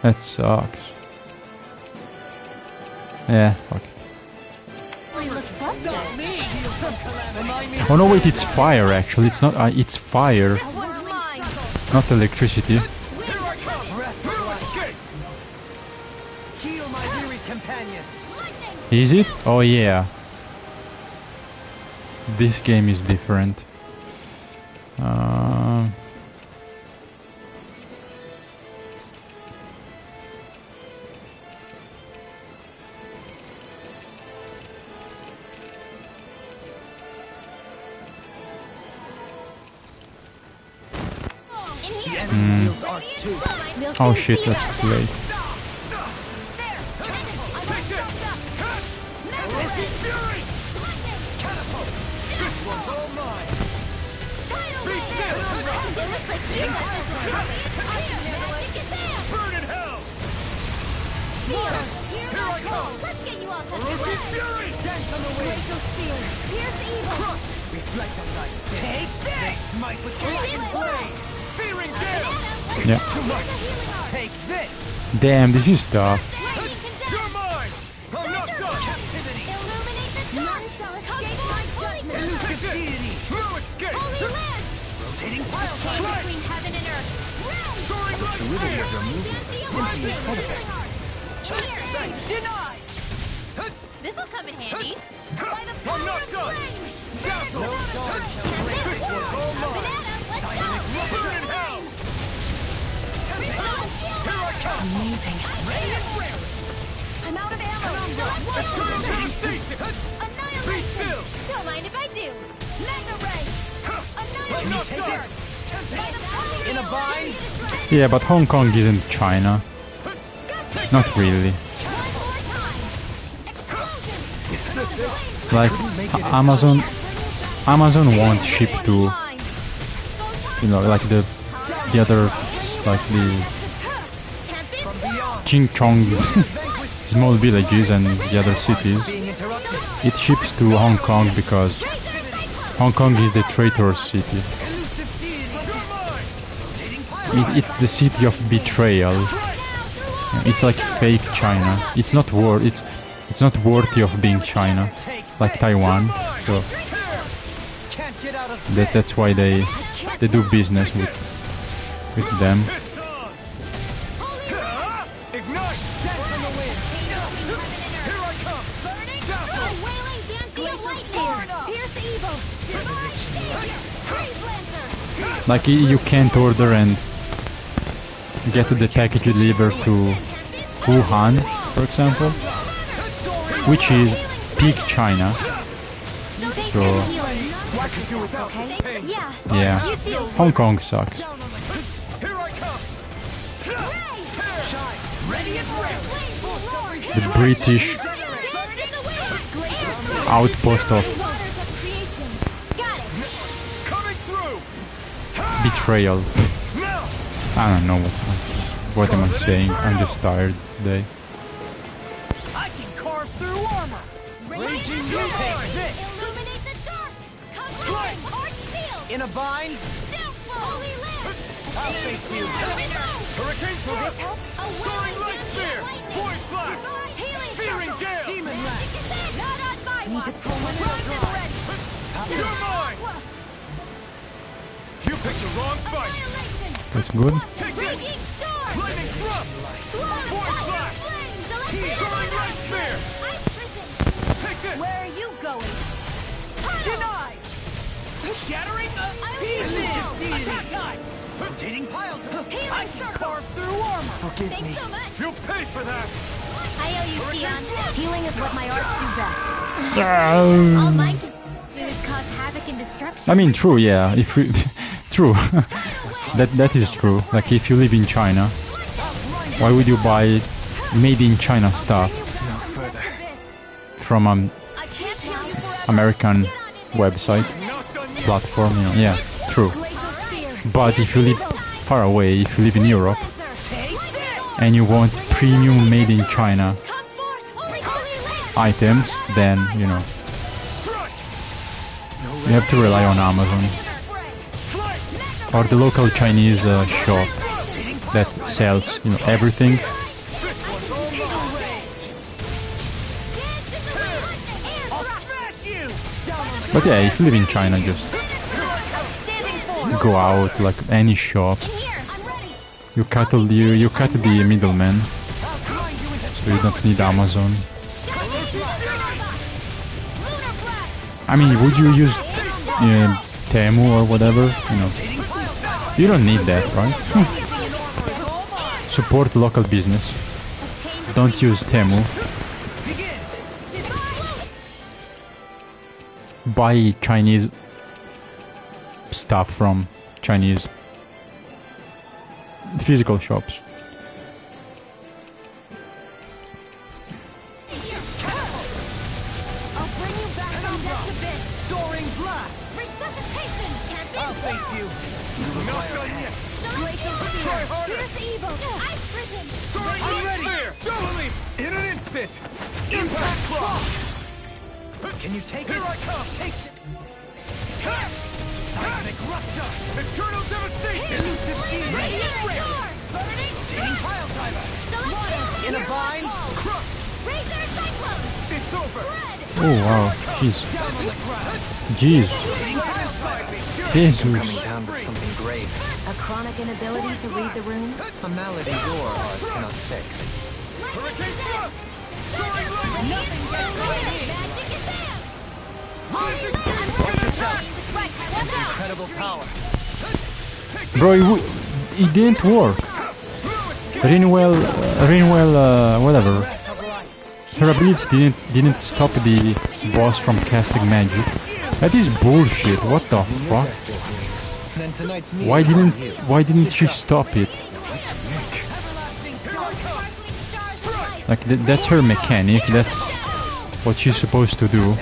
That sucks. Yeah, fuck it. Oh no, wait, it's fire actually. It's not. It's fire, not electricity. Heal my weary companion. Is it? Oh yeah. This game is different. Oh shit, that's too late. Let's get you all to fury! Dance on the wind! Spear! Pierce evil! Reflect that light! Take this! Smite with lightning blade! Searing gale! Yeah. Too much! Take this! Damn, this is tough. You're mine! I'm not done! Captivity! Illuminate the sun! None shall escape my judgment! Elusive deity! No escape! Holy land! Rotating wildfire between heaven and earth! Soaring light! Your movements are simply incredible! Denied! This'll come in handy. By the power I'm not done! Dazzle! No dawn shall break! This one's all mine! Dynamic rupture in hell! Here I come! Amazing. Ready and rare! I'm out of ammo. Annihilate! Be still! Don't mind if I do. Mega ray! Let me take it! In a vine! Yeah, but Hong Kong isn't China. Not really. Like Amazon won't ship to, you know, like the other, like the Ching Chong small villages and the other cities. it ships to Hong Kong because Hong Kong is the traitor's city. It's the city of betrayal. It's like fake China. It's not worthy of being China, like Taiwan. So that's why they do business with them. Like you can't order and get the package delivered to Wuhan, for example, which is peak China. So yeah, Hong Kong sucks. The British outpost of betrayal. I don't know what am I saying. I'm just tired today. I can carve through armor. Raging take this. Illuminate the dark. Slice. In a bind. I'll face you. Hurricane Pivot. Soaring light spear. Void flash. Searing gale. Demon lash. Not on my watch. Need to pull one out. You're mine. You picked the wrong fight. That's good. Raging storm. Lightning thrust. Void flash. Soaring light spear. Take this. Where are you going? Denied. Shattering the pieces. Attack knife. Rotating pile drive. I can carve through armor. Forgive me. So much. You pay for that. I owe you, Sion. Healing is what my arts do best. All mine can do is cause havoc and destruction. I mean, true, yeah. If we, true, that is true. Like if you live in China, why would you buy made in China stuff from an American website platform? You know, yeah, true. But if you live far away, if you live in Europe, and you want premium made in China items, then you know you have to rely on Amazon or the local Chinese shop that sells, you know, everything. But yeah, if you live in China, just go out like any shop. You cut the middleman, so you don't need Amazon. I mean, would you use Temu or whatever? You know, you don't need that, right? Support local business. Don't use Temu. Buy Chinese stuff from Chinese physical shops. Impact claw! Can you take it? Here I come! Take it! Seismic rupture! Eternal devastation! Elusive steam! Radiant storm! Burning rotating pile driver! In a bind! Crush! Razor cyclone! It's over! Oh wow! Jeez! Jeez! Jesus! Coming down with something grave. A chronic inability to read the room? A malady your art cannot fix. Hurricane thrust! Soaring light! Nothing gets incredible power. Bro, it didn't work. Rinwell, whatever. Her ability didn't stop the boss from casting magic. That is bullshit. What the fuck? Why didn't she stop it? Like that's her mechanic. That's what she's supposed to do,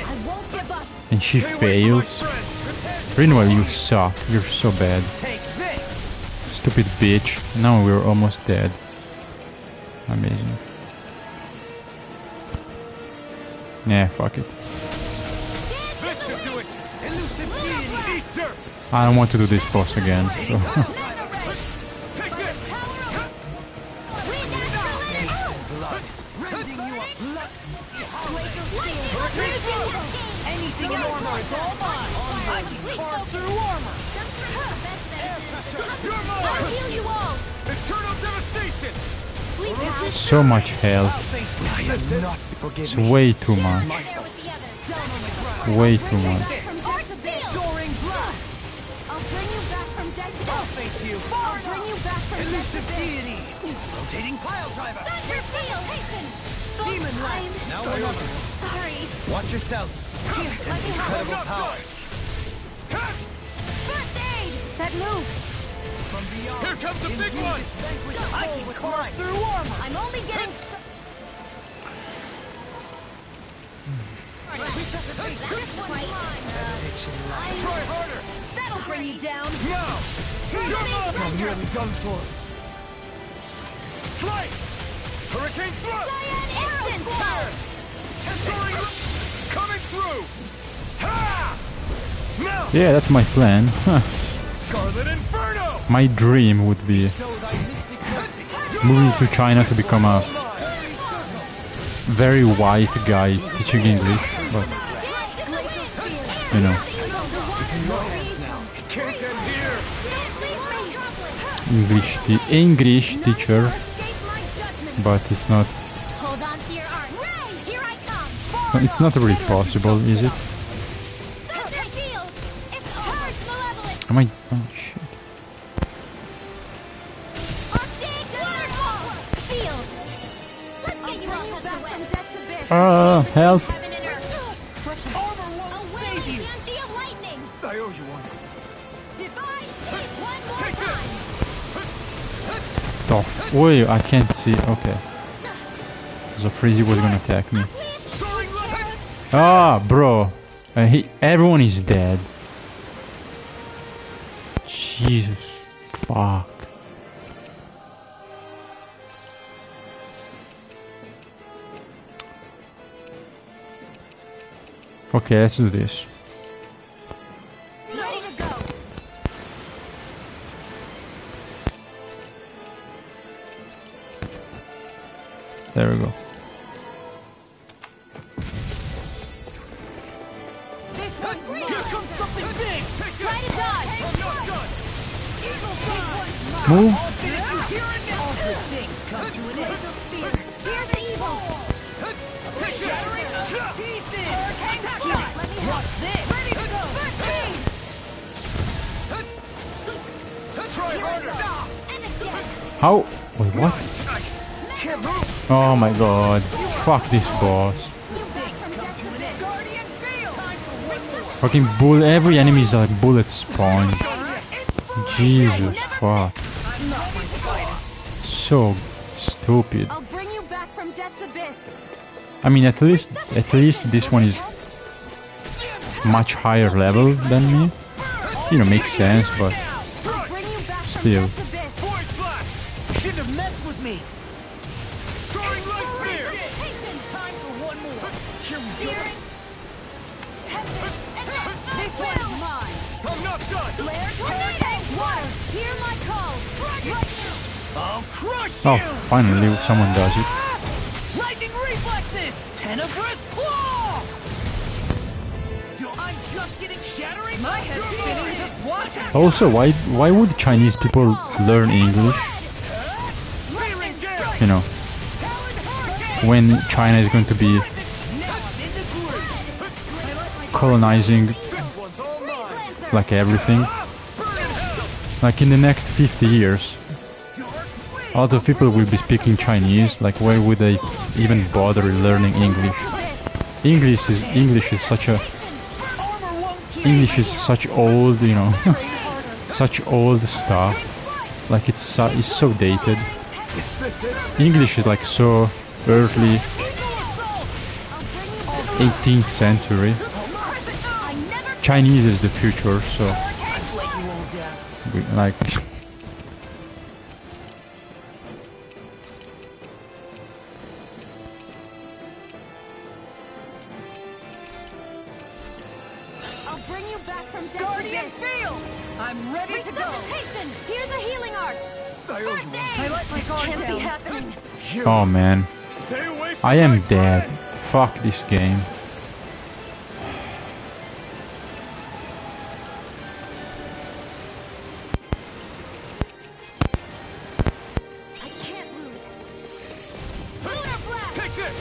and she fails. Rinwell, you suck. You're so bad. Stupid bitch. Now we're almost dead. Amazing. Yeah, fuck it. I don't want to do this boss again. So. Anything in armor is all mine. I can carve through armor. I'll heal you all. Eternal devastation. So much health. It's way too much. Way too much. I'll bring you back from death to death. I'll face you. I'll bring you back from death to deity. Rotating pile driver. Thunderfield, hasten. Demon light. Now we're over. Sorry. Watch yourself. Here, let me help. Incredible power. First aid. That move. From beyond. Here comes the big one. I can carve through armor. I'm only getting. Try harder. That'll bring you down. Now. I'm nearly done for. Strike. Hurricane thrust. Instant fire. Soaring. Coming through. Ha! Now. Yeah, that's my plan. Scarlet Inferno. My dream would be moving to China to become a very white guy teaching English, but you know, English teacher, but it's not. Hold on to your arm. Ray, here I come. It's not really possible, is it? Am I? Oh shit! Help! I owe you one. Oh, wait, I can't see. Okay. So Freezy was gonna attack me. Ah, bro. Everyone is dead. Jesus. Fuck. Okay, let's do this. Ready to go. There we go. Here comes something big. Try to dodge. I'm not done. Move. All good things come to an end. Here's the evil. Shattering pieces. Hurricane shot. Let me help. Watch this. Ready to go. Try harder. How? Wait, what? Oh my god. Fuck this boss. Fucking bull. Every enemy is like bullet spawn. Jesus fuck. So stupid. I'll bring you back from death's abyss. I mean, at least this one is much higher level than me. You know, makes sense, but still. Shouldn't have messed with me. Soaring light spear. Time for one more. Here we go. This one's mine. I'm not done. Lair tornado. Water. Hear my call. I'll crush Oh, you. finally someone does it. Lightning reflexes. Tenebrous claw. I'm just getting shattering. My head's spinning. Just watch it. Also, why would Chinese people learn English? You know, when China is going to be colonizing like everything, like in the next 50 years, a lot of people will be speaking Chinese. Like, why would they even bother learning English? English is such old, you know, such old stuff. Like it's so dated. English is like so early 18th century. Chinese is the future, so like I'll bring you back from Guardian Field. can't be happening. Oh man. I am dead. Fuck this game. I can't lose. Lunar blast! Take this!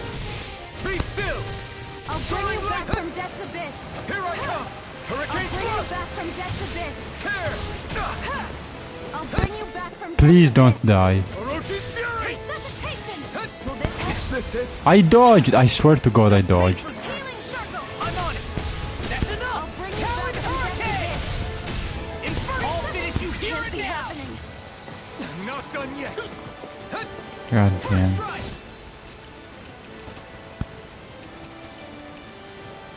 Be still! I'll bring you back from Death's Abyss. Here I come! Hurricane I'll bring you thrust! back from Death's Abyss. Tear! I'll bring you back from Please don't die. Orochi's fury! Resuscitation! Will this help? Is this it? I dodged. I swear to God, I dodged. I'm on it! That's enough! I'll bring you back from Death's Abyss. I'll finish you here Can't and be now! happening. I'm not done yet! God damn.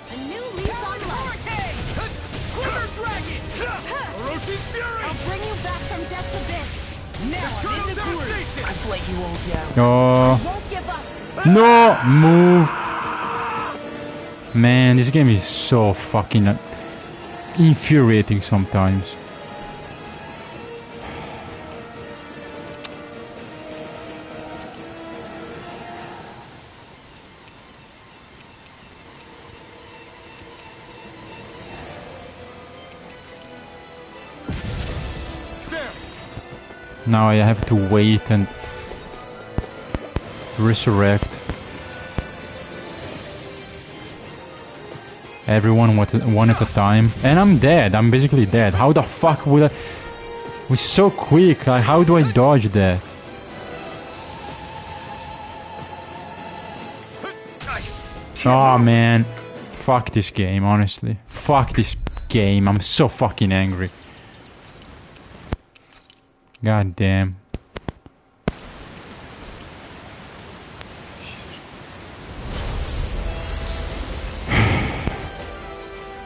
A new lease on life. Quiver Dragon! Orochi's fury! I'll bring you back from Death's Abyss. Now I'm in the groove! I've let you all down. Oh. Won't give up. No! Move! Man, this game is so fucking infuriating sometimes. Now I have to wait and resurrect everyone one at a time, and I'm dead. I'm basically dead. How the fuck would I? It was so quick. Like, how do I dodge that? Oh man, fuck this game. Honestly, fuck this game. I'm so fucking angry. God damn.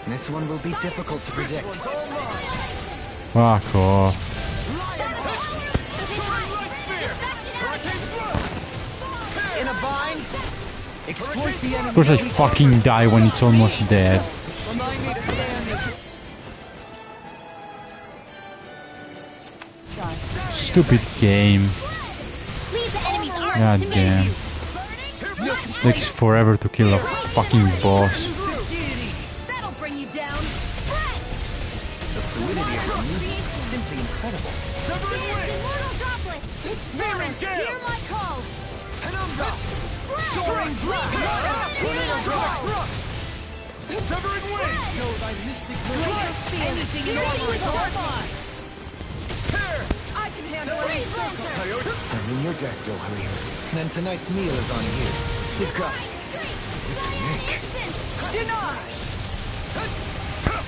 This one will be difficult to predict. Fuck off. In a bind? Exploit the enemy. Of course I fucking die when it's almost dead. Remind me to stay on your... Sorry. Stupid game. God damn. Takes forever to kill a fucking boss. That'll bring you down. The fluidity of the move is simply incredible. Immortal droplet. Searing gale! Hear my call. Penumbra! Soaring blast! Tornado drop! Severing wings! Anything in armor is hard. Tear! I can handle any circle. Coyote! I'm in your deck, Doharu. Then tonight's meal is on you. You've got it. Denied.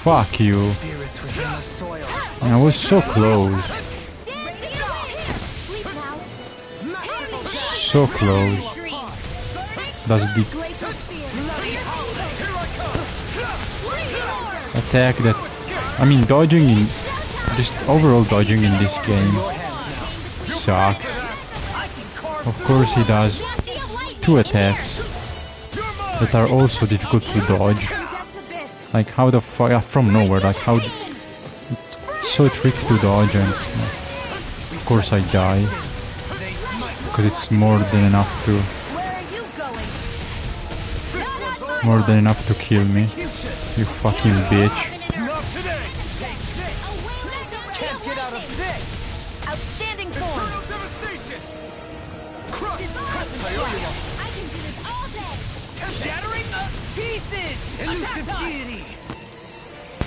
Fuck you. Spirits within the soil. I was so close. So close. Does the attack that... I mean, dodging in... Just overall dodging in this game sucks. Of course he does 2 attacks that are also difficult to dodge. Like how the fuck... from nowhere, like how... It's so tricky to dodge, and of course I die. Because it's more than enough to... More than enough to kill me. You fucking bitch. Not today! Can't get out of this! Outstanding form. Eternal devastation! Crush! I can do this all day. Shattering the pieces! Elusive deity!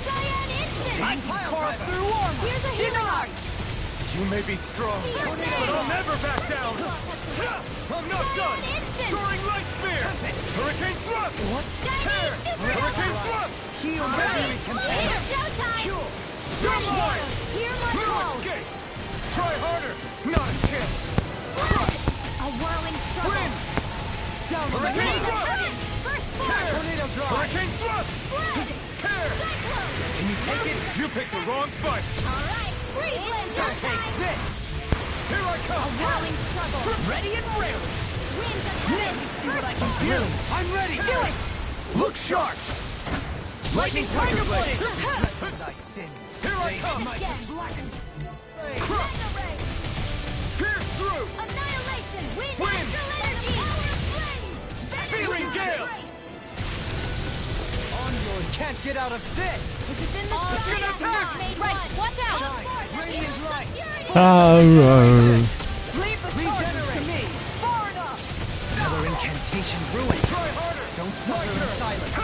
Cyan instant. I can carve through armor! Here's a healing art. You may be strong, but I'll never back down! I'm not done! Soaring light spear! Hurricane thrust! What? Tear! Hurricane thrust! Heal my very companion! It's showtime. You're mine! Hear my No call. escape! Try harder! Not a chance! Crush! A whirling struggle. Win! Down on the Hurricane ground! thrust! First Tear! Tornado drop! Hurricane thrust! blood. Tear! Can you take it? You picked the wrong fight! All right. Freeze Take showtime. this! Here I A come! whirling struggle. Ready and railing! Winds of Let heaven. me see what I can do! I'm ready! Do it. Look sharp! Lightning Tiger Blade! Thy sins! Here I come! Again. Crush! Pierce through! Annihilate. can't get out of this! Right, watch out! Radiant light! Leave the charges to me! Far enough! Another incantation ruined. Try harder! Don't suffer in silence.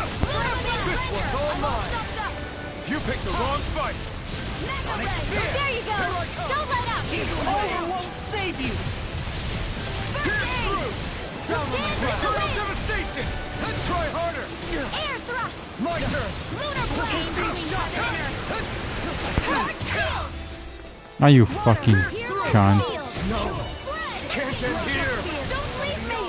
This one's all mine! You picked the wrong fight! There you go! Don't let up! Over won't save you! Down on the ground! Devastation! Try harder! Air thrust! My turn! Lunar blade! Are you fucking cunt? No! Can't end here! Don't leave me!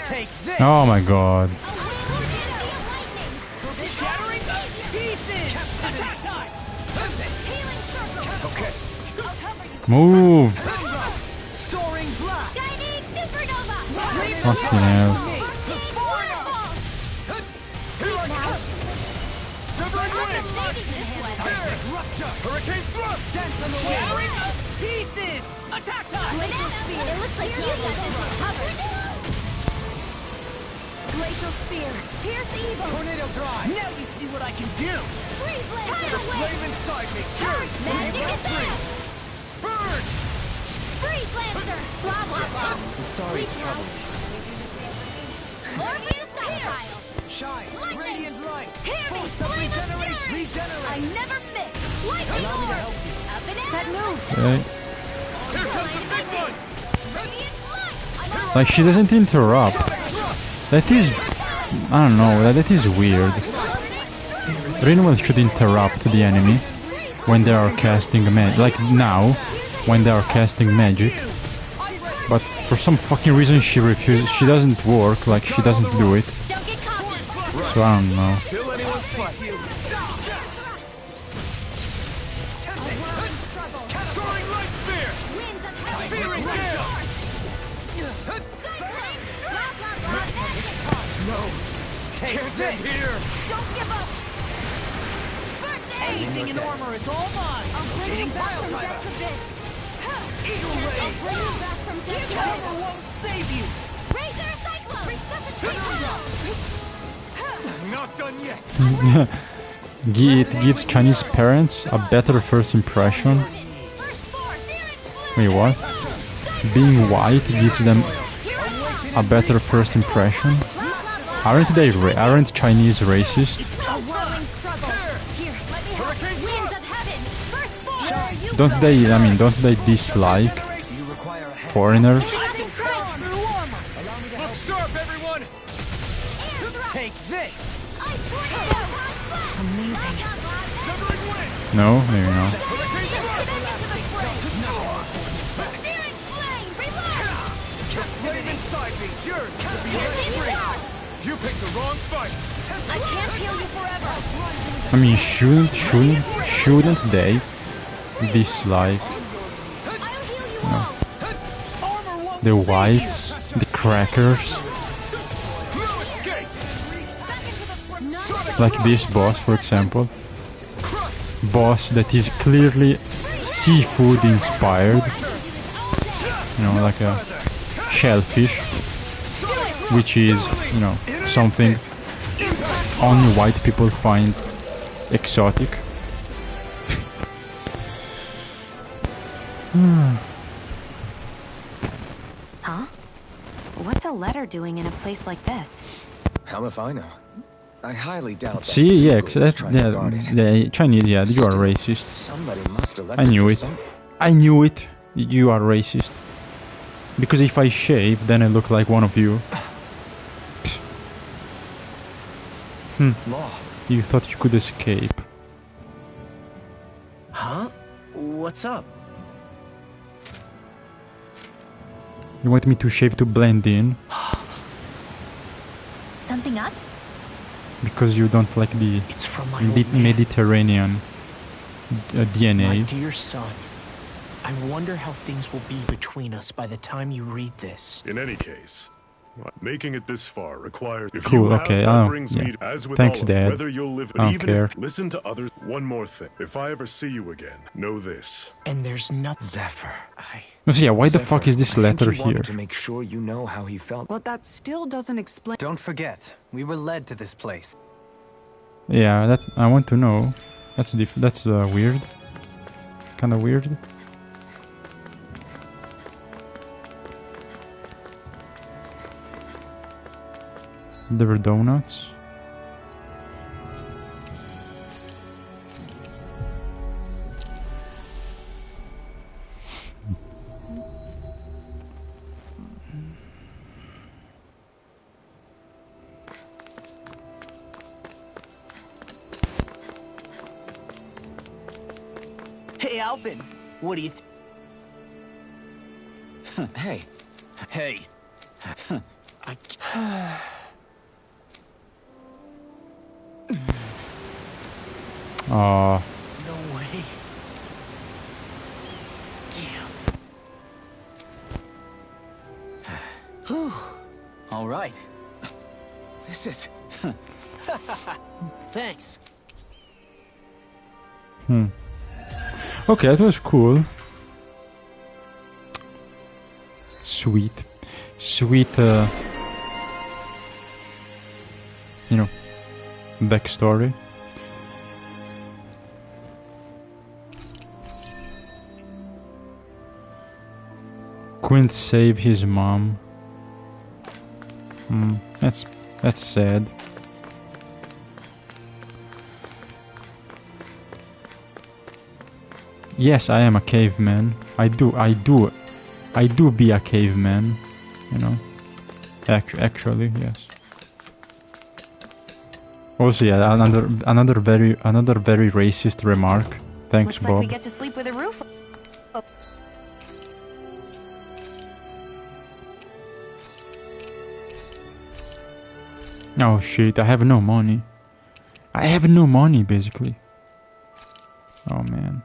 Take this! Oh my god. Shattering pieces! Attack time! Healing circle! Okay. Move! Soaring blast! Shining supernova! Fucking hell. Severing wing! Hurricane thrust! Dance on the shattering pieces! Attack time! It looks like you got this covered. Glacial spear! Pierce evil! Tornado drive! Now you see what I can do! Freeze lancer! Flame inside me! Magic advance! Burn! Freeze lancer! Blah blah blah! Sorry, trouble. Orpheus style! Shine! Lightning! Radiant light! Hear me! Force of Flame of regeneration! fury! Regenerate! I never miss! Lightning Allow me to orb! help you. Up and out! That moves! Okay. Here comes the big one! Radiant light! Like, she doesn't interrupt. That is... I don't know, that is weird. Rinwell should interrupt the enemy when they are casting magic. Like now, when they are casting magic. But for some fucking reason she refuses. She doesn't work, like she doesn't do it. So I don't know. Still anyone's fight! Soaring light spear! Searing gale! No! Can't end here! Don't give up! First aid! Anything in armor is all mine! I'll bring you back Pile from driver. death abyss! Eagle I'll ray! bring you back from death abyss! Armor won't save you! Razor cyclone! Resuscitate! Not done yet! It gives Chinese parents a better first impression. Wait, what? Being white gives them a better first impression? Aren't Chinese racist? Don't they dislike foreigners? Look sharp, everyone! Take this! No, maybe not. Flame inside me! You're free! You picked the wrong fight! I can't heal you forever! I mean, shouldn't they dislike, you know, the whites, the crackers? Like this boss, for example. Boss that is clearly seafood inspired. You know, like a shellfish. Which is, you know, something only white people find exotic. Huh? What's a letter doing in a place like this? How if I know? I highly doubt See, yeah, that was trying to guard it. the Chinese, yeah, you are racist. Somebody must have left I knew for it. some- I knew it. You are racist. Because if I shave, then I look like one of you. Law. You thought you could escape. Huh? What's up? You want me to shave to blend in? Something up? Because you don't like the It's from my old man. Mediterranean DNA. My dear son, I wonder how things will be between us by the time you read this. In any case, Making it this far requires. If Cool, you have, okay, that oh, brings yeah. me to, as with Thanks, all, Dad. whether you'll live, I but don't even care. if listen to others. One more thing. If I ever see you again, know this. And there's nothing. Zephyr. No, so yeah, why the Zephyr, fuck is this I think letter he wanted here? to make sure you know how he felt. But that still doesn't explain. Don't forget, we were led to this place. Yeah, that I want to know. That's weird. Kind of weird. There were donuts. Hey, Alvin. What do you Hey. Hey. Aw. No way. Damn. All right. This is... Thanks. Okay, that was cool. Sweet. Sweet, you know, backstory. Couldn't save his mom. That's sad. Yes, I am a caveman. I do be a caveman. You know. Actually, yes. Also, yeah, another very racist remark. Thanks, Looks Bob. like we get to sleep with a roof. Oh. Oh shit, I have no money. I have no money, basically. Oh man.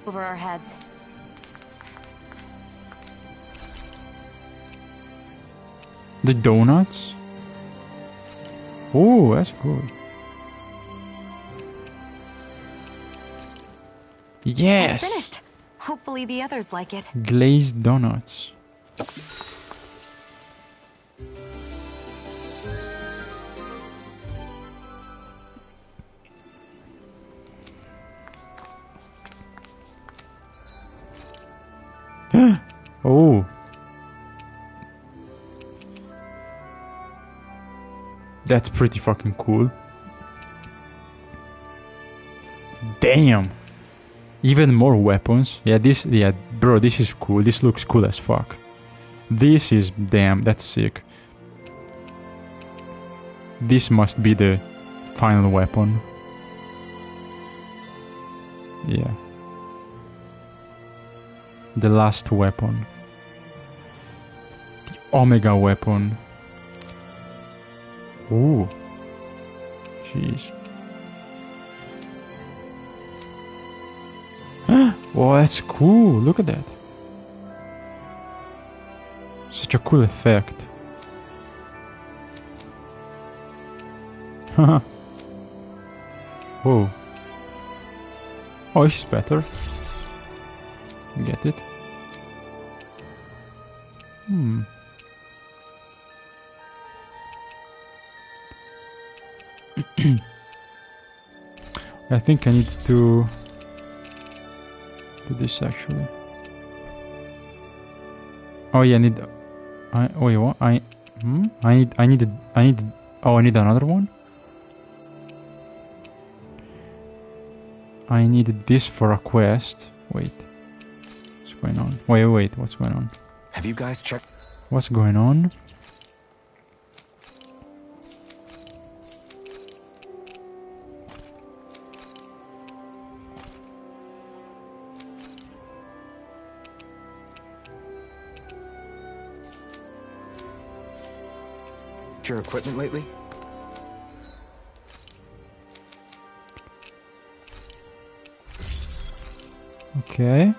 Over our heads. The donuts? Oh, that's cool. Yes! It's finished. Hopefully the others like it. Glazed donuts. Oh. That's pretty fucking cool. Damn. Even more weapons. Yeah, bro, this is cool. This looks cool as fuck. This is, damn, that's sick. This must be the final weapon. Yeah. The last weapon. The Omega weapon. Ooh. Jeez. Oh, that's cool. Look at that. Such a cool effect. Haha. Whoa. Oh, this is better. Get it? I think I need to do this actually. Oh yeah, I need. Wait, what? I need. Oh, I need another one. I needed this for a quest. Wait, what's going on? Wait, what's going on? Have you guys checked? What's going on? Your equipment lately? Okay.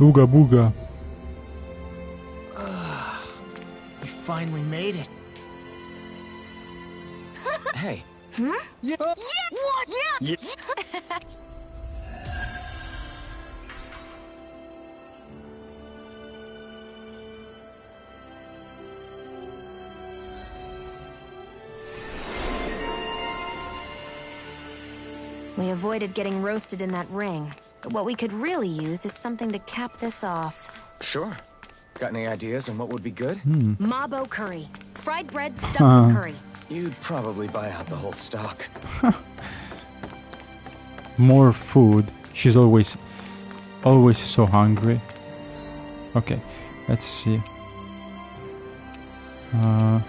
Booga booga. We finally made it. Hey. Hmm? Yeah. What? Yeah. We avoided getting roasted in that ring, but what we could really use is something to cap this off. Sure. Got any ideas on what would be good? Mabo curry. Fried bread stuffed with curry. You'd probably buy out the whole stock. More food. She's always so hungry. Okay, let's see. I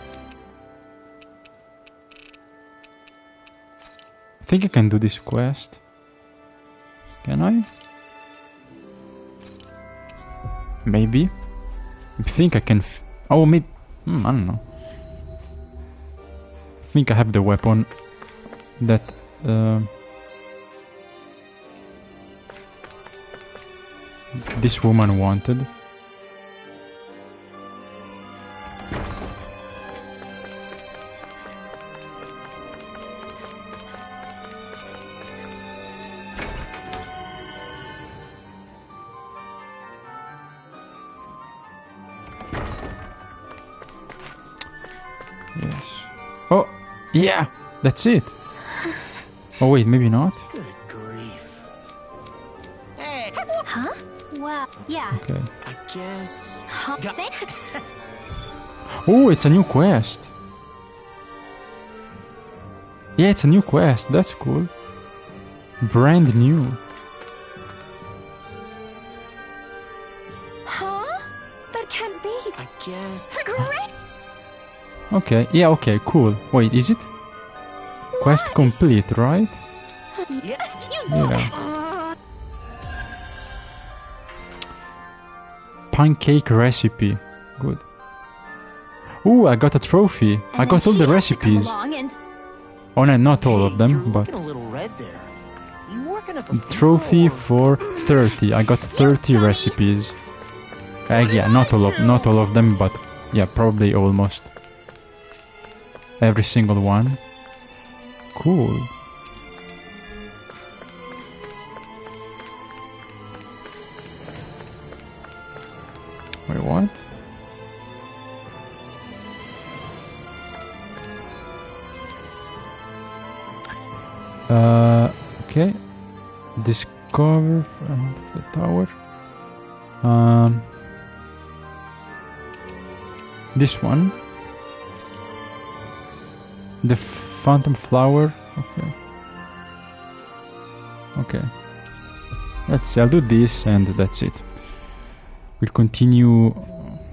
think I can do this quest. Can I? Maybe. I think I can. Oh, maybe. I don't know. I think I have the weapon that. This woman wanted. Yes. Oh, yeah, that's it. Oh wait, maybe not. Good grief. Huh? Well, yeah. Okay. I guess. Huh? Oh, it's a new quest. Yeah, it's a new quest. That's cool. Brand new. Huh? That can't be. I guess. Great. Okay. Yeah. Okay. Cool. Wait, is it? Quest complete, right? Yeah. Yeah. Pancake recipe. Good. Ooh, I got a trophy. I got all the recipes. Oh no, not all of them, but Looking a little red there. You working up a trophy for 30. I got 30 recipes. Yeah, not all of them, but yeah, probably almost every single one. Cool. Wait, what? Okay. Discover front of the tower. This one. The phantom flower. Okay. Okay. Let's see. I'll do this and that's it. We'll continue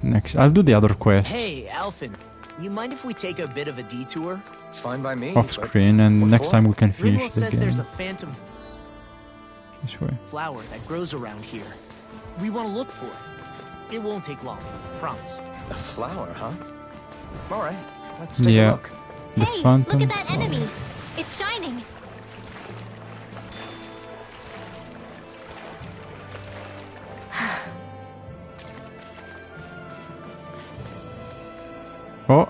next. I'll do the other quests Hey, Alphen. You mind if we take a bit of a detour? It's fine by me. off screen, and next time we can finish Rinwell the says there's game. a phantom This way. flower that grows around here. We want to look for it. It won't take long. Promise. A flower, huh? All right. Let's take a Yeah. look. The Hey, phantom look at that flower. enemy. It's shining. Oh,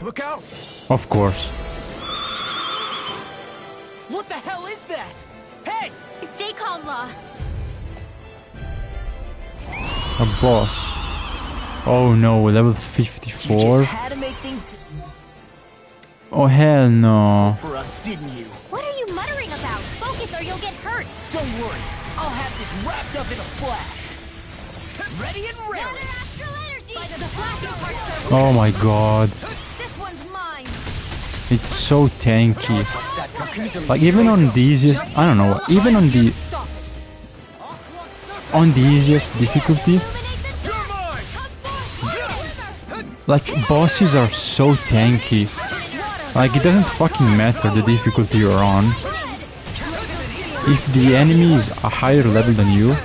Look out! of course. What the hell is that? Hey! Stay calm, Law. A boss. Oh no, level 54. Had to make things Oh hell no. for us, didn't you? What are you muttering about? Focus or you'll get hurt. Don't worry. I'll have this wrapped up in a flash. Ready and ready. Oh my god. This one's mine. It's so tanky. Like even on the easiest, I don't know, even on the easiest difficulty, like bosses are so tanky. Like it doesn't fucking matter the difficulty you're on. If the enemy is a higher level than you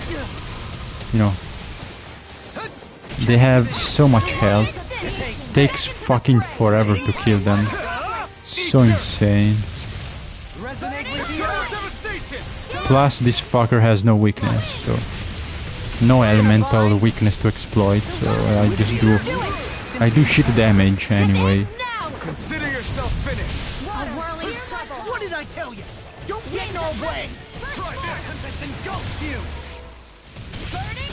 know, they have so much health. Takes fucking forever to kill them. So insane. Resonate with the earth! Plus, this fucker has no weakness, so no elemental weakness to exploit. So I do shit damage anyway. Consider yourself finished. What did I tell you? Don't get in our way. Try this. Engulf you.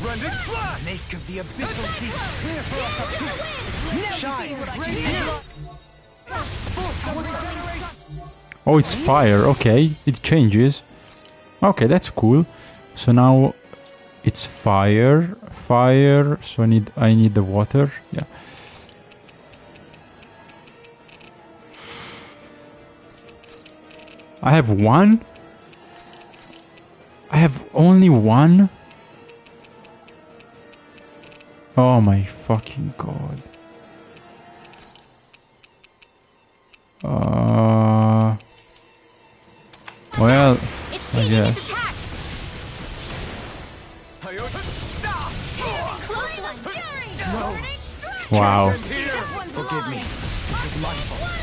Rending flash. Make of the abyssal deep clear for us up here. Shine. Oh, it's fire. Okay, it changes. Okay, that's cool. So now it's fire. So I need the water. Yeah. I have one. I have only one. Oh my fucking god. Well, I guess. Wow. Forgive me. This is my fault.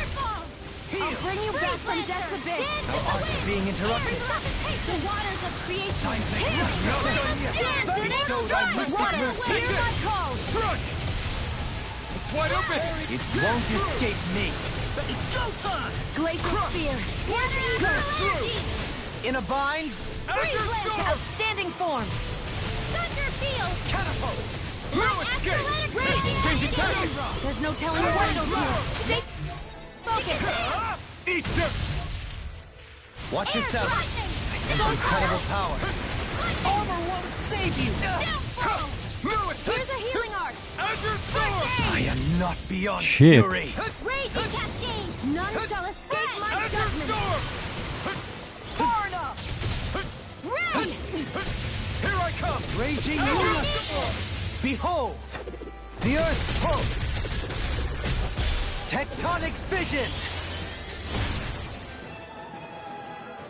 I'll bring you back from death's abyss. Our arts are being interrupted. The waters of creation. Water, hear my call. It's wide open. It won't escape me. It's go time. Glacial spear. In a bind. Outstanding form. Thunder field. Catapult. There's no telling what it'll do. Stay focused. Eat them. Watch yourself. Incredible power. Armor won't save you. Here's a healing art. Azure Storm. I am not beyond Shit. fury. Raging cascade. None shall escape my Azure judgment. Storm. Far enough. Red. Here I come. Raging Luna. Behold, the Earth pulse. Tectonic vision.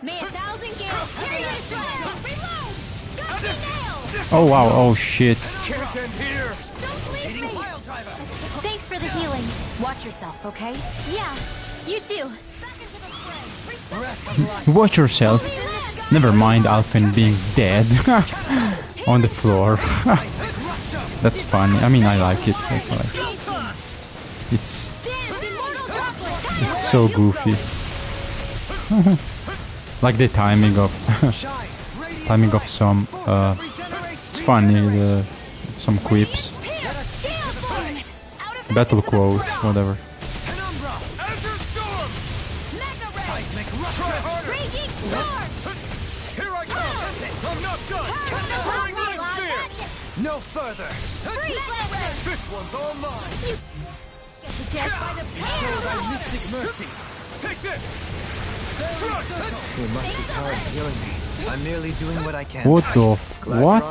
May 1,000 gales carry you to reload. Gusty nail. Oh wow. Oh shit. Can't end here. Don't leave me. Thanks for the healing. Watch yourself, okay? Yeah, you too. Watch yourself. Never mind Alphen being dead on the floor. That's funny. I mean, I like it. That's why. It's so goofy. Like the timing of some. It's funny. Some quips, battle quotes, whatever. No further. This one's all mine. Mystic mercy. Take this. You must be tired of healing me. I'm merely doing what I can. What the what?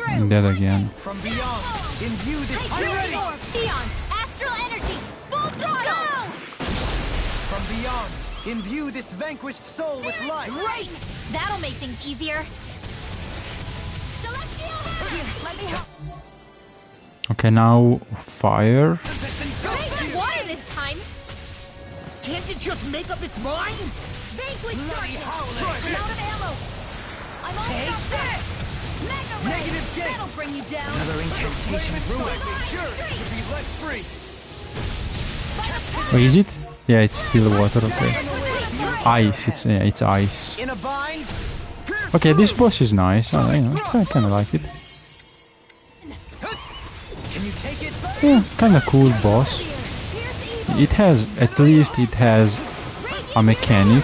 I'm dead again. From beyond, imbue this. I'm ready. Xion, astral energy, full throttle. From beyond, imbue this vanquished soul with life. Great. That'll make things easier. Here, let me help. Okay, now fire. Water this time. Can't it just make up its mind? Vanquish darkness. I'm out of ammo. I'm all stopped up. Mega ray. Negative gate. That'll bring you down. Another incantation ruined. To be let free. Oh, is it? Yeah, it's still water. Okay. Ice. It's ice. In a bind. Okay, this boss is nice. I kind of like it. Can you take it? Yeah, kind of cool boss. At least it has a mechanic.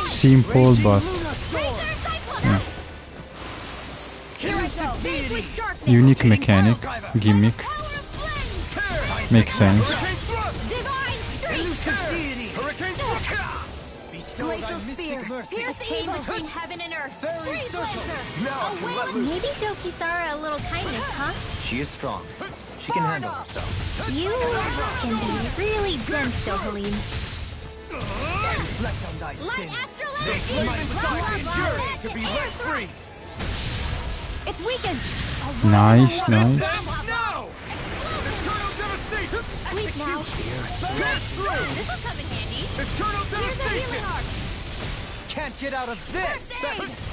Simple, but yeah. Unique mechanic, gimmick. Makes sense. Glacial spear. Pierce evil between heaven and earth. Freeze laser. Maybe show Kisara a little kindness, huh? She is strong. She can handle herself. You can be really dense, Dohalim. Reflect on thy sin. To be let free. It's weakened. Nice. Now. Sleep now. This will come in handy. Eternal Here's a healing devastation. art. Can't get out of this!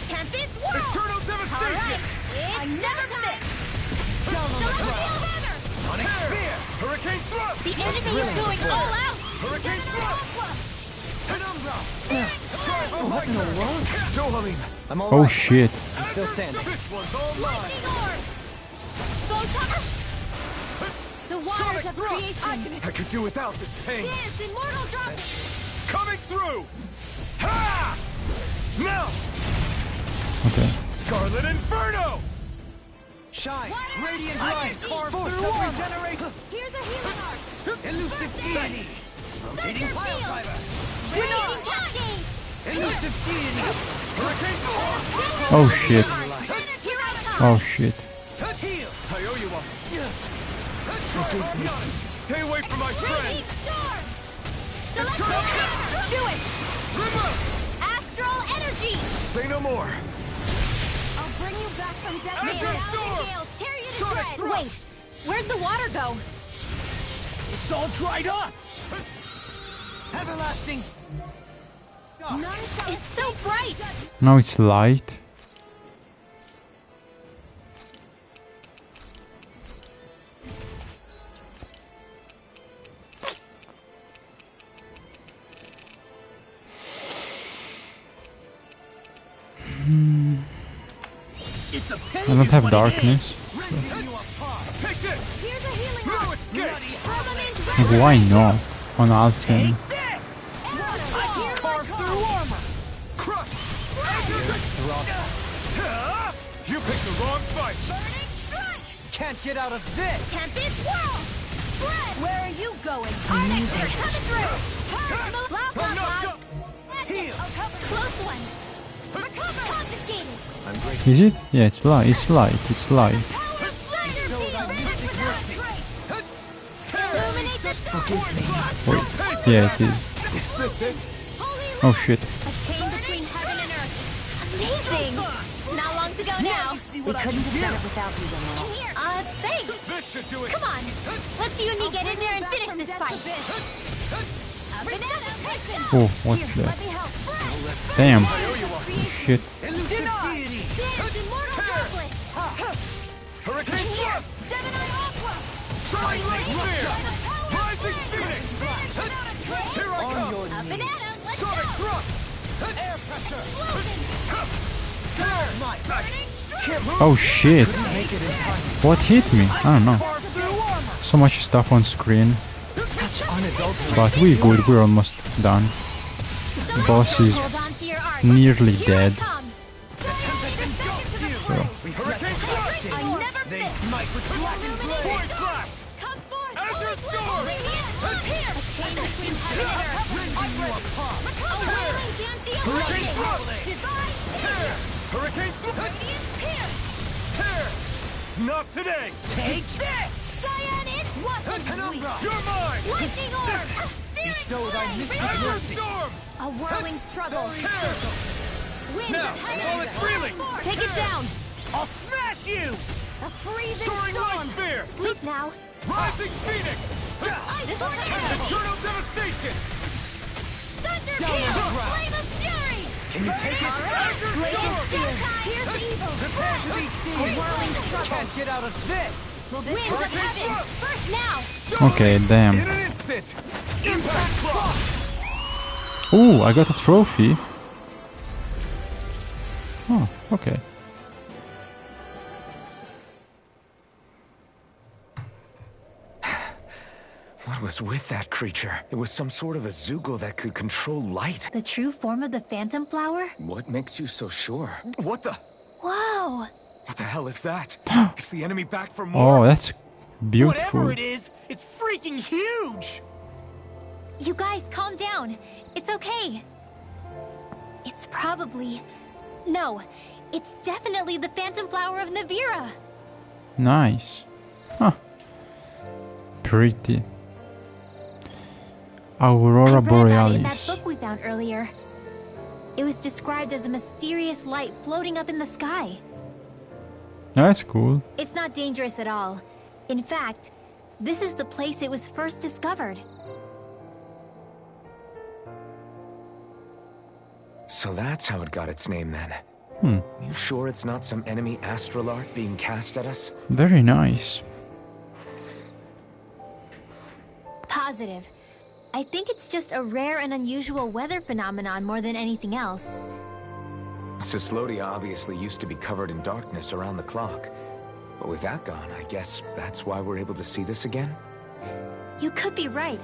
Tempest Whirl! Eternal devastation! I never miss! Down on the ground! Sonic Spear! Hurricane Thrust! The enemy is going all out! Hurricane Thrust! Penumbra! What in the world? Dohalim! I'm all Oh right. shit. I'm still standing. This one's all mine! Lightning Orb! The waters of creation! I could do without this pain! Dance immortal drop! Coming through! Ha! Now! Okay. Scarlet Inferno! Shine! Radiant light! Force of regeneration! Here's a healing arc! Elusive deity! Rotating pile driver! Raging cascade! Elusive deity! Hurricane Thrust! Oh shit. Here I come! Oh shit. Heal! I owe you one. Stay away from my friend! Storm! Do it! Astral energy! Say no more! I'll bring you back from death. Azure Storm! Tear you to Sonic shreds! Thrust! Wait! Where'd the water go? It's all dried up! Everlasting! It's so bright! Now it's light. I don't have darkness. Take this! Here's a healing No arc! escape! Why not? On Alten. Carve through armor! Crush! You picked the wrong fight! Can't get out of this! Tempest Whirl! Spread! Where are you going? Arctic, they're coming through! Blah, blah, blah! Heal! Close one! Recover! Confiscated! I'm grateful. Is it? Yeah, it's light. It's light. It's light. Illuminate the storm! Wait. Yeah, it is. Is this it? Oh shit. A chain between heaven and earth. Amazing! Not long to go now. We couldn't have done it without you, Willow. In here. Thanks. This should do it! Come on. Let's you and me get in there and finish this fight. A banana! Oh, what's that? Let me help. Damn. I owe you one! Shit. Elusive deity! Dance immortal droplet! Hurricane Thrust! Gemini Aqua! Starring Light Spear! Rising Phoenix! Here I On come! your A knees! banana! Let's Sonic go! Thrust! Air pressure! Explosion! Turn! My Can't move! Oh shit. make it in time. What hit me? I don't know. Carve through armor! So much stuff on screen. Such unadulterated. But we're good. We're almost done. The boss is Hold on to your arc. nearly Here dead. I come. So. Hurricane Thrust! I never They miss. might reflect and glow. Void Blast! Come forth. Azure Storm! Here. A chain between heaven and earth. A wailing dancing Hurricane lightning. Thrust! Divine Tear! Hurricane Thrust! Radiant pierce. Tear! Not today! Take this! Cyan it wasn't weak. You're mine! Lightning orb. Searing Bestow thy flame. mystic Azure mercy. Storm! A whirling struggle. Tear! Winds Now, of heaven. while it's reeling. Take it down. I'll smash you! A freezing Soaring Light storm. Spear! Sleep now. Rising Phoenix! Ice tornado. Eternal Devastation! Thunder Down on peal. the ground. Flame of fury. Can you take it? Azure Blade of Storm! steel. Pierce evil. Prepare to be A seen! whirling struggle. Can't get out of this! Winds of heaven. First now. Okay, damn. In an instant! Impact Cross! Ooh, I got a trophy. Oh, okay. What was with that creature? It was some sort of a Zugo that could control light. The true form of the Phantom Flower? What makes you so sure? What the? Whoa! What the hell is that? Is the enemy back for more? Oh, that's beautiful. Whatever it is, it's freaking huge! You guys, calm down. It's okay. It's probably... No, it's definitely the Phantom Flower of Navira. Nice. Huh. Pretty. Aurora I read about it Borealis. in that book we found earlier. It was described as a mysterious light floating up in the sky. That's cool. It's not dangerous at all. In fact, this is the place it was first discovered. So that's how it got its name then. You sure it's not some enemy astral art being cast at us? Very nice. Positive. I think it's just a rare and unusual weather phenomenon more than anything else. Cyslodia obviously used to be covered in darkness around the clock. But with that gone, I guess that's why we're able to see this again? You could be right.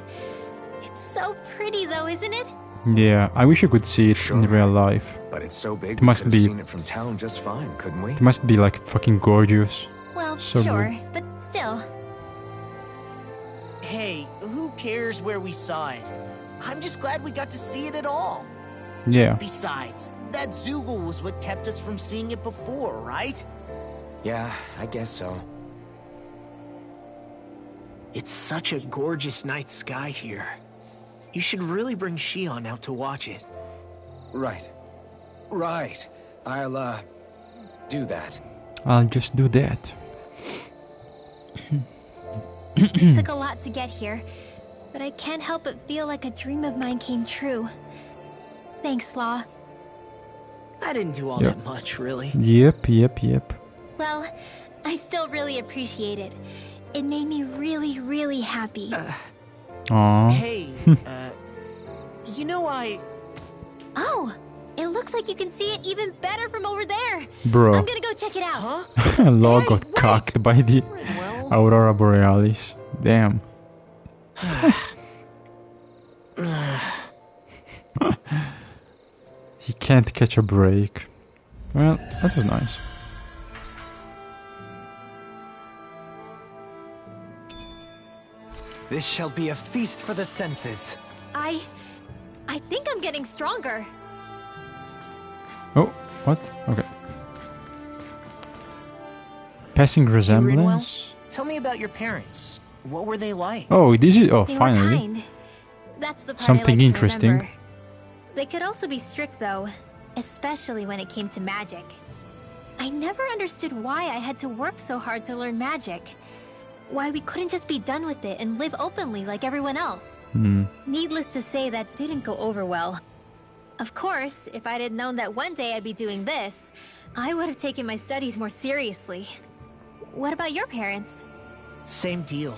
It's so pretty though, isn't it? Yeah, I wish you could see it in real life. But it's so big, It must we could be. have seen it from town just fine, couldn't we? It must be like fucking gorgeous. Well, So sure, good. but still. Hey, who cares where we saw it? I'm just glad we got to see it at all. Yeah. Besides, that Zoogle was what kept us from seeing it before, right? Yeah, I guess so. It's such a gorgeous night sky here. You should really bring Shion out to watch it. Right. Right. I'll, do that. I'll just do that. It took a lot to get here, but I can't help but feel like a dream of mine came true. Thanks, Law. I didn't do all Yep. that much, really. Yep. Well, I still really appreciate it. It made me really, really happy. Aww. Hey, you know Oh, it looks like you can see it even better from over there. Bro. I'm gonna go check it out. Law got cocked by the Aurora Borealis. Damn. He can't catch a break. Well, that was nice. This shall be a feast for the senses. I think I'm getting stronger. Oh, what? Okay. Passing resemblance. tell me about your parents. What were they like? Oh, this is. Oh, They were finally. kind. That's the part I Something like to interesting. remember. They could also be strict, though, especially when it came to magic. I never understood why I had to work so hard to learn magic. Why we couldn't just be done with it and live openly like everyone else. Needless to say, that didn't go over well. Of course, if I'd had known that one day I'd be doing this, I would have taken my studies more seriously. What about your parents? Same deal.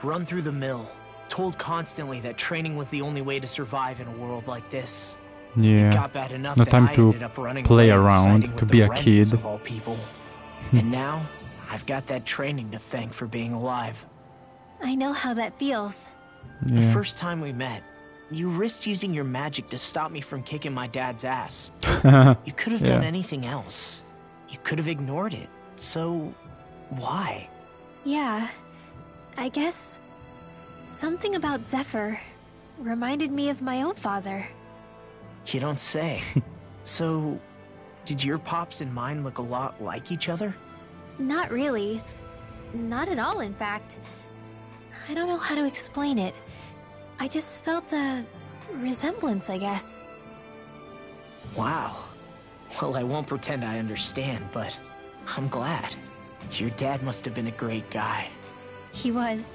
Run through the mill. Told constantly that training was the only way to survive in a world like this. Yeah. It got bad enough No that time I to ended up running play away and around, siding to with be the a Renans kid. of all people. And now, I've got that training to thank for being alive. I know how that feels. The Yeah. first time we met, you risked using your magic to stop me from kicking my dad's ass. You could have done Yeah. anything else. You could have ignored it. So, why? Yeah, I guess something about Zephyr reminded me of my own father. You don't say. So, did your pops and mine look a lot like each other? Not really. Not at all, in fact. I don't know how to explain it. I just felt a resemblance, I guess. Wow. Well, I won't pretend I understand, but I'm glad. Your dad must have been a great guy. He was.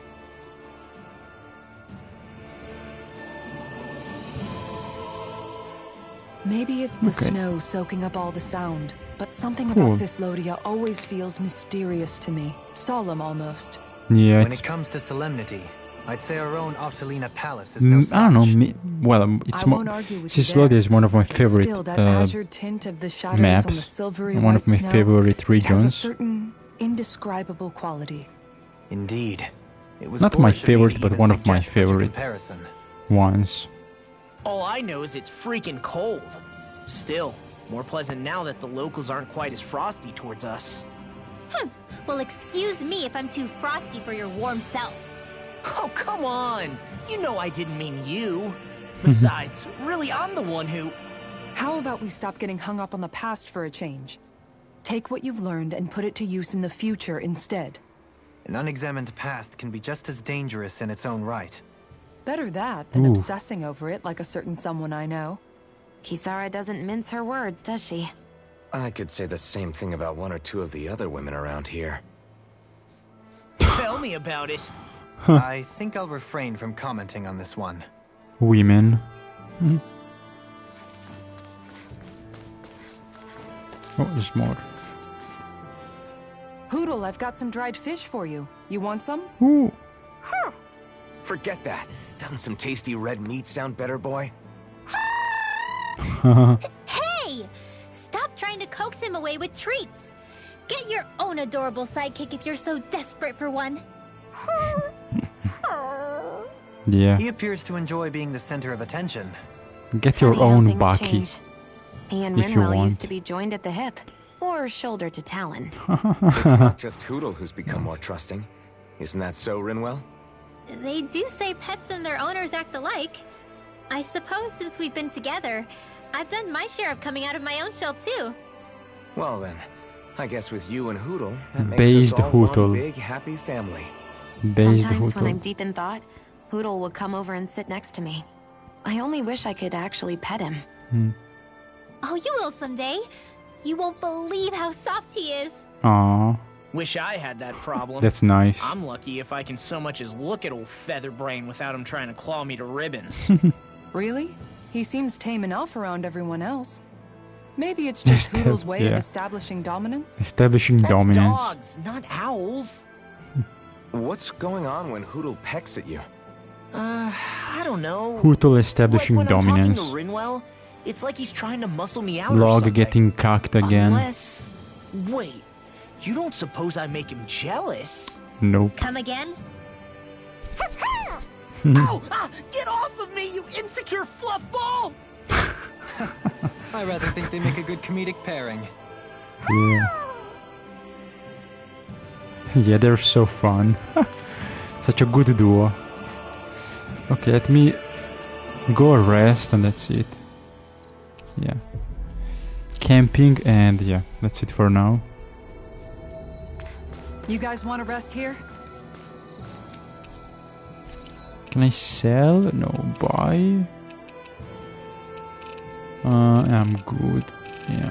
Maybe it's the Okay. snow soaking up all the sound, but something Cool. about Cyslodia always feels mysterious to me. Solemn almost. Yeah, When it's. it comes to solemnity, I'd say our own Octalina Palace is no I don't know. slouch. I It's won't argue with you Cyslodia there. is one of my favorite Still, that azure tint of the shadows on the maps. silvery One of white my snow, favorite it has a regions. certain indescribable quality. Indeed. It was Not my boorish of me to favorite, but even one of my suggest such a favorite comparison. ones. All I know is it's freaking cold. Still, more pleasant now that the locals aren't quite as frosty towards us. Well, excuse me if I'm too frosty for your warm self. Oh, come on! You know I didn't mean you. Besides, really, I'm the one who... How about we stop getting hung up on the past for a change? Take what you've learned and put it to use in the future instead. An unexamined past can be just as dangerous in its own right. Better that than Ooh. obsessing over it like a certain someone I know. Kisara doesn't mince her words, does she? I could say the same thing about one or two of the other women around here. Tell me about it. I think I'll refrain from commenting on this one. Women. Oh, there's more. Hootle, I've got some dried fish for you. You want some? Ooh. Forget that. Doesn't some tasty red meat sound better, boy? Hey! Stop trying to coax him away with treats. Get your own adorable sidekick if you're so desperate for one. Yeah. He appears to enjoy being the center of attention. Get your Funny how own things Baki. change. He and if you Rinwell want. used to be joined at the hip, or shoulder to talon. It's not just Hootle who's become more trusting. Isn't that so, Rinwell? They do say pets and their owners act alike. I suppose since we've been together, I've done my share of coming out of my own shell too. Well then, I guess with you and Hootle, that makes Based us all Hootle. one big happy family. Based Sometimes when Hootle. I'm deep in thought, Hootle will come over and sit next to me. I only wish I could actually pet him. Oh, you will someday. You won't believe how soft he is. Aww. Wish I had that problem. That's nice. I'm lucky if I can so much as look at old Featherbrain without him trying to claw me to ribbons. Really? He seems tame enough around everyone else. Maybe it's just Hootle's way of Yeah. establishing dominance? Establishing That's dominance. dogs, not owls. What's going on when Hootle pecks at you? I don't know. Hootle establishing Like when dominance. I'm talking to Rinwell, it's like he's trying to muscle me out or Log something. getting cocked again. Unless... Wait, you don't suppose I make him jealous? Nope. Come again? Ow! Ah, get off of me, you insecure fluffball! I rather think they make a good comedic pairing. Yeah. Yeah, they're so fun. Such a good duo. Okay, let me go rest and that's it. Yeah. Camping and yeah, that's it for now. You guys want to rest here? Can I sell? No, buy. I'm good. Yeah.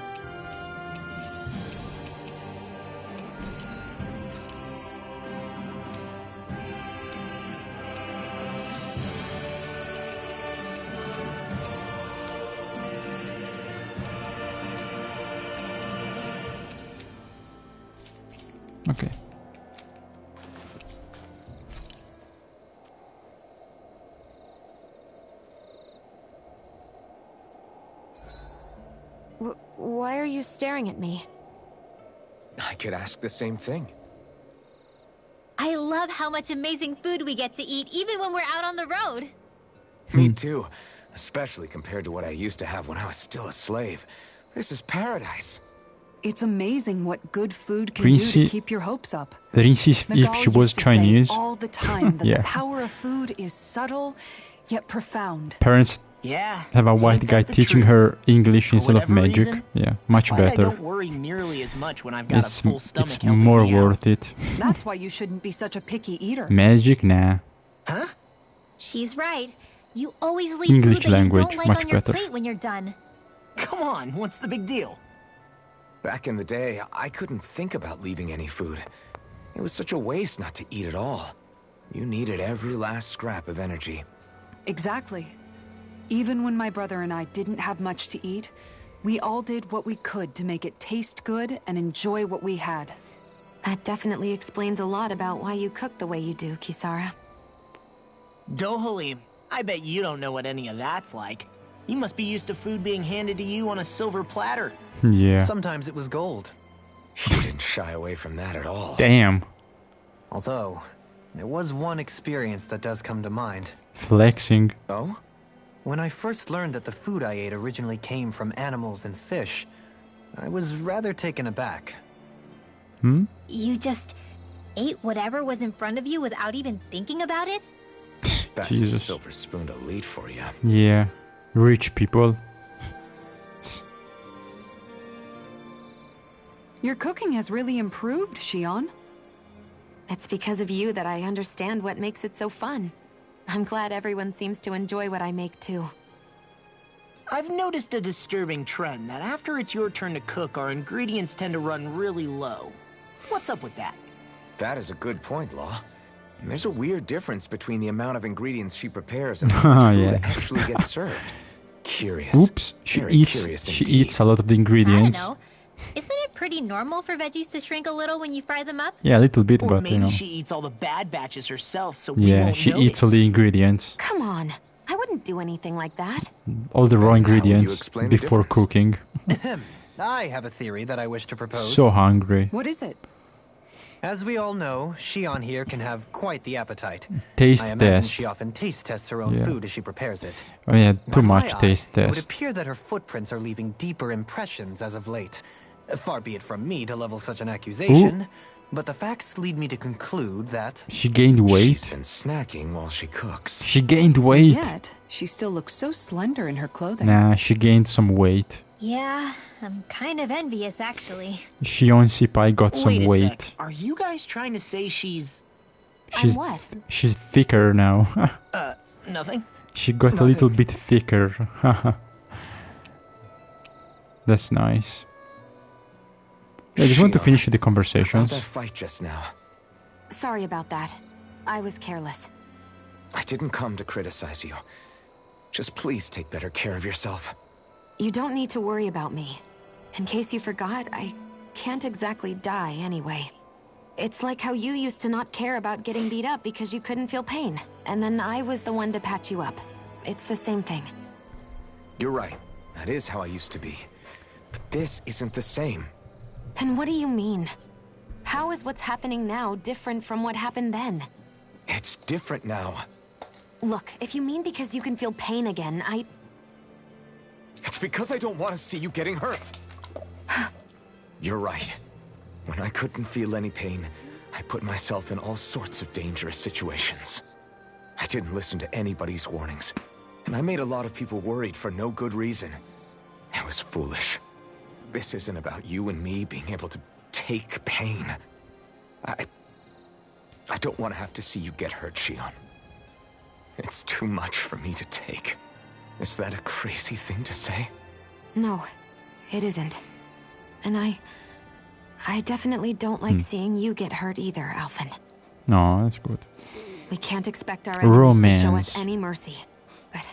Okay. Why are you staring at me? I could ask the same thing. I love how much amazing food we get to eat even when we're out on the road. Me too. Especially compared to what I used to have when I was still a slave. This is paradise. It's amazing what good food can Rincy- do to keep your hopes up. Rincy, if Nagal she was used to say Chinese, all the time that yeah. the power of food is subtle yet profound. Parents Yeah. have a white guy the teaching truth. her English instead of whatever magic. reason, Yeah, much Why I better. don't worry nearly as much when I've got It's a full stomach it's helping more me out. worth it. That's why you shouldn't be such a picky eater. Magic, nah. Huh? She's right. You always leave English food that language, you don't like much on your better. plate when you're done. Come on, what's the big deal? Back in the day, I couldn't think about leaving any food. It was such a waste not to eat at all. You needed every last scrap of energy. Exactly. Even when my brother and I didn't have much to eat, we all did what we could to make it taste good and enjoy what we had. That definitely explains a lot about why you cook the way you do, Kisara. Dohalim, I bet you don't know what any of that's like. You must be used to food being handed to you on a silver platter. Yeah. Sometimes it was gold. You didn't shy away from that at all. Damn. Although, there was one experience that does come to mind. Flexing. Oh? When I first learned that the food I ate originally came from animals and fish, I was rather taken aback. Hmm? You just ate whatever was in front of you without even thinking about it? That's Jesus. a silver spoon elite for you. Yeah. Rich people. Your cooking has really improved, Shion. It's because of you that I understand what makes it so fun. I'm glad everyone seems to enjoy what I make too. I've noticed a disturbing trend that after it's your turn to cook, our ingredients tend to run really low. What's up with that? That is a good point, Law. There's a weird difference between the amount of ingredients she prepares and how much food Yeah. actually gets served. Curious. Oops. She Very eats curious she indeed. eats a lot of the I don't ingredients. know. Isn't it pretty normal for veggies to shrink a little when you fry them up? Yeah, a little bit, Or but maybe you know. she eats all the bad batches herself, so we Yeah, won't she notice. eats all the ingredients, Come on. I wouldn't do anything like that. all the raw ingredients explain the before cooking. I have a theory that I wish to propose. So hungry. What is it? As we all know, Shion here can have quite the appetite. Taste I imagine test. she often taste tests her own Yeah. food as she prepares it. Oh yeah, too By my much eye, taste It would test. appear that her footprints are leaving deeper impressions as of late. Far be it from me to level such an accusation, but the facts lead me to conclude that She gained weight. She's been snacking while she cooks. She gained weight. Yet, she still looks so slender in her clothing. Nah, she gained some weight. Yeah, I'm kind of envious actually. Shion Sipai got some Wait a weight. sec. Are you guys trying to say she's... She's what? she's thicker now. Nothing? She got a little bit thicker. That's nice. I just want to Shion, finish the About conversations. that fight just now. Sorry about that. I was careless. I didn't come to criticize you. Just please take better care of yourself. You don't need to worry about me. In case you forgot, I can't exactly die anyway. It's like how you used to not care about getting beat up because you couldn't feel pain, and then I was the one to patch you up. It's the same thing. You're right. That is how I used to be. But this isn't the same. Then what do you mean? How is what's happening now different from what happened then? It's different now. Look, if you mean because you can feel pain again, It's because I don't want to see you getting hurt. You're right. When I couldn't feel any pain, I put myself in all sorts of dangerous situations. I didn't listen to anybody's warnings, and I made a lot of people worried for no good reason. It was foolish. This isn't about you and me being able to take pain. I don't want to have to see you get hurt, Shion. It's too much for me to take. Is that a crazy thing to say? No, it isn't. And I definitely don't like seeing you get hurt either, Alphen. No, that's good. We can't expect our enemies to show Romance. us any mercy. But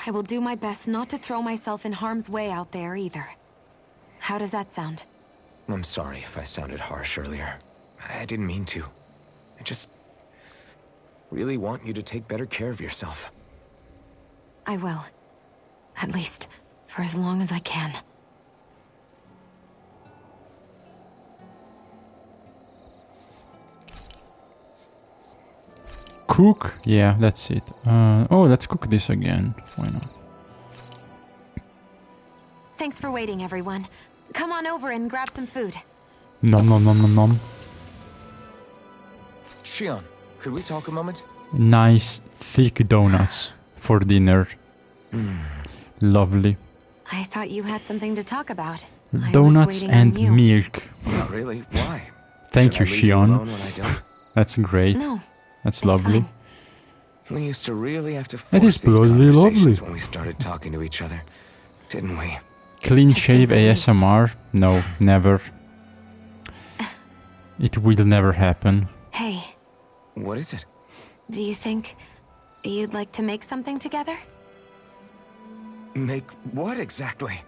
I will do my best not to throw myself in harm's way out there either. How does that sound? I'm sorry if I sounded harsh earlier. I didn't mean to. I just really want you to take better care of yourself. I will. At least, for as long as I can. Cook? Yeah, that's it. Oh, let's cook this again. Why not? Thanks for waiting, everyone. Come on over and grab some food. Nom nom nom nom nom. Shion, could we talk a moment? Nice, thick donuts for dinner. Lovely. I thought you had something to talk about. I was Donuts waiting on and you. milk. Not really. Why? Thank you, Should I leave you alone Shion. when I don't? That's great. No, That's lovely. We used to really have to That force is these bloody conversations lovely. when we started talking to each other, didn't we? Clean shave ASMR? No, never. It will never happen. Hey, What is it? do you think you'd like to make something together? Make what exactly?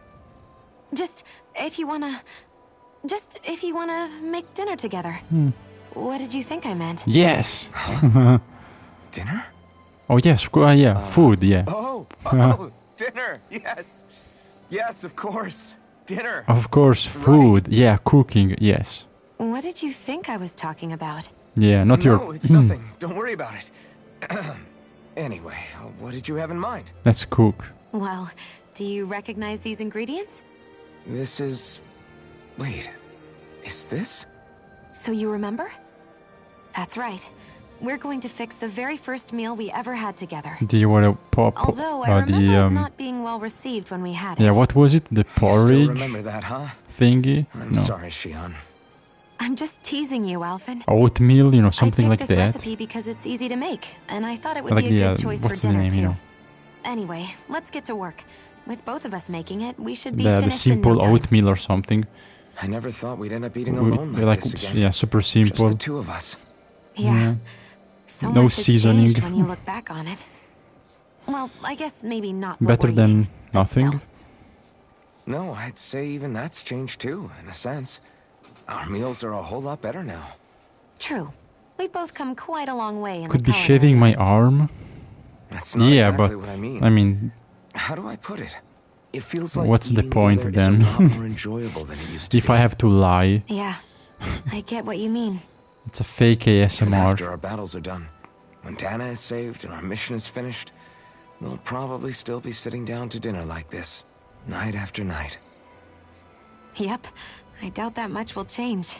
Just if you wanna make dinner together. What did you think I meant? Yes. Dinner? Oh yes, yeah, food, yeah. Oh, dinner. Yes. Yes, of course. Dinner. Of course, food. Yeah, cooking. Yes. What did you think I was talking about? Yeah, not No, your. it's nothing. Don't worry about it. Anyway, what did you have in mind? Let's cook. Well, do you recognize these ingredients? This is... Wait. Is this? So you remember? That's right. We're going to fix the very first meal we ever had together. Do you want to pop? Although I remember it not being well received when we had it. Yeah, what was it? The porridge Still remember that, huh? thingy? I'm No. sorry, Shion. I'm just teasing you, Alphen. Oatmeal, you know, something I like picked this that. recipe because it's easy to make, and I thought it would Like be a the, good choice for what's the dinner name, too. you know? Anyway, let's get to work. With both of us making it, we should be The finished in no simple time. oatmeal or something. I never thought we'd end up eating We- alone like this again. Yeah, super simple. Just the two of us. Yeah. So No much has seasoning. changed when you look back on it. Well, I guess maybe not what Better we're than eating, but nothing. still. No, I'd say even that's changed too, in a sense. Our meals are a whole lot better now. True. We've both come quite a long way in Could the be shaving my arm. That's not Yeah, exactly but what I mean. How do I put it? It feels like what's the eating point together is then? a lot more enjoyable than it used to If I have to lie, Yeah, I get what you mean. it's a fake Even ASMR. after our battles are done, when Dana is saved and our mission is finished, we'll probably still be sitting down to dinner like this, night after night. Yep, I doubt that much will change.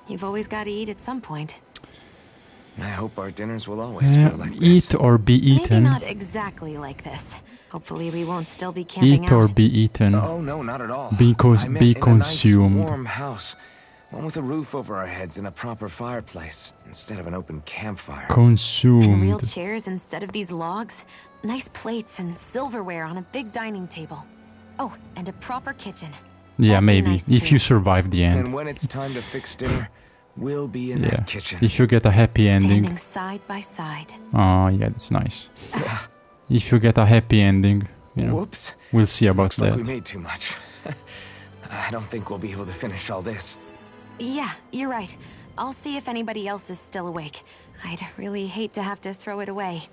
You've always got to eat at some point. I hope our dinners will always feel like this. Eat or be Maybe eaten. not exactly like this. Hopefully we won't still be camping Eat out. or be eaten. Oh no, not at all. Be I meant in consumed. a nice, warm house, one with a roof over our heads and a proper fireplace instead of an open campfire. And real Consumed. chairs instead of these logs. Nice plates and silverware on a big dining table. Oh, and a proper kitchen. Yeah, maybe. If you survive the end. And when it's time to fix dinner, we'll be in Yeah. that kitchen. If you get a happy ending. Standing side by side. Oh, yeah, that's nice. If you get a happy ending, you know, Whoops. we'll see about Looks like that. we made too much. I don't think we'll be able to finish all this. Yeah, you're right. I'll see if anybody else is still awake. I'd really hate to have to throw it away.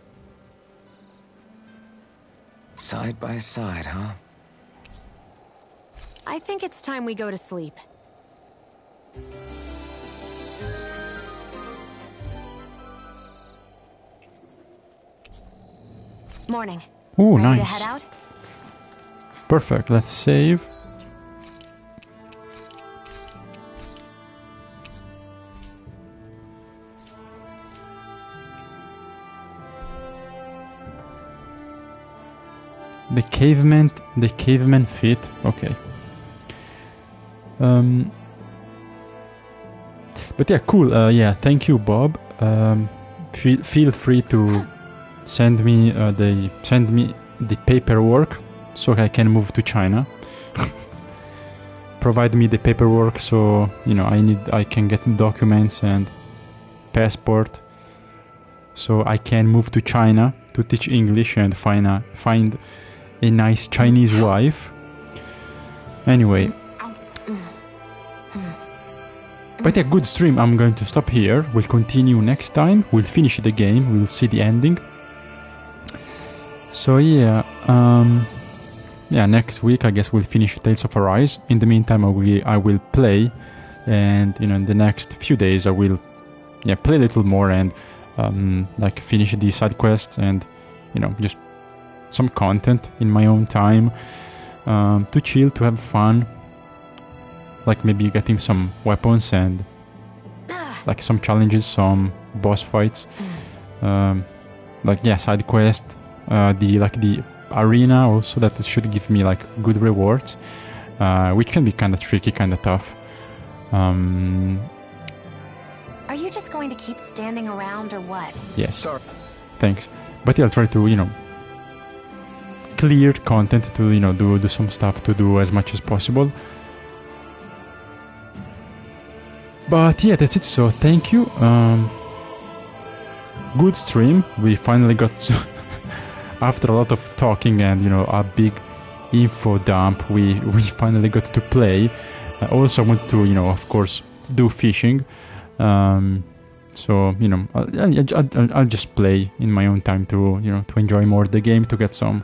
Side by side, huh? I think it's time we go to sleep. Morning. Oh, Ready to nice. head out? Perfect. Let's save. The caveman fit. Okay. But yeah, cool. Yeah, thank you, Bob. Feel free to send me the paperwork so I can move to China. Provide me the paperwork so I can get documents and passport so I can move to China to teach English and find a nice Chinese wife. Anyway. But yeah, good stream. I'm going to stop here. We'll continue next time. We'll finish the game. We'll see the ending. So yeah, next week I guess we'll finish Tales of Arise. In the meantime, I will play, and in the next few days I will play a little more and like finish the side quests and just some content in my own time, to chill, to have fun, like maybe getting some weapons and like some challenges, some boss fights, side quest, the arena also, that should give me like good rewards, which can be kind of tricky, kind of tough. Are you just going to keep standing around or what? Yes. Sorry. Thanks. But yeah, I'll try to clear content to do some stuff, to do as much as possible. But yeah, that's it. So thank you. Good stream. We finally got after a lot of talking and a big info dump, we finally got to play. I also want to of course do fishing. So I'll just play in my own time to to enjoy more the game, to get some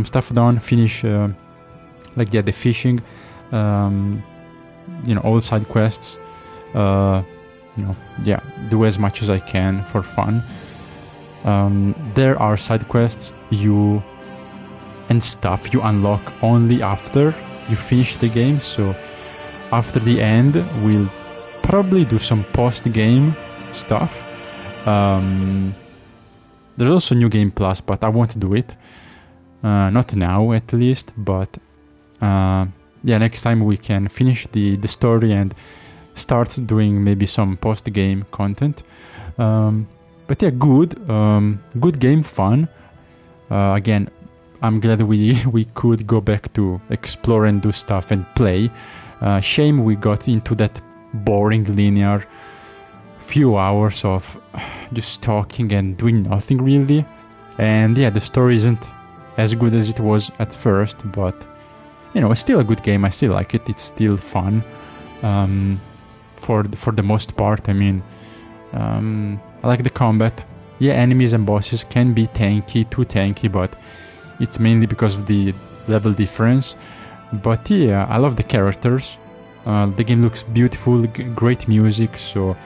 stuff done, finish the fishing, all side quests, do as much as I can for fun. There are side quests you unlock only after you finish the game, so after the end we'll probably do some post-game stuff. There's also New Game Plus, but I won't do it, not now at least, but next time we can finish the story and start doing maybe some post-game content. But yeah, good game, fun. Again, I'm glad we could go back to explore and do stuff and play. Shame we got into that boring linear few hours of just talking and doing nothing really. And yeah, the story isn't as good as it was at first, but you know, it's still a good game. I still like it. It's still fun. For the most part, I mean, I like the combat. Yeah, enemies and bosses can be too tanky, but it's mainly because of the level difference. But yeah, I love the characters. The game looks beautiful, great music, so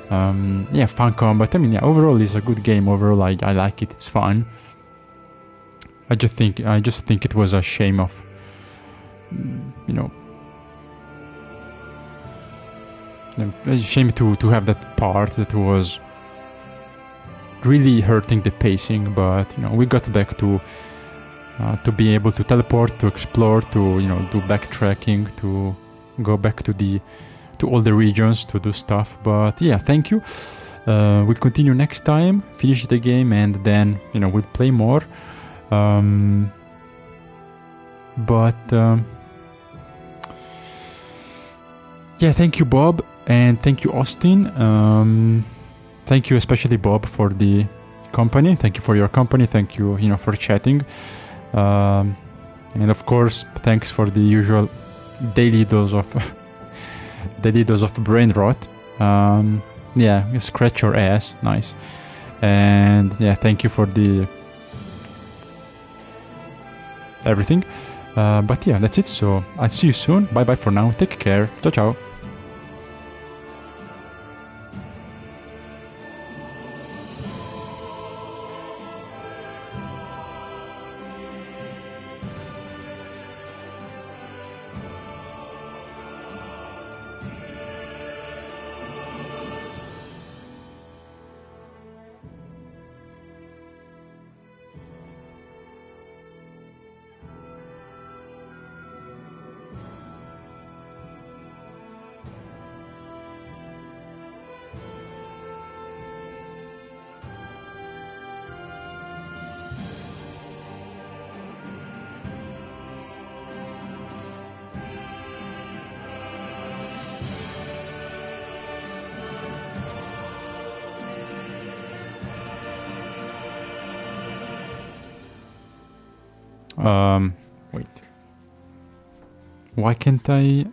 yeah, fun combat. I mean, yeah, overall it's a good game. Overall, I like it. It's fun. I just think it was a shame of, you know, a shame to have that part that was really hurting the pacing. But you know, we got back to be able to teleport, to explore, to, you know, do backtracking, to go back to all the regions to do stuff. But yeah, thank you. We'll continue next time, finish the game, and then, you know, we'll play more. Yeah, thank you, Bob, and thank you, Austin. Thank you especially, Bob, for the company. Thank you for your company. Thank you, you know, for chatting. And of course, thanks for the usual daily dose of brain rot. Yeah, scratch your ass, nice. And yeah, thank you for the everything. But yeah, that's it. So I'll see you soon. Bye bye for now. Take care. Ciao ciao. Wait. Why can't I?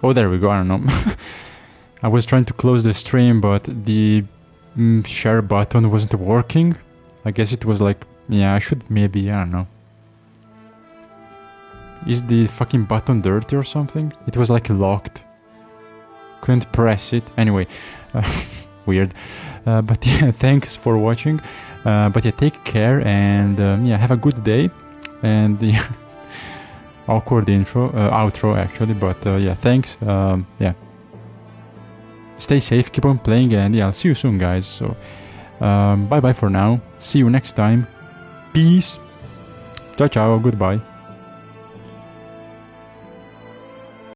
Oh, there we go. I don't know. I was trying to close the stream, but the share button wasn't working. I guess it was like, yeah, I should maybe, I don't know. Is the fucking button dirty or something? It was like locked. Couldn't press it. Anyway, weird. But yeah, thanks for watching. But yeah, take care, and yeah, have a good day. And yeah, awkward outro actually. But yeah, thanks. Yeah, stay safe, keep on playing, and yeah, I'll see you soon, guys. So bye bye for now. See you next time. Peace. Ciao ciao. Goodbye.